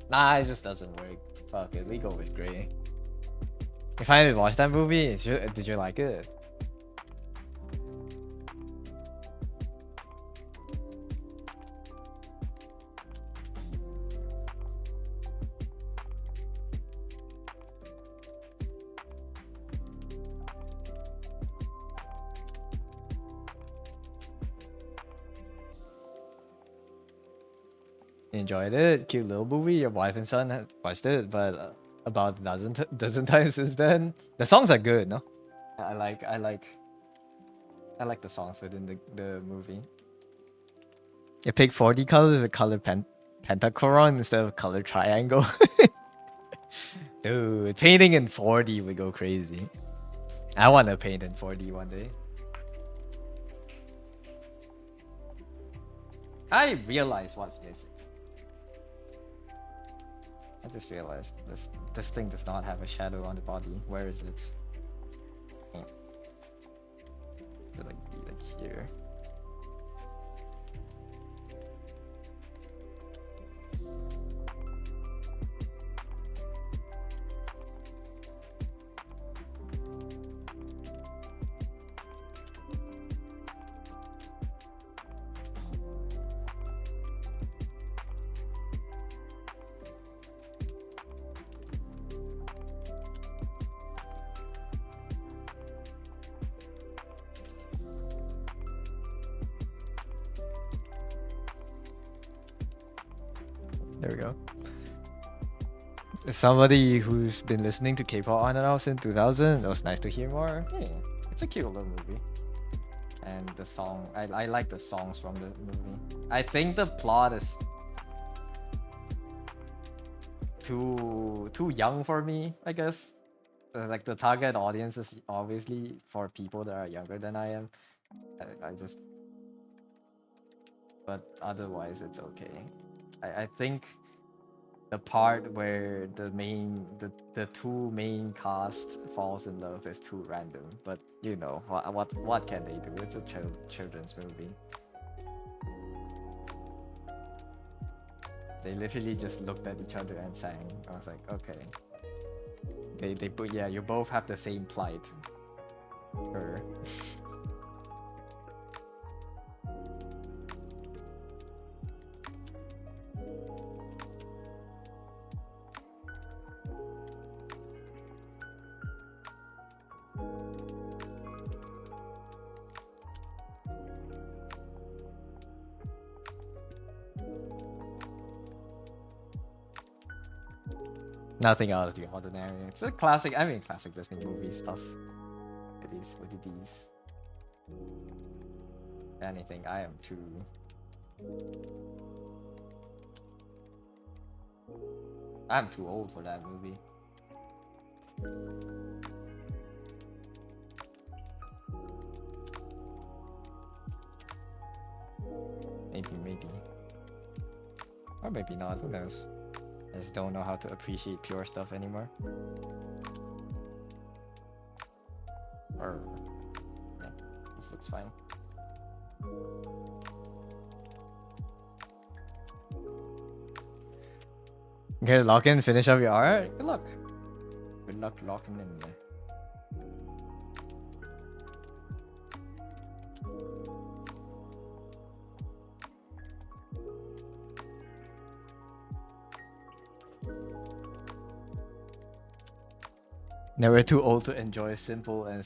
Nah, it just doesn't work. Fuck it, we go with gray. You finally watched that movie? Did you like it? Enjoyed it. Cute little movie. Your wife and son had watched it, but about a dozen times since then. The songs are good, no? I like the songs within the movie. You pick 4D colors, a color pentacoron instead of color triangle. Dude, painting in 4D would go crazy. I want to paint in 4D one day. I realize what's missing. I just realized this thing does not have a shadow on the body. Where is it? Should like be like here. There we go. As somebody who's been listening to K-pop on and off since 2000, it was nice to hear more. Hey, it's a cute little movie. And the song, I like the songs from the movie. I think the plot is too young for me, I guess. Like the target audience is obviously for people that are younger than I am. I just, but otherwise it's okay. I think the part where the two main cast falls in love is too random. But you know what can they do? It's a children's movie. They literally just looked at each other and sang. I was like, okay. They put, yeah, you both have the same plight. Or nothing out of the ordinary. It's a classic, I mean, classic Disney movie stuff. It is what it is. If anything, I am too. I'm too old for that movie. Maybe. Or maybe not, who knows? I just don't know how to appreciate pure stuff anymore. Or yeah, this looks fine. Okay, lock in, finish up your art. Good luck. Good luck locking in there. Never too old to enjoy simple and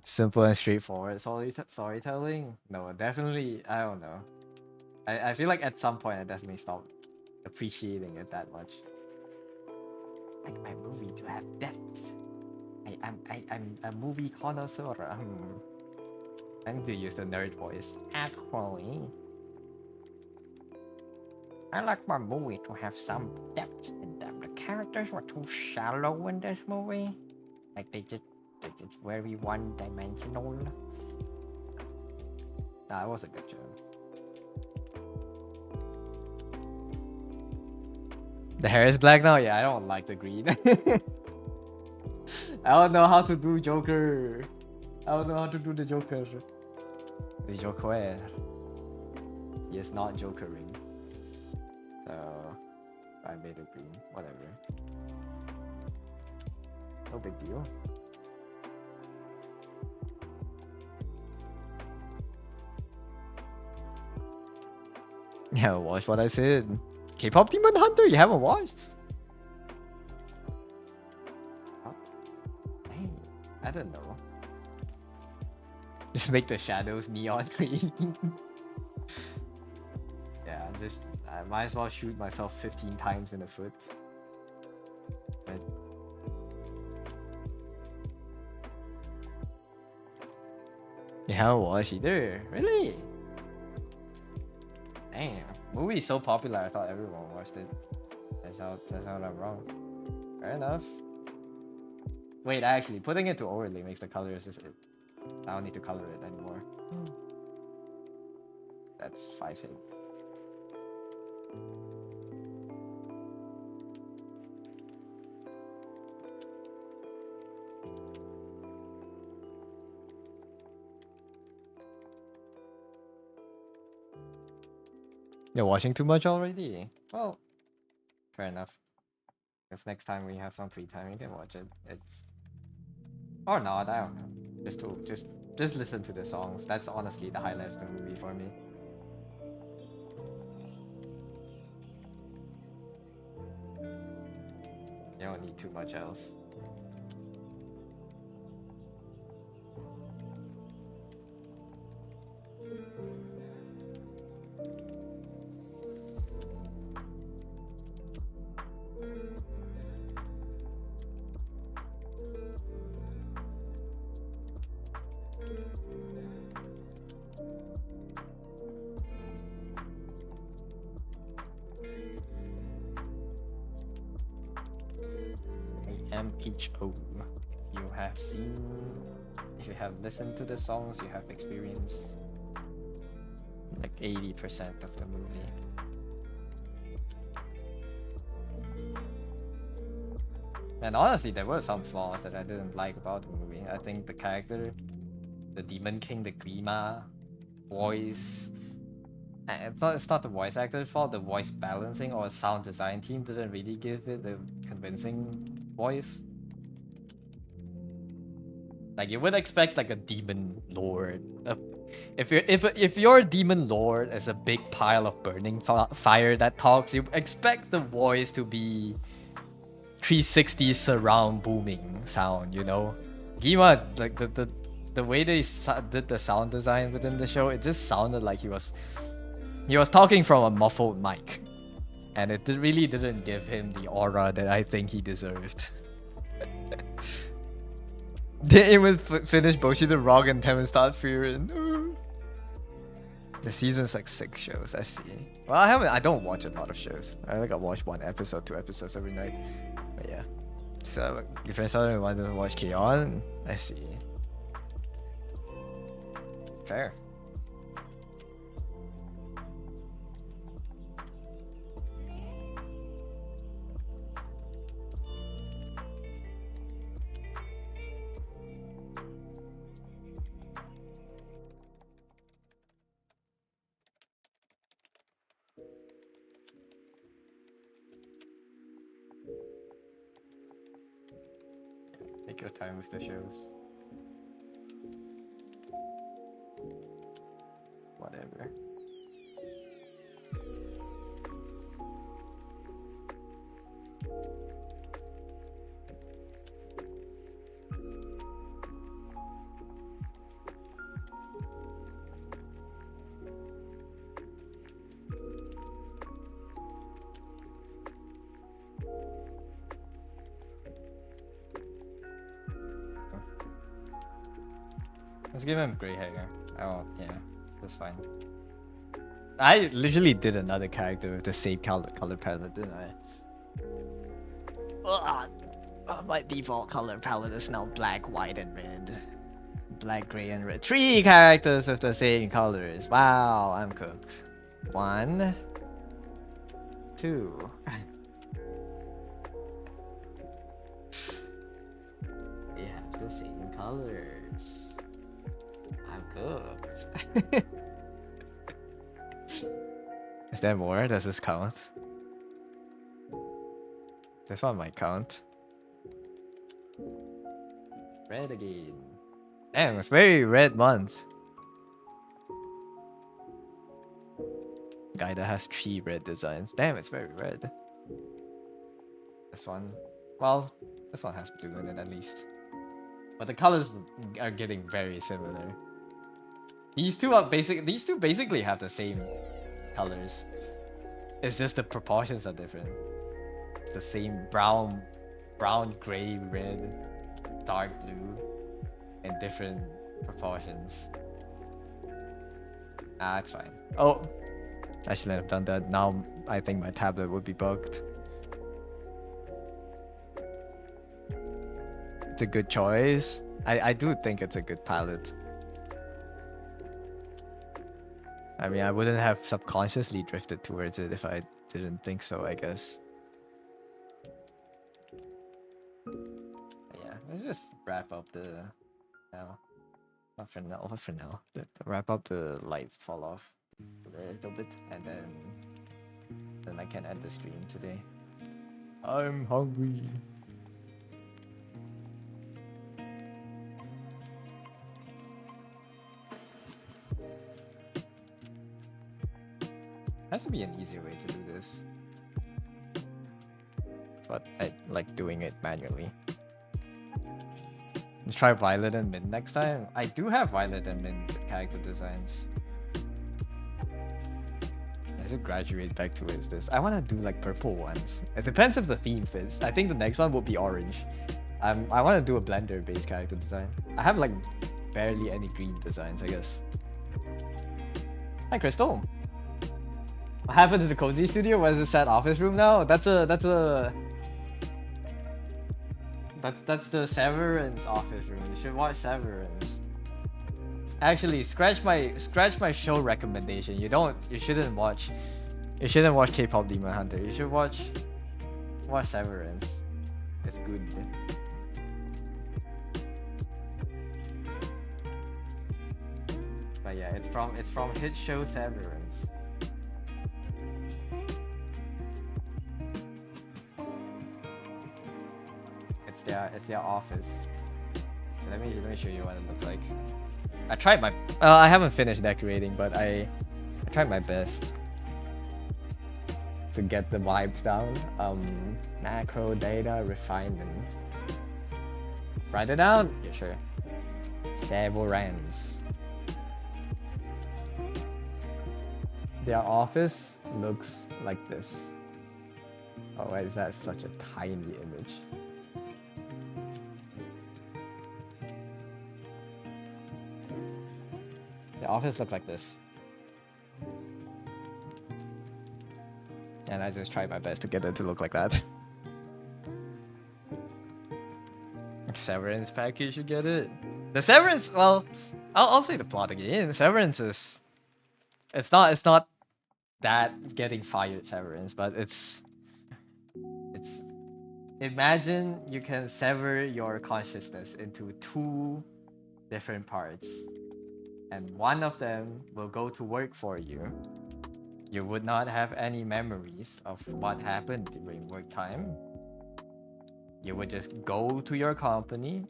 straightforward storytelling. No, definitely. I don't know. I feel like at some point I definitely stopped appreciating it that much. Like my movie to have depth. I'm a movie connoisseur. I need to use the nerd voice. Actually, I like my movie to have some depth in them. The characters were too shallow in this movie. Like they just very one-dimensional. Nah, it was a good job. The hair is black now? Yeah, I don't like the green. I don't know how to do Joker. I don't know how to do the Joker. The Joker. He is not Jokering. So I made it green. Whatever. No big deal. Yeah, watch what I said. K-pop Demon Hunter, you haven't watched? Oh, hey, I don't know. Just make the shadows neon green. Yeah, I might as well shoot myself 15 times in the foot. But you haven't watched either? Really? Damn. Movie is so popular, I thought everyone watched it. Turns out I'm wrong. Fair enough. Wait, actually, putting it to overlay makes the colors just... I don't need to color it anymore. That's 5 hit. You're watching too much already? Well, fair enough. Guess next time we have some free time, you can watch it. It's... Or not, I don't know. Just listen to the songs. That's honestly the highlight of the movie for me. You don't need too much else. MHO. You have seen, if you have listened to the songs, you have experienced like 80% of the movie. And honestly, there were some flaws that I didn't like about the movie. I think the character, the Demon King, the Grima voice, It's not the voice actor's fault. The voice balancing or sound design team didn't really give it a convincing voice. Like you would expect like a demon lord. If your demon lord is a big pile of burning fire that talks, you expect the voice to be 360 surround booming sound. You know, Gima, like the way they did the sound design within the show, it just sounded like he was talking from a muffled mic, and it really didn't give him the aura that I think he deserved. Didn't even finish Boshi the Rock and Tem and start fearing. The season's like 6 shows, I see. Well, I don't watch a lot of shows. I think I watch 1 episode, 2 episodes every night. But yeah. So if you're starting to want to watch K-On!, I see. Fair. Take your time with the shows. Whatever. Let's give him gray hair. Oh, yeah. That's fine. I literally did another character with the same color palette, didn't I? My default color palette is now black, white, and red. Black, gray, and red. 3 characters with the same colors. Wow, I'm cooked. 1, 2. They have the same colors. I'm cooked. Is there more? Does this count? This one might count. Red again. Damn, it's very red month. Guy that has 3 red designs. Damn, it's very red. This one, well, this one has blue in it at least. But the colors are getting very similar. These two basically have the same colors. It's just the proportions are different. It's the same brown, gray, red, dark blue, in different proportions. It's fine. Oh, I shouldn't have done that. Now I think my tablet would be bugged. It's a good choice. I do think it's a good palette. I mean, I wouldn't have subconsciously drifted towards it if I didn't think so, I guess. Yeah, let's just wrap up the... No. Not for now, not for now. Wrap up the lights fall off a little bit, and then I can end the stream today. I'm hungry. Has to be an easier way to do this. But I like doing it manually. Let's try Violet and Mint next time. I do have Violet and Mint character designs. As it graduate back towards this, I want to do like purple ones. It depends if the theme fits. I think the next one will be orange. I want to do a Blender based character design. I have like barely any green designs, I guess. Hi Crystal. What happened to the cozy studio? Where's the sad office room now? That's the Severance office room. You should watch Severance. Actually, scratch my show recommendation. You shouldn't watch K-pop Demon Hunter. You should watch Severance. It's good. But yeah, it's from hit show Severance. their office. So let me show you what it looks like. I tried my I haven't finished decorating, but I tried my best to get the vibes down. Macro data refinement. Write it down. Yeah, sure. Severance. Their office looks like this. Oh, why is that such a tiny image? The office looks like this. And I just tried my best to get it to look like that. Severance package, you get it? The Severance, well, I'll say the plot again. Severance is... It's not that getting fired Severance, but it's... Imagine you can sever your consciousness into 2 different parts. And one of them will go to work for you. You would not have any memories of what happened during work time. You would just go to your company,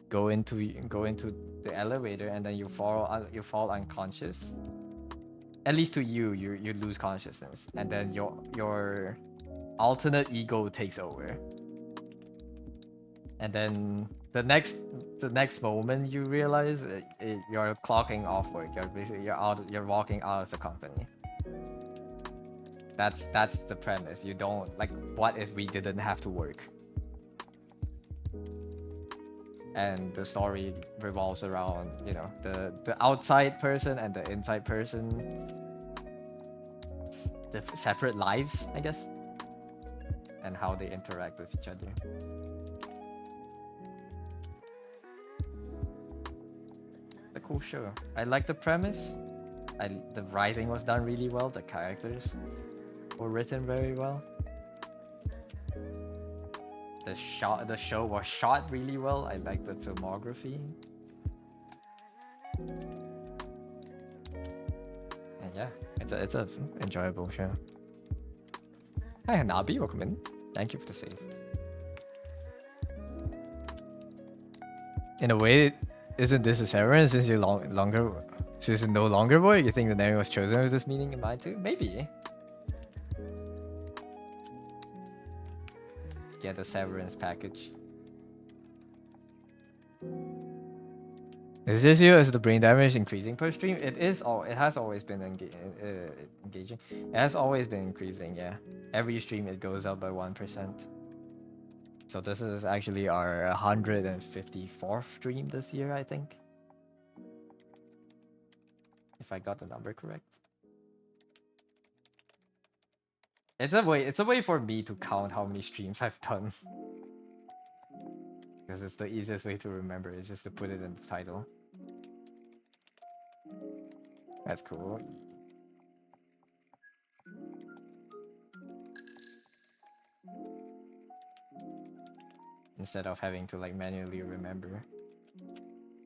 go into the elevator, and then you fall unconscious. At least to you lose consciousness, and then your alternate ego takes over. And then the next moment you realize you're clocking off work. You're walking out of the company. That's the premise. You don't like, what if we didn't have to work? And the story revolves around, you know, the outside person and the inside person, the separate lives, I guess, and how they interact with each other. A cool show. I like the premise. The writing was done really well. The characters were written very well. The show was shot really well. I like the filmography. And yeah, it's a enjoyable show. Hi Hanabi, welcome in. Thank you for the save. In a way, isn't this a severance since you're since you're no longer boy? You think the name was chosen with this meaning in mind too? Maybe. Get a severance package. Is this you? Is the brain damage increasing per stream? It is. It has always been engaging. It has always been increasing. Yeah, every stream it goes up by 1%. So this is actually our 154th stream this year, I think. If I got the number correct. It's a way for me to count how many streams I've done. Because it's the easiest way to remember, is just to put it in the title. That's cool. Instead of having to like manually remember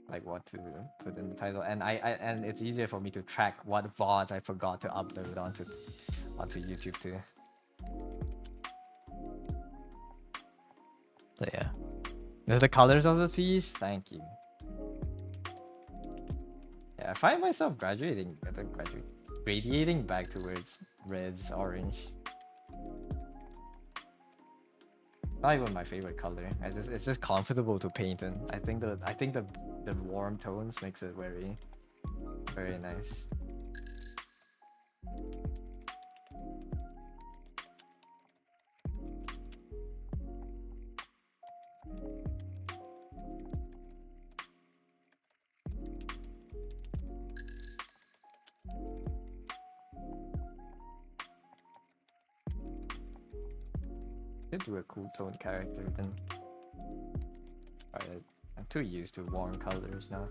like what to put in the title, and and it's easier for me to track what VODs I forgot to upload onto YouTube too. So yeah, there's the colors of the piece. Thank you. Yeah, I find myself radiating back towards reds, orange. Not even my favorite color. It's just comfortable to paint in. I think the warm tones makes it very, very nice. Could do a cool tone character then. Alright, I'm too used to warm colors now.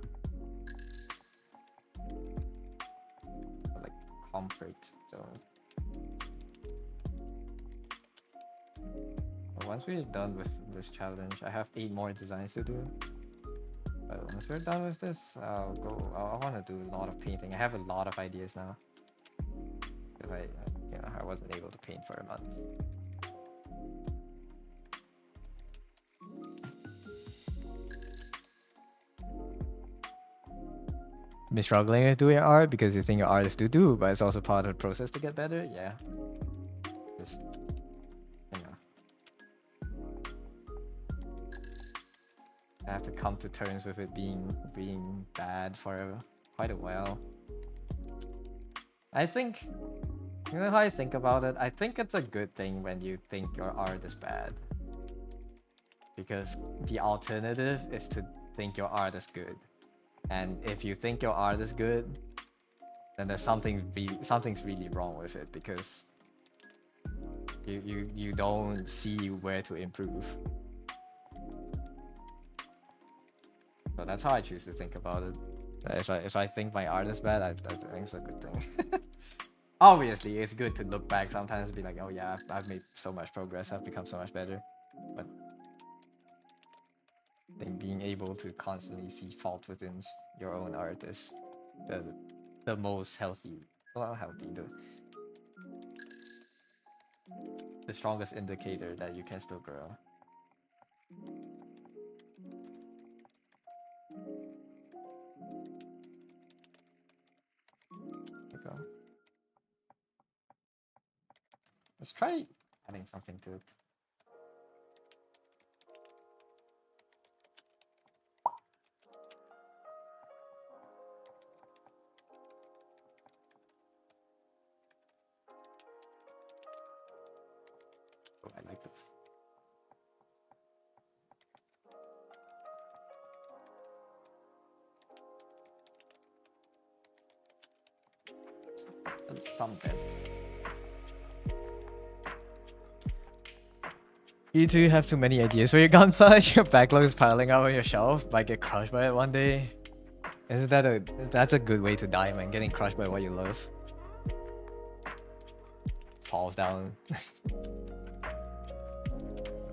Like comfort zone. But once we're done with this challenge, I have 8 more designs to do. But once we're done with this, I want to do a lot of painting. I have a lot of ideas now. Because I wasn't able to paint for a month. been struggling with doing art because you think your art is doo-doo, but it's also part of the process to get better. Yeah. Just, you know, I have to come to terms with it being bad for quite a while. I think, you know how I think about it? I think it's a good thing when you think your art is bad. Because the alternative is to think your art is good. And if you think your art is good, then there's something's really wrong with it, because you don't see where to improve. So that's how I choose to think about it. If I think my art is bad, I think it's a good thing. Obviously, it's good to look back sometimes and be like, oh yeah, I've made so much progress, I've become so much better. But I think being able to constantly see fault within your own art is the most healthy, well, healthy, the strongest indicator that you can still grow. There you go. Let's try adding something to it. Oh, I like this. And some depth. You do have too many ideas for your gunplay. Your backlog is piling up on your shelf. Might get crushed by it one day. Isn't that that's a good way to die, man? Getting crushed by what you love. Falls down.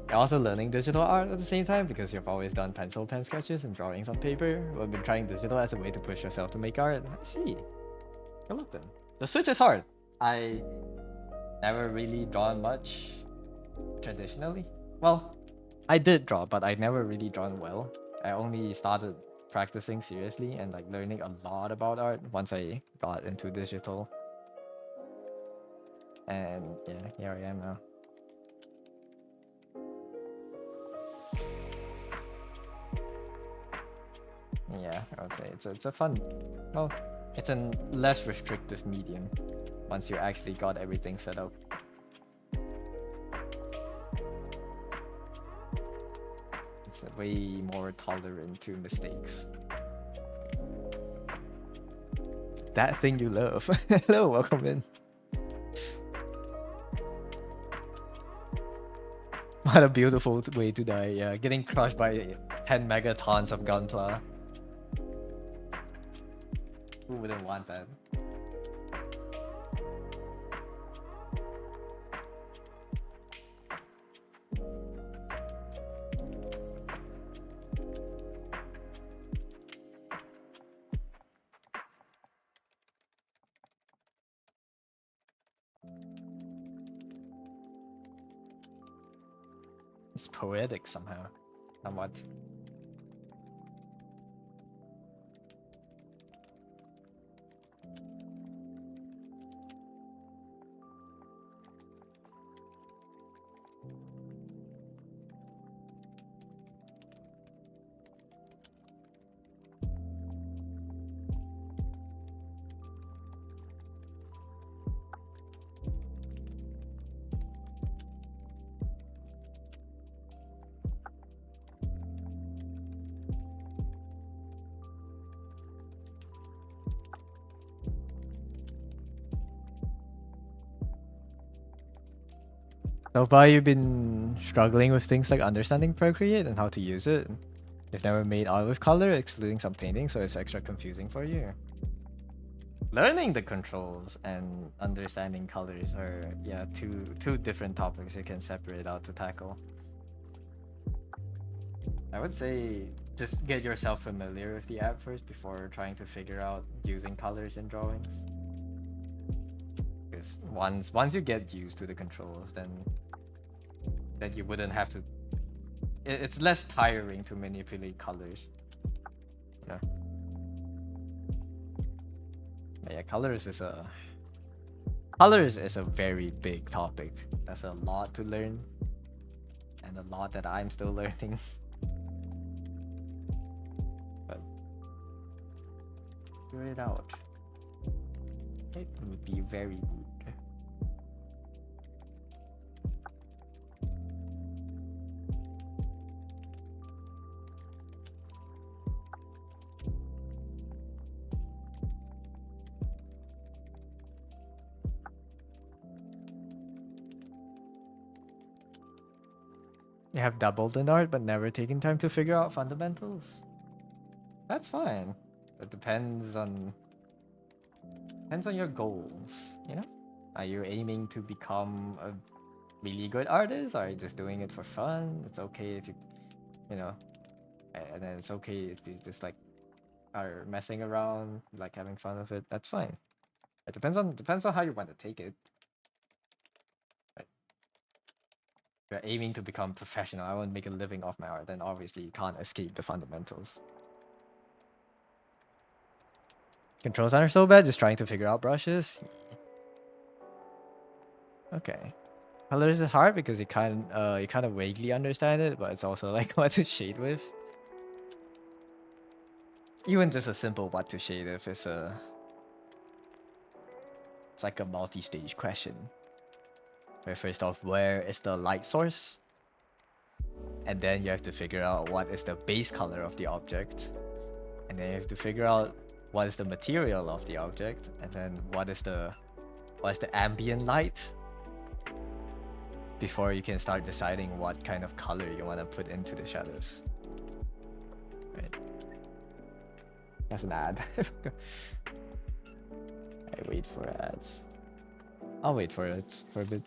You're also learning digital art at the same time because you've always done pencil pen sketches and drawings on paper. We've been trying digital as a way to push yourself to make art. I see. Good luck then. The switch is hard. I never really drawn much traditionally. Well, I did draw, but I never really drawn well. I only started practicing seriously and like learning a lot about art once I got into digital. And yeah, here I am now. Yeah, I would say it's a fun, well, it's a less restrictive medium once you actually got everything set up. It's way more tolerant to mistakes. That thing you love. Hello, welcome in. What a beautiful way to die. Yeah, getting crushed by 10 megatons of gunpla. Who wouldn't want that? It's poetic somehow. Somewhat. So far, you've been struggling with things like understanding Procreate and how to use it. You've never made art with color, excluding some paintings, so it's extra confusing for you. Learning the controls and understanding colors are, yeah, two different topics you can separate out to tackle. I would say just get yourself familiar with the app first before trying to figure out using colors in drawings. Because once you get used to the controls, then you wouldn't have to. It's less tiring to manipulate colors. Yeah. Yeah, colors is a very big topic. That's a lot to learn, and a lot that I'm still learning. But figure it out. It would be very good. You have doubled in art, but never taken time to figure out fundamentals. That's fine. It depends on your goals. You know, are you aiming to become a really good artist? Or are you just doing it for fun? It's okay if you know, and then it's okay if you just like are messing around, like having fun with it. That's fine. It depends on how you want to take it. Like, if you're aiming to become professional, I want to make a living off my art, then obviously you can't escape the fundamentals. Controls aren't so bad, just trying to figure out brushes. Okay. Colors is hard because you kind of vaguely understand it, but it's also like what to shade with. Even just a simple what to shade with is it's like a multi-stage question. Where first off, where is the light source? And then you have to figure out what is the base color of the object. And then you have to figure out what is the material of the object, and then what is the ambient light, before you can start deciding what kind of color you want to put into the shadows. Right. That's an ad. I wait for ads. I'll wait for it for a bit.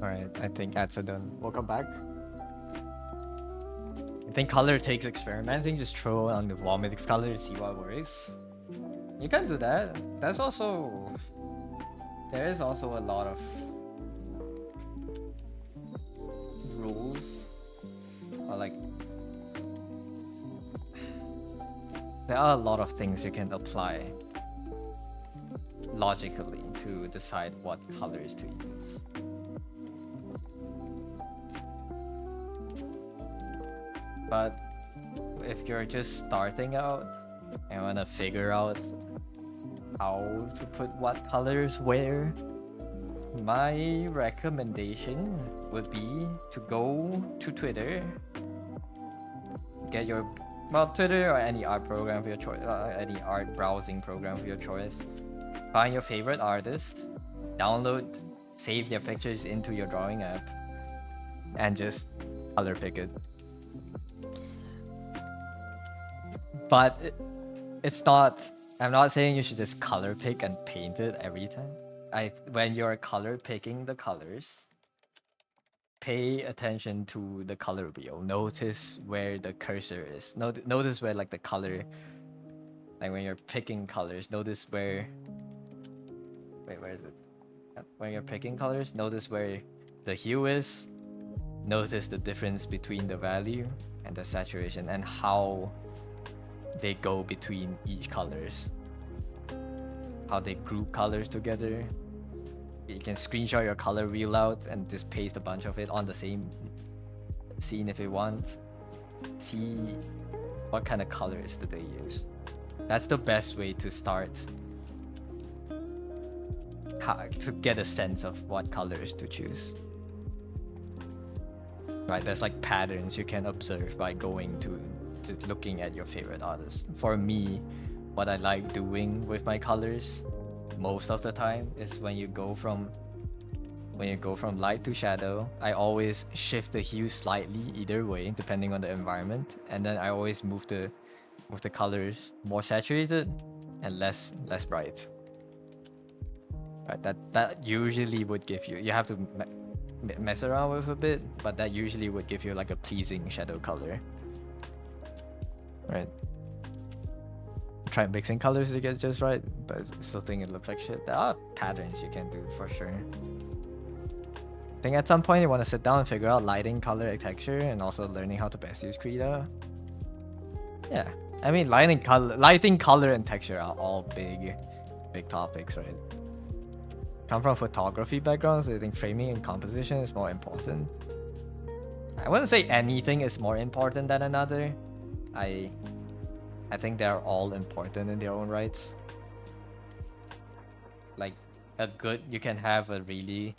Alright, I think ads are done. Welcome back. I think color takes experimenting. Just throw on the vomit color to see what works. You can do that. There's also... There is also a lot of rules, or like there are a lot of things you can apply logically to decide what colors to use. But if you're just starting out and want to figure out how to put what colors where, my recommendation would be to go to Twitter, get your, well, Twitter or any art program for your choice, any art browsing program for your choice. Find your favorite artist, download, save their pictures into your drawing app, and just color pick it. But it's not, I'm not saying you should just color pick and paint it every time. When you're color picking the colors, pay attention to the color wheel. Notice where the cursor is. Notice where like the color, like when you're picking colors, notice where, wait, where is it? When you're picking colors, notice where the hue is. Notice the difference between the value and the saturation and how they go between each colors. How they group colors together. You can screenshot your color wheel out and just paste a bunch of it on the same scene if you want. See what kind of colors do they use. That's the best way to start. To get a sense of what colors to choose. Right, there's like patterns you can observe by going to looking at your favorite artists. For me, what I like doing with my colors most of the time is when you go from light to shadow, I always shift the hue slightly either way depending on the environment, and then I always move the colors more saturated and less bright. Right, that usually would give you have to mess around with a bit, but that usually would give you like a pleasing shadow color. Right. Try mixing colors to get just right, but I still think it looks like shit. There are patterns you can do for sure. I think at some point you want to sit down and figure out lighting, color, and texture, and also learning how to best use Krita. Yeah, I mean lighting, color, and texture are all big topics, right? Come from photography backgrounds, so I think framing and composition is more important. I wouldn't say anything is more important than another. I think they're all important in their own rights. Like you can have a really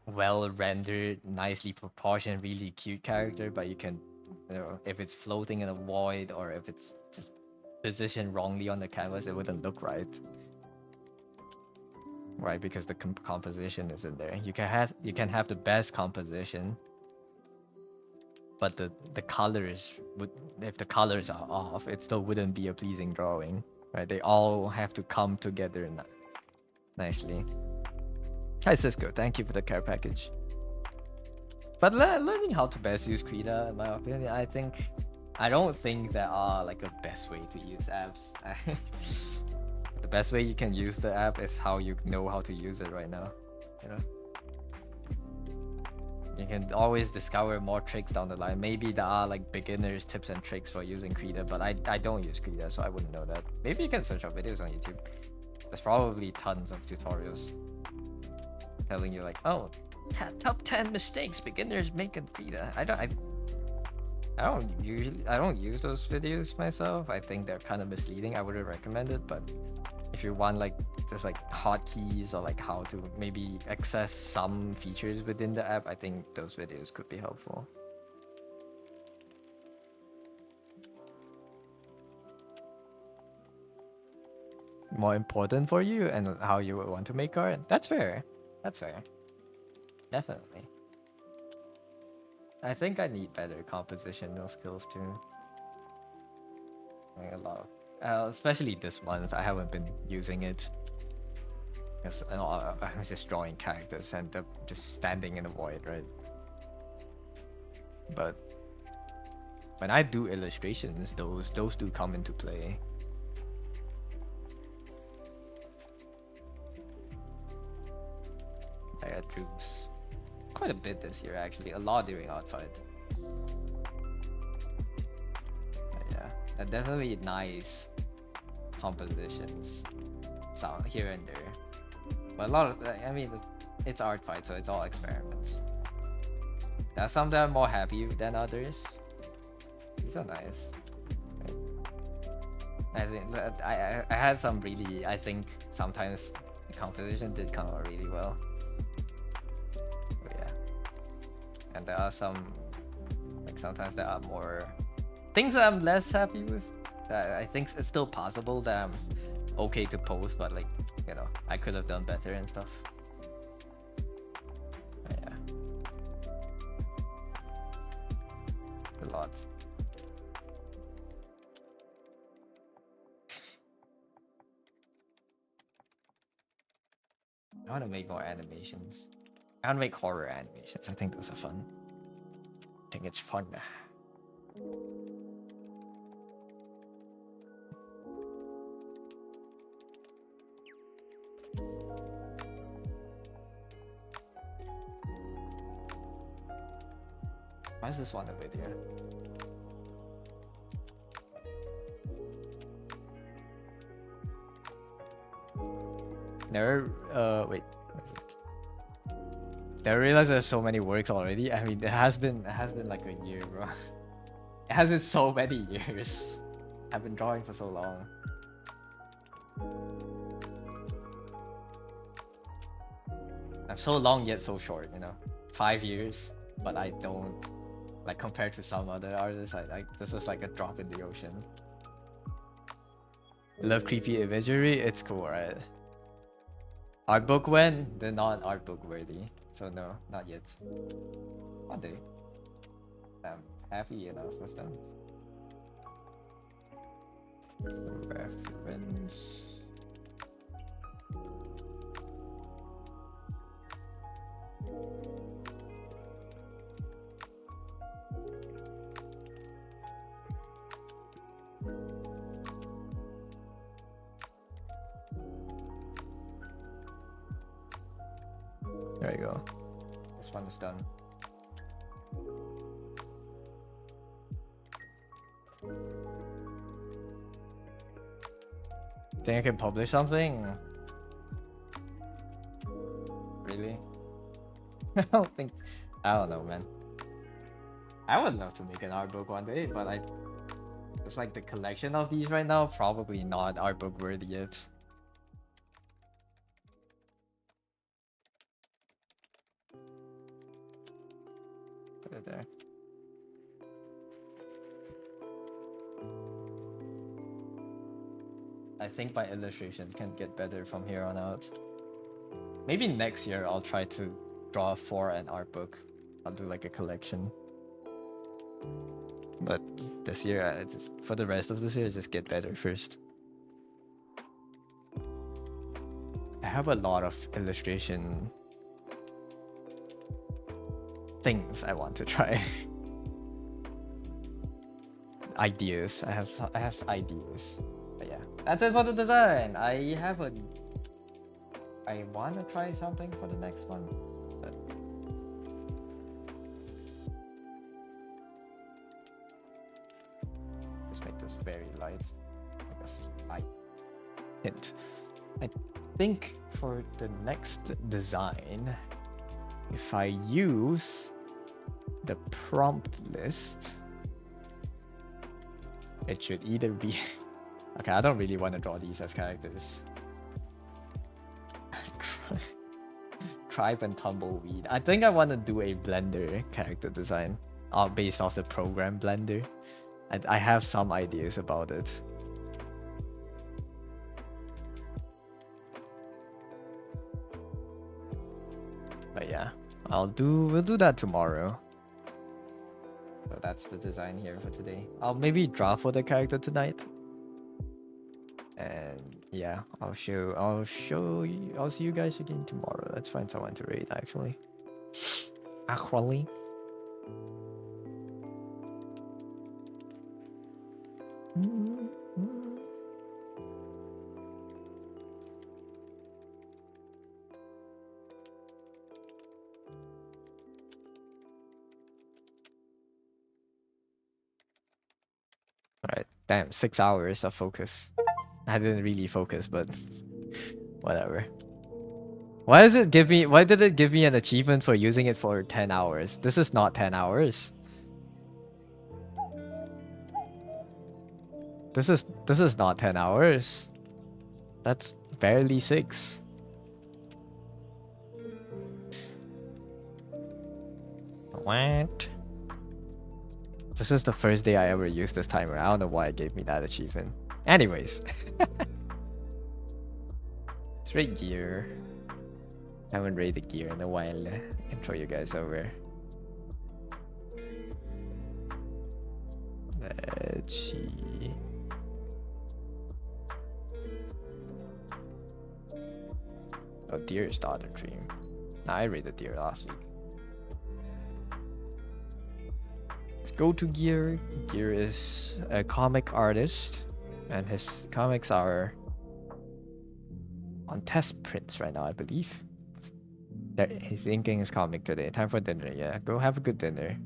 well rendered, nicely proportioned, really cute character, but you can, if it's floating in a void or if it's just positioned wrongly on the canvas, it wouldn't look right. Right, because the composition isn't there. You can have the best composition, but the colors would, if the colors are off, it still wouldn't be a pleasing drawing. Right, they all have to come together nicely. Hi Cisco, thank you for the care package. But learning how to best use Krita, in my opinion, I don't think there are like a best way to use apps. The best way you can use the app is how you know how to use it right now. You know, you can always discover more tricks down the line. Maybe there are like beginners tips and tricks for using Krita, but I don't use Krita, so I wouldn't know that. Maybe you can search up videos on YouTube. There's probably tons of tutorials telling you like, oh, top 10 mistakes beginners make in Krita. I don't use those videos myself. I think they're kind of misleading. I wouldn't recommend it, but if you want like just like hotkeys or like how to maybe access some features within the app, I think those videos could be helpful. More important for you and how you would want to make art. That's fair. That's fair. Definitely. I think I need better compositional skills too. Like a lot of, especially this month, I haven't been using it. Because I was just drawing characters and just standing in the void, right? But when I do illustrations, those do come into play. at troops. Quite a bit this year actually, a lot during Outfight. But yeah, and definitely nice compositions sound here and there. But a lot of, I mean, it's art fight, so it's all experiments. There's some that I'm more happy than others. These are nice. Right? I think that I had some really, I think sometimes the composition did come out really well. But yeah. And there are some, like sometimes there are more things that I'm less happy with. I think it's still possible that I'm okay to post, but like, you know, I could have done better and stuff. But yeah. A lot. I want to make more animations. I want to make horror animations. I think those are fun. I think it's fun. Why is this one a video? Never, wait, what is it? I realize there's so many works already. I mean, it has been like a year, bro. It has been so many years. I've been drawing for so long. I'm so long yet so short, you know. 5 years, but I don't, like, compared to some other artists, this is like a drop in the ocean. Love creepy imagery. It's cool, right? Art book when? They're not art book worthy, so no, not yet. One day. I'm happy enough with them. Reference. There you go. This one is done. Think I can publish something? Really? I don't know, man. I would love to make an art book one day, but it's like the collection of these right now, probably not art book worthy yet. Put it there. I think my illustrations can get better from here on out. Maybe next year I'll try to draw for an art book. I'll do like a collection. But this year, for the rest of this year, just get better first. I have a lot of illustration things I want to try. Ideas. I have ideas. But yeah, that's it for the design. I want to try something for the next one, but just make this very light, like a slight hint. I think for the next design, if I use the prompt list, it should either be okay. I don't really want to draw these as characters. Tribe and Tumbleweed. I think I want to do a Blender character design based off the program Blender. I have some ideas about it. But yeah, we'll do that tomorrow. So that's the design here for today. I'll maybe draw for the character tonight. And yeah, I'll see you guys again tomorrow. Let's find someone to raid actually. Damn, 6 hours of focus. I didn't really focus, but whatever. Why did it give me an achievement for using it for 10 hours? This is not 10 hours. This is not 10 hours. That's barely 6. What? This is the first day I ever used this timer. I don't know why it gave me that achievement. Anyways. Let's rate gear. I haven't rated gear in a while. I can throw you guys over. Let's see. Oh, deer started dream. Nah, I rated deer last week. Let's go to Gear. Gear is a comic artist, and his comics are on test prints right now, I believe. He's inking his comic today. Time for dinner. Yeah, go have a good dinner.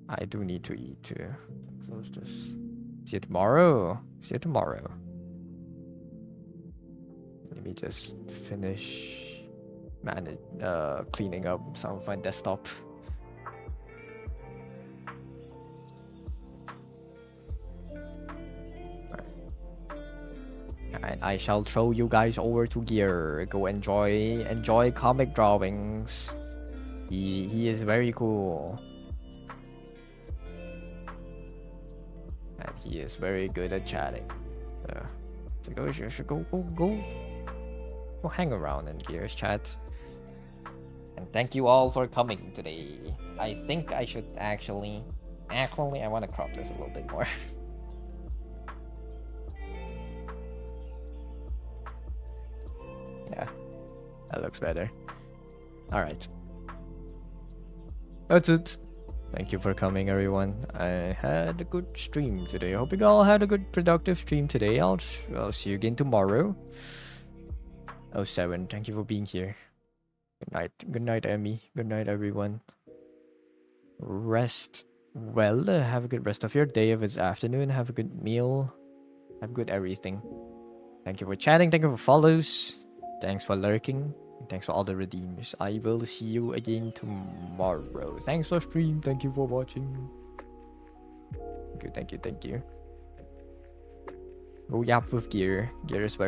I do need to eat too. Close this. See you tomorrow. See you tomorrow. Let me just finish cleaning up some of my desktop. Alright, I shall throw you guys over to Gear. Go enjoy comic drawings. He is very cool. And he is very good at chatting. So go hang around in Gear's chat. And thank you all for coming today. I think I should actually I want to crop this a little bit more. Yeah, that looks better. Alright. That's it. Thank you for coming, everyone. I had a good stream today. I hope you all had a good, productive stream today. I'll see you again tomorrow. 07, thank you for being here. Good night. Good night, Emmy. Good night, everyone. Rest well. Have a good rest of your day if it's afternoon. Have a good meal. Have good everything. Thank you for chatting. Thank you for follows. Thanks for lurking. Thanks for all the redeems. I will see you again tomorrow. Thanks for stream. Thank you for watching. Thank you. Go yap with Gear. Gear is very